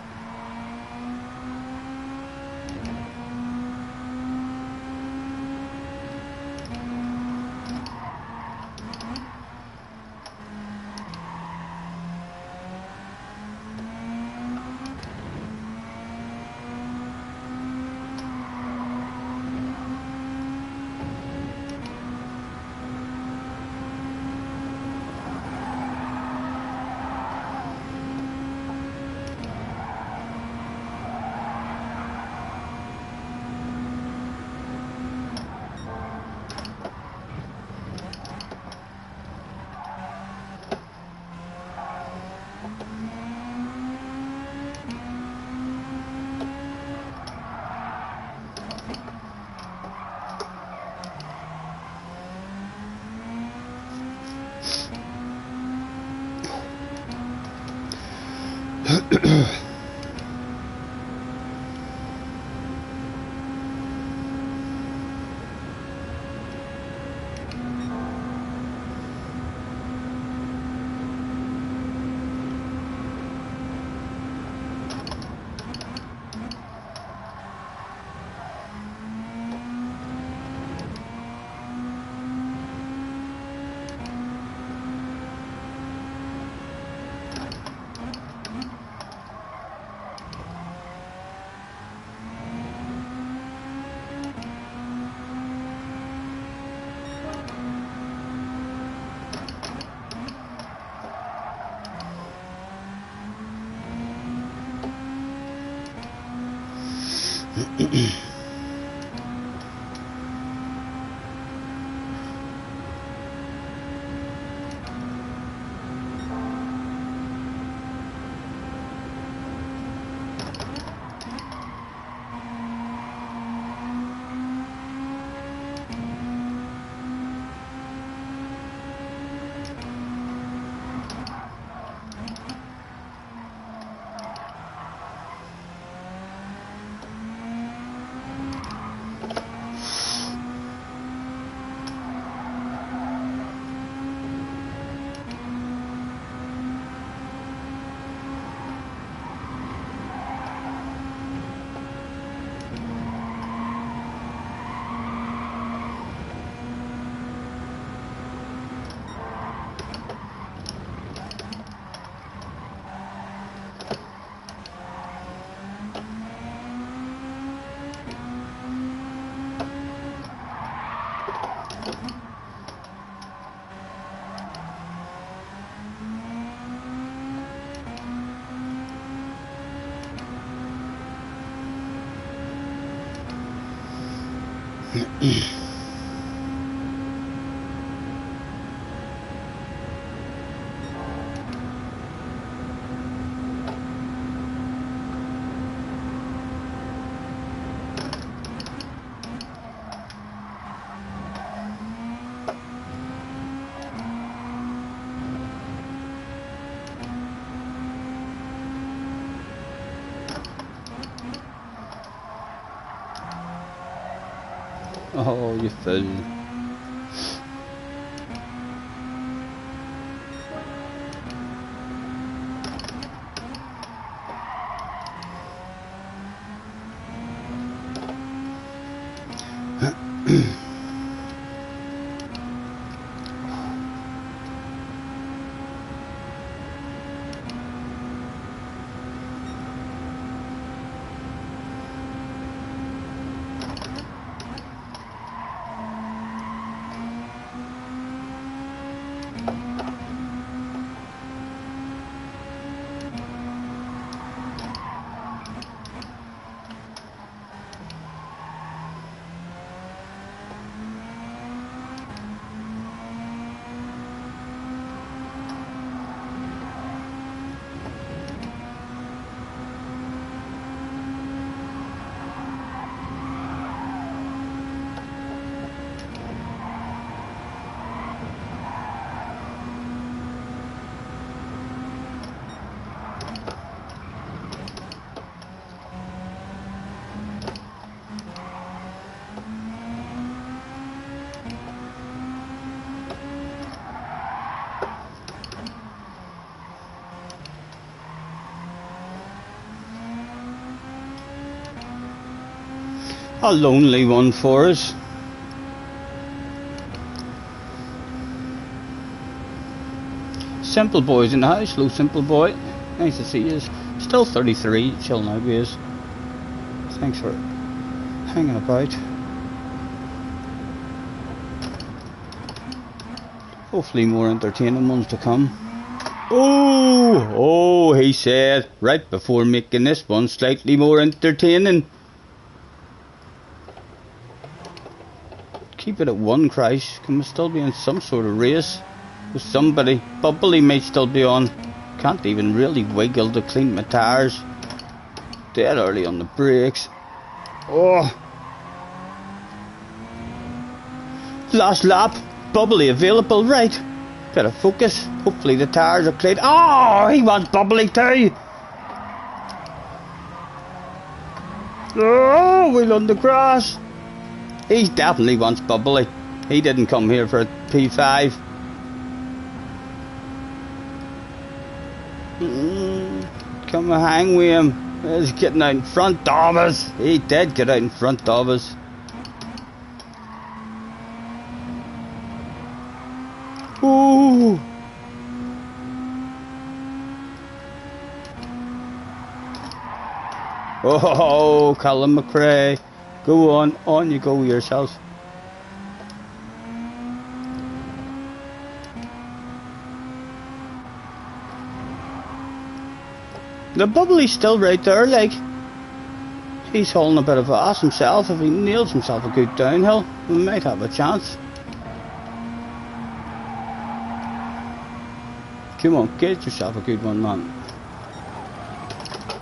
Speaker 1: Oh, you fool. A lonely one for us. Simple boy's in the house. Hello, simple boy. Nice to see you. Still 33. Chill now, boys. Thanks for hanging about. Hopefully more entertaining ones to come. Oh, he said right before making this one slightly more entertaining. Keep it at one, Christ. Can we still be in some sort of race with somebody? Bubbly may still be on. Can't even really wiggle to clean my tires. Dead early on the brakes. Oh. Last lap. Bubbly available, right. Better focus. Hopefully the tires are clean. Oh, he wants Bubbly too. Oh, wheel on the grass. He definitely wants Bubbly. He didn't come here for a P5. Come and hang with him. He's getting out in front of us. He did get out in front of us. Ooh. Oh, Colin McRae. Go on you go yourself. The Bubbly's still right there, like. He's hauling a bit of ass himself. If he nails himself a good downhill, we might have a chance. Come on, get yourself a good one, man.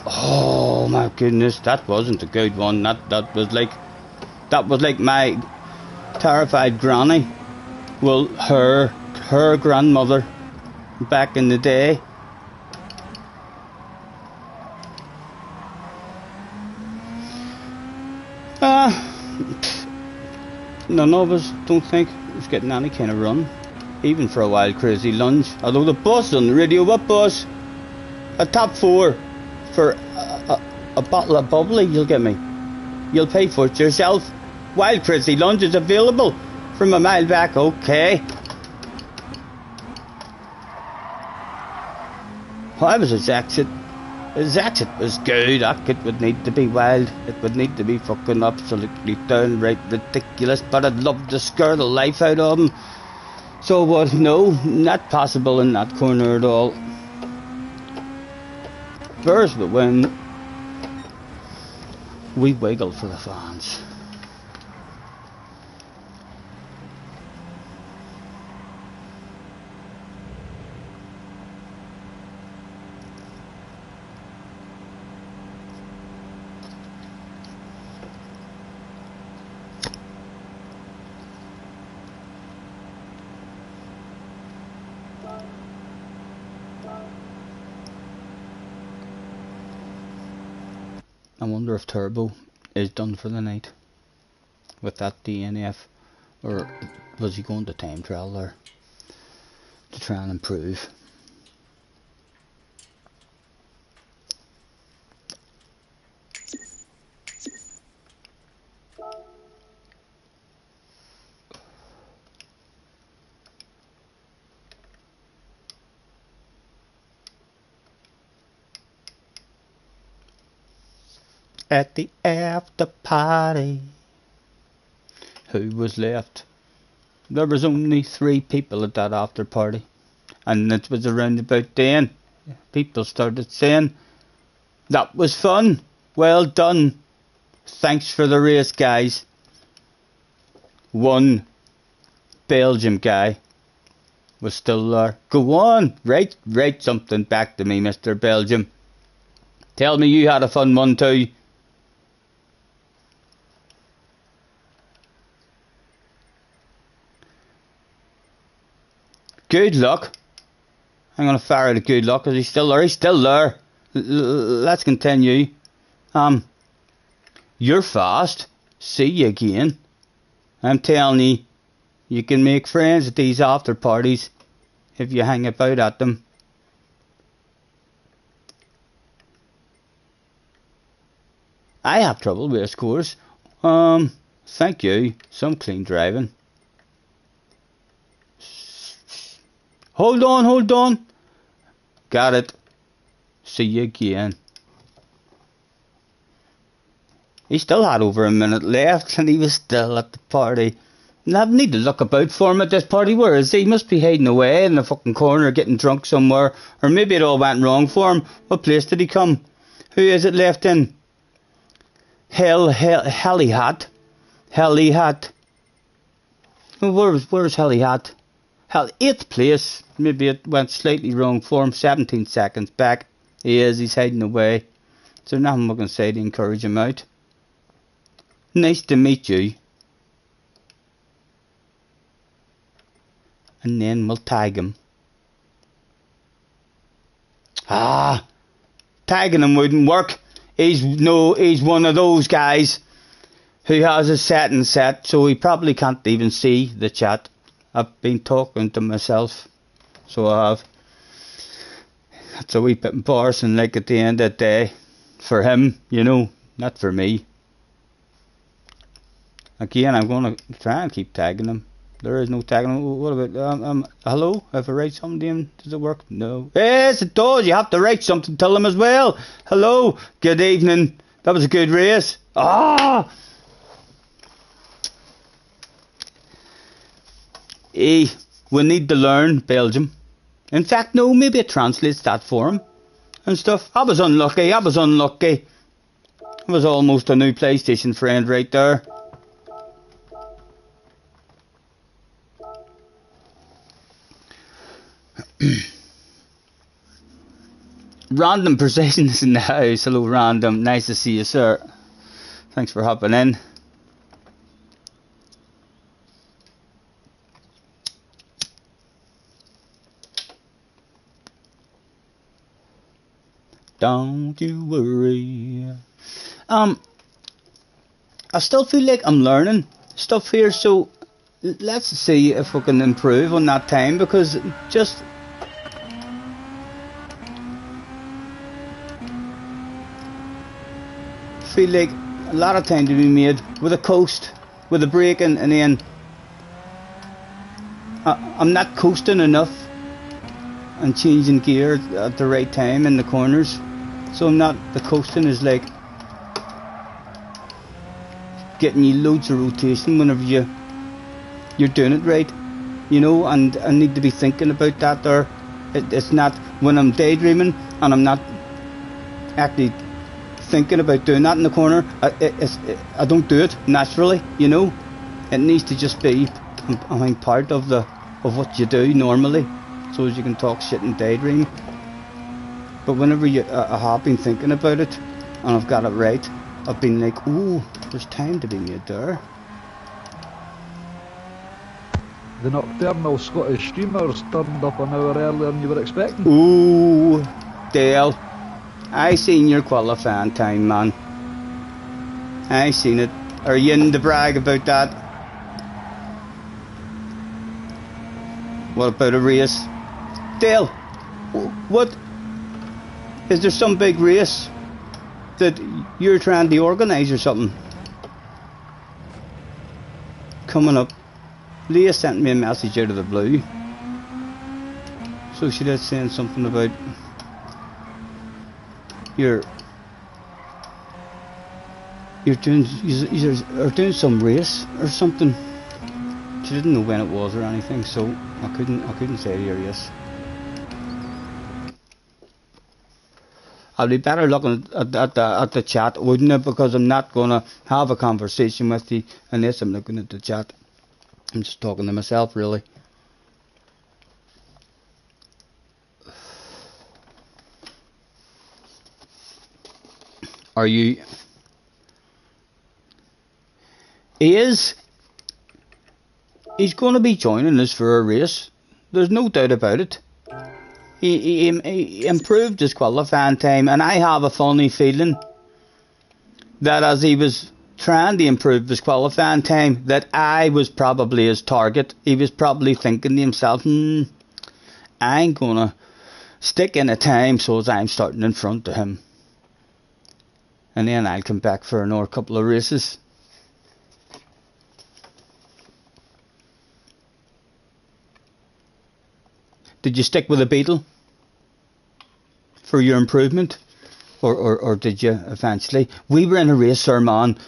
Speaker 1: Oh my goodness, that wasn't a good one. That was like my terrified granny. Well, her grandmother back in the day. None of us don't think was getting any kind of run. Even for a wild crazy lunge. Although the boss on the radio, what boss? A top 4 for a bottle of Bubbly, you'll get me. You'll pay for it yourself. Wild crazy lunge is available from a mile back, okay. How was his exit? His exit was good. That kid would need to be wild. It would need to be fucking absolutely downright ridiculous, but I'd love to scare the life out of him. So what? No, not possible in that corner at all. First, but when we wiggle for the fans. I wonder if Turbo is done for the night with that DNF, or was he going to time trial there to try and improve? At the after party, who was left? There was only 3 people at that after party, and it was around about then people started saying, that was fun, well done, thanks for the race guys. One Belgium guy was still there. Go on, write something back to me, Mr. Belgium. Tell me you had a fun one too. Good luck. I'm going to fire out a good luck because he's still there. He's still there. Let's continue. You're fast. See you again. I'm telling you, you can make friends at these after parties if you hang about at them. I have trouble with scores. Thank you. Some clean driving. Hold on, hold on. Got it. See you again. He still had over a minute left and he was still at the party. I need to look about for him at this party. Where is he? He must be hiding away in the fucking corner getting drunk somewhere. Or maybe it all went wrong for him. What place did he come? Who is it left in? Helly Hat. Where's Helly Hat? 8th place. Maybe it went slightly wrong for him. 17 seconds back. He's hiding away. So nothing I can say to encourage him out. Nice to meet you. And then we'll tag him. Tagging him wouldn't work. He's one of those guys who has his settings set, so he probably can't even see the chat. I've been talking to myself, so I have. It's a wee bit embarrassing, like at the end of the day, for him, you know, not for me. Again, I'm going to try and keep tagging him. There is no tagging. What about, hello? If I write something to him, does it work? No. Yes, it does. You have to write something to him as well. Hello. Good evening. That was a good race. We need to learn Belgium. In fact, no, maybe it translates that for him and stuff. I was unlucky. I was almost a new PlayStation friend right there. Random Precision is in the house. Hello, Random. Nice to see you, sir. Thanks for hopping in. Don't you worry. I still feel like I'm learning stuff here, so let's see if we can improve on that time, because just feel like a lot of time to be made with a coast, with a braking, and then I'm not coasting enough and changing gear at the right time in the corners. So the coasting is like getting you loads of rotation whenever you're doing it right, you know, and I need to be thinking about that there. It's not when I'm daydreaming and I'm not actually thinking about doing that in the corner. I don't do it naturally, you know. It needs to just be, I mean, part of what you do normally, so as you can talk shit and daydream. But whenever I have been thinking about it and I've got it right, I've been like, ooh, there's time to be made there.
Speaker 3: The nocturnal Scottish streamers turned up an hour earlier than you were expecting.
Speaker 1: Ooh, Dale, I seen your qualifying time, man. I seen it. Are you in to brag about that? What about a race? Dale, what? Is there some big race that you're trying to organise or something? Coming up. Leah sent me a message out of the blue. So she was saying something about you're doing some race or something. She didn't know when it was or anything, so I couldn't say to her yes. I'll be better looking at the chat, wouldn't it? Because I'm not gonna have a conversation with you unless I'm looking at the chat. I'm just talking to myself, really. Are you? He's going to be joining us for a race. There's no doubt about it. He improved his qualifying time, and I have a funny feeling that as he was trying to improve his qualifying time, that I was probably his target. He was probably thinking to himself, I'm gonna stick in a time so as I'm starting in front of him, and then I'll come back for another couple of races. Did you stick with the Beetle for your improvement? Or did you eventually? We were in a race, sir, man,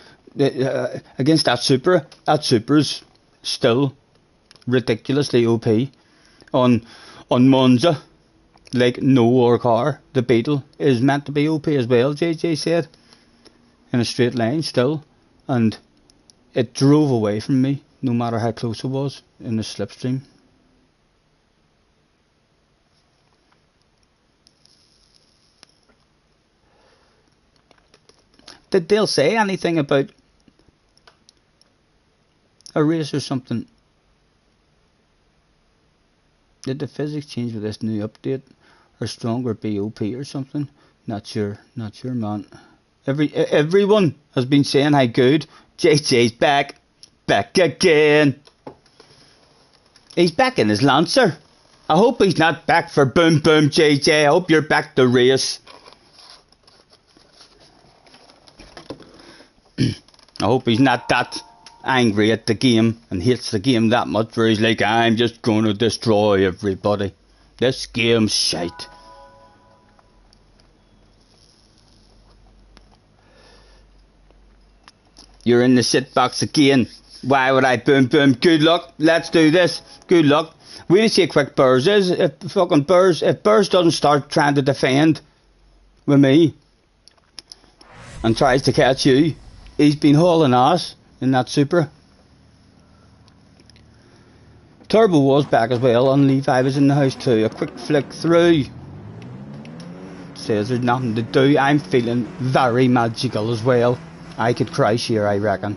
Speaker 1: against that Supra. That Supra's still ridiculously OP on Monza, like no other car. The Beetle is meant to be OP as well, JJ said, in a straight line still, and it drove away from me no matter how close it was in the slipstream. Did Dale say anything about a race or something? Did the physics change with this new update, or stronger BOP or something? Not sure, man. Everyone has been saying how good. JJ's back again. He's back in his Lancer. I hope he's not back for boom boom, JJ. I hope you're back to race. I hope he's not that angry at the game and hates the game that much where he's like, I'm just going to destroy everybody. This game's shite. You're in the sit box again. Why would I boom boom? Good luck. Let's do this. Good luck. We'll see how quick Burrs is. If Burrs doesn't start trying to defend with me and tries to catch you, he's been hauling ass in that Supra. Turbo was back as well, and Levi was in the house too. A quick flick through. Says there's nothing to do. I'm feeling very magical as well. I could crash here, I reckon.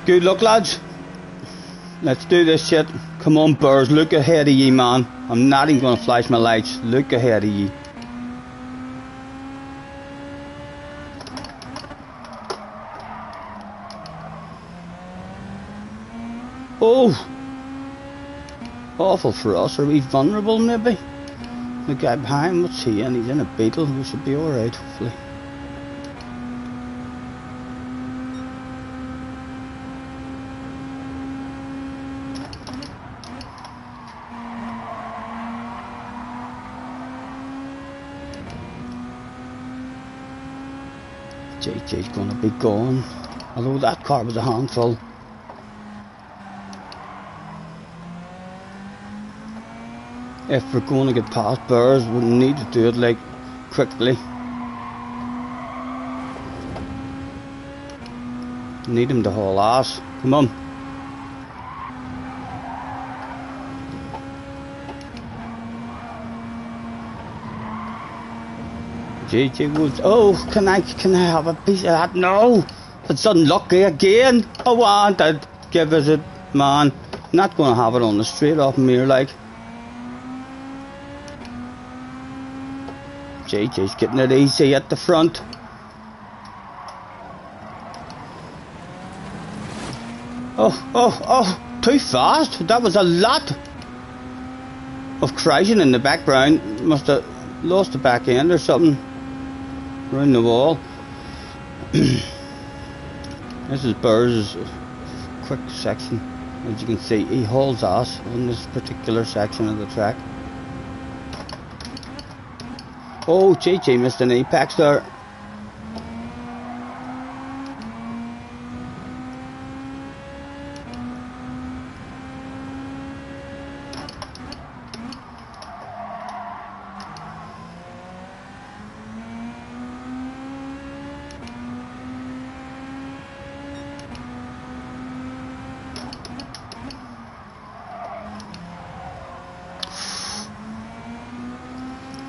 Speaker 1: Good luck, lads. Let's do this shit. Come on, Burrs. Look ahead of ye, man. I'm not even going to flash my lights. Look ahead of ye. Oh. Awful for us. Are we vulnerable, maybe? The guy behind, what's he in? He's in a Beetle. We should be alright, hopefully. JJ's gonna be gone, although that car was a handful. If we're going to get past Burrs, we need to do it like quickly. Need him to haul ass. Come on. JJ Woods. Oh, can I have a piece of that? No, it's unlucky again. I want to give us it, man. Not gonna have it on the straight off mirror like. JJ's getting it easy at the front. Oh, too fast. That was a lot of crashing in the background. Must have lost the back end or something. Around the wall. This is Burrs' quick section. As you can see, he hauls ass on this particular section of the track. Oh, JJ missed an apex there.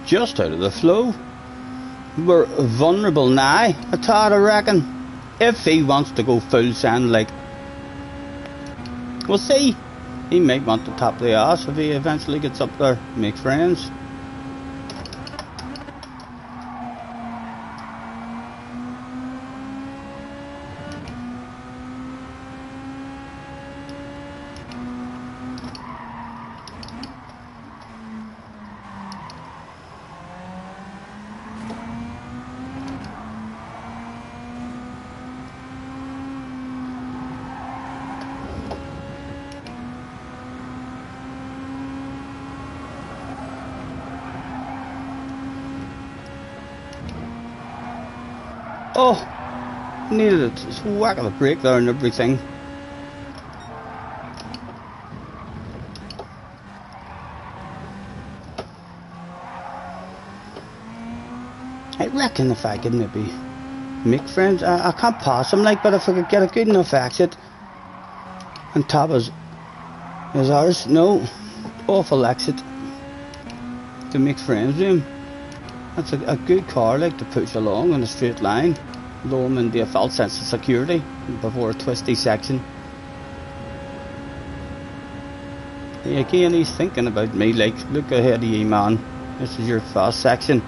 Speaker 1: Just out of the flow. We're vulnerable now, a tad, I reckon. If he wants to go full send, like, we'll see. He might want to tap the ass if he eventually gets up there, make friends. Oh, needed a whack of the brake there and everything. I reckon if I could maybe make friends, I can't pass him like, but if I could get a good enough exit and top is ours, no, awful exit to make friends with him. That's a good car like to push along in a straight line, low him into a false sense of security before a twisty section. Again, he's thinking about me like, look ahead of you, man, this is your fast section.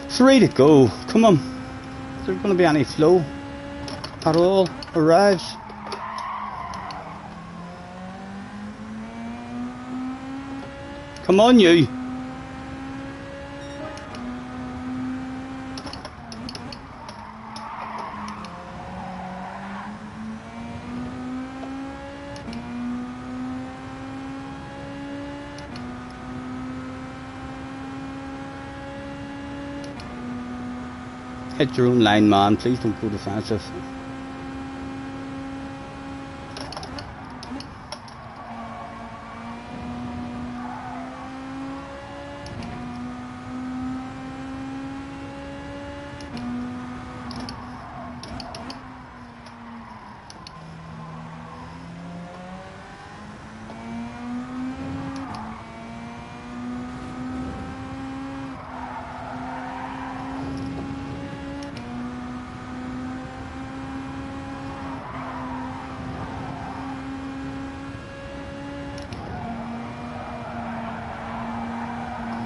Speaker 1: Three to go, come on. Is there going to be any flow at all? Arrives. Come on, you. Hit your own line, man. Please don't go defensive.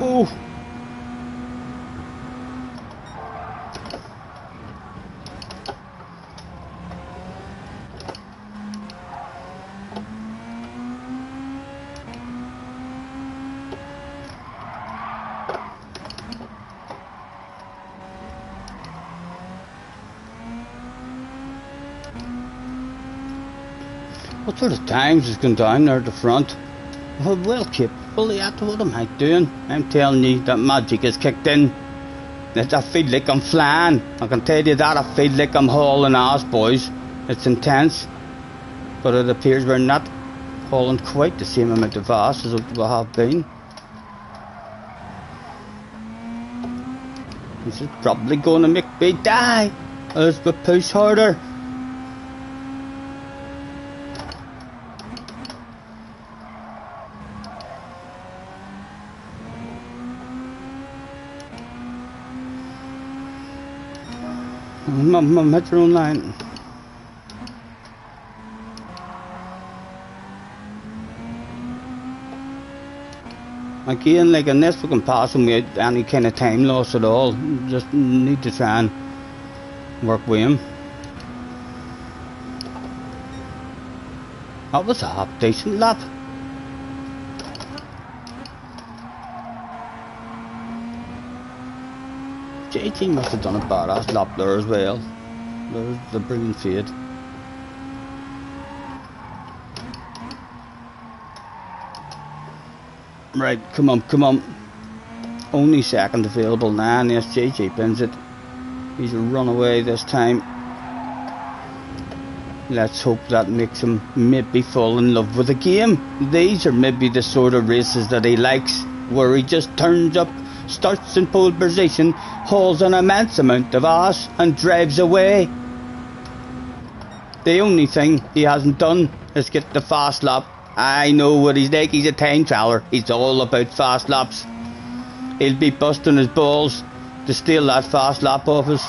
Speaker 1: Oh! What sort of times is going down there at the front? Well capable, what am I doing? I'm telling you that magic is kicked in. That I feel like I'm flying. I can tell you that I feel like I'm hauling ass, boys. It's intense. But it appears we're not hauling quite the same amount of ass as we have been. This is probably going to make me die as we push harder. Mum, hit your own line. Again, like in this, we can pass him without any kind of time loss at all. Just need to try and work with him. That was a half decent lap. JT must have done a badass lap there as well. There's the brilliant fade. Right, come on. Only second available now, and yes, JT pins it. He's a runaway this time. Let's hope that makes him maybe fall in love with the game. These are maybe the sort of races that he likes, where he just turns up, starts in pole position, hauls an immense amount of ass and drives away. The only thing he hasn't done is get the fast lap. I know what he's like, he's a time traveler. He's all about fast laps. He'll be busting his balls to steal that fast lap off us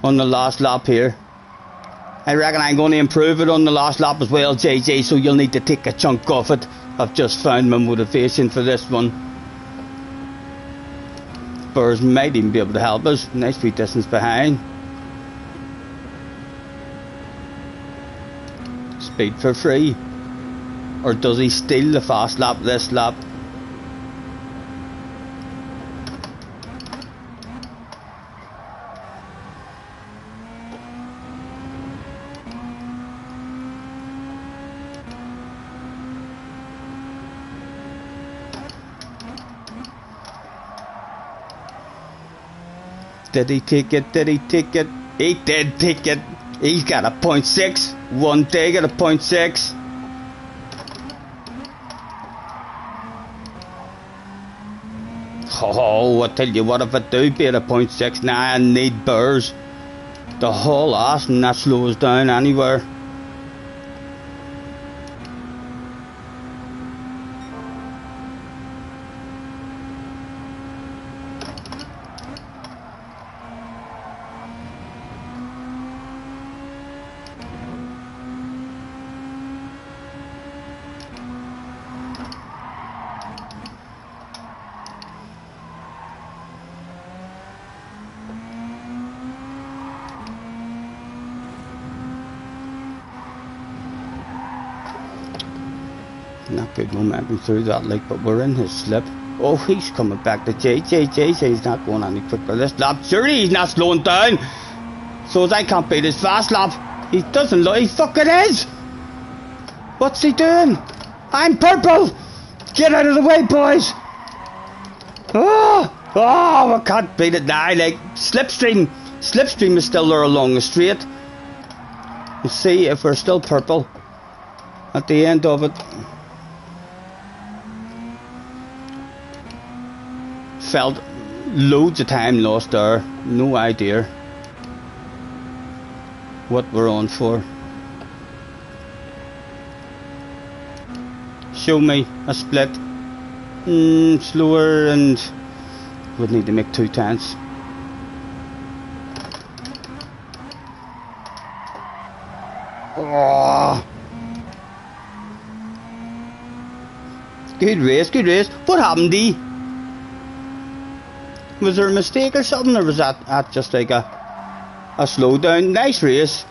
Speaker 1: on the last lap here. I reckon I'm going to improve it on the last lap as well, JJ, so you'll need to take a chunk off it. I've just found my motivation for this one. Spurs might even be able to help us. Nice wee distance behind. Speed for free. Or does he steal the fast lap this lap? Did he take it? Did he take it? He did take it. He's got a 0.6. One day got a 0.6. Oh, I tell you what, if I do beat a 0.6, now I need burrs. The whole ass and that slows down anywhere. Not good momentum through that lake, but we're in his slip. Oh, he's coming back to JJ's not going any quicker this lap. Surely he's not slowing down. So as I can't beat his fast lap. He doesn't look, he fucking is. What's he doing? I'm purple. Get out of the way, boys. Oh, I can't beat it now. Like, Slipstream is still there along the straight. We'll see if we're still purple at the end of it. Felt loads of time lost there. No idea what we're on for. Show me a split. Slower, and would need to make 2 tenths. Oh. Good race, good race. What happened to you? Was there a mistake or something, or was that just like a slowdown? Nice race.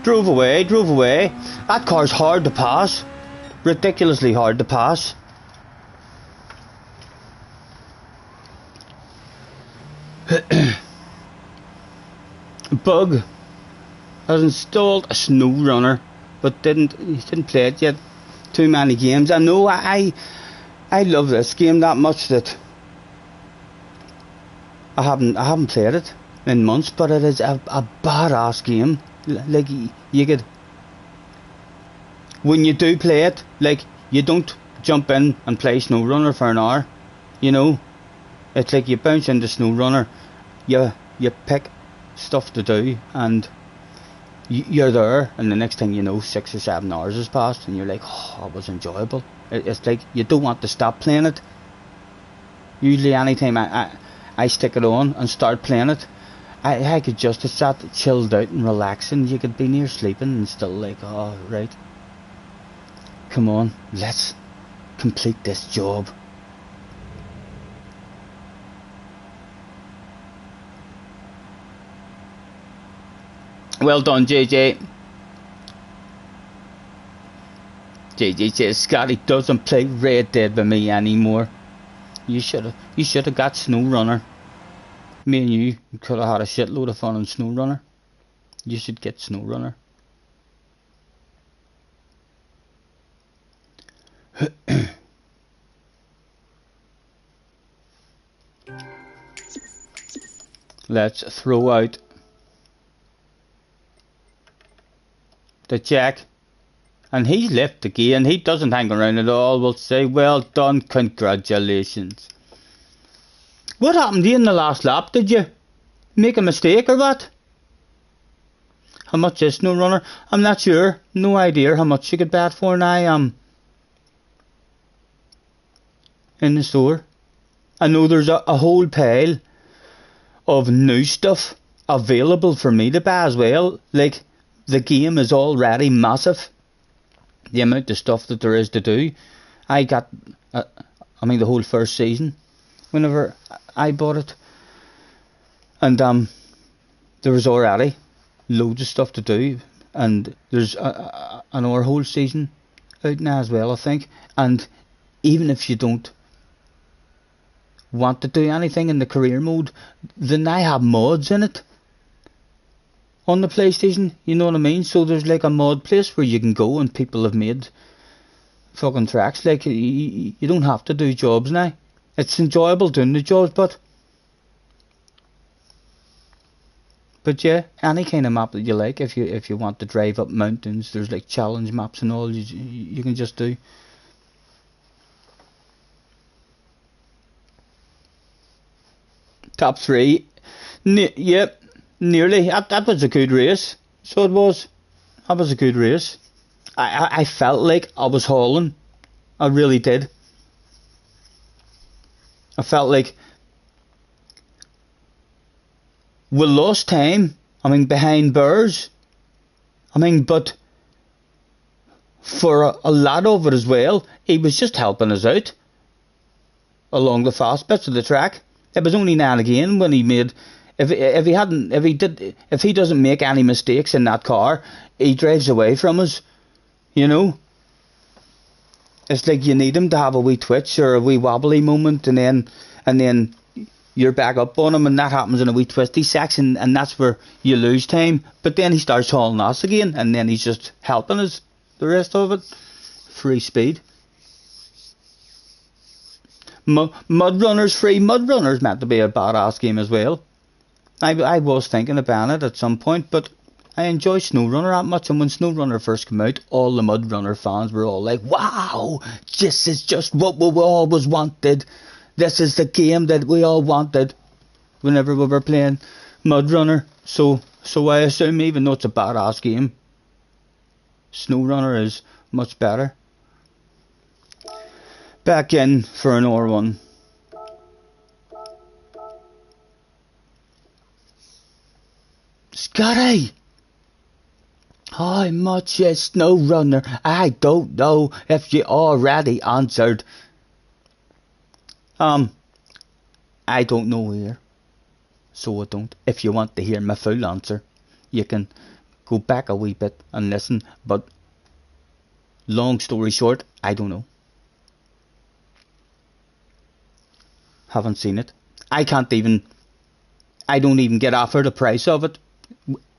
Speaker 1: Drove away. That car's hard to pass. Ridiculously hard to pass. Bug has installed a snow runner, but he didn't play it yet. Too many games. I know I love this game that much that I haven't played it in months, but it is a badass game. Like, you could, when you do play it, like, you don't jump in and play SnowRunner for an hour, you know. It's like you bounce into SnowRunner, you pick stuff to do, and you're there, and the next thing you know, 6 or 7 hours has passed, and you're like, oh, it was enjoyable. It's like you don't want to stop playing it. Usually anytime I stick it on and start playing it, I could just, it's that chilled out and relaxing. You could be near sleeping and still like, oh, right, come on, let's complete this job. Well done, JJ. JJ says Scotty doesn't play Red Dead with me anymore. You should have got SnowRunner. Me and you could have had a shitload of fun on SnowRunner. You should get SnowRunner. Let's throw out the jack. And he's left again. He doesn't hang around at all. We'll say, well done, congratulations. What happened to you in the last lap? Did you make a mistake or what? How much is SnowRunner? I'm not sure. No idea how much you could bet for now. I am in the store. I know there's a whole pile of new stuff available for me to buy as well. Like, the game is already massive. The amount of stuff that there is to do. I got, the whole first season, whenever I bought it. And there was already loads of stuff to do. And there's another whole season out now as well, I think. And even if you don't want to do anything in the career mode, then I have mods in it. On the PlayStation, you know what I mean? So there's like a mod place where you can go and people have made fucking tracks. Like, you don't have to do jobs now. It's enjoyable doing the jobs, but But yeah, any kind of map that you like, if you want to drive up mountains, there's like challenge maps and all you can just do. Top 3. Yep, nearly. That was a good race. So it was. That was a good race. I felt like I was hauling. I really did. I felt like we lost time. I mean, behind Burrs. I mean, but for a lot of it as well, he was just helping us out along the fast bits of the track. It was only now and again when he made, if he doesn't make any mistakes in that car, he drives away from us. You know, it's like you need him to have a wee twitch or a wee wobbly moment, and then you're back up on him, and that happens in a wee twisty section, and that's where you lose time. But then he starts hauling us again, and then he's just helping us the rest of it. Free speed. Mud Runner's free. Mud Runner's meant to be a badass game as well. I was thinking of banning it at some point, but I enjoy SnowRunner that much, and when SnowRunner first came out, all the Mud Runner fans were all like, wow, this is just what we always wanted. This is the game that we all wanted whenever we were playing Mud Runner. So I assume, even though it's a badass game, SnowRunner is much better. Back in for an R1. Scotty! How much is SnowRunner? I don't know if you already answered. I don't know here. So I don't. If you want to hear my full answer, you can go back a wee bit and listen. But long story short, I don't know. Haven't seen it. I don't even get offered the price of it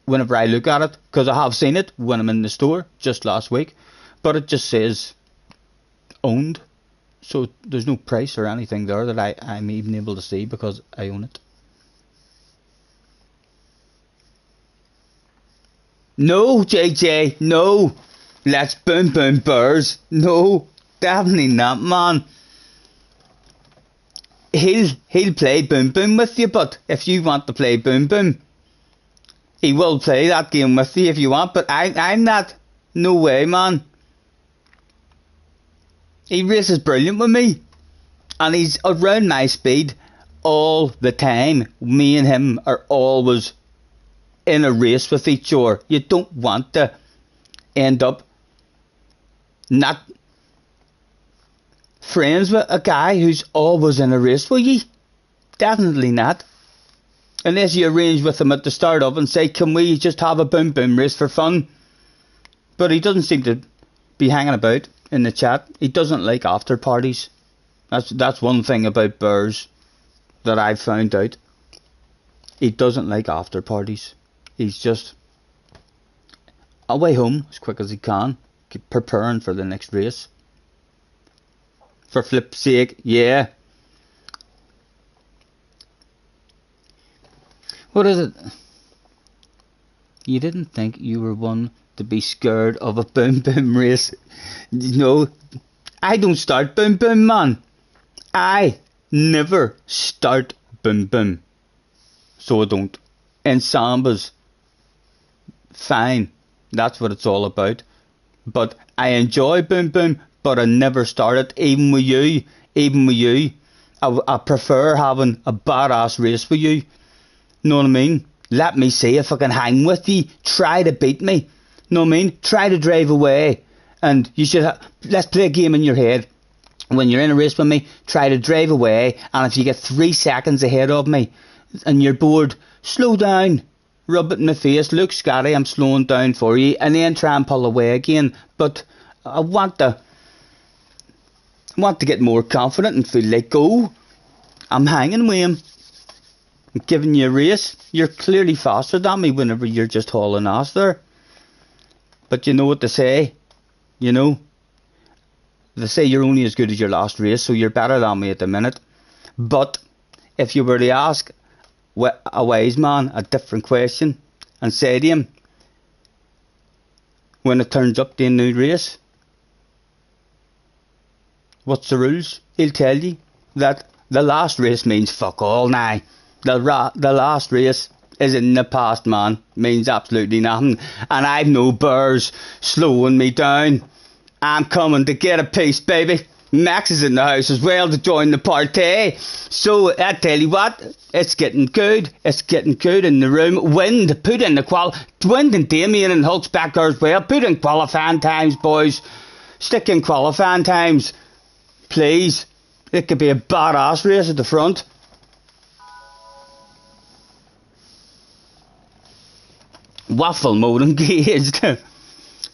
Speaker 1: whenever I look at it, because I have seen it when I'm in the store just last week, but it just says owned, so there's no price or anything there that I'm even able to see because I own it. No, JJ, no. Let's boom boom Burrs. No, definitely not, man. He'll play Boom Boom with you, but if you want to play Boom Boom, he will play that game with you if you want, but I'm not. No way, man. He races brilliant with me, and he's around my speed all the time. Me and him are always in a race with each other. You don't want to end up not friends with a guy who's always in a race with you. Definitely not. Unless you arrange with him at the start of and say, can we just have a boom boom race for fun? But he doesn't seem to be hanging about in the chat. He doesn't like after parties. That's one thing about Burrs that I've found out. He doesn't like after parties. He's just away home as quick as he can, preparing for the next race. For flip's sake, yeah. What is it? You didn't think you were one to be scared of a boom boom race? No, I don't start boom boom, man. I never start boom boom. So I don't. In Sambas, fine. That's what it's all about. But I enjoy boom boom, but I never start it. Even with you. I prefer having a badass race with you. Know what I mean? Let me see if I can hang with you. Try to beat me. Know what I mean? Try to drive away. And you should let's play a game in your head. When you're in a race with me, try to drive away. And if you get 3 seconds ahead of me and you're bored, slow down. Rub it in the face. Look, Scotty, I'm slowing down for you. And then try and pull away again. But I want to get more confident and feel like, go. I'm hanging with him. I'm giving you a race. You're clearly faster than me whenever you're just hauling ass there. But you know what they say. You know. They say you're only as good as your last race, so you're better than me at the minute. But if you were to ask a wise man a different question and say to him, when it turns up to a new race, what's the rules? He'll tell you that the last race means fuck all now. The last race is in the past, man. Means absolutely nothing. And I've no bears slowing me down. I'm coming to get a piece, baby. Max is in the house as well to join the party. So I tell you what, it's getting good. It's getting good in the room. Wind, put in the Wind and Damien and Hulk's back there as well. Put in qualifying times, boys. Stick in qualifying times, please. It could be a badass race at the front. Waffle mode engaged.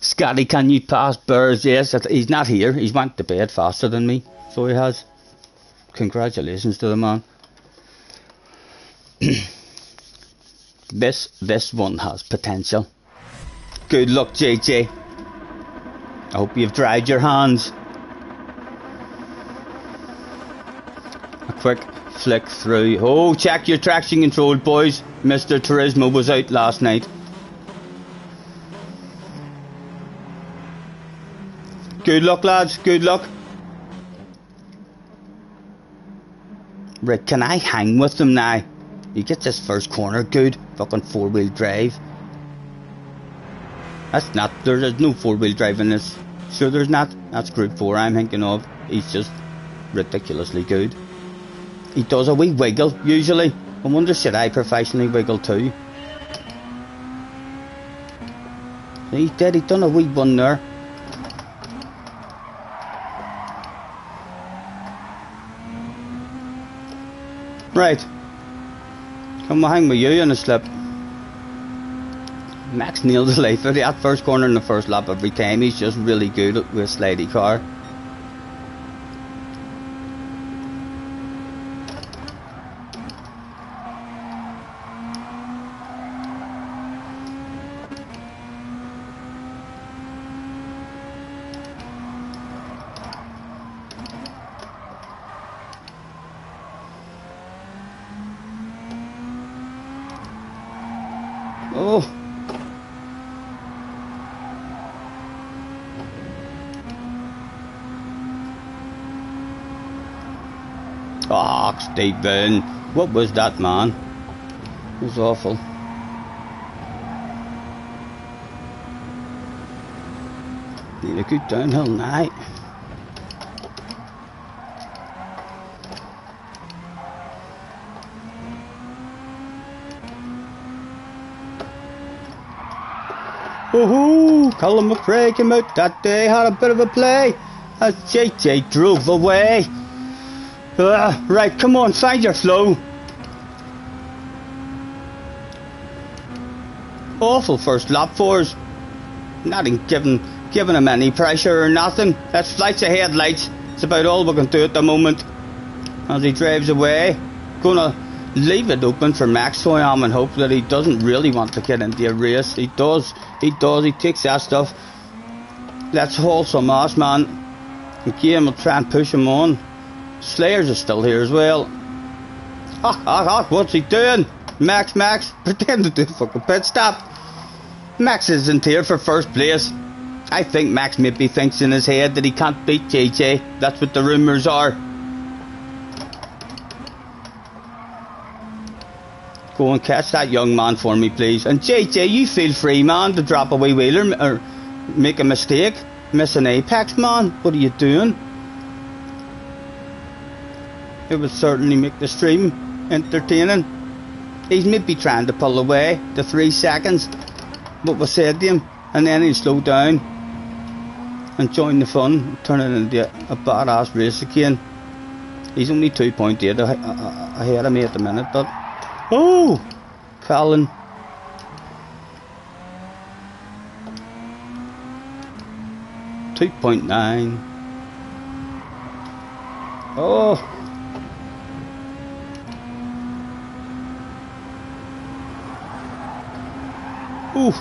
Speaker 1: Scotty, can you pass Burrs? Yes, he's not here. He's went to bed faster than me, so he has. Congratulations to the man. This one has potential. Good luck, JJ. I hope you've dried your hands. A quick flick through. Oh, check your traction control, boys. Mr. Turismo was out last night. Good luck, lads. Good luck. Right, can I hang with them now? He gets this first corner. Good. Fucking four-wheel drive. That's not... There's no four-wheel drive in this. Sure there's not. That's Group 4 I'm thinking of. He's just ridiculously good. He does a wee wiggle, usually. I wonder, should I professionally wiggle too? He did. He done a wee one there. Right, come hang with you in a slip. Max nailed his life out of that first corner in the first lap every time. He's just really good with a slidey car. Oh. Oh, Stephen. What was that, man? It was awful. Need a good downhill now. Oh, Colin McRae came out that day, had a bit of a play as JJ drove away. Right, come on, find your flow. Awful first lap for us. Not even giving him any pressure or nothing. That's lights ahead lights. It's about all we can do at the moment. As he drives away, gonna leave it open for Max, so I am, and hope that he doesn't really want to get into a race. He does, he takes that stuff. Let's haul some ass, man. Again, we'll try and push him on. Slayers is still here as well. What's he doing? Max, pretend to do a fucking pit stop. Max isn't here for first place. I think Max maybe thinks in his head that he can't beat JJ. That's what the rumours are. Go and catch that young man for me, please. And JJ, you feel free, man, to drop a wee wheeler or make a mistake. Miss an apex, man. What are you doing? It would certainly make the stream entertaining. He's maybe trying to pull away the 3 seconds what was said to him, and then he'll slow down and join the fun, turn it into a badass race again. He's only 2.8 ahead of me at the minute, but oh, Colin. .9. Oh. Ooh.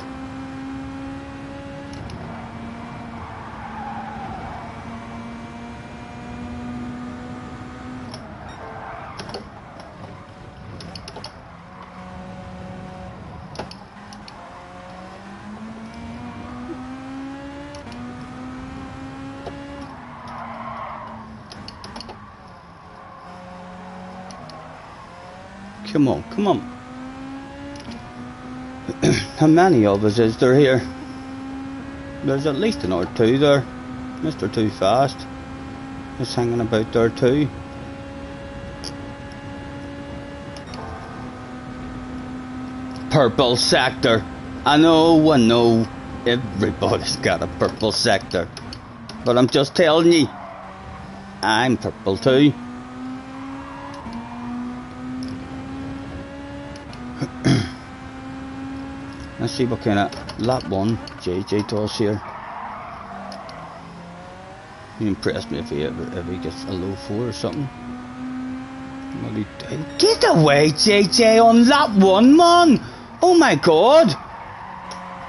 Speaker 1: Come on, come on. How many of us is there here? There's at least an or two there. Mr. Too Fast is hanging about there too. Purple sector. I know. Everybody's got a purple sector. But I'm just telling you, I'm purple too. Let's see what kind of lap 1 JJ does here. He impressed me if he gets a low 4 or something. Get away, JJ, on lap 1, man! Oh my god!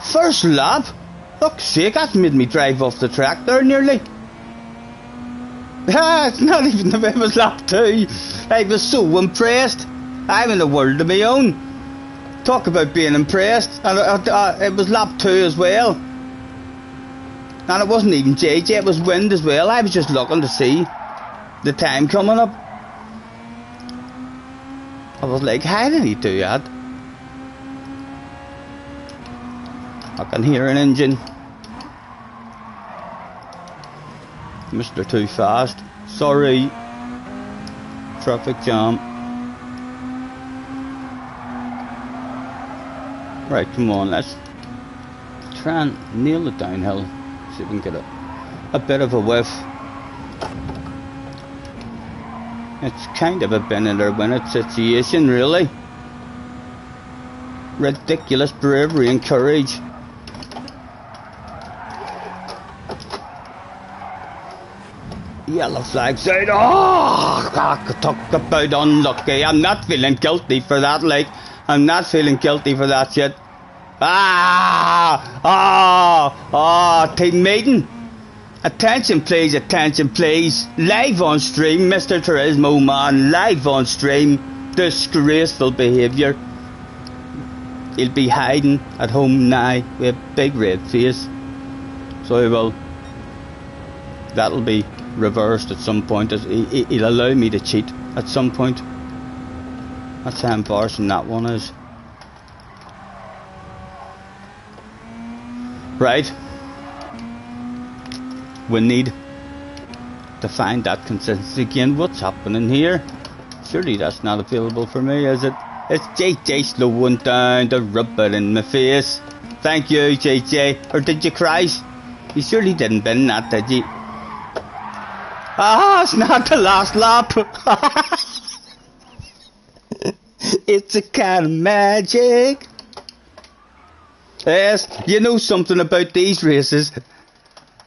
Speaker 1: First lap? Fuck's sake, that made me drive off the track there nearly. It's not even if it was lap 2. I was so impressed. I'm in a world of my own. Talk about being impressed. And it was lap 2 as well. And it wasn't even JJ, it was wind as well. I was just looking to see the time coming up. I was like, how did he do that? I can hear an engine. Mr. Too Fast. Sorry. Traffic jam. Right, come on, let's try and nail it downhill. See if we can get a bit of a whiff. It's kind of a bin it or win it situation, really. Ridiculous bravery and courage. Yellow flags out. Oh, talk about unlucky. I'm not feeling guilty for that, like. I'm not feeling guilty for that shit. Team meeting. Attention please. Live on stream, Mr. Turismo man, live on stream. Disgraceful behaviour. He'll be hiding at home now with a big red face. So he will. That'll be reversed at some point. He'll allow me to cheat at some point. That's how embarrassing that one is. Right. We need to find that consistency again. What's happening here? Surely that's not available for me, is it? It's JJ slowing down to rub it in my face. Thank you, JJ. Or did you cry? You surely didn't bin that, did you? It's not the last lap. It's a kind of magic. Yes, you know something about these races.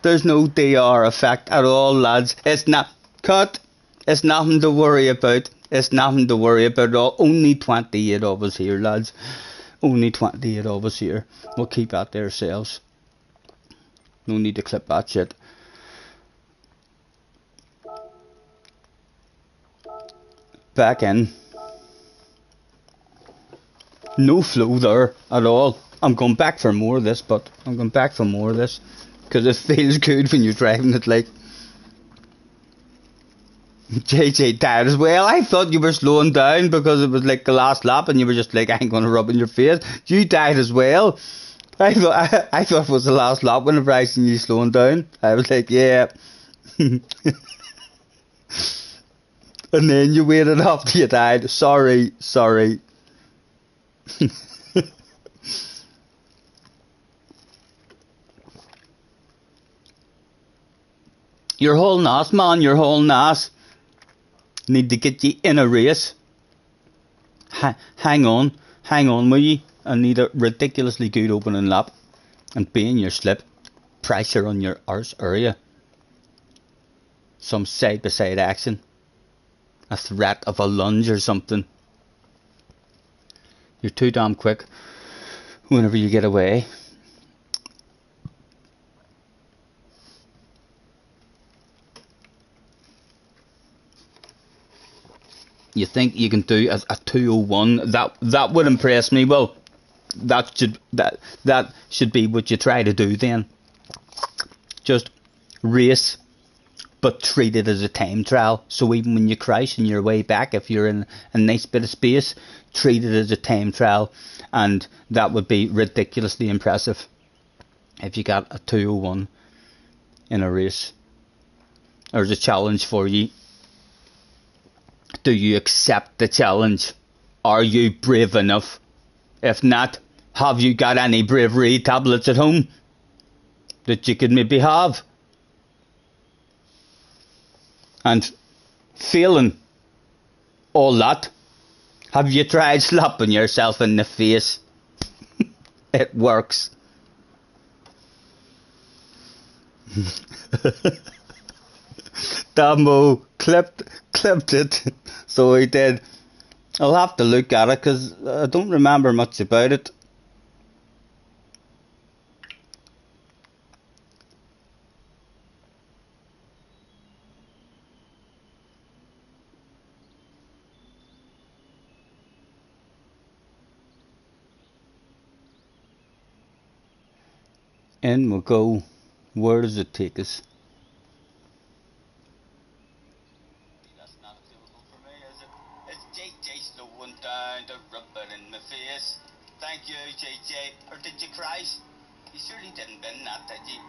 Speaker 1: There's no DR effect at all, lads. It's not cut. It's nothing to worry about. It's nothing to worry about at all. Only 28 of us here, lads. Only 28 of us here. We'll keep that to ourselves. No need to clip that shit. Back in. No flow there at all. I'm going back for more of this, but I'm going back for more of this. Because it feels good when you're driving it, like. JJ died as well. I thought you were slowing down because it was like the last lap and you were just like, I ain't going to rub in your face. You died as well. I thought it was the last lap whenever I seen you slowing down. I was like, yeah. And then you waited up till you died. Sorry. You're hauling ass, man. You're hauling ass. Need to get you in a race. Hang on, will you? I need a ridiculously good opening lap. And be in your slip. Pressure on your arse area. Some side by side action. A threat of a lunge or something. You're too damn quick whenever you get away. You think you can do a 2:01? That would impress me. Well, that should be what you try to do then. Just race but treat it as a time trial. So even when you crash on your way back, if you're in a nice bit of space, treat it as a time trial, and that would be ridiculously impressive if you got a 2:01 in a race. There's a challenge for you. Do you accept the challenge? Are you brave enough? If not, have you got any bravery tablets at home that you could maybe have? And failing all that, have you tried slapping yourself in the face? It works. Damo clipped it, so he did. I'll have to look at it because I don't remember much about it. In we'll go. Where does it take us? That's not available for me, is it? It's JJ slowing down to rub it in my face. Thank you, JJ. Or did you crash? You surely didn't bin that, did you?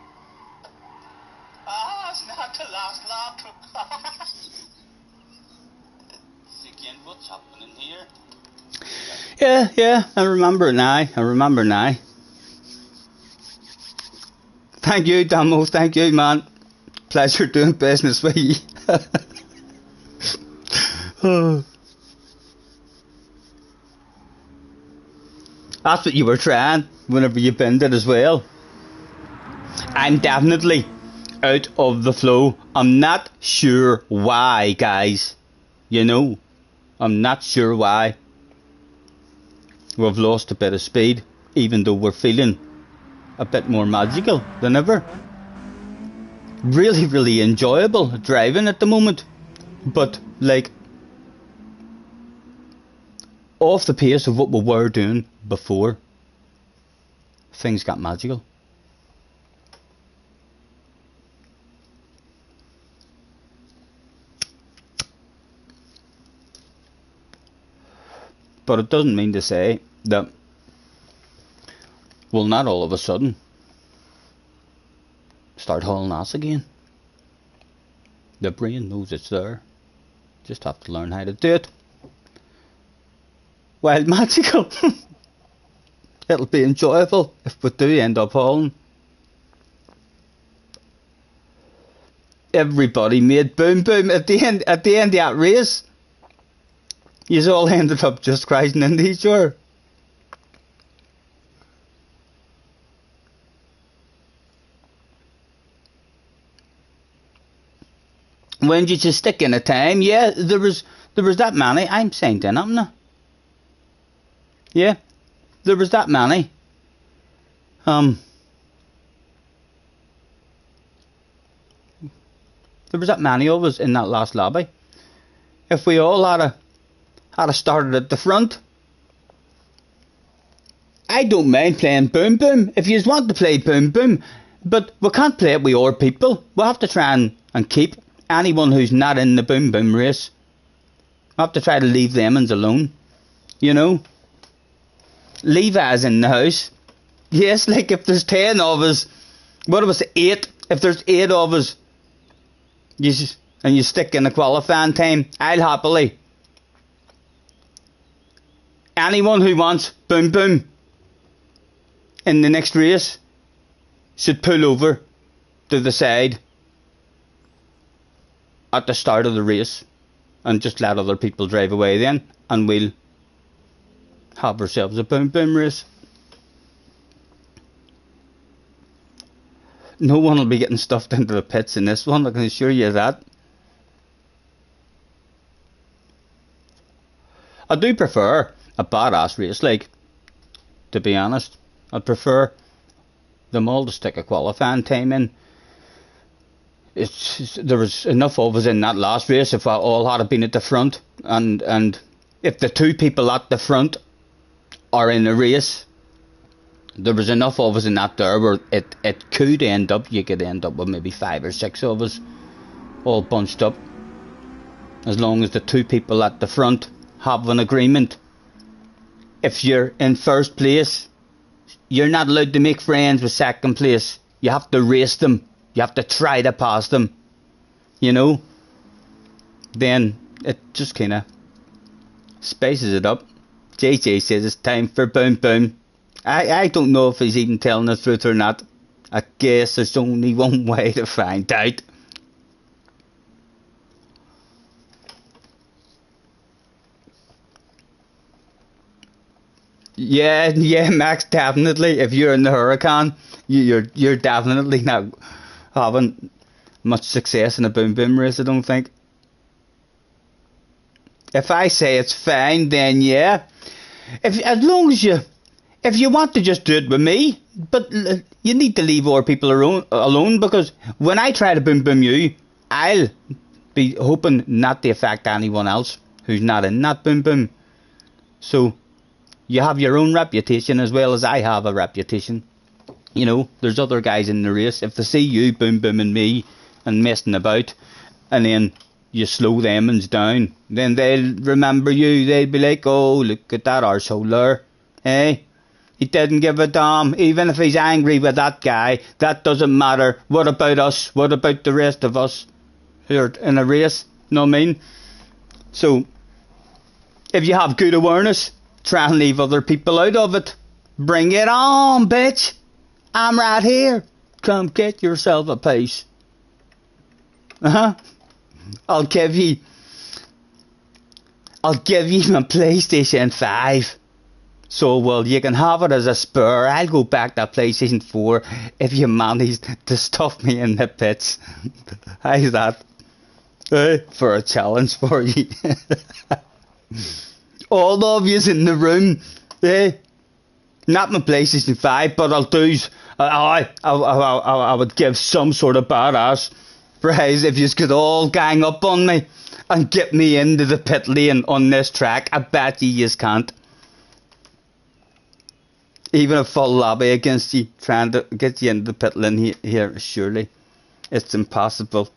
Speaker 1: Ah, it's not the last lap. Again, what's happening here? Yeah, I remember now. Thank you, Damo. Thank you, man. Pleasure doing business with you. That's what you were trying whenever you binned it as well. I'm definitely out of the flow. I'm not sure why, guys. You know, I'm not sure why. We've lost a bit of speed, even though we're feeling a bit more magical than ever. Really, really enjoyable driving at the moment, but like off the pace of what we were doing before. Things got magical. But it doesn't mean to say that we'll not all of a sudden start hauling ass again. The brain knows it's there. Just have to learn how to do it. Wild magical. It'll be enjoyable if we do end up hauling. Everybody made boom boom at the end of that race. Yous all ended up just crashing into each other. When you just stick in a time, yeah, there was that many. I'm saying then, haven't I? Yeah, there was that many. There was that many of us in that last lobby. If we all had started at the front, I don't mind playing boom boom. If you want to play boom boom, but we can't play it with our people. We'll have to try and keep anyone who's not in the boom boom race. We'll have to try to leave them alone. You know? Leave us in the house. Yes, like if there's 10 of us, what was it, 8? If there's 8 of us, and you stick in the qualifying time, I'll happily. Anyone who wants boom boom in the next race should pull over to the side at the start of the race and just let other people drive away then, and we'll have ourselves a boom boom race. No one will be getting stuffed into the pits in this one, I can assure you that. I do prefer a badass race, like, to be honest. I'd prefer them all to stick a qualifying time in. There was enough of us in that last race if I all had been at the front, and if the 2 people at the front are in a race, there was enough of us in that there where it could end up, you could end up with maybe 5 or 6 of us all bunched up. As long as the two people at the front have an agreement. If you're in first place, you're not allowed to make friends with second place. You have to race them. You have to try to pass them. You know? Then it just kind of spices it up. JJ says it's time for boom boom. I don't know if he's even telling the truth or not. I guess there's only one way to find out. Yeah, Max, definitely. If you're in the Huracan, you're definitely not having much success in a boom boom race, I don't think. If I say it's fine, then yeah. As long as if you want to just do it with me, but you need to leave other people alone, because when I try to boom boom you, I'll be hoping not to affect anyone else who's not in that boom boom. So you have your own reputation as well as I have a reputation. You know, there's other guys in the race. If they see you boom booming me and messing about, and then you slow them down, then they'll remember you. They'll be like, oh, look at that arsehole there. Eh? He didn't give a damn. Even if he's angry with that guy, that doesn't matter. What about us? What about the rest of us who are in a race? Know what I mean? So, if you have good awareness, try and leave other people out of it. Bring it on, bitch. I'm right here. Come get yourself a piece. I'll give you my PlayStation 5. So, well, you can have it as a spur. I'll go back to PlayStation 4 if you manage to stuff me in the pits. How's that? For a challenge for you. All of yous in the room. Not my PlayStation 5, but I'll do. I would give some sort of badass prize if you could all gang up on me and get me into the pit lane on this track. I bet you can't. Even a full lobby against you, trying to get you into the pit lane here, surely. It's impossible.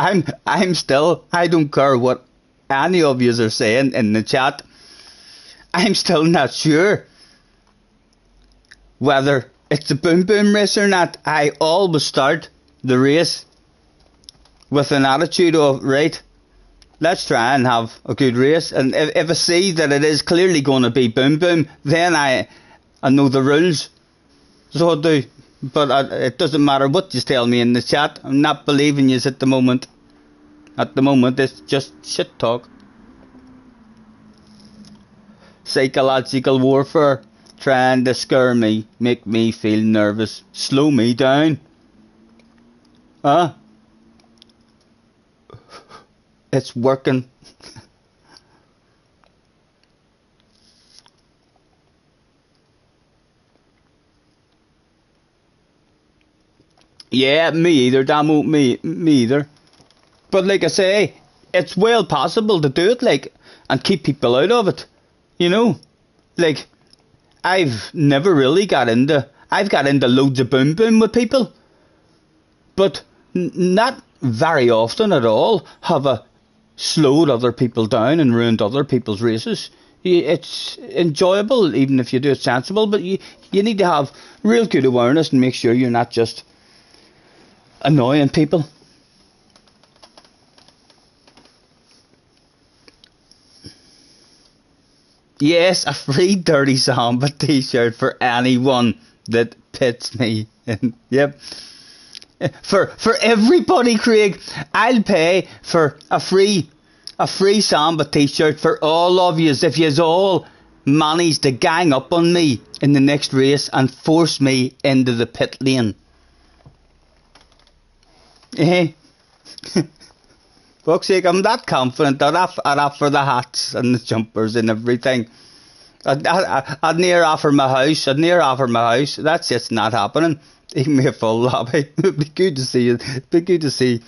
Speaker 1: I'm still, I don't care what any of you are saying in the chat, I'm still not sure whether it's a boom boom race or not. I always start the race with an attitude of, right, let's try and have a good race, and if I see that it is clearly going to be boom boom, then I know the rules, so I do. But it doesn't matter what you tell me in the chat. I'm not believing you at the moment. At the moment, it's just shit talk. Psychological warfare. Trying to scare me. Make me feel nervous. Slow me down. Huh? It's working. Yeah, me either, Damo, me either. But like I say, it's well possible to do it, like, and keep people out of it. You know? Like, I've never really I've got into loads of boom boom with people. But not very often at all have I slowed other people down and ruined other people's races. It's enjoyable, even if you do it sensible, but you need to have real good awareness and make sure you're not just annoying people. Yes, a free Dirty Samba t-shirt for anyone that pits me. Yep. For everybody, Craig, I'll pay for a free Samba t-shirt for all of yous if yous all manage to gang up on me in the next race and force me into the pit lane. Fuck's sake, I'm that confident that I'd offer the hats and the jumpers and everything. I'd near offer my house. I'd near offer my house. That's just not happening. Even me a full lobby. It'd be good to see it. It'd be good to see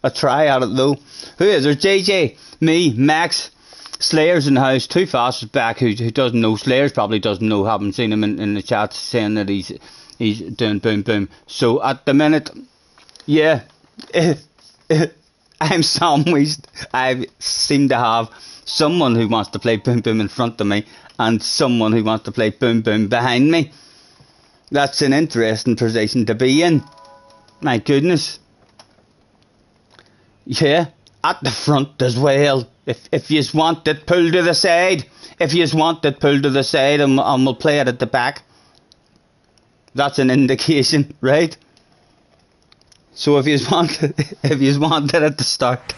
Speaker 1: a try at it though. Who is there? JJ, me, Max, Slayer's in the house. Too Fast is back. Who doesn't know? Slayer's probably doesn't know. Haven't seen him in the chat saying that he's doing boom boom. So at the minute, yeah, I'm sandwiched. I seem to have someone who wants to play boom boom in front of me and someone who wants to play boom boom behind me. That's an interesting position to be in. My goodness. Yeah, at the front as well. If you want it, pull to the side. If you want it, pull to the side and we'll play it at the back. That's an indication, right? So if you want it, at the start,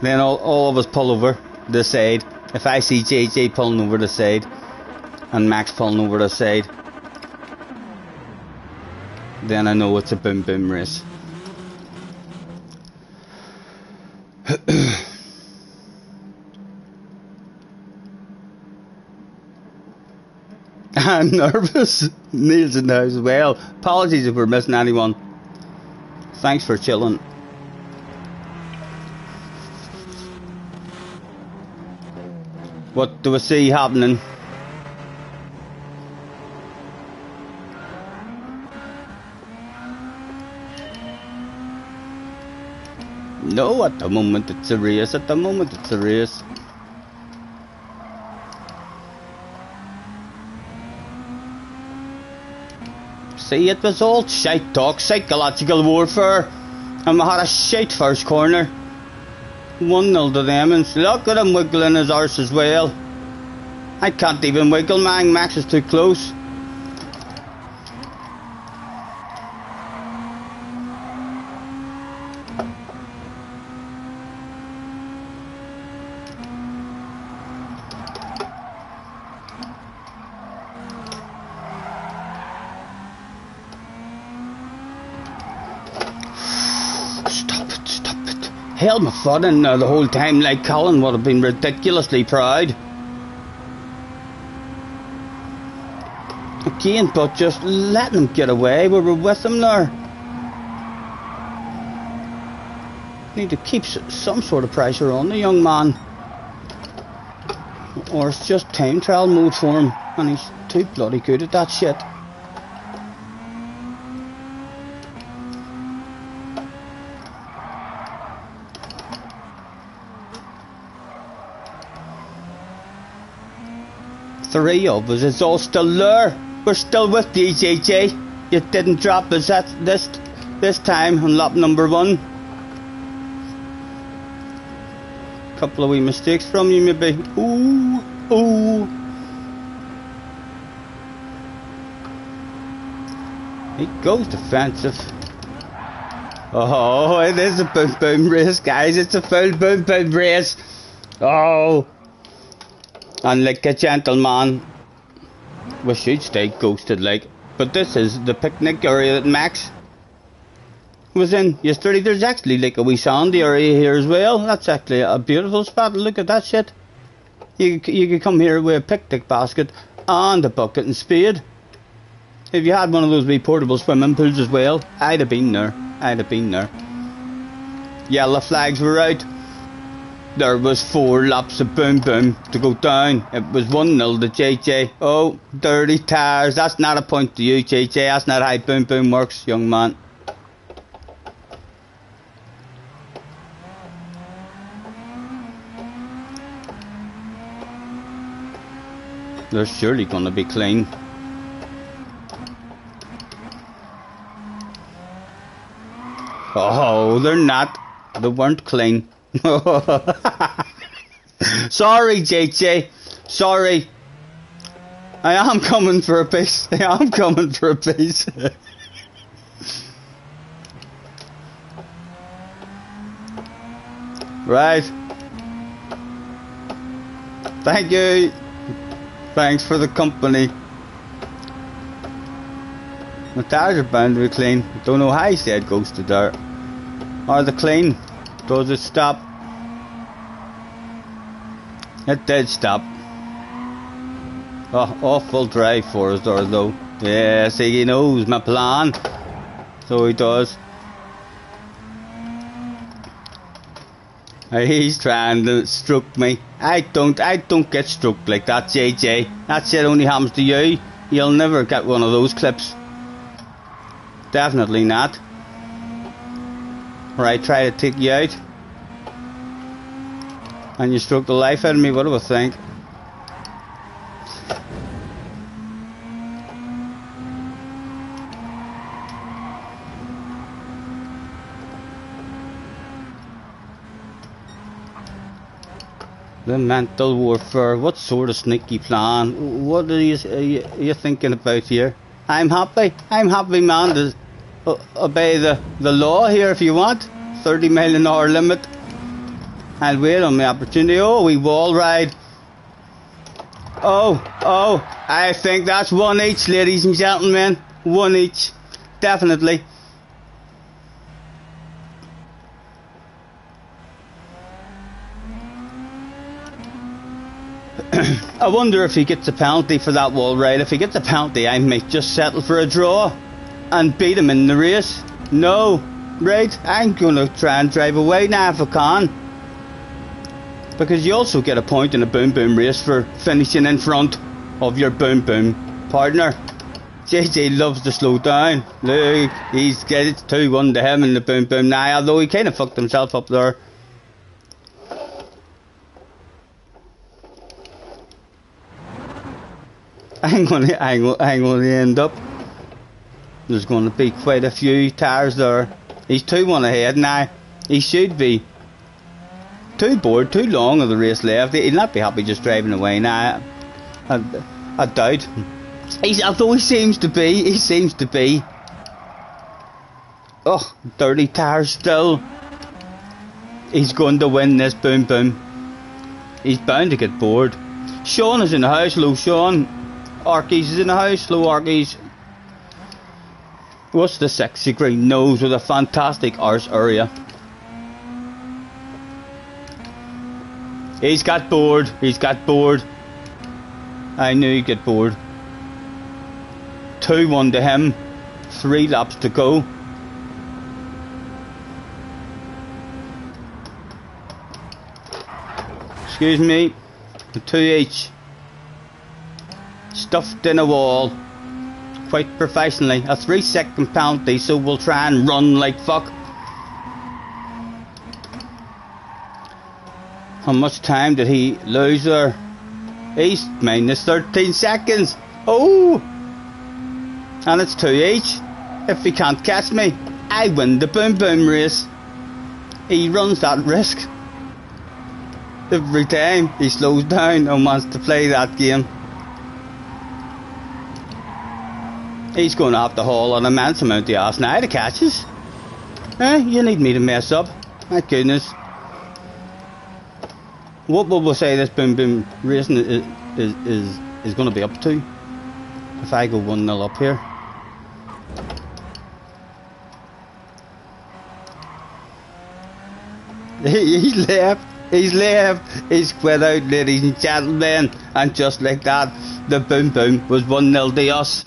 Speaker 1: then all of us pull over the side. If I see JJ pulling over the side and Max pulling over the side, then I know it's a boom boom race. I'm nervous. Neil's in the house as well. Apologies if we're missing anyone. Thanks for chilling. What do we see happening? No, at the moment it's a race. At the moment it's a race. See, it was all shite talk, psychological warfare, and we had a shite first corner. 1-0 to them, and look at him wiggling his arse as well. I can't even wiggle, man. Max is too close. Held my foot in the whole time, like Colin would have been ridiculously proud. Again, but just letting him get away. We were with him there. Need to keep some sort of pressure on the young man. Or it's just time trial mode for him. And he's too bloody good at that shit. Three of us, it's all still there. We're still with you, JJ. You didn't drop us at this time on lap number 1. Couple of wee mistakes from you, maybe. Ooh. He goes defensive. Oh, it is a boom boom race, guys. It's a full boom boom race. Oh. And like a gentleman, we should stay ghosted like. But this is the picnic area that Max was in yesterday. There's actually like a wee sandy area here as well. That's actually a beautiful spot. Look at that shit. You could come here with a picnic basket and a bucket and spade. If you had one of those wee portable swimming pools as well, I'd have been there. Yellow flags were out. There was 4 laps of boom boom to go down. It was 1-0 to JJ. Oh, dirty tires. That's not a point to you, JJ. That's not how boom boom works, young man. They're surely going to be clean. Oh, they're not. They weren't clean. Sorry, JJ. Sorry. I am coming for a piece. Right. Thank you. Thanks for the company. My tires are bound to be clean. Don't know how he said ghosted there. Are they clean? Does it stop? It did stop. Oh, awful drive for us there though. Yeah, see, he knows my plan. So he does. He's trying to stroke me. I don't get stroked like that, JJ. That shit only happens to you. You'll never get one of those clips. Definitely not. Right, try to take you out. And you stroke the life out of me, what do I think? The mental warfare, what sort of sneaky plan? What are you thinking about here? I'm happy man to obey the law here if you want. 30 mile an hour limit. I'll wait on my opportunity. Oh, we wall ride. Oh, I think that's one each, ladies and gentlemen. One each, definitely. I wonder if he gets a penalty for that wall ride. If he gets a penalty, I might just settle for a draw and beat him in the race. No, right? I'm gonna try and drive away now if I can, because you also get a point in a boom boom race for finishing in front of your boom boom partner. JJ loves to slow down. Look, it's 2-1 to him in the boom boom now, although he kind of fucked himself up there. I'm gonna end up. There's gonna be quite a few tires there. He's 2-1 ahead now. He should be. Too bored, too long of the race left. He'll not be happy just driving away now. I doubt. Although he seems to be. Oh, dirty tires still. He's going to win this boom boom. He's bound to get bored. Sean is in the house. Hello, Sean. Arkies is in the house. Hello, Arkies. What's the sexy green nose with a fantastic arse area? He's got bored. I knew he'd get bored. 2-1 to him. 3 laps to go. Excuse me. 2 each. Stuffed in a wall. Quite professionally. A 3-second penalty, so we'll try and run like fuck. How much time did he lose there? He's minus 13 seconds. Oh! And it's 2 each. If he can't catch me, I win the boom boom race. He runs that risk. Every time he slows down and wants to play that game. He's going to have to haul an immense amount of ass now to catches. You need me to mess up. My goodness. What will we say this boom boom racing is going to be up to if I go 1-0 up here? He's left, he's quit out, ladies and gentlemen, and just like that, the boom boom was 1-0 to us.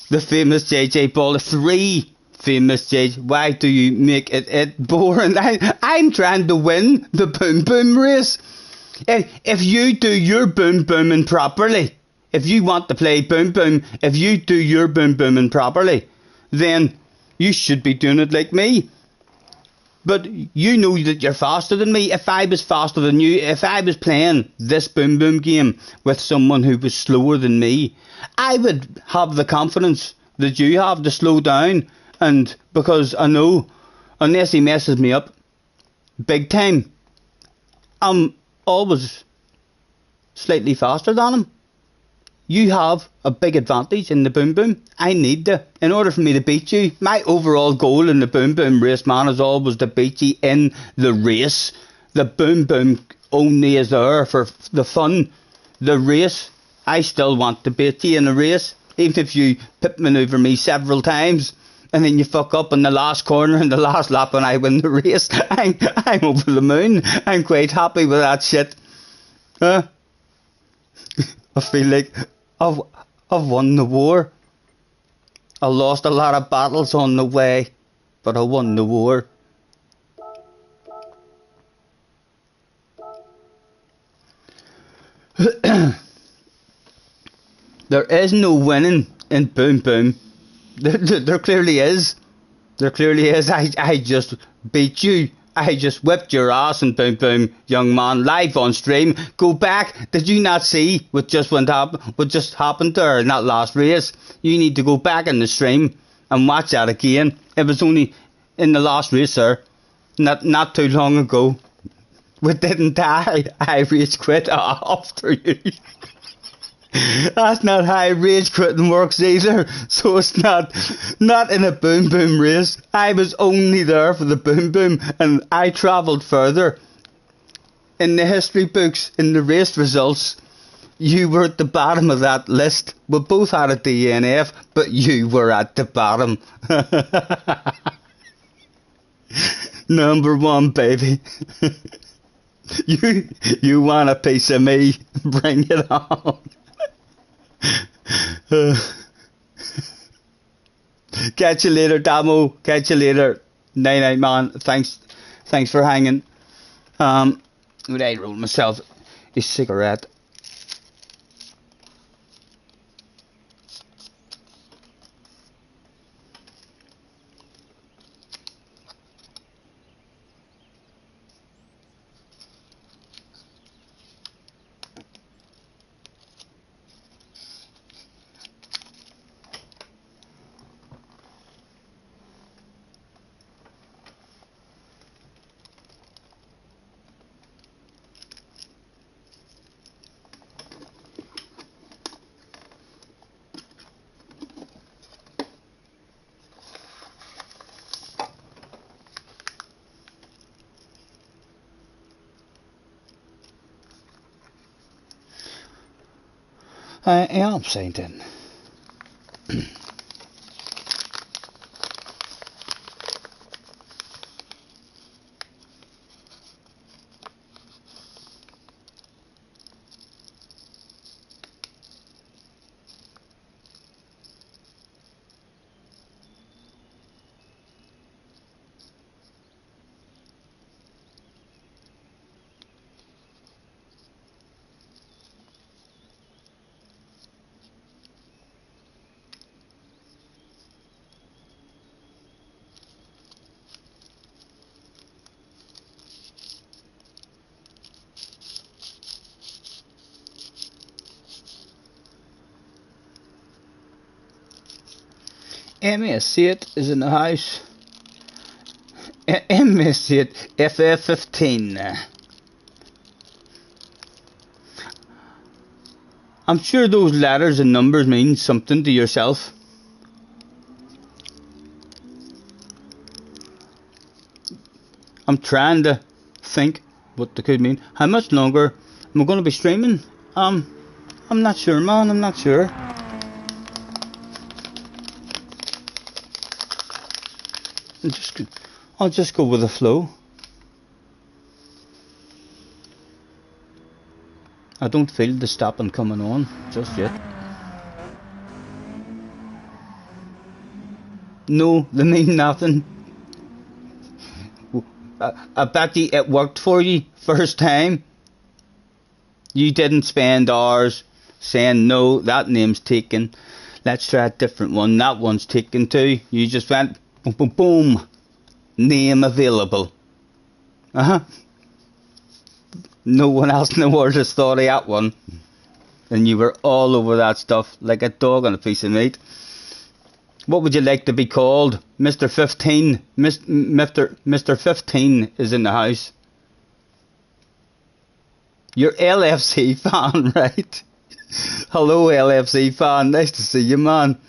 Speaker 1: The famous JJ ball, 3 famous JJ. Why do you make it boring? I'm trying to win the boom boom race. If you do your boom booming properly, if you want to play boom boom, if you do your boom booming properly, then you should be doing it like me. But you know that you're faster than me. If I was faster than you, if I was playing this boom boom game with someone who was slower than me, I would have the confidence that you have to slow down. And because I know, unless he messes me up big time, I'm always slightly faster than him. You have a big advantage in the boom boom. I need to, in order for me to beat you. My overall goal in the boom boom race, man, is always to beat you in the race. The boom boom only is there for the fun. The race, I still want to beat you in the race, even if you pit maneuver me several times and then you fuck up in the last corner in the last lap and I win the race. I'm over the moon. I'm quite happy with that shit. I feel like I've, I've won the war. I lost a lot of battles on the way, but I won the war. There is no winning in Boom Boom. There clearly is. There clearly is. I just beat you. I just whipped your ass in Boom Boom, young man, live on stream. Go back. Did you not see what just happened there in that last race? You need to go back in the stream and watch that again. It was only in the last race, sir. Not too long ago. We didn't die. I rage quit after you. That's not how rage quitting works either. So it's not in a Boom Boom race. I was only there for the Boom Boom, and I travelled further. In the history books, in the race results, you were at the bottom of that list. We both had a DNF, but you were at the bottom. Number one, baby. You want a piece of me? Bring it on. Catch you later, Damo. Catch you later. Night night, man. Thanks for hanging. Would I roll myself a cigarette? I am saying then. MS8 is in the house. MS8 FF15. I'm sure those letters and numbers mean something to yourself. I'm trying to think what they could mean. How much longer am I going to be streaming? I'm not sure, man. I'm not sure. I'll just go with the flow. I don't feel the stopping coming on just yet. No, they mean nothing. I bet you it worked for you first time. You didn't spend hours saying no, that name's taken. Let's try a different one. That one's taken too. You just went boom, boom, boom. Name available. No one else in the world has thought of that one. And you were all over that stuff like a dog on a piece of meat. What would you like to be called? Mr. 15. Mr. 15 is in the house. You're LFC fan, right? Hello, LFC fan. Nice to see you, man.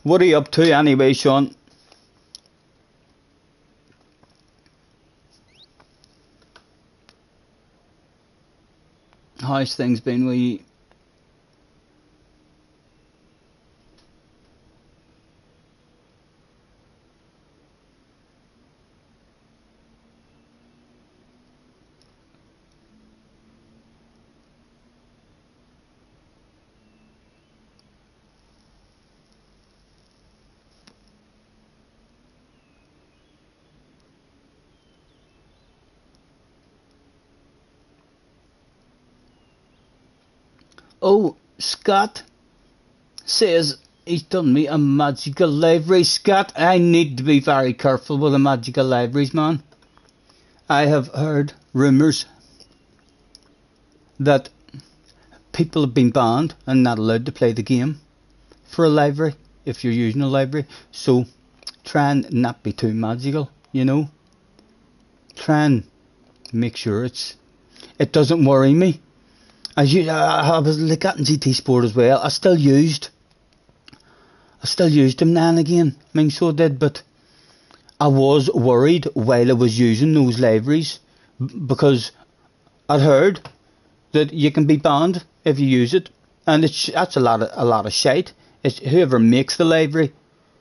Speaker 1: What are you up to anyway, Sean? How's things been with you? Oh, Scott says he's done me a magical library. Scott, I need to be very careful with the magical libraries, man. I have heard rumours that people have been banned and not allowed to play the game for a library if you're using a library. So try and not be too magical, you know. Try and make sure it doesn't worry me. I was like that in GT Sport as well. I still used them now and again. I mean, so I did, but I was worried while I was using those libraries because I'd heard that you can be banned if you use it, and that's a lot of shite. It's whoever makes the library.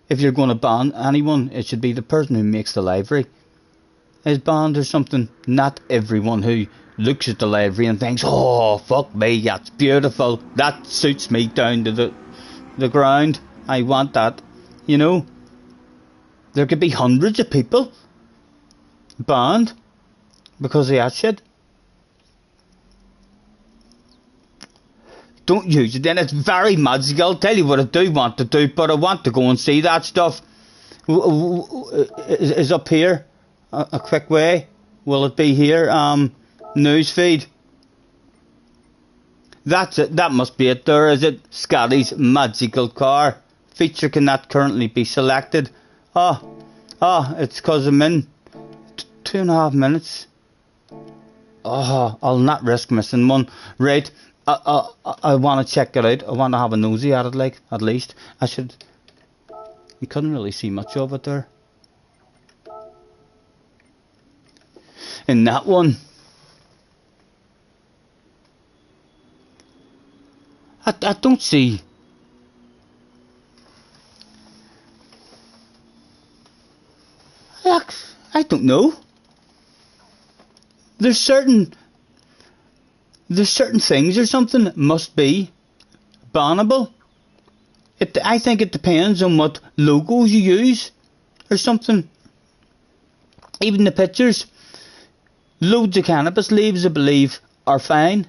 Speaker 1: If you're going to ban anyone, it should be the person who makes the library is banned or something. Not everyone who looks at the library and thinks, oh fuck me, that's beautiful, that suits me down to the ground, I want that, you know. There could be hundreds of people banned because of that shit. Don't use it then, it's very magical. I'll tell you what I do want to do, but I want to go and see that stuff. Is up here a quick way? Will it be here? Newsfeed. That's it. That must be it there, is it? Scotty's magical car. Feature cannot currently be selected. It's because I'm in 2.5 minutes. I'll not risk missing one. Right. I want to check it out. I want to have a nosy at it, like, at least. I should. You couldn't really see much of it there. In that one. I don't see. I don't know. There's certain things or something that must be bannable. I think it depends on what logos you use or something. Even the pictures. Loads of cannabis leaves, I believe, are fine,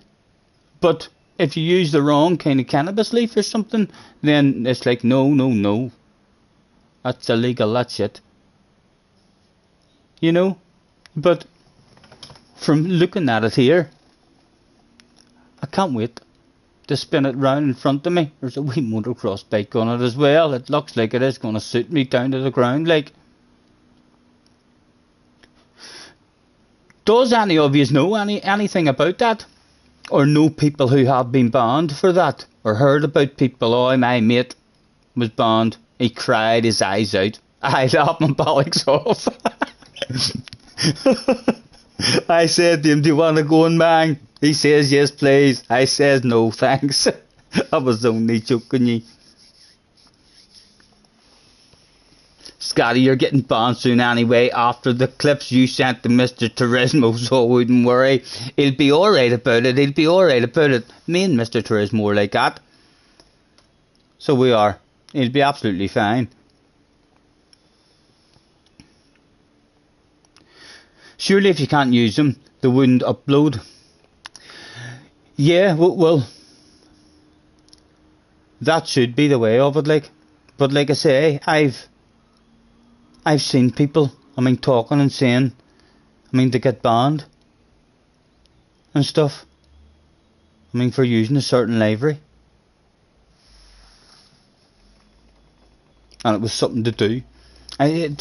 Speaker 1: but if you use the wrong kind of cannabis leaf or something, then it's like, no. That's illegal, that's it. You know? But from looking at it here, I can't wait to spin it round in front of me. There's a wee motocross bike on it as well. It looks like it is going to suit me down to the ground, like. Does any of you know anything about that? Or know people who have been banned for that? Or heard about people, oh, my mate was banned. He cried his eyes out. I laughed my bollocks off. I said to him, do you want to go and bang? He says, yes please. I says, no thanks. I was only joking you. Scotty, you're getting banned soon anyway after the clips you sent to Mr. Turismo, so I wouldn't worry. He'll be alright about it. Me and Mr. Turismo are like that. So we are. He'll be absolutely fine. Surely if you can't use them, they wouldn't upload. Yeah, well, that should be the way of it, like. But like I say, I've seen people, talking and saying, they get banned and stuff. For using a certain library. And it was something to do. I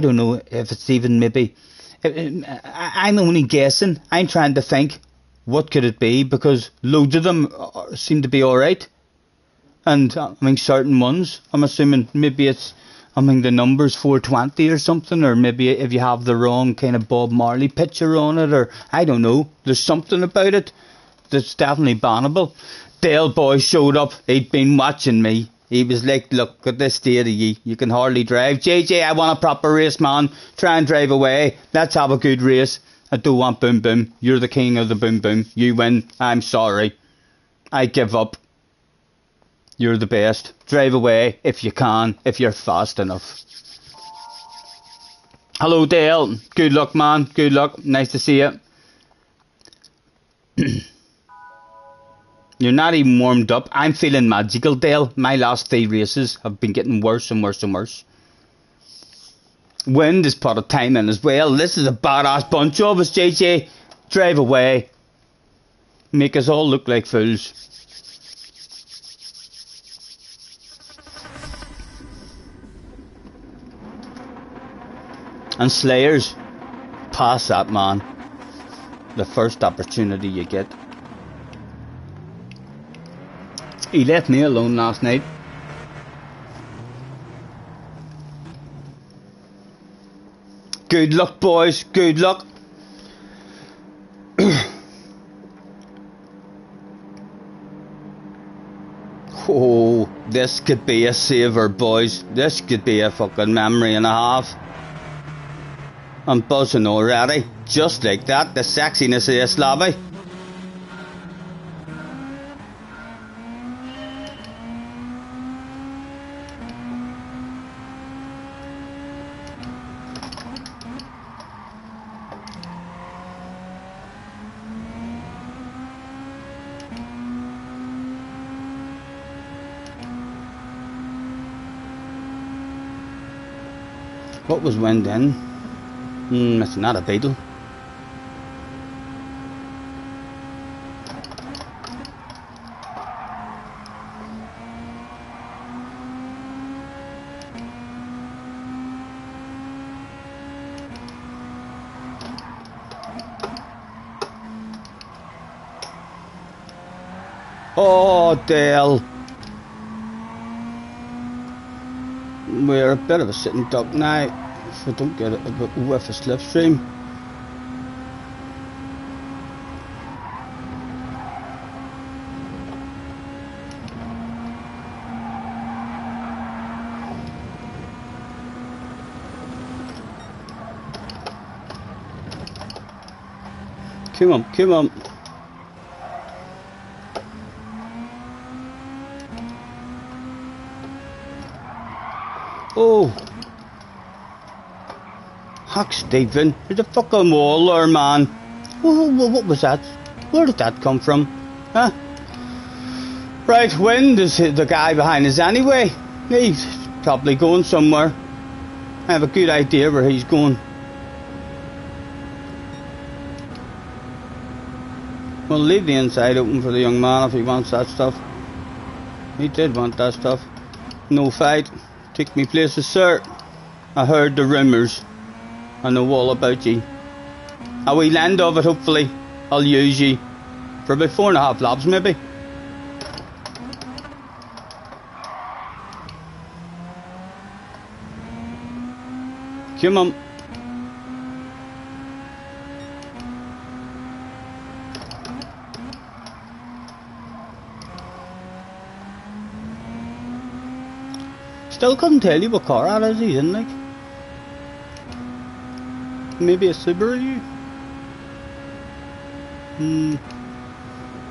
Speaker 1: don't know if it's even maybe. I'm only guessing. I'm trying to think, what could it be? Because loads of them seem to be alright. And, certain ones, I'm assuming maybe it's, the number's 420 or something, or maybe if you have the wrong kind of Bob Marley picture on it, or I don't know, there's something about it. that's definitely bannable. Dale boy showed up. He'd been watching me. He was like, look at this state of ye. You can hardly drive. JJ, I want a proper race, man. Try and drive away. Let's have a good race. I don't want boom boom. You're the king of the boom boom. You win. I'm sorry. I give up. You're the best. Drive away if you can, if you're fast enough. Hello, Dale. Good luck, man. Good luck. Nice to see you. You're not even warmed up. I'm feeling magical, Dale. My last 3 races have been getting worse and worse and worse. Wind has put a time in as well. This is a badass bunch of us, JJ. Drive away. Make us all look like fools. And Slayers, pass that, man. The first opportunity you get. He left me alone last night. Good luck, boys. Good luck. Oh, this could be a saver, boys. This could be a fucking memory and a half. I'm buzzing already. Just like that, the sexiness of this lobby. What was wind in? It's not a beetle. Oh, Dale. We're a bit of a sitting duck now. If I don't get a whiff of slipstream. Come on, come on. Oh. Huck Stephen, there's a fucking wall there, man. What was that? Where did that come from? Huh? Right, Wind is the guy behind us anyway. He's probably going somewhere. I have a good idea where he's going. We'll leave the inside open for the young man if he wants that stuff. He did want that stuff. No fight. Take me places, sir. I heard the rumours. I know all about ye. A wee land of it, hopefully. I'll use ye. For about 4.5 laps, maybe. Come on. Still couldn't tell you what car that is he's in, like. Maybe a Subaru?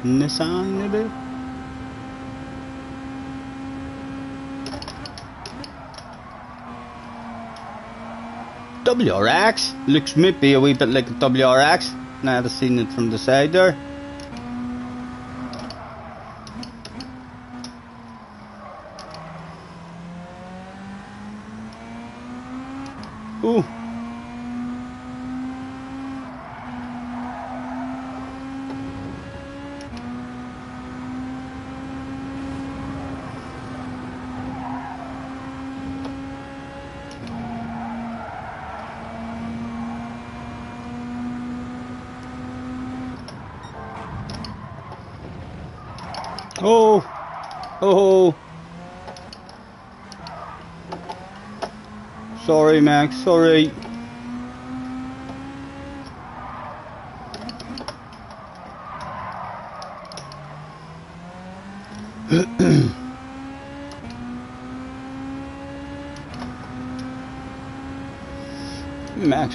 Speaker 1: Nissan, maybe? WRX? Looks maybe a wee bit like a WRX. Now I've seen it from the side there. Ooh. Oh, oh, sorry, Max, sorry. Max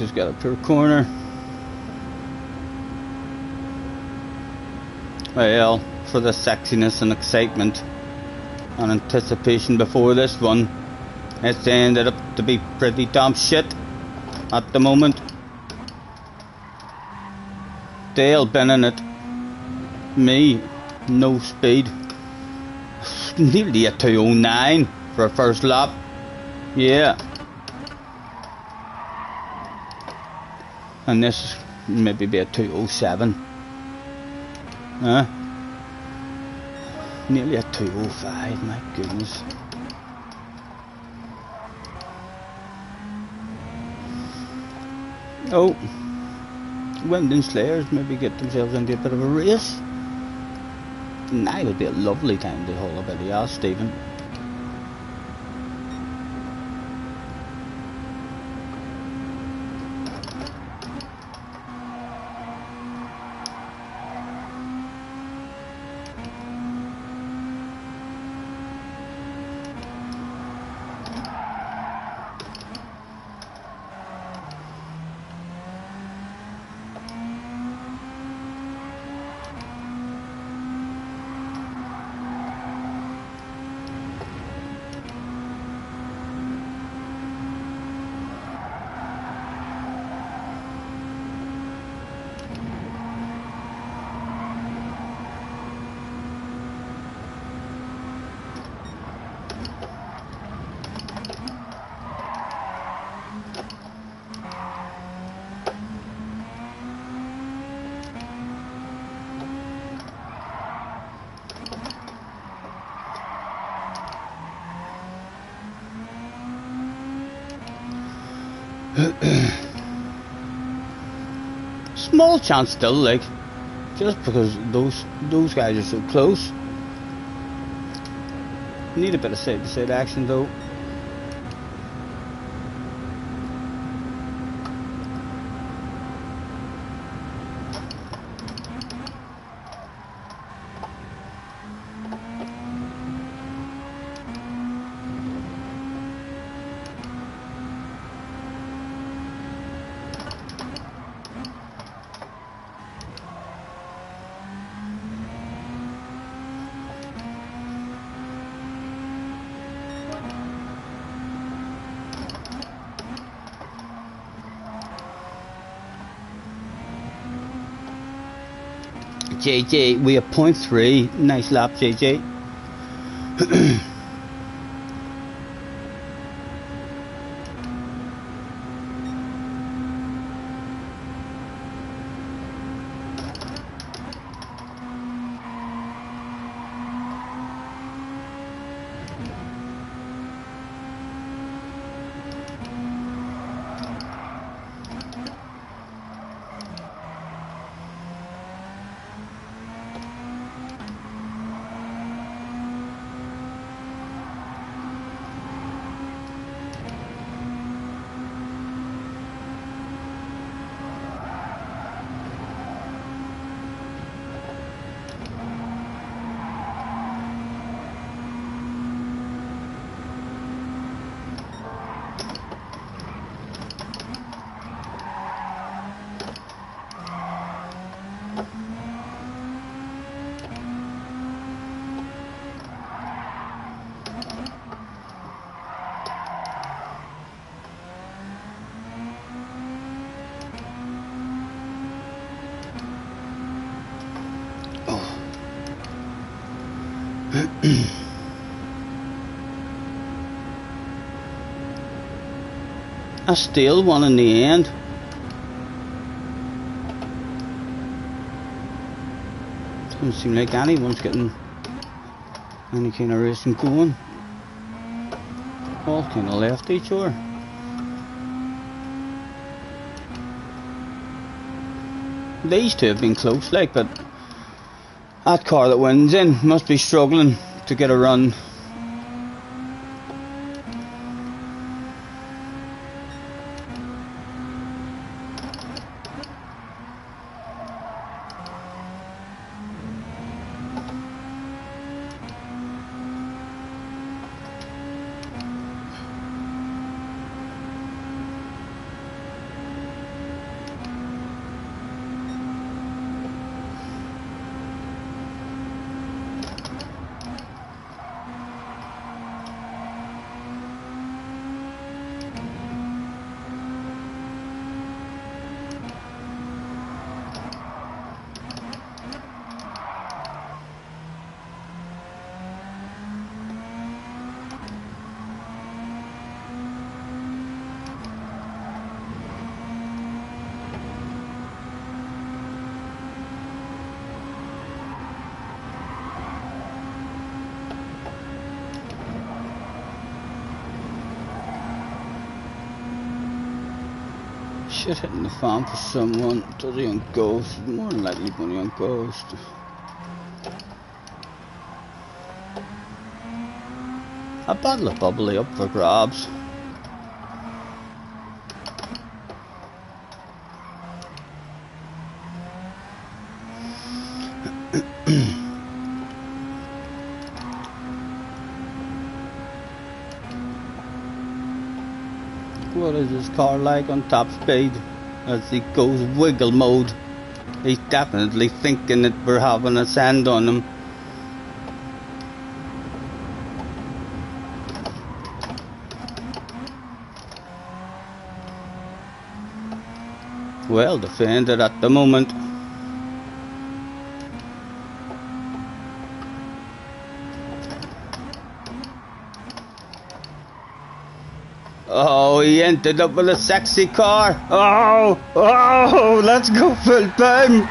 Speaker 1: has got a poor corner. Well, for the sexiness and excitement and anticipation before this one, it's ended up to be pretty damn shit at the moment. Dale binning it. Me, no speed. Nearly a 209 for a first lap. Yeah. And this maybe be a 207. Nearly a 205, my goodness. Oh, Wendon Slayers maybe get themselves into a bit of a race. Now would be a lovely time to haul a bit of ass, Stephen. Small chance still, like, just because those guys are so close. Need a bit of side-to-side action though. JJ, we have 0.3. Nice lap, JJ. A still one in the end. Doesn't seem like anyone's getting any kind of racing going. All kind of left each other. These two have been close, like, but that car that wins in must be struggling to get a run. Shit hitting the fan for someone. Does he on Ghost? More than likely going to be on Ghost. A bottle of bubbly up for grabs. What is this car like on top speed as he goes wiggle mode? He's definitely thinking that we're having a sand on him. Well defended at the moment. Oh, he ended up with a sexy car. Oh, let's go full time.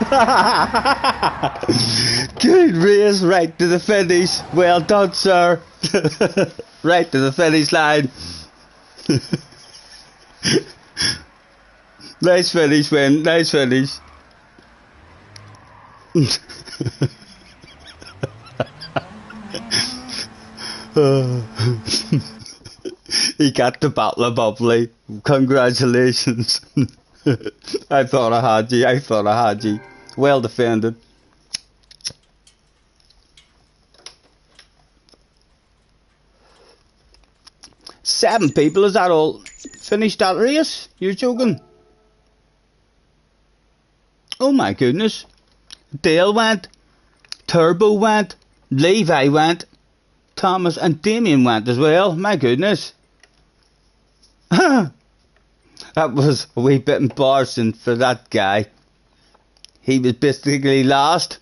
Speaker 1: Good race, right to the finish. Well done, sir. Right to the finish line. Nice finish, Win. Nice finish. He got the bottle of bubbly. Congratulations. I thought I had you. I thought I had you. Well defended. Seven people, is that all? Finished that race? You're joking? Oh my goodness. Dale went. Turbo went. Levi went. Thomas and Damien went as well. My goodness. That was a wee bit embarrassing for that guy. He was basically last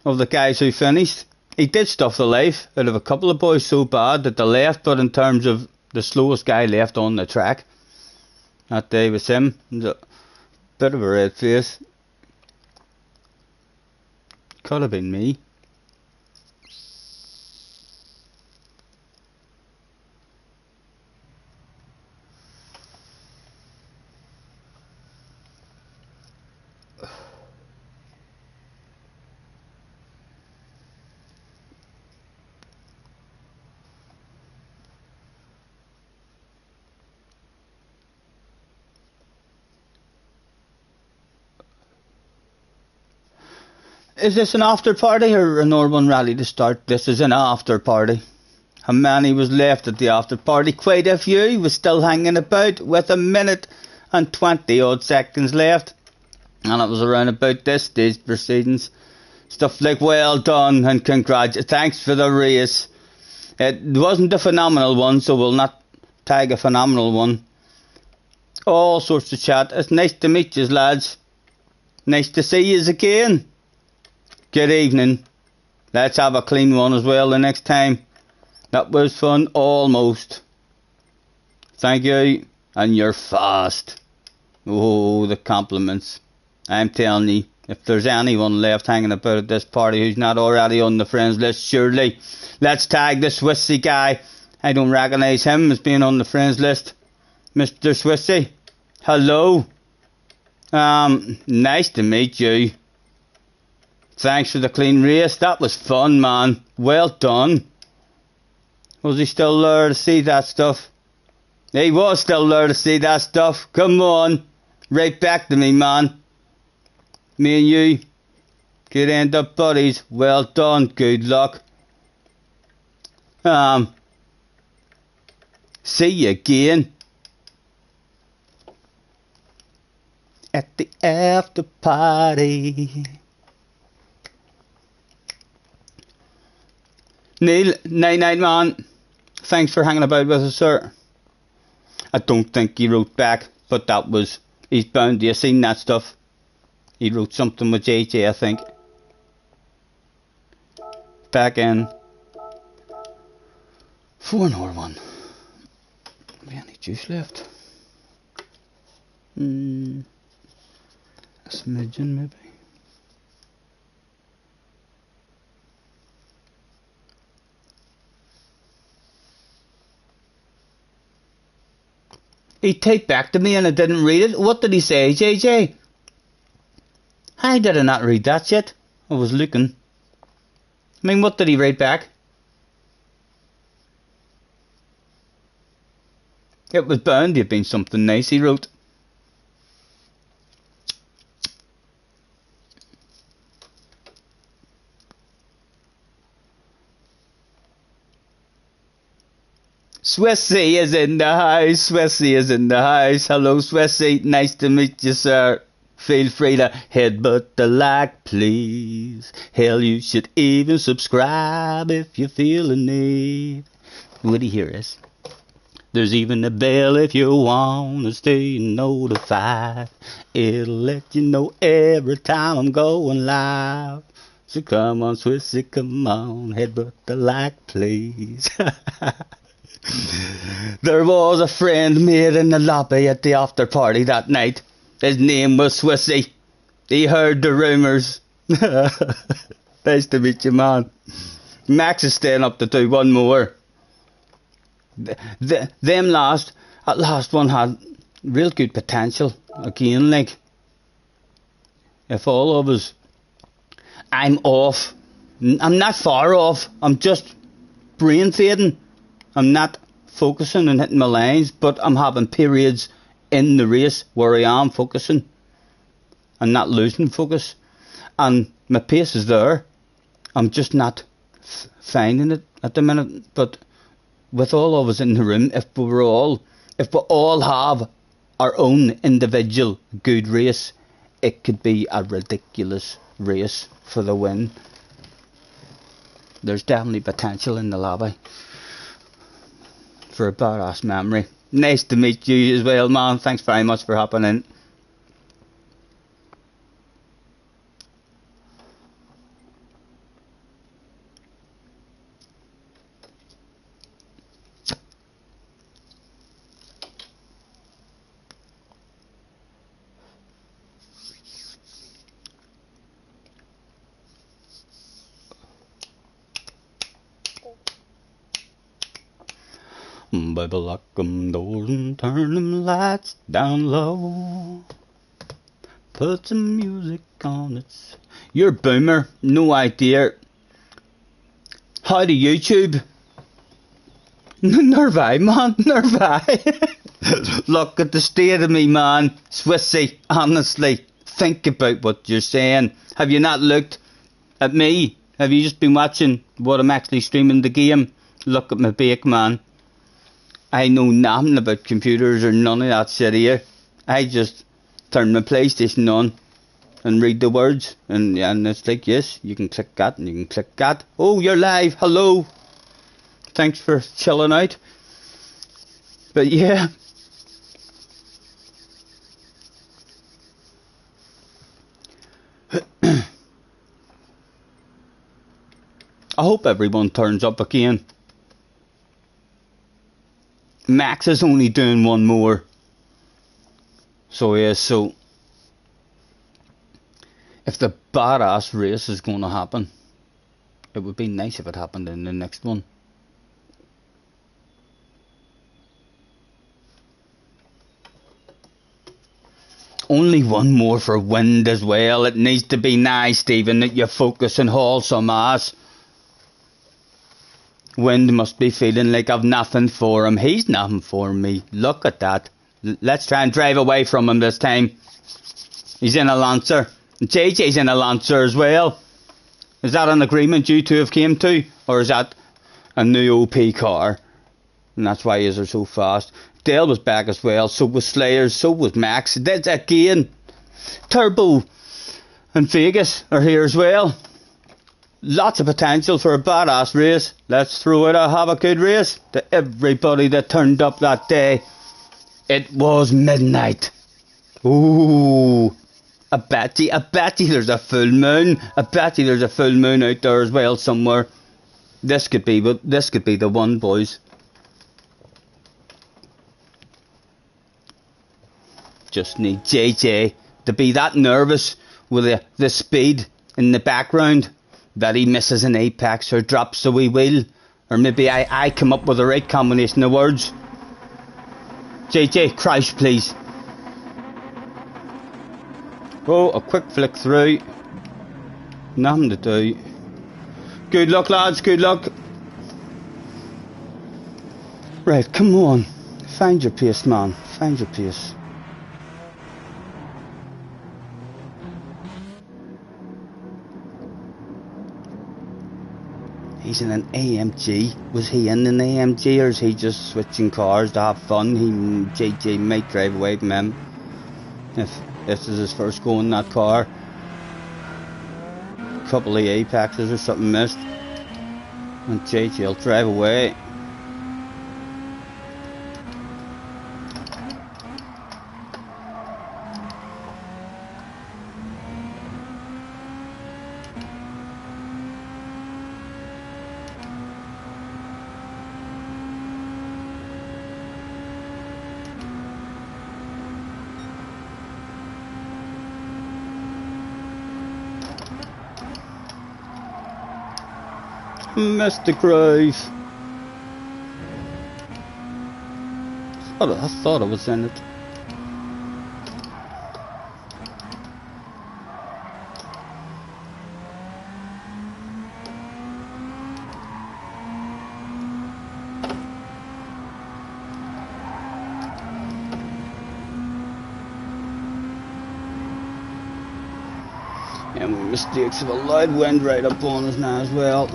Speaker 1: of the guys who finished. He did stuff the life out of a couple of boys so bad that they left, but in terms of the slowest guy left on the track that day was him. A bit of a red face. Could have been me. Is this an after party or a Northern rally to start? This is an after party. How many was left at the after party? Quite a few was still hanging about with a minute and 20 odd seconds left. And it was around about this stage proceedings. Stuff like well done and thanks for the race. It wasn't a phenomenal one, so we'll not tag a phenomenal one. All sorts of chat. It's nice to meet you, lads. Nice to see you again. Good evening. Let's have a clean one as well the next time. That was fun, almost. Thank you. And you're fast. Oh, the compliments. I'm telling you, if there's anyone left hanging about at this party who's not already on the friends list, surely. Let's tag the Swissy guy. I don't recognise him as being on the friends list. Mr. Swissy. Hello. Nice to meet you. Thanks for the clean race. That was fun, man. Well done. Was he still there to see that stuff? He was still there to see that stuff. Come on. Right back to me, man. Me and you could end up buddies. Well done. Good luck. See you again. At the after party. Neil, night man. Thanks for hanging about with us, sir. I don't think he wrote back, but that was, he's bound to have seen that stuff. He wrote something with JJ, I think. Back in 4-1. Have we any juice left? A smidgen maybe. He typed back to me and I didn't read it. What did he say, JJ? How did I not read that shit? I was looking. I mean, what did he write back? It was bound to have been something nice he wrote. Swissy is in the house. Swissy is in the house. Hello, Swissy. Nice to meet you, sir. Feel free to headbutt the like, please. Hell, you should even subscribe if you feel a need. Would he hear us? There's even a bell if you want to stay notified. It'll let you know every time I'm going live. So come on, Swissy, come on. Headbutt the like, please. There was a friend made in the lobby at the after party that night. His name was Swissy. He heard the rumours. Nice to meet you, man. Max is staying up to do one more. That last one had real good potential. Again, like, if all of us, I'm off. I'm not far off. I'm just brain fading. I'm not focusing and hitting my lines, but I'm having periods in the race where I am focusing. I'm not losing focus. And my pace is there. I'm just not finding it at the minute. But with all of us in the room, if we all have our own individual good race, it could be a ridiculous race for the win. There's definitely potential in the lobby for a badass memory. Nice to meet you as well, man. Thanks very much for hopping in. Baby, lock 'em doors and turn them lights down low. Put some music on it. You're a boomer, no idea. How to YouTube? Nervy, man, nervy. Look at the state of me, man. Swissy, honestly. Think about what you're saying. Have you not looked at me? Have you just been watching what I'm actually streaming the game? Look at my bake, man. I know nothing about computers or none of that shit here. I just turn my PlayStation on and read the words. And it's like, yes, you can click that and you can click that. Oh, you're live. Hello. Thanks for chilling out. But yeah. I hope everyone turns up again. Max is only doing one more. So yeah, so if the badass race is going to happen, it would be nice if it happened in the next one. Only one more for wind as well. It needs to be nice, Stephen, that you focus and haul some ass. Wind must be feeling like I've nothing for him. He's nothing for me. Look at that. Let's try and drive away from him this time. He's in a Lancer. JJ's in a Lancer as well. Is that an agreement you two have came to? Or is that a new OP car? And that's why he's so fast. Dale was back as well. So was Slayers. So was Max. That's again. Turbo and Vegas are here as well. Lots of potential for a badass race. Let's throw it a have a good race to everybody that turned up that day. It was midnight. Ooh. I bet you there's a full moon. I bet you there's a full moon out there as well somewhere. This could be the one, boys. Just need JJ to be that nervous with the speed in the background that he misses an apex or drops a wee wheel. Or maybe I come up with the right combination of words. JJ, crash please. Oh, a quick flick through. Nothing to do. Good luck, lads, good luck. Right, come on. Find your pace, man. Find your pace. He's in an AMG. Was he in an AMG or is he just switching cars to have fun? JJ might drive away from him if this is his first go in that car. Couple of apexes or something missed, and JJ will drive away. Missed the groove. I thought I was in it. And we mistakes of a loud wind right up on us now as well.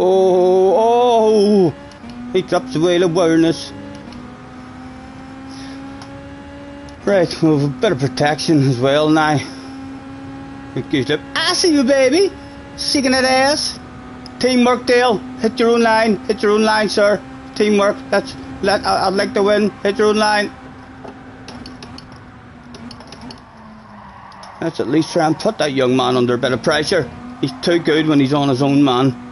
Speaker 1: Oh, he drops the wheel of awareness. Right, we have a bit of protection as well now. I see you, baby. Shaking that ass. Teamwork, Dale. Hit your own line. Hit your own line, sir. Teamwork. I'd like to win. Hit your own line. Let's at least try and put that young man under a bit of pressure. He's too good when he's on his own, man.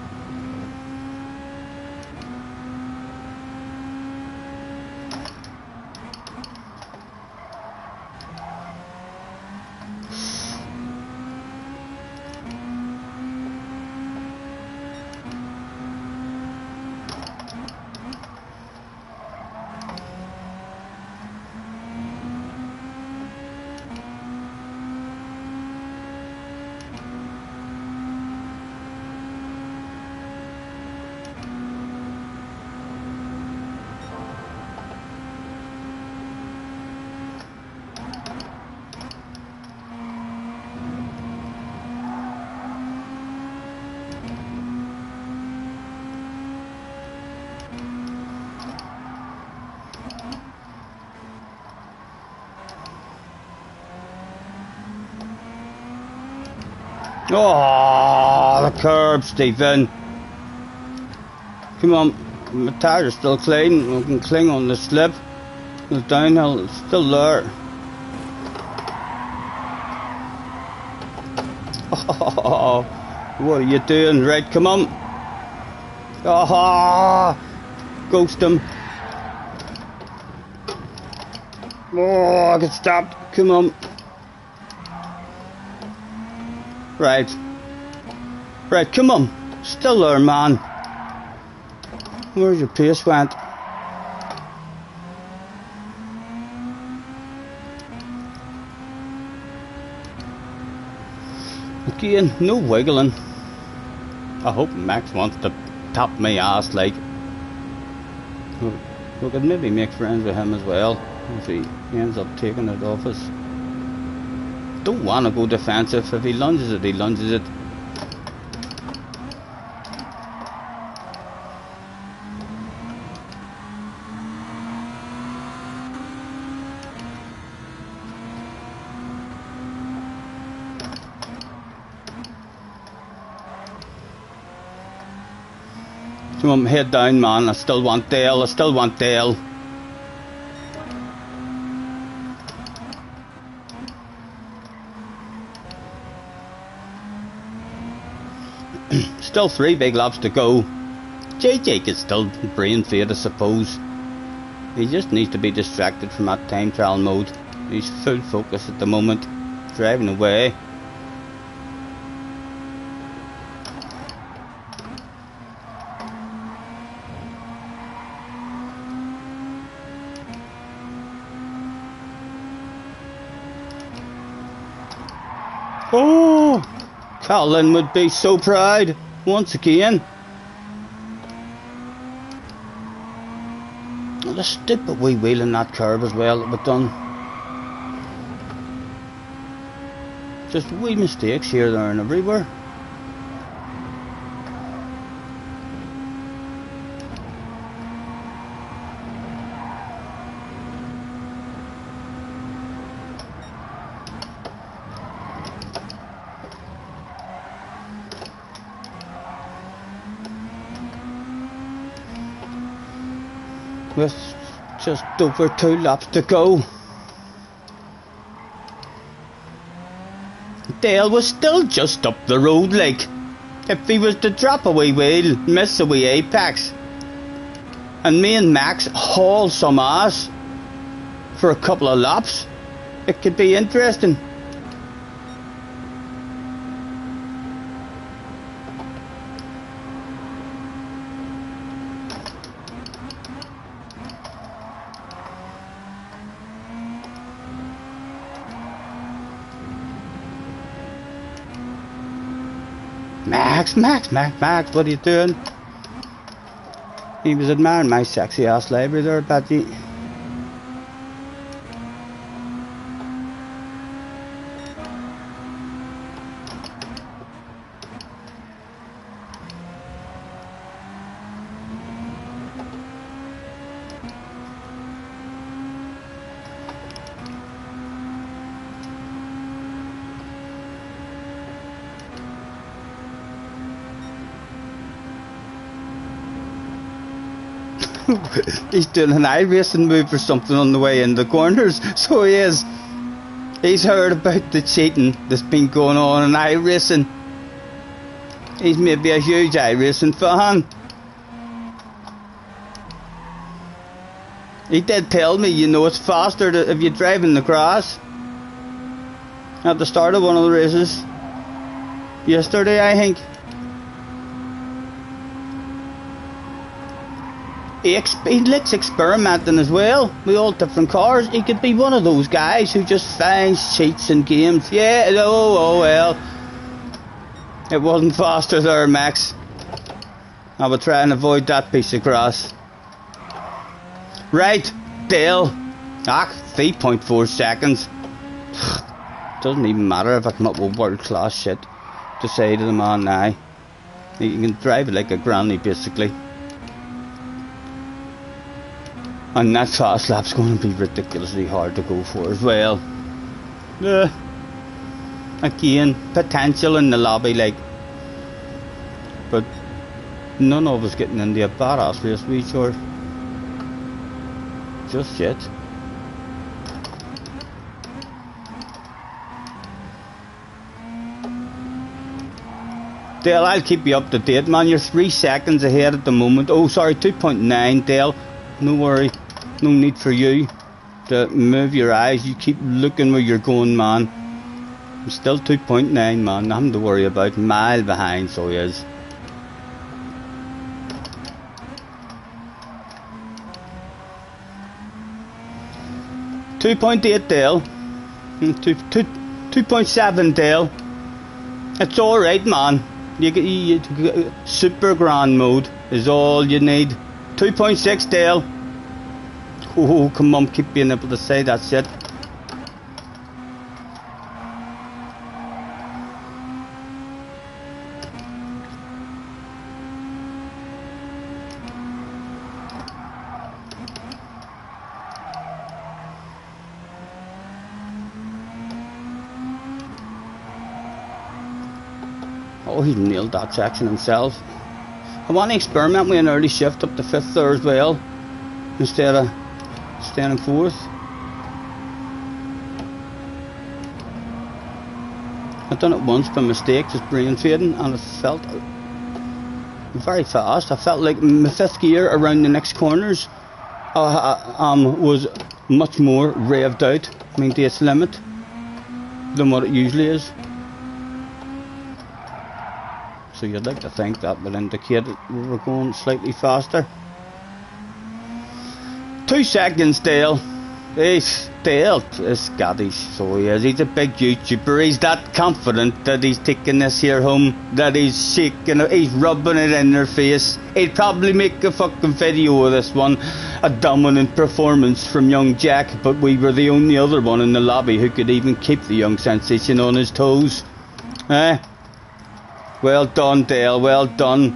Speaker 1: Oh, the curb, Stephen. Come on, my tires are still clean. We can cling on the slip. The downhill is still there. Oh, what are you doing? Right, come on. Oh, ghost him. Oh, I got stopped. Come on. Right. Right, come on. Still there, man. Where's your pace went? Again, no wiggling. I hope Max wants to top my ass, like. We could maybe make friends with him as well, if he ends up taking it off us. Don't want to go defensive. If he lunges it, he lunges it. Come on, head down, man. I still want Dale. I still want Dale. Still 3 big laps to go. JJ can still brain fade, I suppose. He just needs to be distracted from that time trial mode. He's full focus at the moment, driving away. Oh, Colin would be so proud once again. The stupid wee wheel in that curve as well that we've done. Just wee mistakes here, there and everywhere. With just over 2 laps to go. Dale was still just up the road, like. If he was to drop a wee wheel, miss a wee apex, and me and Max haul some ass for a couple of laps, it could be interesting. Max, what are you doing? He was admiring my sexy ass library there, Betty. He's doing an iRacing move or something on the way in the corners, so he is. He's heard about the cheating that's been going on in iRacing. He's maybe a huge iRacing fan. He did tell me, you know, it's faster if you're driving the grass. At the start of one of the races. Yesterday, I think. He likes experimenting as well with all different cars. He could be one of those guys who just finds cheats in games. Yeah, oh well. It wasn't faster there, Max. I will try and avoid that piece of grass. Right, Dale. 3.4 seconds. Doesn't even matter if I come up with world class shit to say to the man now. You can drive it like a granny, basically. And that fast lap's going to be ridiculously hard to go for as well. Again, potential in the lobby, like. But none of us getting into a badass race, we sure. Just yet. Dale, I'll keep you up to date, man. You're 3 seconds ahead at the moment. Oh, sorry, 2.9, Dale. No worry, no need for you to move your eyes. You keep looking where you're going, man. I'm still 2.9, man. Nothing to worry about. Mile behind, so he is. .8 Dale. 2.7 Dale. It's alright, man. You super grand mode is all you need. 2.6 Dale. Oh, come on, keep being able to say that shit. Oh, he nailed that section himself. I want to experiment with an early shift up to 5th there as well, instead of staying in 4th. I've done it once by mistake, just brain fading, and it felt very fast. I felt like my fifth gear around the next corners was much more revved out, I mean to its limit, than what it usually is. So you'd like to think that would indicate that we were going slightly faster. 2 seconds, Dale. Dale is Scottish, so he is. He's a big YouTuber. He's that confident that he's taking this here home, that he's shaking it, he's rubbing it in their face. He'd probably make a fucking video of this one. A dominant performance from young Jack, but we were the only other one in the lobby who could even keep the young sensation on his toes. Eh? Well done, Dale, well done.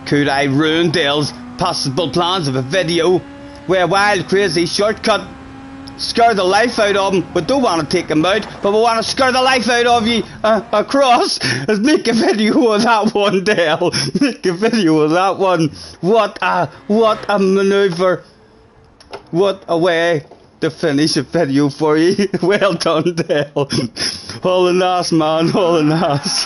Speaker 1: Could I ruin Dale's possible plans of a video? We're wild, crazy shortcut. Scare the life out of him. We don't want to take him out, but we want to scare the life out of you across. Let's make a video of that one, Dale. Make a video of that one. What a manoeuvre. What a way to finish a video for you. Well done, Dale. All in ass, man. All in ass.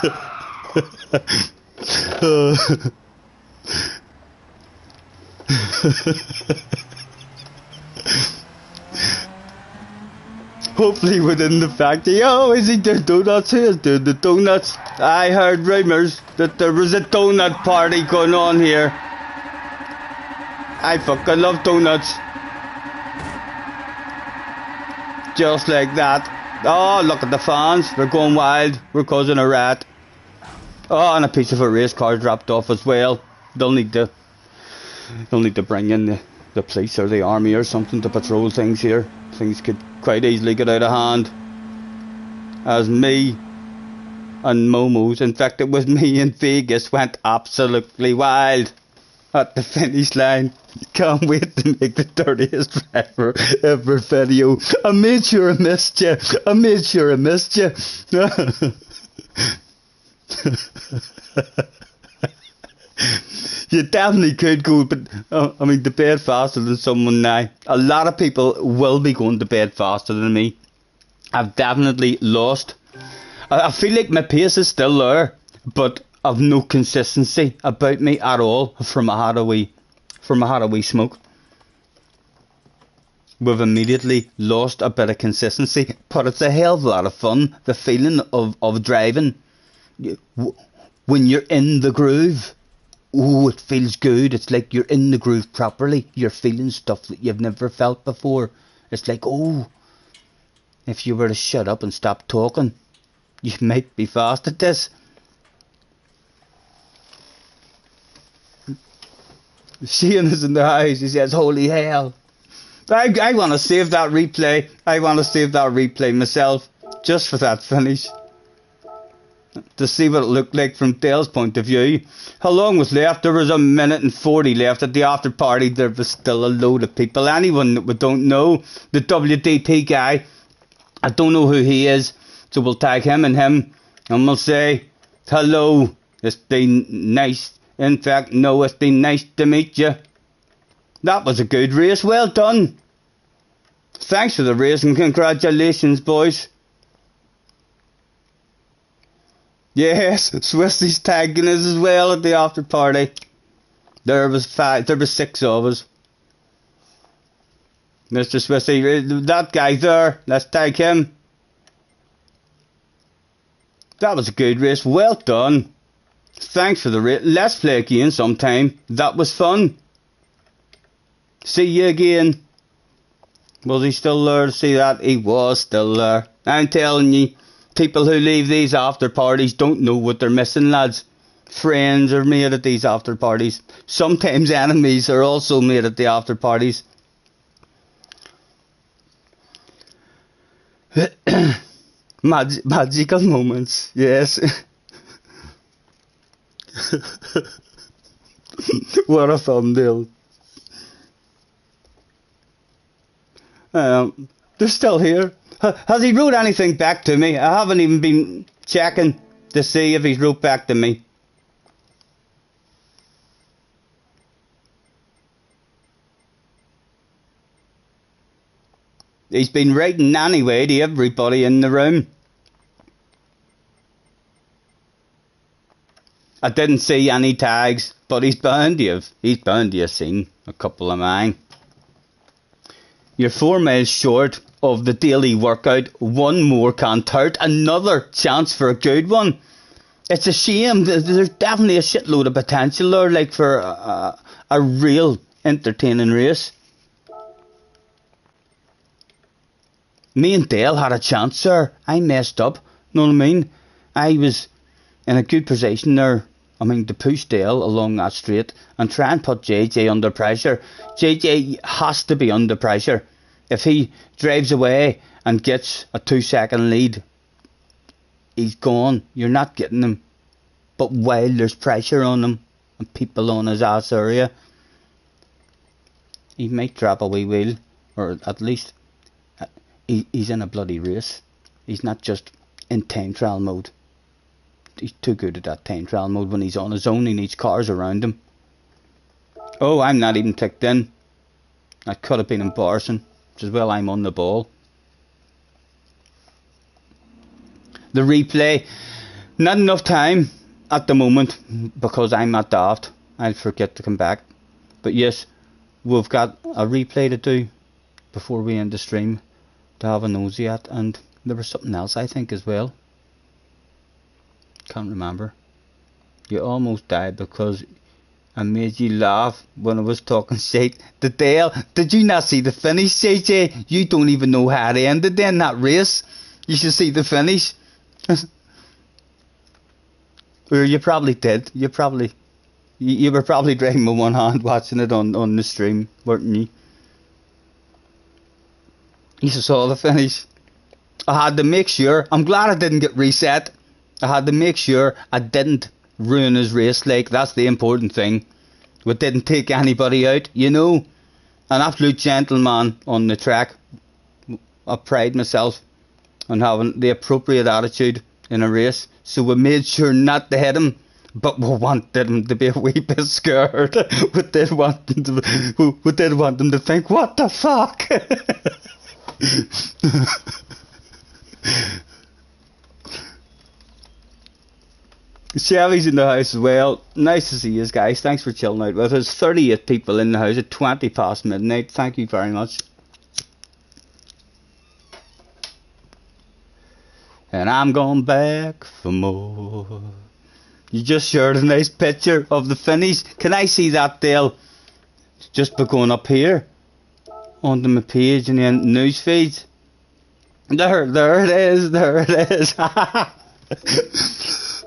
Speaker 1: Hopefully within the factory. Oh, is he doing donuts? Who is doing the donuts? I heard rumours that there was a donut party going on here. I fucking love donuts. Just like that. Oh, look at the fans. They're going wild. We're causing a rat. Oh, and a piece of a race car dropped off as well. They'll need to bring in the police or the army or something to patrol things here. Things could quite easily get out of hand. As me and Momo's, in fact it was me in Vegas, went absolutely wild at the finish line. Can't wait to make the dirtiest ever video. I made sure I missed you. I made sure I missed you. You definitely could go, but I mean, to bed faster than someone now. A lot of people will be going to bed faster than me. I've definitely lost. I feel like my pace is still there, but I've no consistency about me at all from a had a wee smoke. We've immediately lost a bit of consistency, but it's a hell of a lot of fun. The feeling of driving when you're in the groove. Oh, it feels good. It's like you're in the groove properly. You're feeling stuff that you've never felt before. It's like, oh, if you were to shut up and stop talking, you might be fast at this. Shane is in the house. He says, holy hell. I want to save that replay. I want to save that replay myself, just for that finish. To see what it looked like from Dale's point of view. How long was left? There was 1 minute and 40 left at the after party. There was still a load of people. Anyone that we don't know, the WDT guy, I don't know who he is, so we'll tag him and we'll say, hello, it's been nice. In fact, no, it's been nice to meet you. That was a good race. Well done. Thanks for the race and congratulations, boys. Yes, Swissy's tagging us as well at the after party. There was 6 of us. Mr. Swissy, that guy there, let's tag him. That was a good race, well done. Thanks for the race. Let's play again sometime. That was fun. See you again. Was he still there to see that? He was still there. I'm telling you. People who leave these after parties don't know what they're missing, lads. Friends are made at these after parties. Sometimes enemies are also made at the after parties. Magical moments, yes. What a thumbnail. They're still here. Has he wrote anything back to me? I haven't even been checking to see if he's wrote back to me. He's been writing anyway to everybody in the room. I didn't see any tags, but he's bound to have seen a couple of mine. You're 4 miles short of the daily workout. One more can't hurt. Another chance for a good one. It's a shame. There's definitely a shitload of potential there, like for a real entertaining race. Me and Dale had a chance there. I messed up. Know what I mean? I was in a good position there. I mean, to push Dale along that straight and try and put JJ under pressure. JJ has to be under pressure. If he drives away and gets a 2-second lead, he's gone. You're not getting him. But while there's pressure on him and people on his ass area, he might drop a wee wheel, or at least he's in a bloody race. He's not just in time trial mode. He's too good at that time trial mode. When he's on his own, he needs cars around him. Oh, I'm not even ticked in. That could have been embarrassing. As well, I'm on the ball. The replay, not enough time at the moment because I'm not daft. I'll forget to come back. But yes, we've got a replay to do before we end the stream to have a nosy at, and there was something else I think as well. Can't remember. You almost died because I made you laugh when I was talking shit to Dale. Did you not see the finish, JJ? You don't even know how it ended in that race. You should see the finish. Or you probably did. You were probably driving with one hand watching it on the stream, weren't you? You saw the finish. I had to make sure. I'm glad I didn't get reset. I had to make sure I didn't ruin his race. Like, that's the important thing. We didn't take anybody out, you know. An absolute gentleman on the track. I pride myself on having the appropriate attitude in a race. So we made sure not to hit him, but we wanted him to be a wee bit scared. We did want him to think, what the fuck? Chevy's in the house as well. Nice to see you guys. Thanks for chilling out with us. 38 people in the house at 20 past midnight. Thank you very much. And I'm going back for more. You just shared a nice picture of the finish. Can I see that, Dale? Just by going up here onto my page and then news feeds. There it is.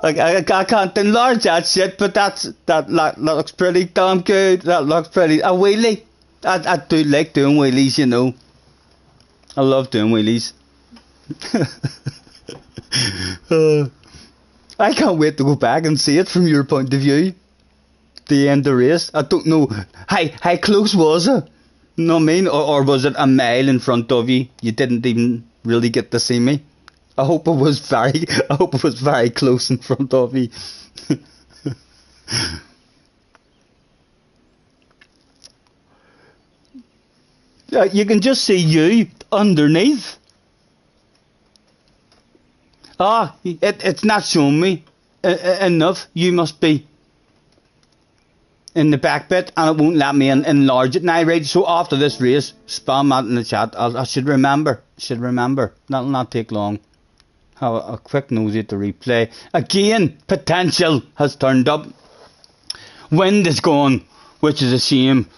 Speaker 1: Like, I can't enlarge that shit, but that looks pretty damn good. That looks pretty. A wheelie. I do like doing wheelies, you know. I love doing wheelies. I can't wait to go back and see it from your point of view. The end of the race. I don't know. How close was it? You know what I mean? Or was it a mile in front of you? You didn't even really get to see me. I hope it was very close in front of me. Yeah, you can just see you underneath. It's not showing me enough. You must be in the back bit, and it won't let me enlarge it now, right? So after this race, spam that in the chat. I should remember. That'll not take long. Have a quick nosy at the replay. Again, potential has turned up. Wind is gone, which is a shame.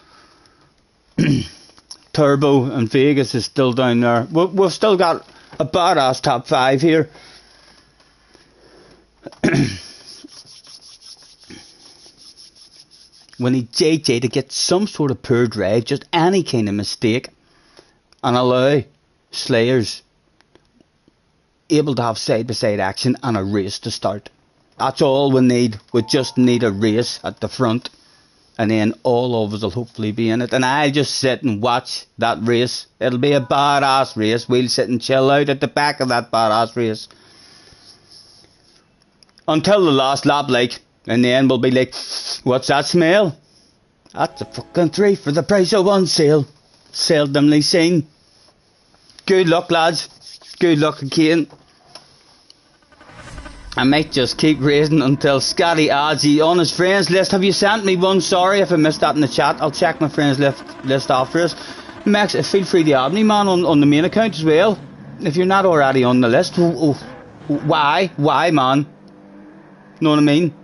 Speaker 1: Turbo and Vegas is still down there. We've still got a badass top 5 here. We need JJ to get some sort of poor drive, just any kind of mistake, and allow Slayers able to have side-by-side action and a race to start. That's all we need. We just need a race at the front, and then all of us will hopefully be in it, and I'll just sit and watch that race. It'll be a badass race. We'll sit and chill out at the back of that badass race until the last lap, like, and then we'll be like, what's that smell? That's a fucking 3 for the price of 1 sale. Seldomly seen. Good luck, lads. Good luck again. I might just keep raising until Scotty adds you on his friends list. Have you sent me one? Sorry if I missed that in the chat. I'll check my friends list after this. Max, feel free to add me, man, on the main account as well. If you're not already on the list. Why? Why, man? Know what I mean?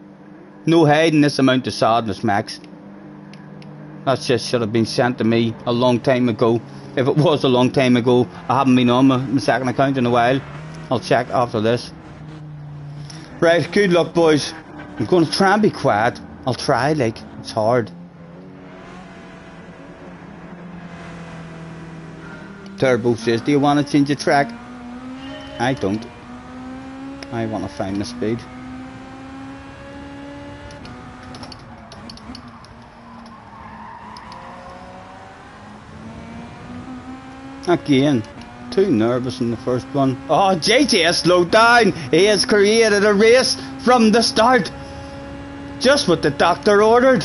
Speaker 1: No hiding this amount of sadness, Max. That just should have been sent to me a long time ago. If it was a long time ago, I haven't been on my second account in a while. I'll check after this. Right, good luck, boys. I'm going to try and be quiet. I'll try, like, it's hard. Turbo says, do you want to change the track? I don't. I want to find the speed. Again, too nervous in the first one. Oh, JJ has slowed down. He has created a race from the start. Just what the doctor ordered.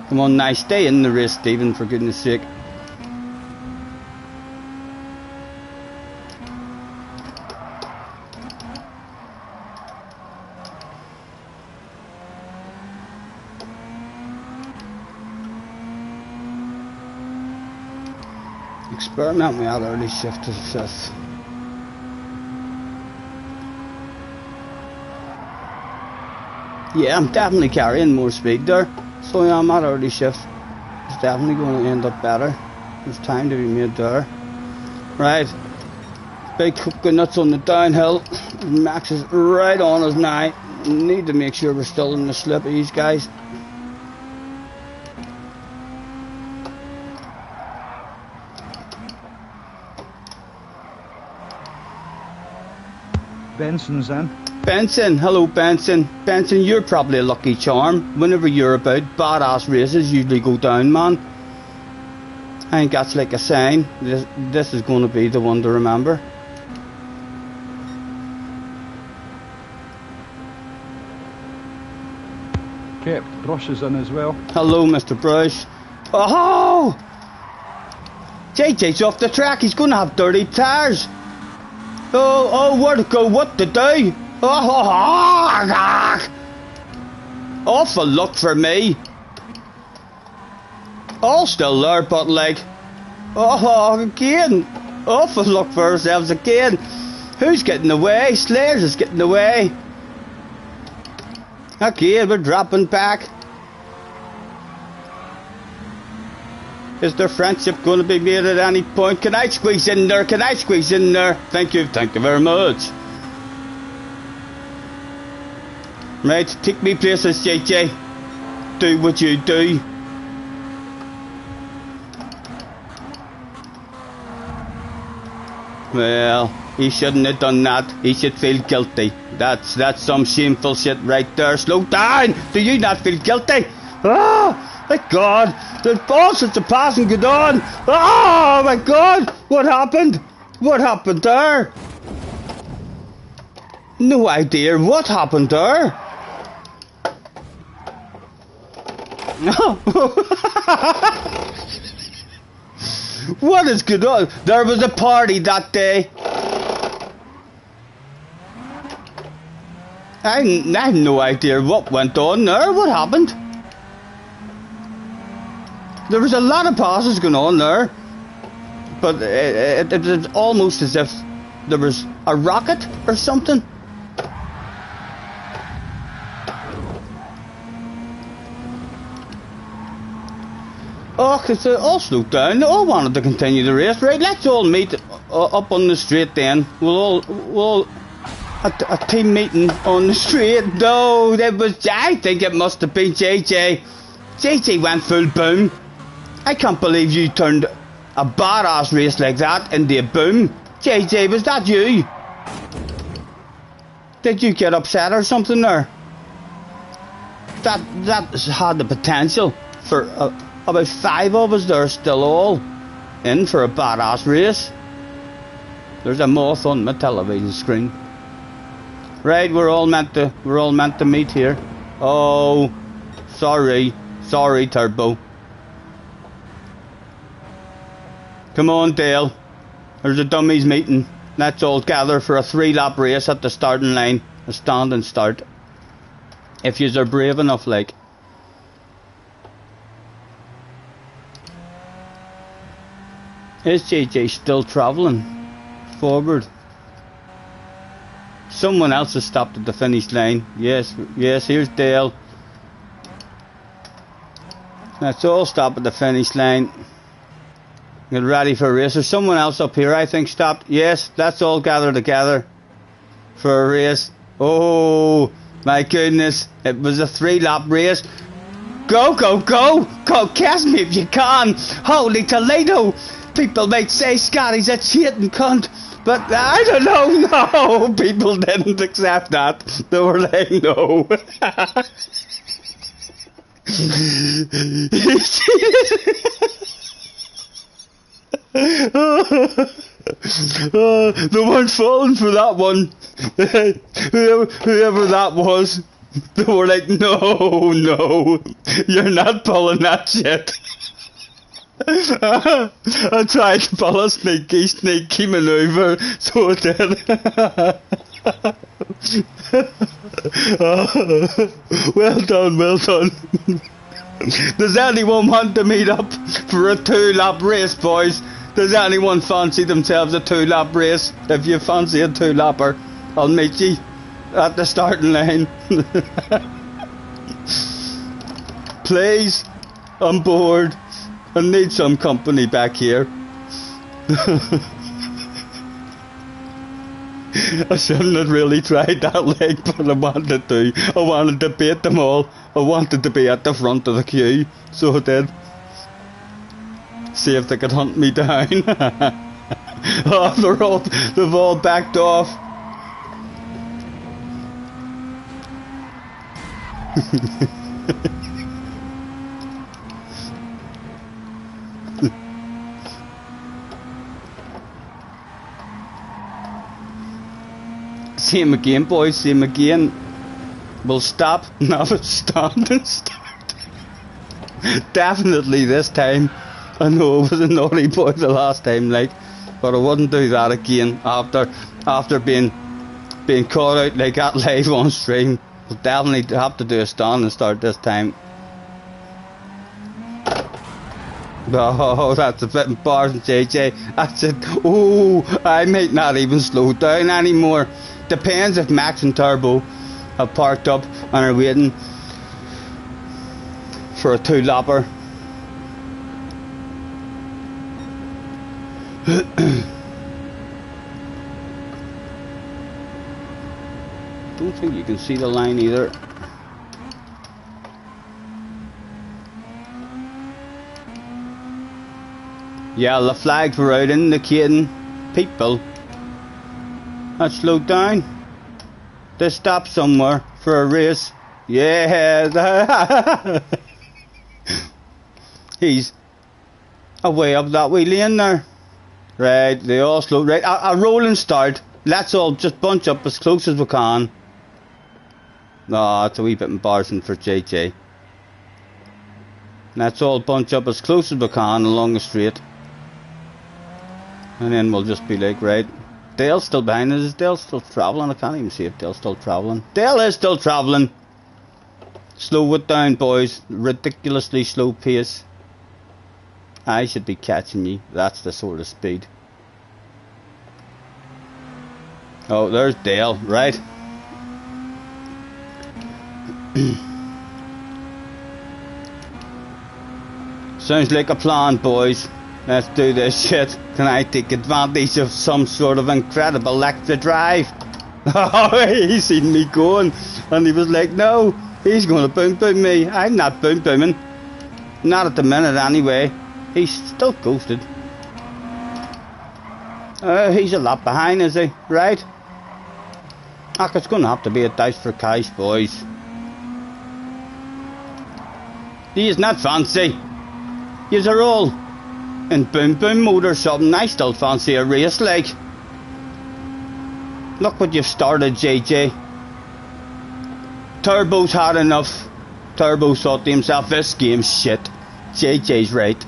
Speaker 1: Come on, nice. Stay in the race, Stephen, for goodness sake. Experiment with that early shift to fifth. Yeah, I'm definitely carrying more speed there. So yeah, I'm at early shift. It's definitely going to end up better. There's time to be made there. Right. Big coconuts on the downhill. Max is right on us now. Need to make sure we're still in the slippies, guys.
Speaker 3: Benson's in.
Speaker 1: Benson, hello Benson. Benson, you're probably a lucky charm. Whenever you're about, badass races usually go down, man. I think that's like a sign. This is going to be the one to remember.
Speaker 3: Kept Brush is in as well.
Speaker 1: Hello, Mr. Brush. Oh! JJ's off the track. He's going to have dirty tyres. Oh, where to go? What to do? Awful luck for me. All still there, but like, again, awful luck for ourselves again. Who's getting away? Slayers is getting away. Okay, we're dropping back. Is their friendship going to be made at any point? Can I squeeze in there? Can I squeeze in there? Thank you very much. Right, take me places, JJ. Do what you do. Well, he shouldn't have done that. He should feel guilty. That's some shameful shit right there. Slow down! Do you not feel guilty? Ah, my God! There's all sorts of passing good on. Oh my God! What happened? What happened there? No idea what happened there. What is good on? There was a party that day. I have no idea what went on there. What happened? There was a lot of passes going on there, but it was almost as if there was a rocket or something. Oh, because they all slowed down. They all wanted to continue the race. Right, let's all meet up on the straight then. We'll all a team meeting on the straight. No, that was, I think it must have been JJ. JJ went full boom. I can't believe you turned a badass race like that into a boom. JJ, was that you? Did you get upset or something there? That had the potential for about 5 of us there still all in for a badass race. There's a moth on my television screen. Right, we're all meant to meet here. Oh, sorry, Turbo. Come on, Dale. There's a dummies meeting. Let's all gather for a 3-lap race at the starting line. A standing start. If yous are brave enough, like. Is JJ still travelling forward? Someone else has stopped at the finish line. Yes, here's Dale. Let's all stop at the finish line. Get ready for a race. There's someone else up here, I think, stopped. Yes, let's all gather together for a race. Oh, my goodness. It was a 3-lap race. Go, go, go! Go, catch me if you can! Holy Toledo! People might say Scotty's a cheating cunt, but I don't know. No, people didn't accept that. They were like, no. They weren't falling for that one. Whoever that was, they were like, no, you're not pulling that shit. I tried to pull a sneaky maneuver, so it did. Well done. Does anyone want to meet up for a 2-lap race, boys? Does anyone fancy themselves a 2-lap race? If you fancy a 2-lapper, I'll meet you at the starting line. Please, I'm bored. I need some company back here. I shouldn't have really tried that leg, but I wanted to. I wanted to beat them all. I wanted to be at the front of the queue, so I did. See if they could hunt me down. Oh, they've all backed off. See him again, boys, see him again. We'll stop, now stand and start. Definitely this time. I know I was a naughty boy the last time, like, but I wouldn't do that again after being caught out like that live on stream. We'll definitely have to do a stand and start this time. Oh, that's a bit embarrassing, JJ. That's it. Oh, I might not even slow down anymore. Depends if Max and Turbo have parked up and are waiting for a 2-lapper. Don't think you can see the line either. Yeah, the flags were out indicating people had slowed down. They stopped somewhere for a race. Yeah. He's away up that wee lane there. Right, they all slowed. Right, a rolling start. Let's all just bunch up as close as we can. No, it's a wee bit embarrassing for JJ. Let's all bunch up as close as we can along the straight. And then we'll just be like, right. Dale's still behind us. Is Dale still travelling? I can't even see if Dale's still travelling. Dale is still travelling. Slow it down, boys. Ridiculously slow pace. I should be catching you. That's the sort of speed. Oh, there's Dale, right? Sounds like a plan, boys. Let's do this shit. Can I take advantage of some sort of incredible extra drive? Oh, he seen me going and he was like, no, he's going to boom boom me. I'm not boom booming. Not at the minute anyway. He's still ghosted. He's a lot behind, is he? Right? Ach, it's going to have to be a dice for cash, boys. He's not fancy. Yous are all in boom boom mode or something. I still fancy a race, like. Look what you've started, JJ. Turbo's had enough. Turbo thought to himself, this game's shit. JJ's right.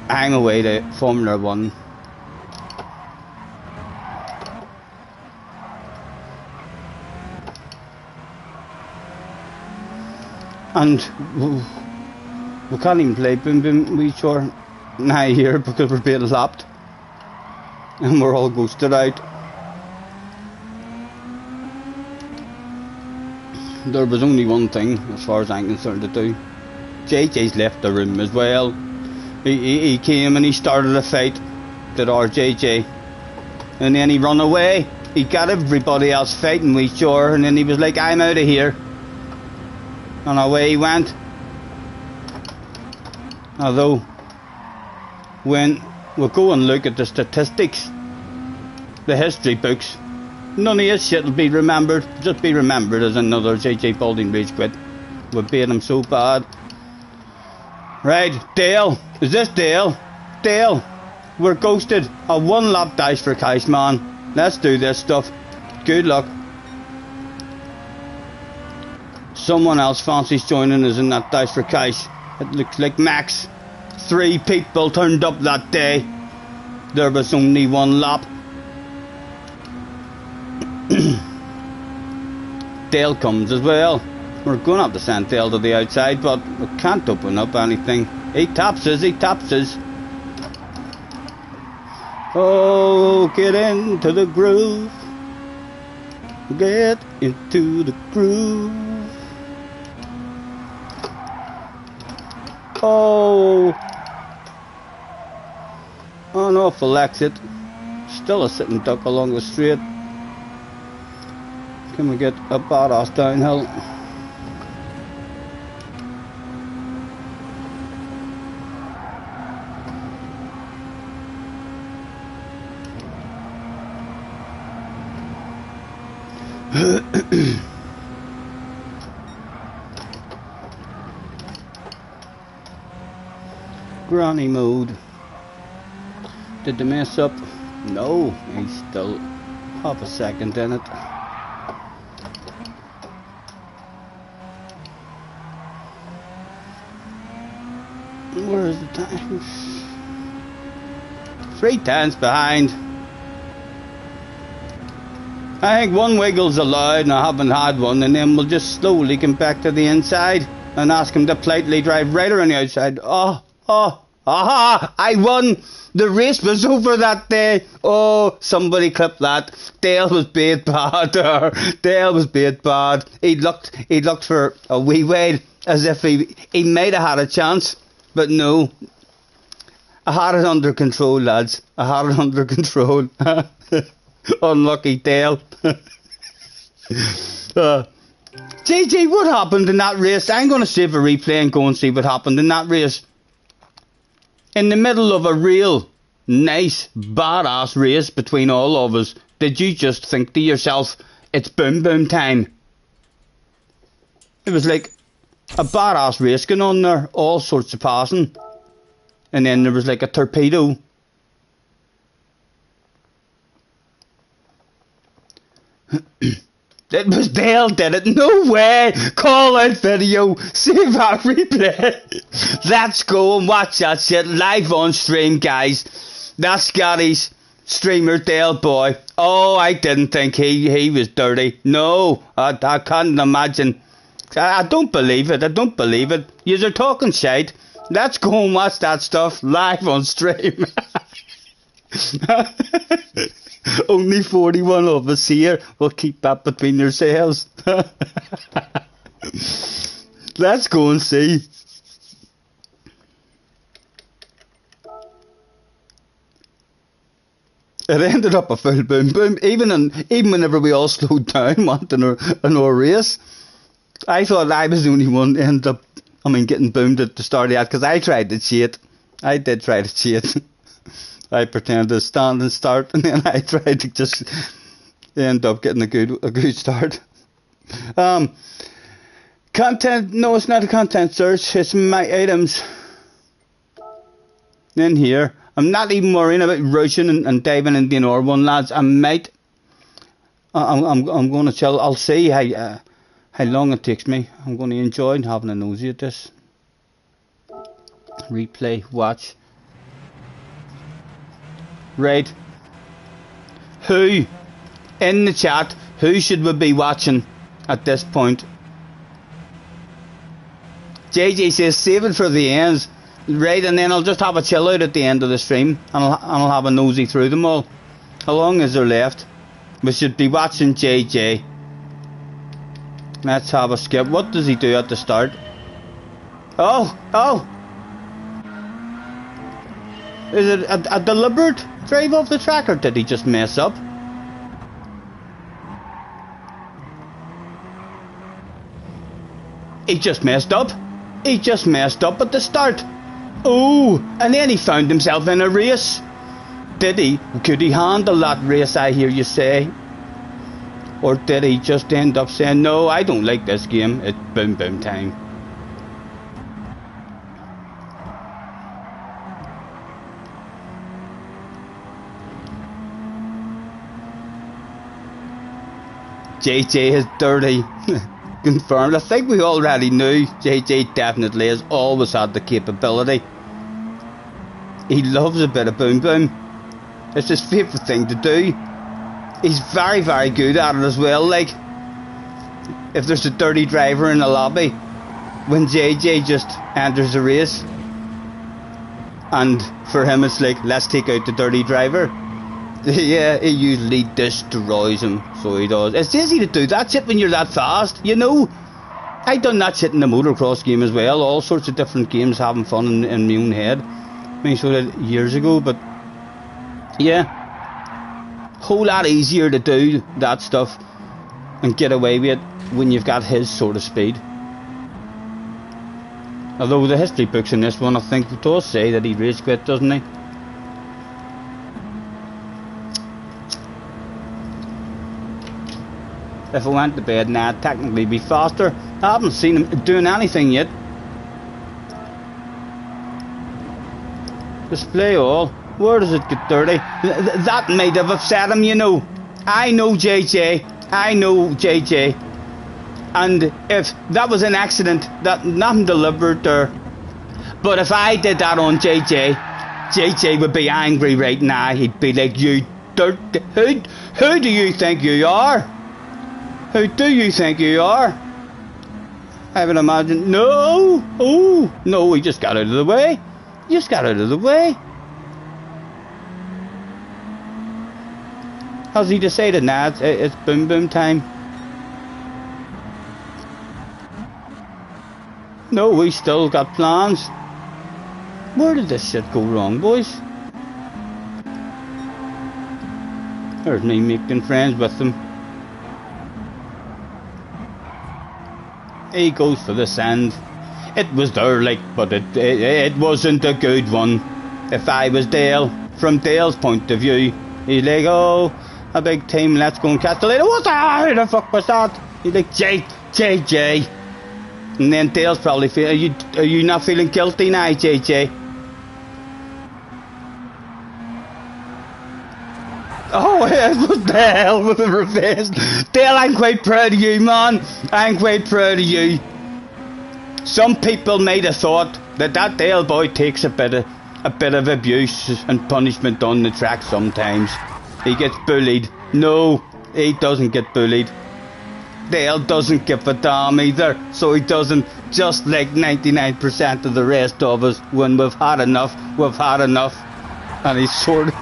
Speaker 1: I'm away to Formula 1. And we can't even play Boom Boom We Sure now here because we're being lapped. And we're all ghosted out. There was only one thing, as far as I'm concerned, to do. JJ's left the room as well. He came and he started a fight with RJJ. And then he run away. He got everybody else fighting We Sure, and then he was like, I'm out of here. And away he went. Although, when we go and look at the statistics, the history books, none of this shit will be remembered. Just be remembered as another JJ Balding Rage Quit. We beat him so bad. Right, Dale. Is this Dale? Dale, we're ghosted. A one lap dash for Cash, man. Let's do this stuff. Good luck. Someone else fancies joining us in that dash for Cash. It looks like Max. 3 people turned up that day. There was only one lap. Dale comes as well. We're going to have to send Dale to the outside, but we can't open up anything. He taps us, he taps us. Oh, get into the groove. Get into the groove. Oh, an awful exit. Still a sitting duck along the straight. Can we get a badass downhill? Granny mode. Did they mess up? No, he's still half a second in it. Where is the time? 3 tenths behind. I think one wiggle's allowed and I haven't had one, and then we'll just slowly come back to the inside and ask him to politely drive right around the outside. Aha! I won! The race was over that day. Oh, somebody clip that. Dale was bait bad. Dale was bait bad. He looked for a wee while as if he might have had a chance, but no. I had it under control, lads. I had it under control. Unlucky Dale. JJ, what happened in that race? I'm going to save a replay and go and see what happened in that race. In the middle of a real nice, badass race between all of us, did you just think to yourself, it's boom boom time? It was like a badass race going on there, all sorts of passing. And then there was like a torpedo. It was Dale did it. No way. Call out video. Save that replay. Let's go and watch that shit live on stream, guys. That's Scotty's streamer Dale boy. Oh, I didn't think he was dirty. No, I can't imagine. I don't believe it. I don't believe it. You're talking shite. Let's go and watch that stuff live on stream. Only 41 of us here. We'll keep that between yourselves. Let's go and see. It ended up a full boom boom. Even whenever we all slowed down, wanting our race, I thought I was the only one to end up, getting boomed at the start of that, because I tried to cheat. I did try to cheat. I pretended to stand and start, and then I tried to just end up getting a good start. Content, no, it's not a content search, it's my items. In here, I'm not even worrying about rushing and diving into the another one, lads. I'm going to chill. I'll see how long it takes me. I'm going to enjoy having a nosy at this. Replay, watch. Right. Who, in the chat, who should we be watching at this point? JJ says save it for the ends. Right, and then I'll just have a chill out at the end of the stream, and I'll have a nosy through them all. How long is there left? We should be watching JJ. Let's have a skip. What does he do at the start? Oh! Is it a deliberate drive off the track, or did he just mess up? He just messed up. He just messed up at the start. Oh, and then he found himself in a race. Did he? Could he handle that race, I hear you say? Or did he just end up saying, no, I don't like this game, it's boom boom time? JJ is dirty. Confirmed. I think we already knew JJ definitely has always had the capability. He loves a bit of boom boom. It's his favourite thing to do. He's very, very good at it as well. Like, if there's a dirty driver in the lobby, when JJ just enters the race, and for him it's like, let's take out the dirty driver. Yeah, he usually destroys him, so he does. It's easy to do that shit when you're that fast, you know. I done that shit in the motocross game as well, all sorts of different games, having fun in my own head. I mean, so that years ago, but yeah, whole lot easier to do that stuff and get away with it when you've got his sort of speed. Although the history books in this one, I think, does say that he race quit, doesn't he? If I went to bed now, I'd technically be faster. I haven't seen him doing anything yet. Display all. Where does it get dirty? That might have upset him, you know. I know JJ. And if that was an accident, that nothing deliberate there. But if I did that on JJ would be angry right now. He'd be like, you dirt. Who do you think you are? Who do you think you are? I would imagine. No! Oh! No, he just got out of the way. Has he decided now it's boom boom time? No, we still got plans. Where did this shit go wrong, boys? There's me making friends with them. He goes for the sand. It was there, like, but it wasn't a good one. If I was Dale, from Dale's point of view, he's like, oh, a big team, let's go and catch the leader. What the fuck was that? He's like, JJ. And then Dale's probably feeling, are you not feeling guilty now, JJ? Oh, it was Dale with the revenge. Dale, I'm quite proud of you, man. I'm quite proud of you. Some people might have thought that Dale boy takes a bit of abuse and punishment on the track sometimes. He gets bullied. No, he doesn't get bullied. Dale doesn't give a damn either, so he doesn't, just like 99% of the rest of us. When we've had enough, we've had enough. And he's sorted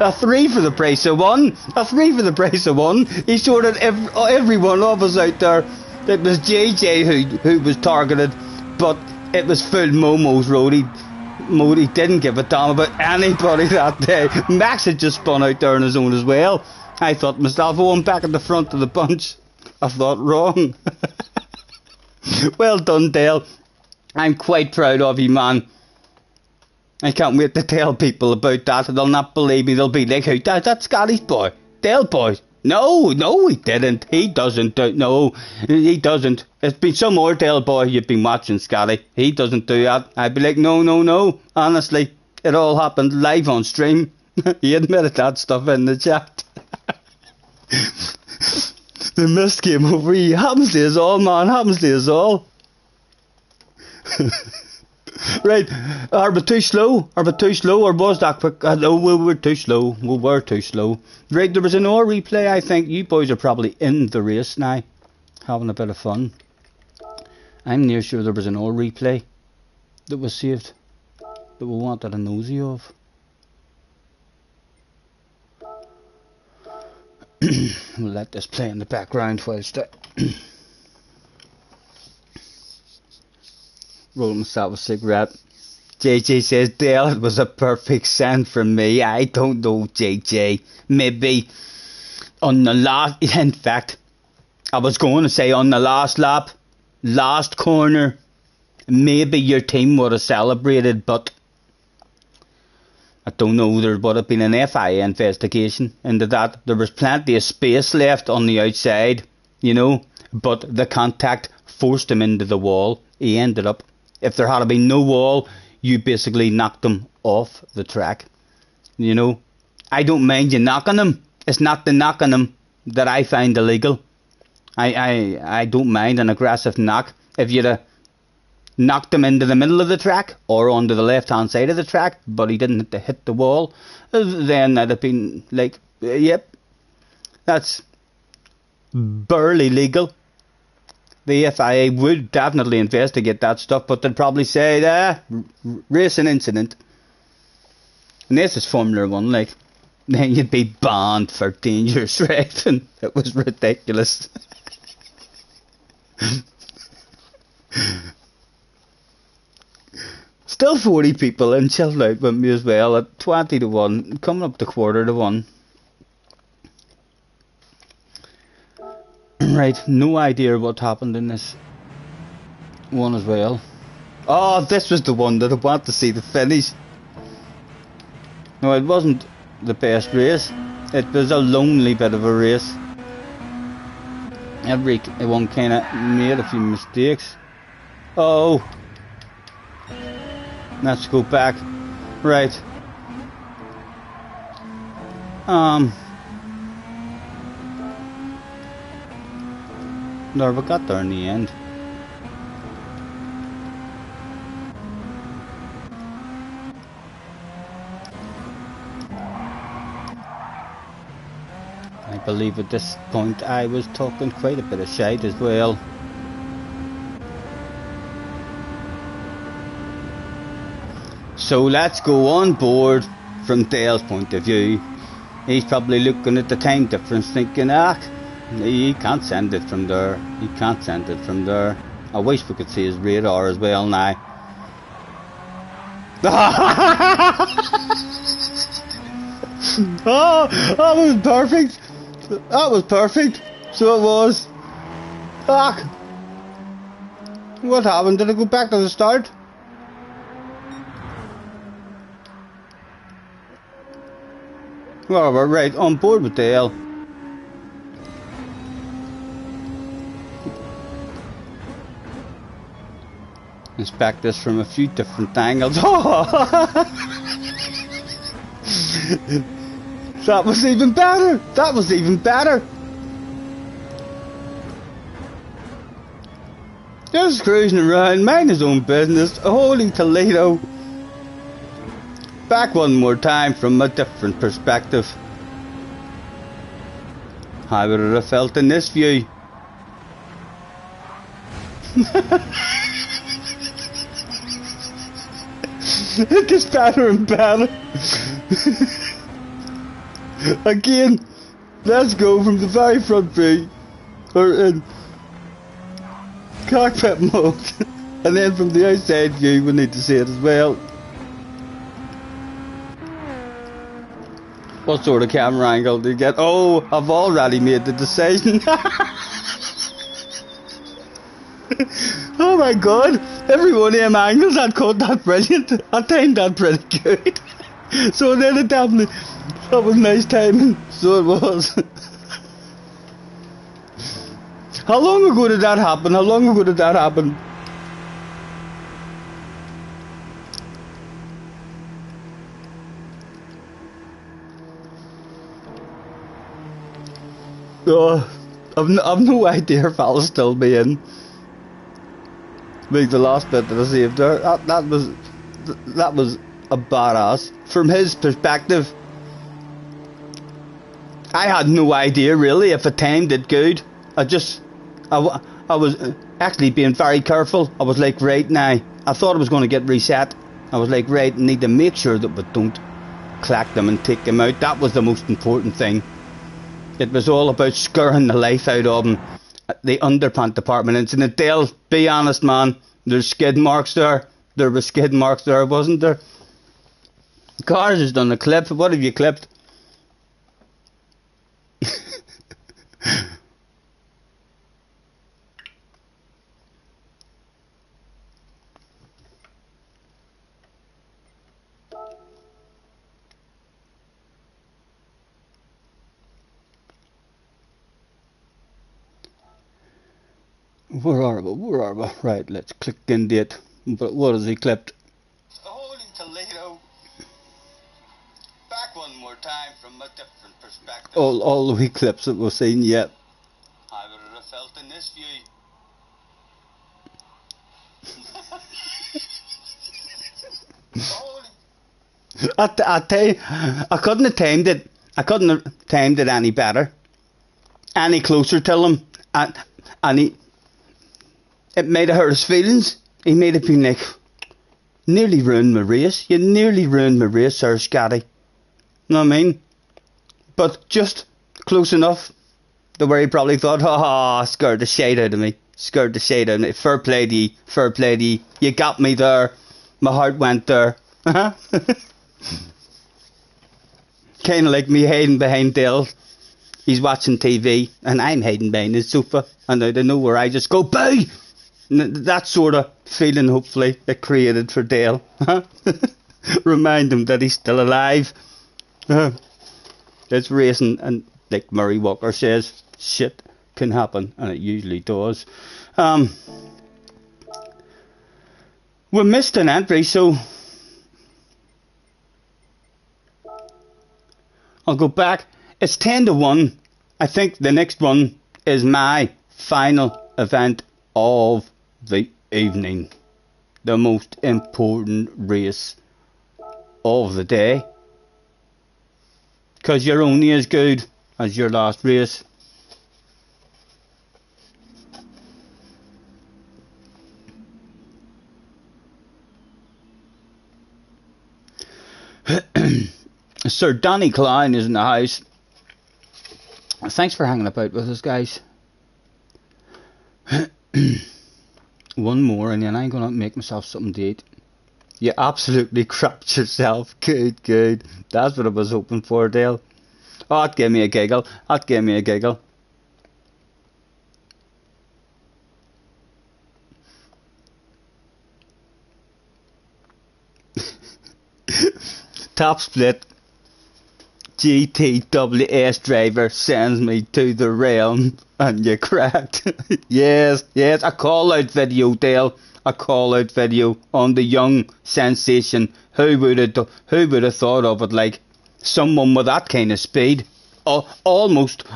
Speaker 1: a 3 for the price of 1. A 3 for the price of 1. He sorted every one of us out there. It was JJ who was targeted, but it was full Momo's road. He didn't give a damn about anybody that day. Max had just spun out there on his own as well. I thought myself, oh, I'm back at the front of the bunch. I thought wrong. Well done, Dale. I'm quite proud of you, man. I can't wait to tell people about that. They'll not believe me. They'll be like, who? That's Scotty's boy. Dale boy. No, he didn't. He doesn't. No, he doesn't. It's been some more Dale boy you've been watching, Scotty. He doesn't do that. I'd be like, no. Honestly, it all happened live on stream. He admitted that stuff in the chat. The mist came over. He happens to us all, man. Happens to us all. Right, are we too slow? Are we too slow, or was that quick? No, we were too slow. We were too slow. Right, there was an hour replay. I think you boys are probably in the race now, having a bit of fun. I'm near sure there was an hour replay that was saved that we wanted a nosy of. We'll let this play in the background whilst I roll myself a cigarette. JJ says, Dale, it was a perfect send from me. I don't know, JJ. Maybe on the last, in fact, I was going to say on the last lap, last corner, maybe your team would have celebrated, but I don't know, there would have been an FIA investigation into that. There was plenty of space left on the outside, you know, but the contact forced him into the wall. He ended up, if there had been no wall, you basically knocked him off the track, you know. I don't mind you knocking him. It's not the knocking him that I find illegal. I don't mind an aggressive knock. If you'd have knocked him into the middle of the track or onto the left hand side of the track, but he didn't hit the wall, then I'd have been like, yep, that's barely legal. The FIA would definitely investigate that stuff, but they'd probably say, racing incident. And this is Formula 1, like, then you'd be banned for dangerous driving. It was ridiculous. Still 40 people in, chilled out with me as well at 20 to 1, coming up to quarter to 1. Right, no idea what happened in this one as well. Oh, this was the one that I want to see the finish. No, it wasn't the best race. It was a lonely bit of a race. Everyone kind of made a few mistakes. Oh, let's go back. Right. No, we got there in the end. I believe at this point I was talking quite a bit of shite as well. So let's go on board from Dale's point of view. He's probably looking at the time difference thinking, he can't send it from there. He can't send it from there. I wish we could see his radar as well now. Oh, that was perfect. That was perfect. So it was. Fuck. What happened? Did it go back to the start? Well, we're right on board with Dale. Inspect this from a few different angles. That was even better. That was even better. Just cruising around, mind his own business. Holy Toledo. Back one more time from a different perspective. How would it have felt in this view? It gets better and better. Again, let's go from the very front view, or in cockpit mode, and then from the outside view we need to see it as well. What sort of camera angle do you get? Oh, I've already made the decision. Oh my god, every one of them angles I caught that brilliant. I timed that pretty good. So then it definitely, that was nice timing. So it was. How long ago did that happen? How long ago did that happen? Oh, I've no idea if I'll still be in. Like the last bit that I saved there. That was a badass. From his perspective, I had no idea really if I timed it good. I was actually being very careful. I was like, right now, I thought I was going to get reset. I was like, right, need to make sure that we don't clack them and take them out. That was the most important thing. It was all about scaring the life out of them. The underpant department incident. Dale, be honest, man. There's skid marks there. There were skid marks there, wasn't there? Cars has done a clip. What have you clipped? Where are we? Where are we? Right, let's click into it. But what has he clipped? The hole in Toledo. Back one more time from a different perspective. All the wee clips that we've seen yet. How would it have felt in this view? I tell you, I couldn't have timed it. I couldn't have timed it any better, any closer to him, and it made have hurt his feelings. He made have been like, nearly ruined my race. You nearly ruined my race, Sir Scotty. You know what I mean? But just close enough to where he probably thought, scared the shade out of me. Scared the shade out of me. Fair play to you. Fair play to you. You got me there. My heart went there. Kind of like me hiding behind Dale. He's watching TV and I'm hiding behind his sofa. And out of nowhere I just go, boo! That sort of feeling, hopefully, it created for Dale. Remind him that he's still alive. It's racing, and like Murray Walker says, shit can happen, and it usually does. We missed an entry, so I'll go back. It's 10-1. I think the next one is my final event of the evening. The most important race of the day. Because you're only as good as your last race. Sir Danny Klein is in the house. Thanks for hanging about with us, guys. One more and then I'm going to make myself something to eat. You absolutely crapped yourself. Good, good. That's what I was hoping for, Dale. Oh, that gave me a giggle. That gave me a giggle. Top split. GTWS driver sends me to the realm and you cracked. Yes, yes, a call out video, Dale. A call out video on the young sensation. Who would have thought of it? Like someone with that kind of speed. Almost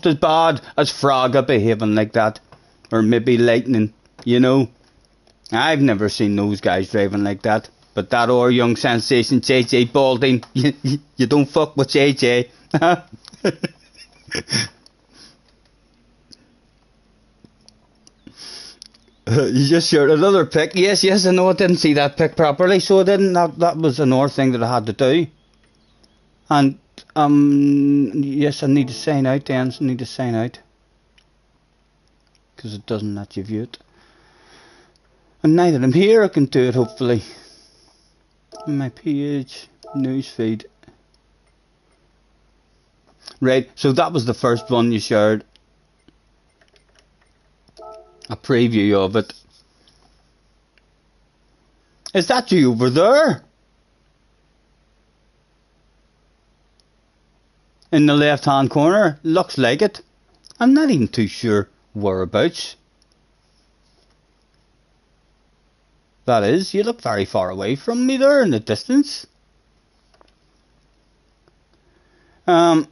Speaker 1: as bad as Fraga behaving like that, or maybe Lightning. You know, I've never seen those guys driving like that. But that or young sensation, JJ Balding, you don't fuck with JJ. You just shared another pic. Yes, I know I didn't see that pic properly, so I didn't. That was another thing that I had to do. And, yes, I need to sign out then. I need to sign out. Because it doesn't let you view it. And now that I'm here, I can do it, hopefully. My page, newsfeed. Right, so that was the first one you shared. A preview of it. Is that you over there? In the left hand corner? Looks like it. I'm not even too sure whereabouts. That is, you look very far away from me there in the distance. Let's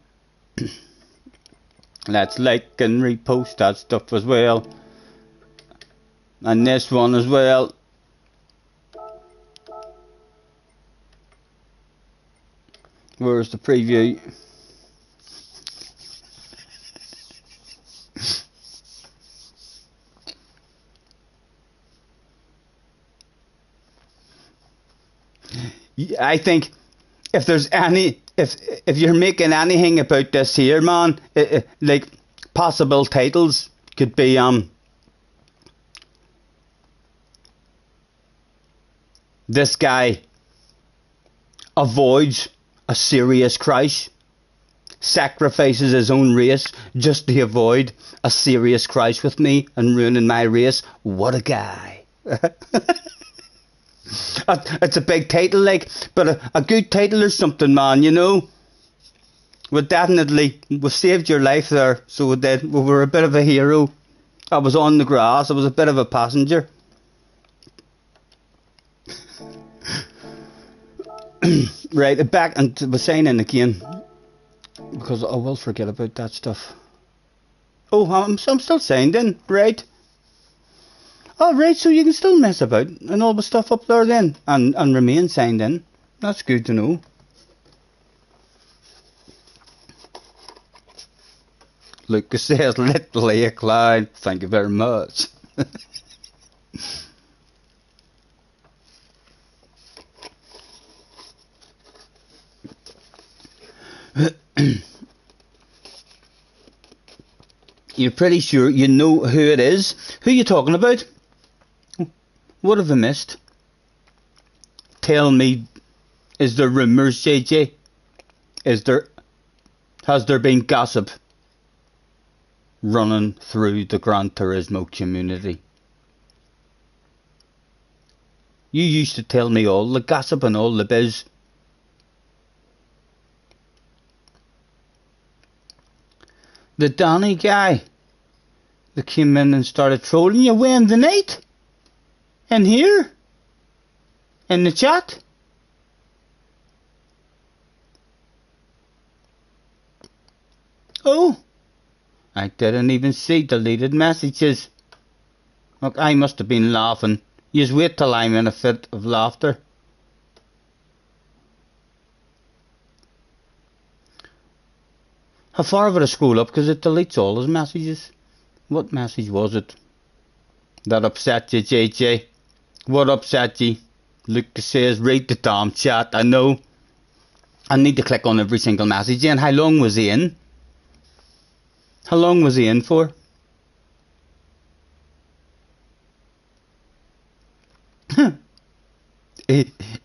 Speaker 1: like and repost that stuff as well. And this one as well. Where's the preview? I think if there's any, if you're making anything about this here, man, like possible titles could be this guy avoids a serious crash, sacrifices his own race just to avoid a serious crash with me and ruining my race. What a guy. It's a big title, like, but a good title or something, man, you know. We saved your life there, so we did. We were a bit of a hero. I was on the grass, I was a bit of a passenger. Right, back and we're signing again, because I will forget about that stuff. Oh, I'm still signed in, right? Alright, so you can still mess about and all the stuff up there then, and remain signed in. That's good to know. Lucas says, literally a cloud. Thank you very much. You're pretty sure you know who it is? Who are you talking about? What have I missed? Tell me, is there rumours, JJ? Has there been gossip running through the Gran Turismo community? You used to tell me all the gossip and all the biz. The Donny guy that came in and started trolling you when the night? In here? In the chat? Oh, I didn't even see deleted messages. Look, I must have been laughing. You just wait till I'm in a fit of laughter. How far would I scroll up? Because it deletes all his messages. What message was it that upset you, JJ? What upset you? Lucas says, read the damn chat. I know. I need to click on every single message. And how long was he in? How long was he in for?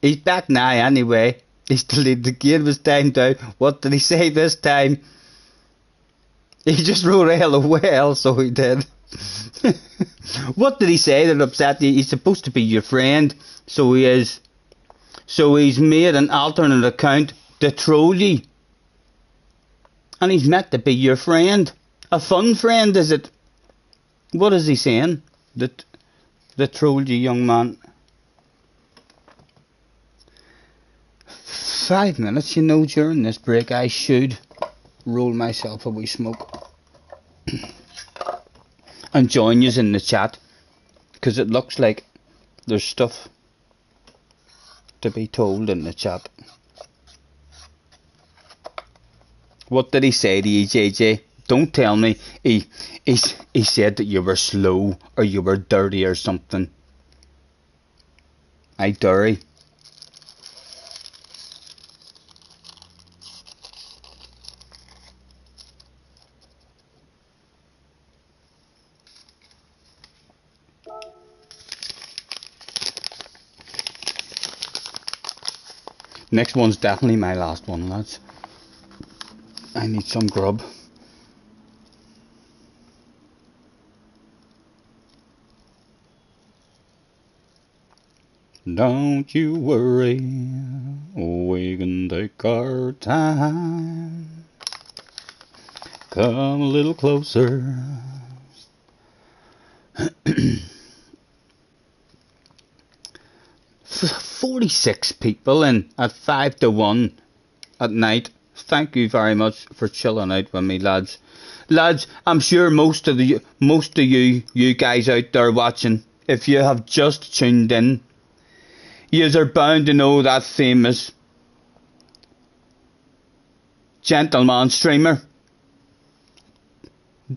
Speaker 1: He's back now anyway. He's deleted the game was timed out. What did he say this time? He just wrote LOL, so he did. What did he say that upset you? He's supposed to be your friend, so he is. So he's made an alternate account to troll you. And he's meant to be your friend. A fun friend, is it? What is he saying? That trolled you, young man. 5 minutes, you know, during this break I should roll myself a wee smoke and join yous in the chat, because it looks like there's stuff to be told in the chat. What did he say to you, JJ? Don't tell me he said that you were slow or you were dirty or something. I dirty. Next one's definitely my last one, lads. I need some grub. Don't you worry, we can take our time. Come a little closer. 46 people in at 5 to 1 at night. Thank you very much for chilling out with me, lads. Lads, I'm sure most of you guys out there watching, if you have just tuned in, you are bound to know that famous gentleman streamer,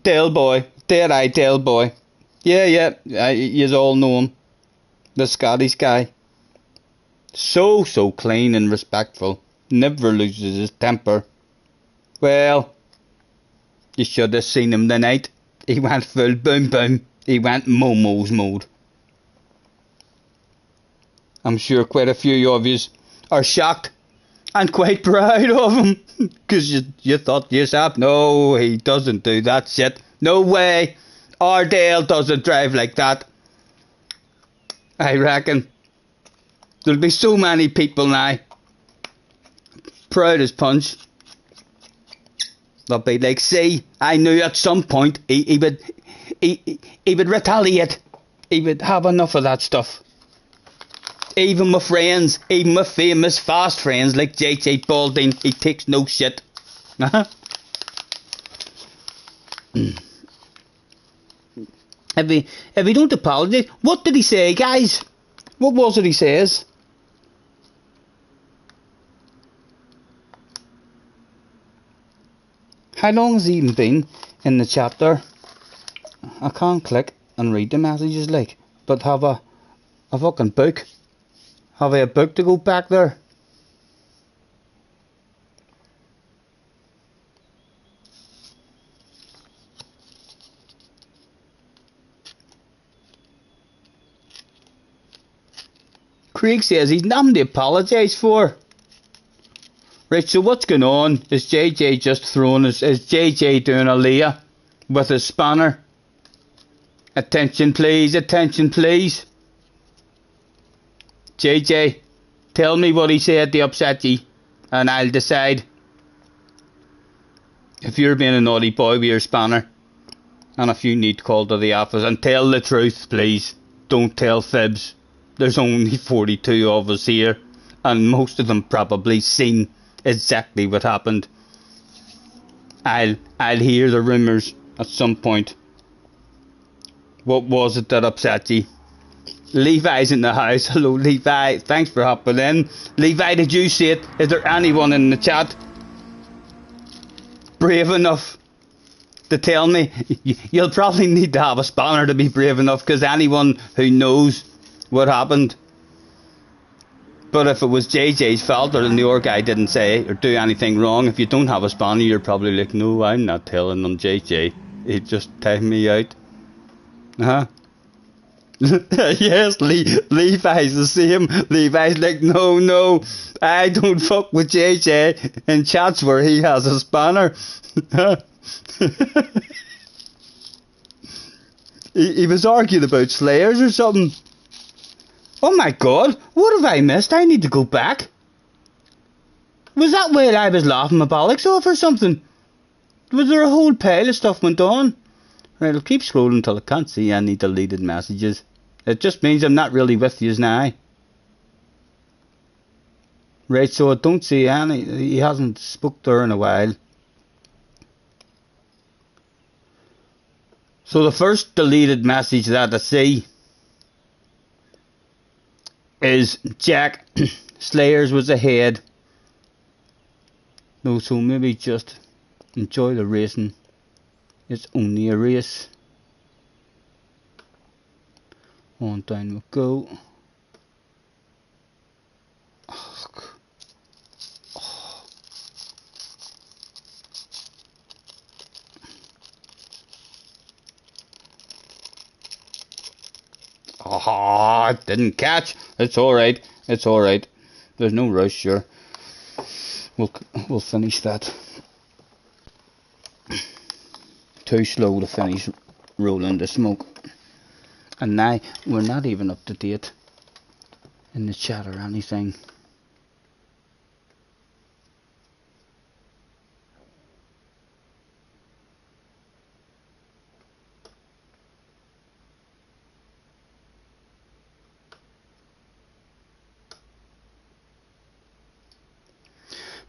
Speaker 1: Dale Boy, Dale Boy. Yeah, you all know him, the Scottish guy. So clean and respectful, never loses his temper. Well, you should have seen him tonight. He went full boom boom. He went Momo's mode. I'm sure quite a few of you are shocked and quite proud of him. Because you thought to yourself, no, he doesn't do that shit. No way. Our Dale doesn't drive like that. I reckon there'll be so many people now, proud as punch. They'll be like, see, I knew at some point he would retaliate. He would have enough of that stuff. Even my friends, even my famous fast friends like JJ Balding, he takes no shit. If he don't apologise, what did he say, guys? What was it he says? How long has he even been in the chapter? I can't click and read the messages like, but have a fucking book. Have I a book to go back there? Craig says he's nothing to apologise for. Right, so what's going on? Is JJ just throwing is JJ doing a Leah with his spanner? Attention please, attention please. JJ, tell me what he said to upset you, and I'll decide if you're being a naughty boy with your spanner, and if you need to call to the office and tell the truth, please. Don't tell fibs. There's only 42 of us here, and most of them probably seen exactly what happened. I'll hear the rumours at some point. What was it that upset you? Levi's in the house. Hello Levi, thanks for hopping in. Levi, did you see it? Is there anyone in the chat brave enough to tell me? You'll probably need to have a spanner to be brave enough, because anyone who knows what happened. But if it was JJ's fault or the New guy didn't say or do anything wrong, if you don't have a spanner, you're probably like, no, I'm not telling them JJ. He just timed me out. Yes, Levi's the same. Levi's like, no, I don't fuck with JJ in chats where he has a spanner. he was arguing about Slayers or something. Oh my god, what have I missed? I need to go back. Was that while I was laughing my bollocks off or something? Was there a whole pile of stuff went on? Right, I'll keep scrolling until I can't see any deleted messages. It just means I'm not really with yous now. Right, so I don't see any. He hasn't spoke there in a while. So the first deleted message that I see is Jack Slayers was ahead. No, so maybe just enjoy the racing. It's only a race. On down we go. Oh, it didn't catch. It's alright. It's alright. There's no rush, sure. We'll finish that. Too slow to finish rolling the smoke. And now we're not even up to date in the chat or anything.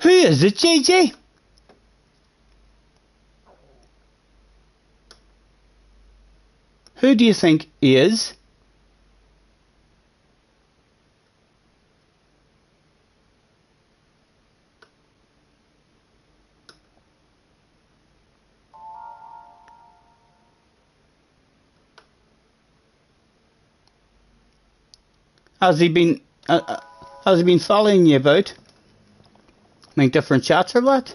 Speaker 1: Who is it, JJ? Who do you think he is? Has he been? Has he been following you about? I mean, different chats or what?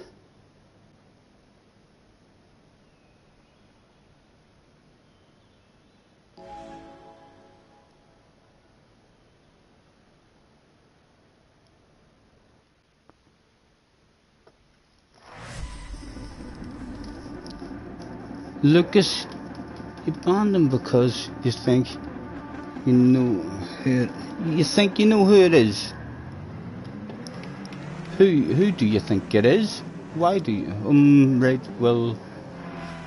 Speaker 1: Lucas, you banned him because you think you know who. You think you know who it is. Who do you think it is? Why do you? Right. Well,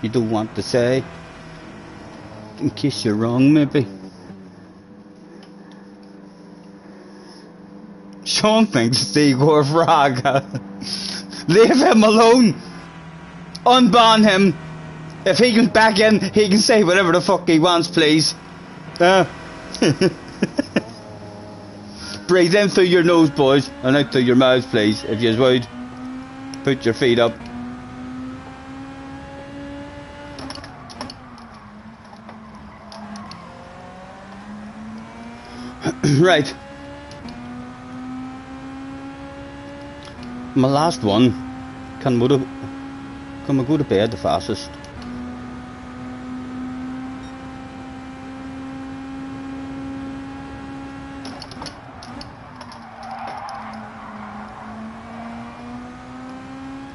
Speaker 1: you don't want to say, in case you're wrong, maybe. Sean thinks it's Igor Fraga. Leave him alone. Unban him. If he comes back in, he can say whatever the fuck he wants, please. Breathe in through your nose, boys, and out through your mouth, please, if you would. Put your feet up. Right. My last one. Can we go to bed the fastest?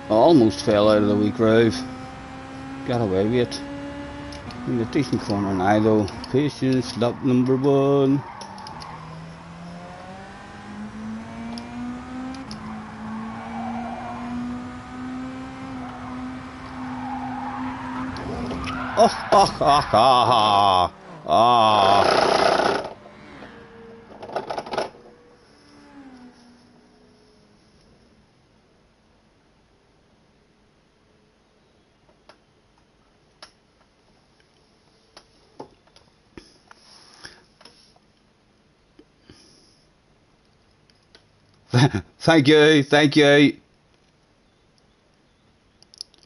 Speaker 1: Almost fell out of the wee groove. Got away with it. In a decent corner now though. Patience, lap number 1. Thank you.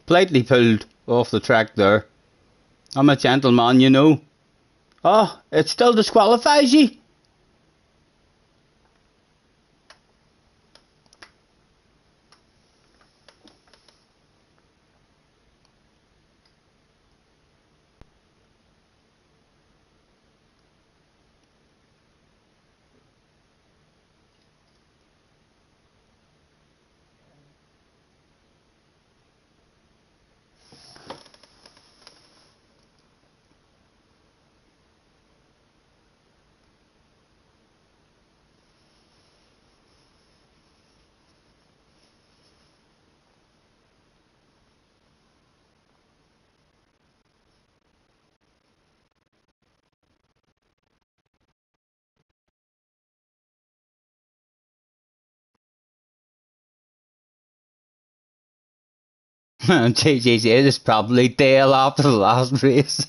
Speaker 1: Politely pulled off the track there. I'm a gentleman, you know. Oh, it still disqualifies you? JJ is probably Dale after the last race.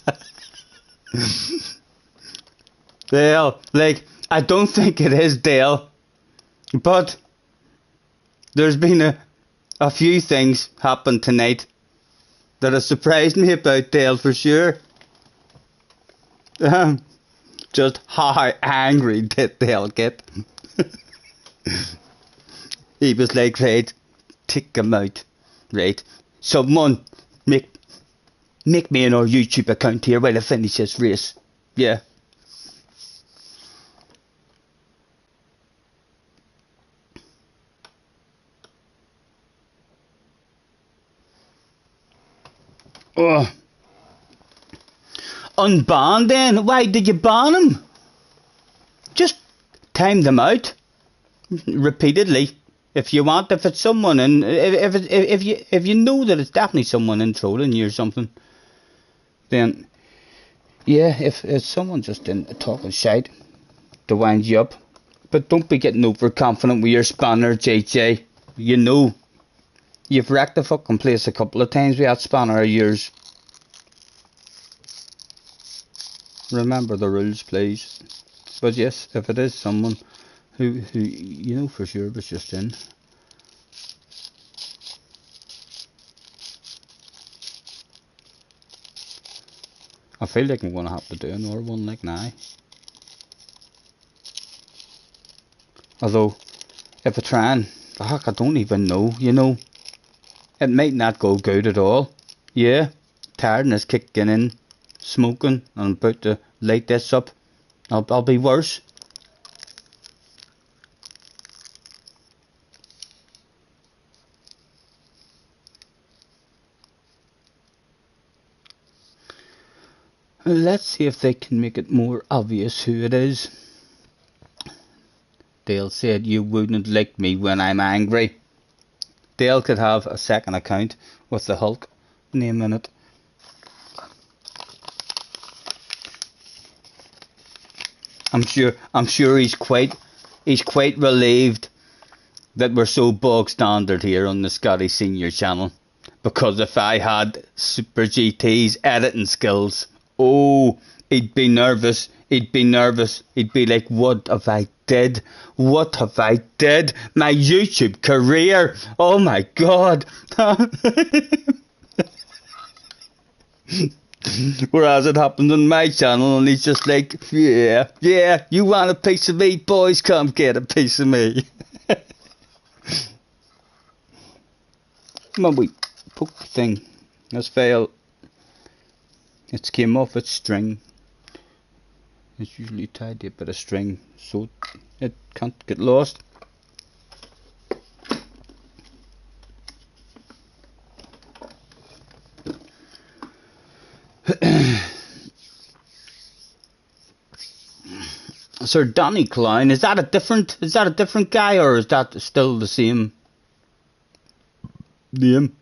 Speaker 1: Dale, like, I don't think it is Dale, but there's been a few things happened tonight that have surprised me about Dale for sure. Just how angry did Dale get? He was like, right, take him out, right? Someone make me an our YouTube account here while I finish this race. Yeah. Oh. Unban then? Why did you ban him? Just time them out repeatedly. If you want, if it's someone in, if you know that it's definitely someone in trolling you or something, then yeah, if it's someone just in talking shite to wind you up, but don't be getting overconfident with your spanner, JJ. You know, you've wrecked the fucking place a couple of times with that spanner of yours. Remember the rules, please. But yes, if it is someone who you know for sure was just in. I feel like I'm gonna have to do another one like now. Although, if I try and, fuck, I don't even know, you know. It might not go good at all. Yeah, tiredness kicking in, smoking, and I'm about to light this up. I'll be worse. Let's see if they can make it more obvious who it is. Dale said you wouldn't like me when I'm angry. Dale could have a second account with the Hulk name in it. I'm sure he's quite relieved that we're so bog standard here on the Scottiesnr channel. Because if I had Super GT's editing skills, oh, he'd be nervous. He'd be like, what have I did? What have I did? My YouTube career. Oh my God. Whereas it happened on my channel and he's just like, yeah, you want a piece of me, boys? Come get a piece of me. Come on, wait. Poke the thing. Let's fail. It's came off its string. It's usually tied to a bit of string so it can't get lost. Sir Donny Clown, is that a different guy or is that still the same name?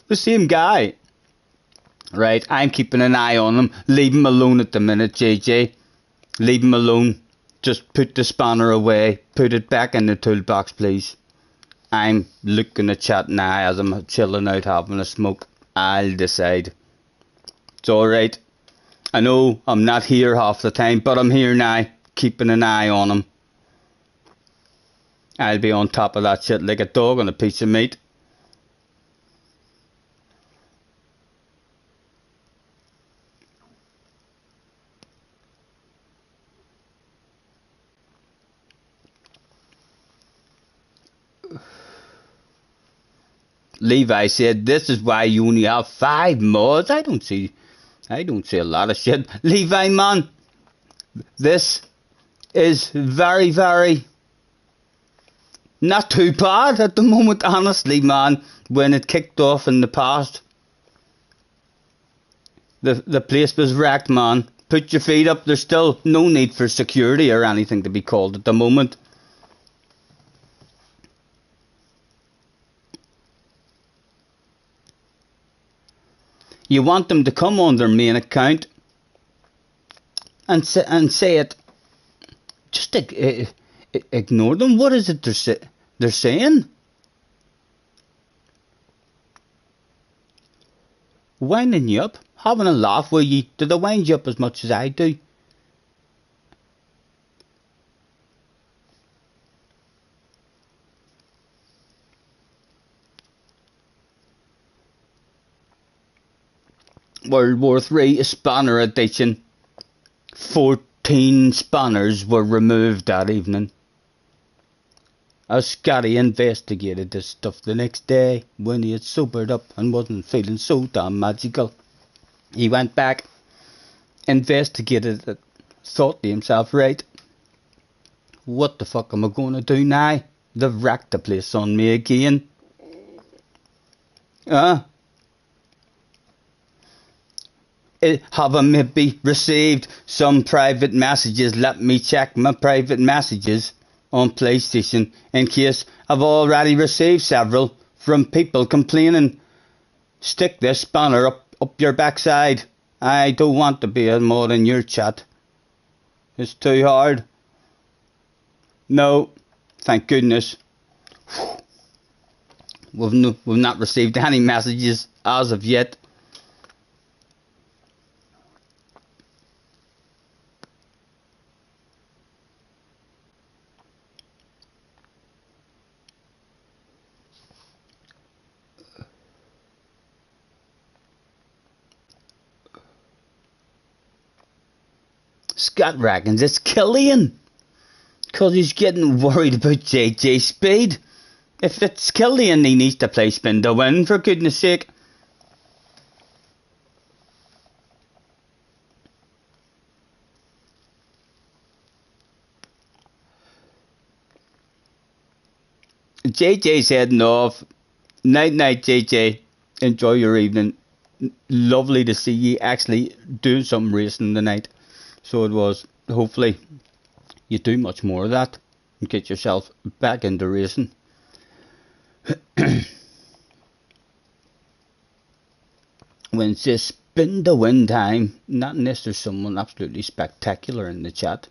Speaker 1: The same guy. Right, I'm keeping an eye on him. Leave him alone at the minute, JJ. Leave him alone. Just put the spanner away. Put it back in the toolbox, please. I'm looking at chat now as I'm chilling out having a smoke. I'll decide. It's alright. I know I'm not here half the time, but I'm here now. Keeping an eye on him. I'll be on top of that shit like a dog on a piece of meat. Levi said, this is why you only have 5 mods. I don't see a lot of shit. Levi, man, this is very, very not too bad at the moment, honestly, man. When it kicked off in the past, the place was wrecked, man. Put your feet up. There's still no need for security or anything to be called at the moment. You want them to come on their main account and say it. Just ignore them. What is it they're saying? Winding you up, having a laugh with you. Do they wind you up as much as I do? World War III Spanner Edition. 14 spanners were removed that evening. As Scotty investigated this stuff the next day, when he had sobered up and wasn't feeling so damn magical, he went back, investigated it, thought to himself, right, what the fuck am I going to do now? They've wrecked the place on me again. Have I maybe received some private messages? Let me check my private messages on PlayStation in case I've already received several from people complaining. Stick this spanner up your backside. I don't want to be a mod in your chat. It's too hard. No, thank goodness. We've not received any messages as of yet. Scott reckons it's Killian, because he's getting worried about JJ Speed. If it's Killian, he needs to play spin to win, for goodness sake. JJ's heading off. Night night, JJ. Enjoy your evening. Lovely to see you actually doing some racing tonight. So it was. Hopefully you do much more of that and get yourself back into racing. When it's just spin to win time, not unless there's someone absolutely spectacular in the chat.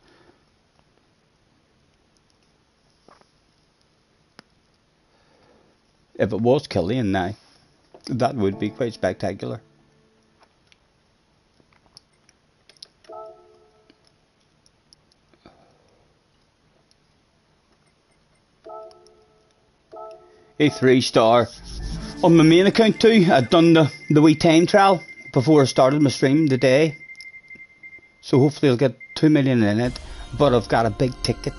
Speaker 1: If it was Killian now, that would be quite spectacular. A 3-star. On my main account too, I'd done the wee time trial before I started my stream today. So hopefully I'll get 2 million in it. But I've got a big ticket.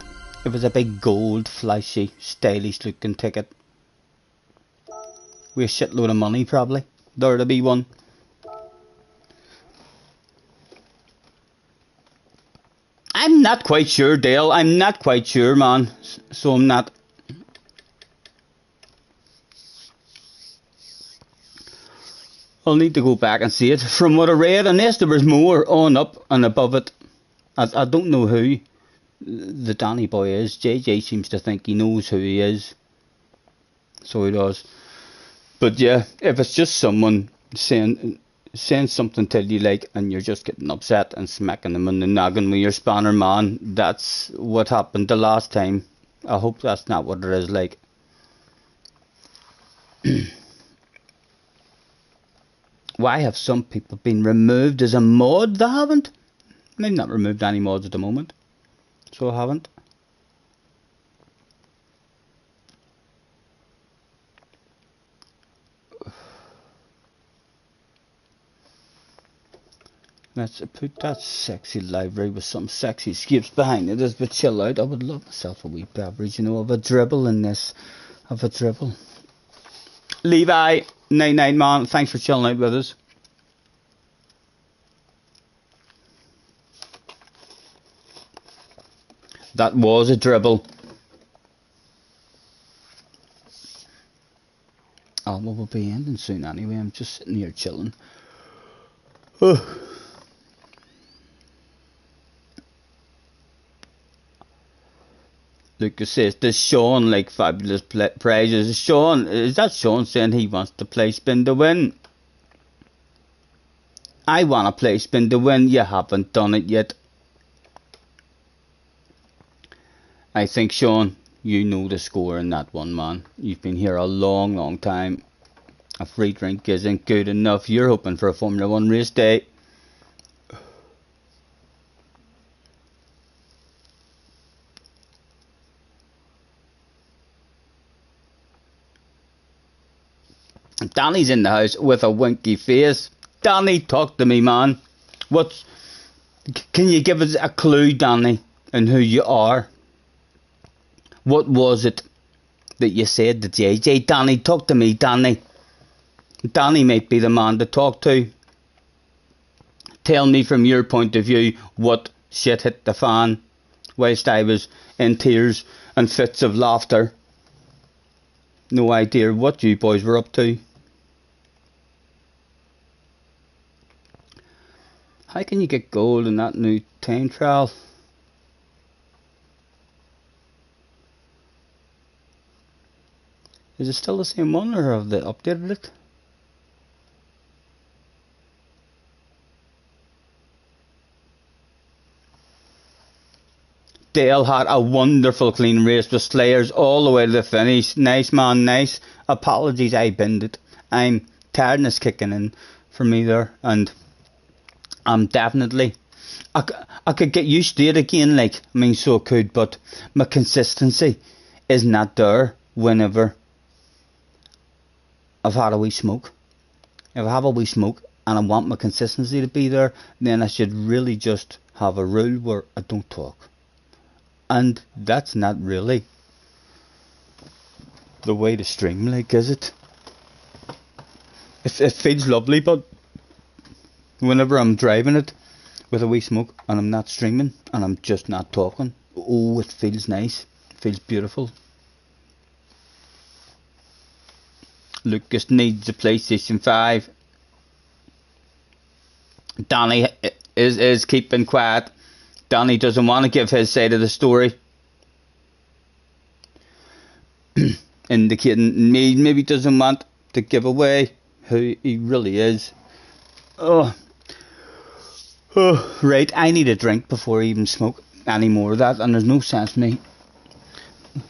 Speaker 1: It was a big gold, flashy, stylish looking ticket. With a shitload of money probably. There'll be one. I'm not quite sure, Dale. I'm not quite sure, man. So I'm not. I'll need to go back and see it. From what I read, unless there was more on up and above it, I don't know who the Danny boy is. JJ seems to think he knows who he is. So he does. But yeah, if it's just someone saying something to you like, and you're just getting upset and smacking them in the noggin with your spanner, man, that's what happened the last time. I hope that's not what it is like. Why have some people been removed as a mod? They haven't. They've not removed any mods at the moment. So I haven't. Let's put that sexy library with some sexy skips behind it as we chill out. I would love myself a wee beverage, you know, of a dribble in this. Of a dribble. Levi, 99 man, thanks for chilling out with us. That was a dribble. Oh, well, we'll be ending soon anyway. I'm just sitting here chilling. Lucas says, does Sean like fabulous prizes? Sean, is that Sean saying he wants to play spin to win? I want to play spin to win. You haven't done it yet. I think, Sean, you know the score in that one, man. You've been here a long, long time. A free drink isn't good enough. You're hoping for a Formula 1 race day. Danny's in the house with a winky face. Danny, talk to me, man. Can you give us a clue, Danny, and who you are? What was it that you said to JJ? Danny, talk to me, Danny. Danny might be the man to talk to. Tell me from your point of view what shit hit the fan whilst I was in tears and fits of laughter. No idea what you boys were up to. How can you get gold in that new time trial? Is it still the same one, or have they updated it? Dale had a wonderful clean race with Slayers all the way to the finish. Nice, man, nice. Apologies, I binned it. I'm tiredness kicking in for me there, and I'm definitely... I could get used to it again, like, I mean, so I could, but my consistency is not there whenever I've had a wee smoke. If I have a wee smoke and I want my consistency to be there, then I should really just have a rule where I don't talk. And that's not really the way to stream, like, is it? It feels lovely, but whenever I'm driving it with a wee smoke and I'm not streaming and I'm just not talking, oh, it feels nice. It feels beautiful. Lucas needs a PlayStation 5. Danny is keeping quiet. Danny doesn't want to give his side of the story. Indicating maybe doesn't want to give away who he really is. Oh, right, I need a drink before I even smoke any more of that, and there's no sense me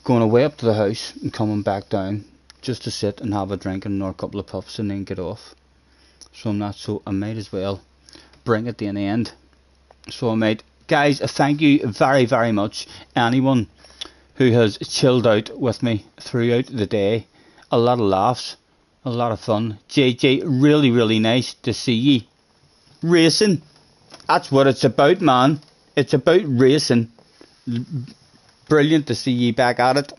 Speaker 1: going away up to the house and coming back down just to sit and have a drink and another couple of puffs and then get off. So I'm not, so I might as well bring it to an end. So I might. Guys, thank you very, very much. Anyone who has chilled out with me throughout the day. A lot of laughs, a lot of fun. JJ, really, really nice to see you. Racing, that's what it's about, man. It's about racing. Brilliant to see you back at it.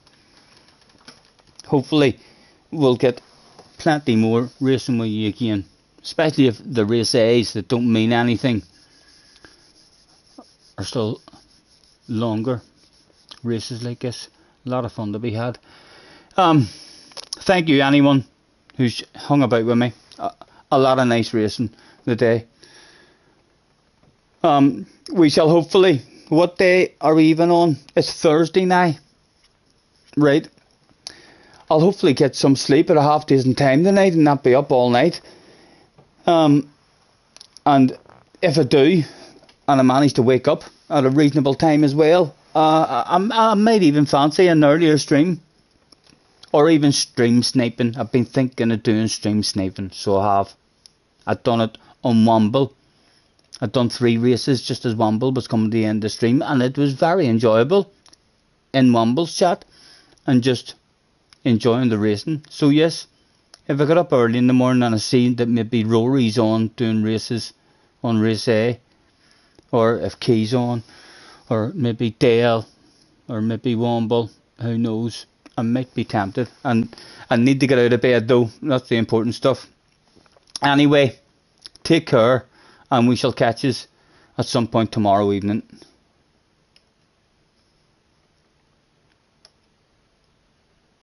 Speaker 1: Hopefully we'll get plenty more racing with you again, especially if the race A's that don't mean anything are still longer races like this. A lot of fun to be had. Thank you anyone who's hung about with me. A lot of nice racing today. We shall hopefully, what day are we even on? It's Thursday now, right? I'll hopefully get some sleep at a half decent time tonight and not be up all night. And if I do, and I manage to wake up at a reasonable time as well, I might even fancy an earlier stream, or even stream sniping. I've been thinking of doing stream sniping, so I have. I've done it on Womble. I've done 3 races just as Womble was coming to the end of the stream, and it was very enjoyable in Womble's chat and just enjoying the racing. So yes, if I got up early in the morning and I see that maybe Rory's on doing races on race A, or if Key's on, or maybe Dale, or maybe Womble, who knows, I might be tempted. And I need to get out of bed though, that's the important stuff. Anyway, take care, and we shall catch us at some point tomorrow evening.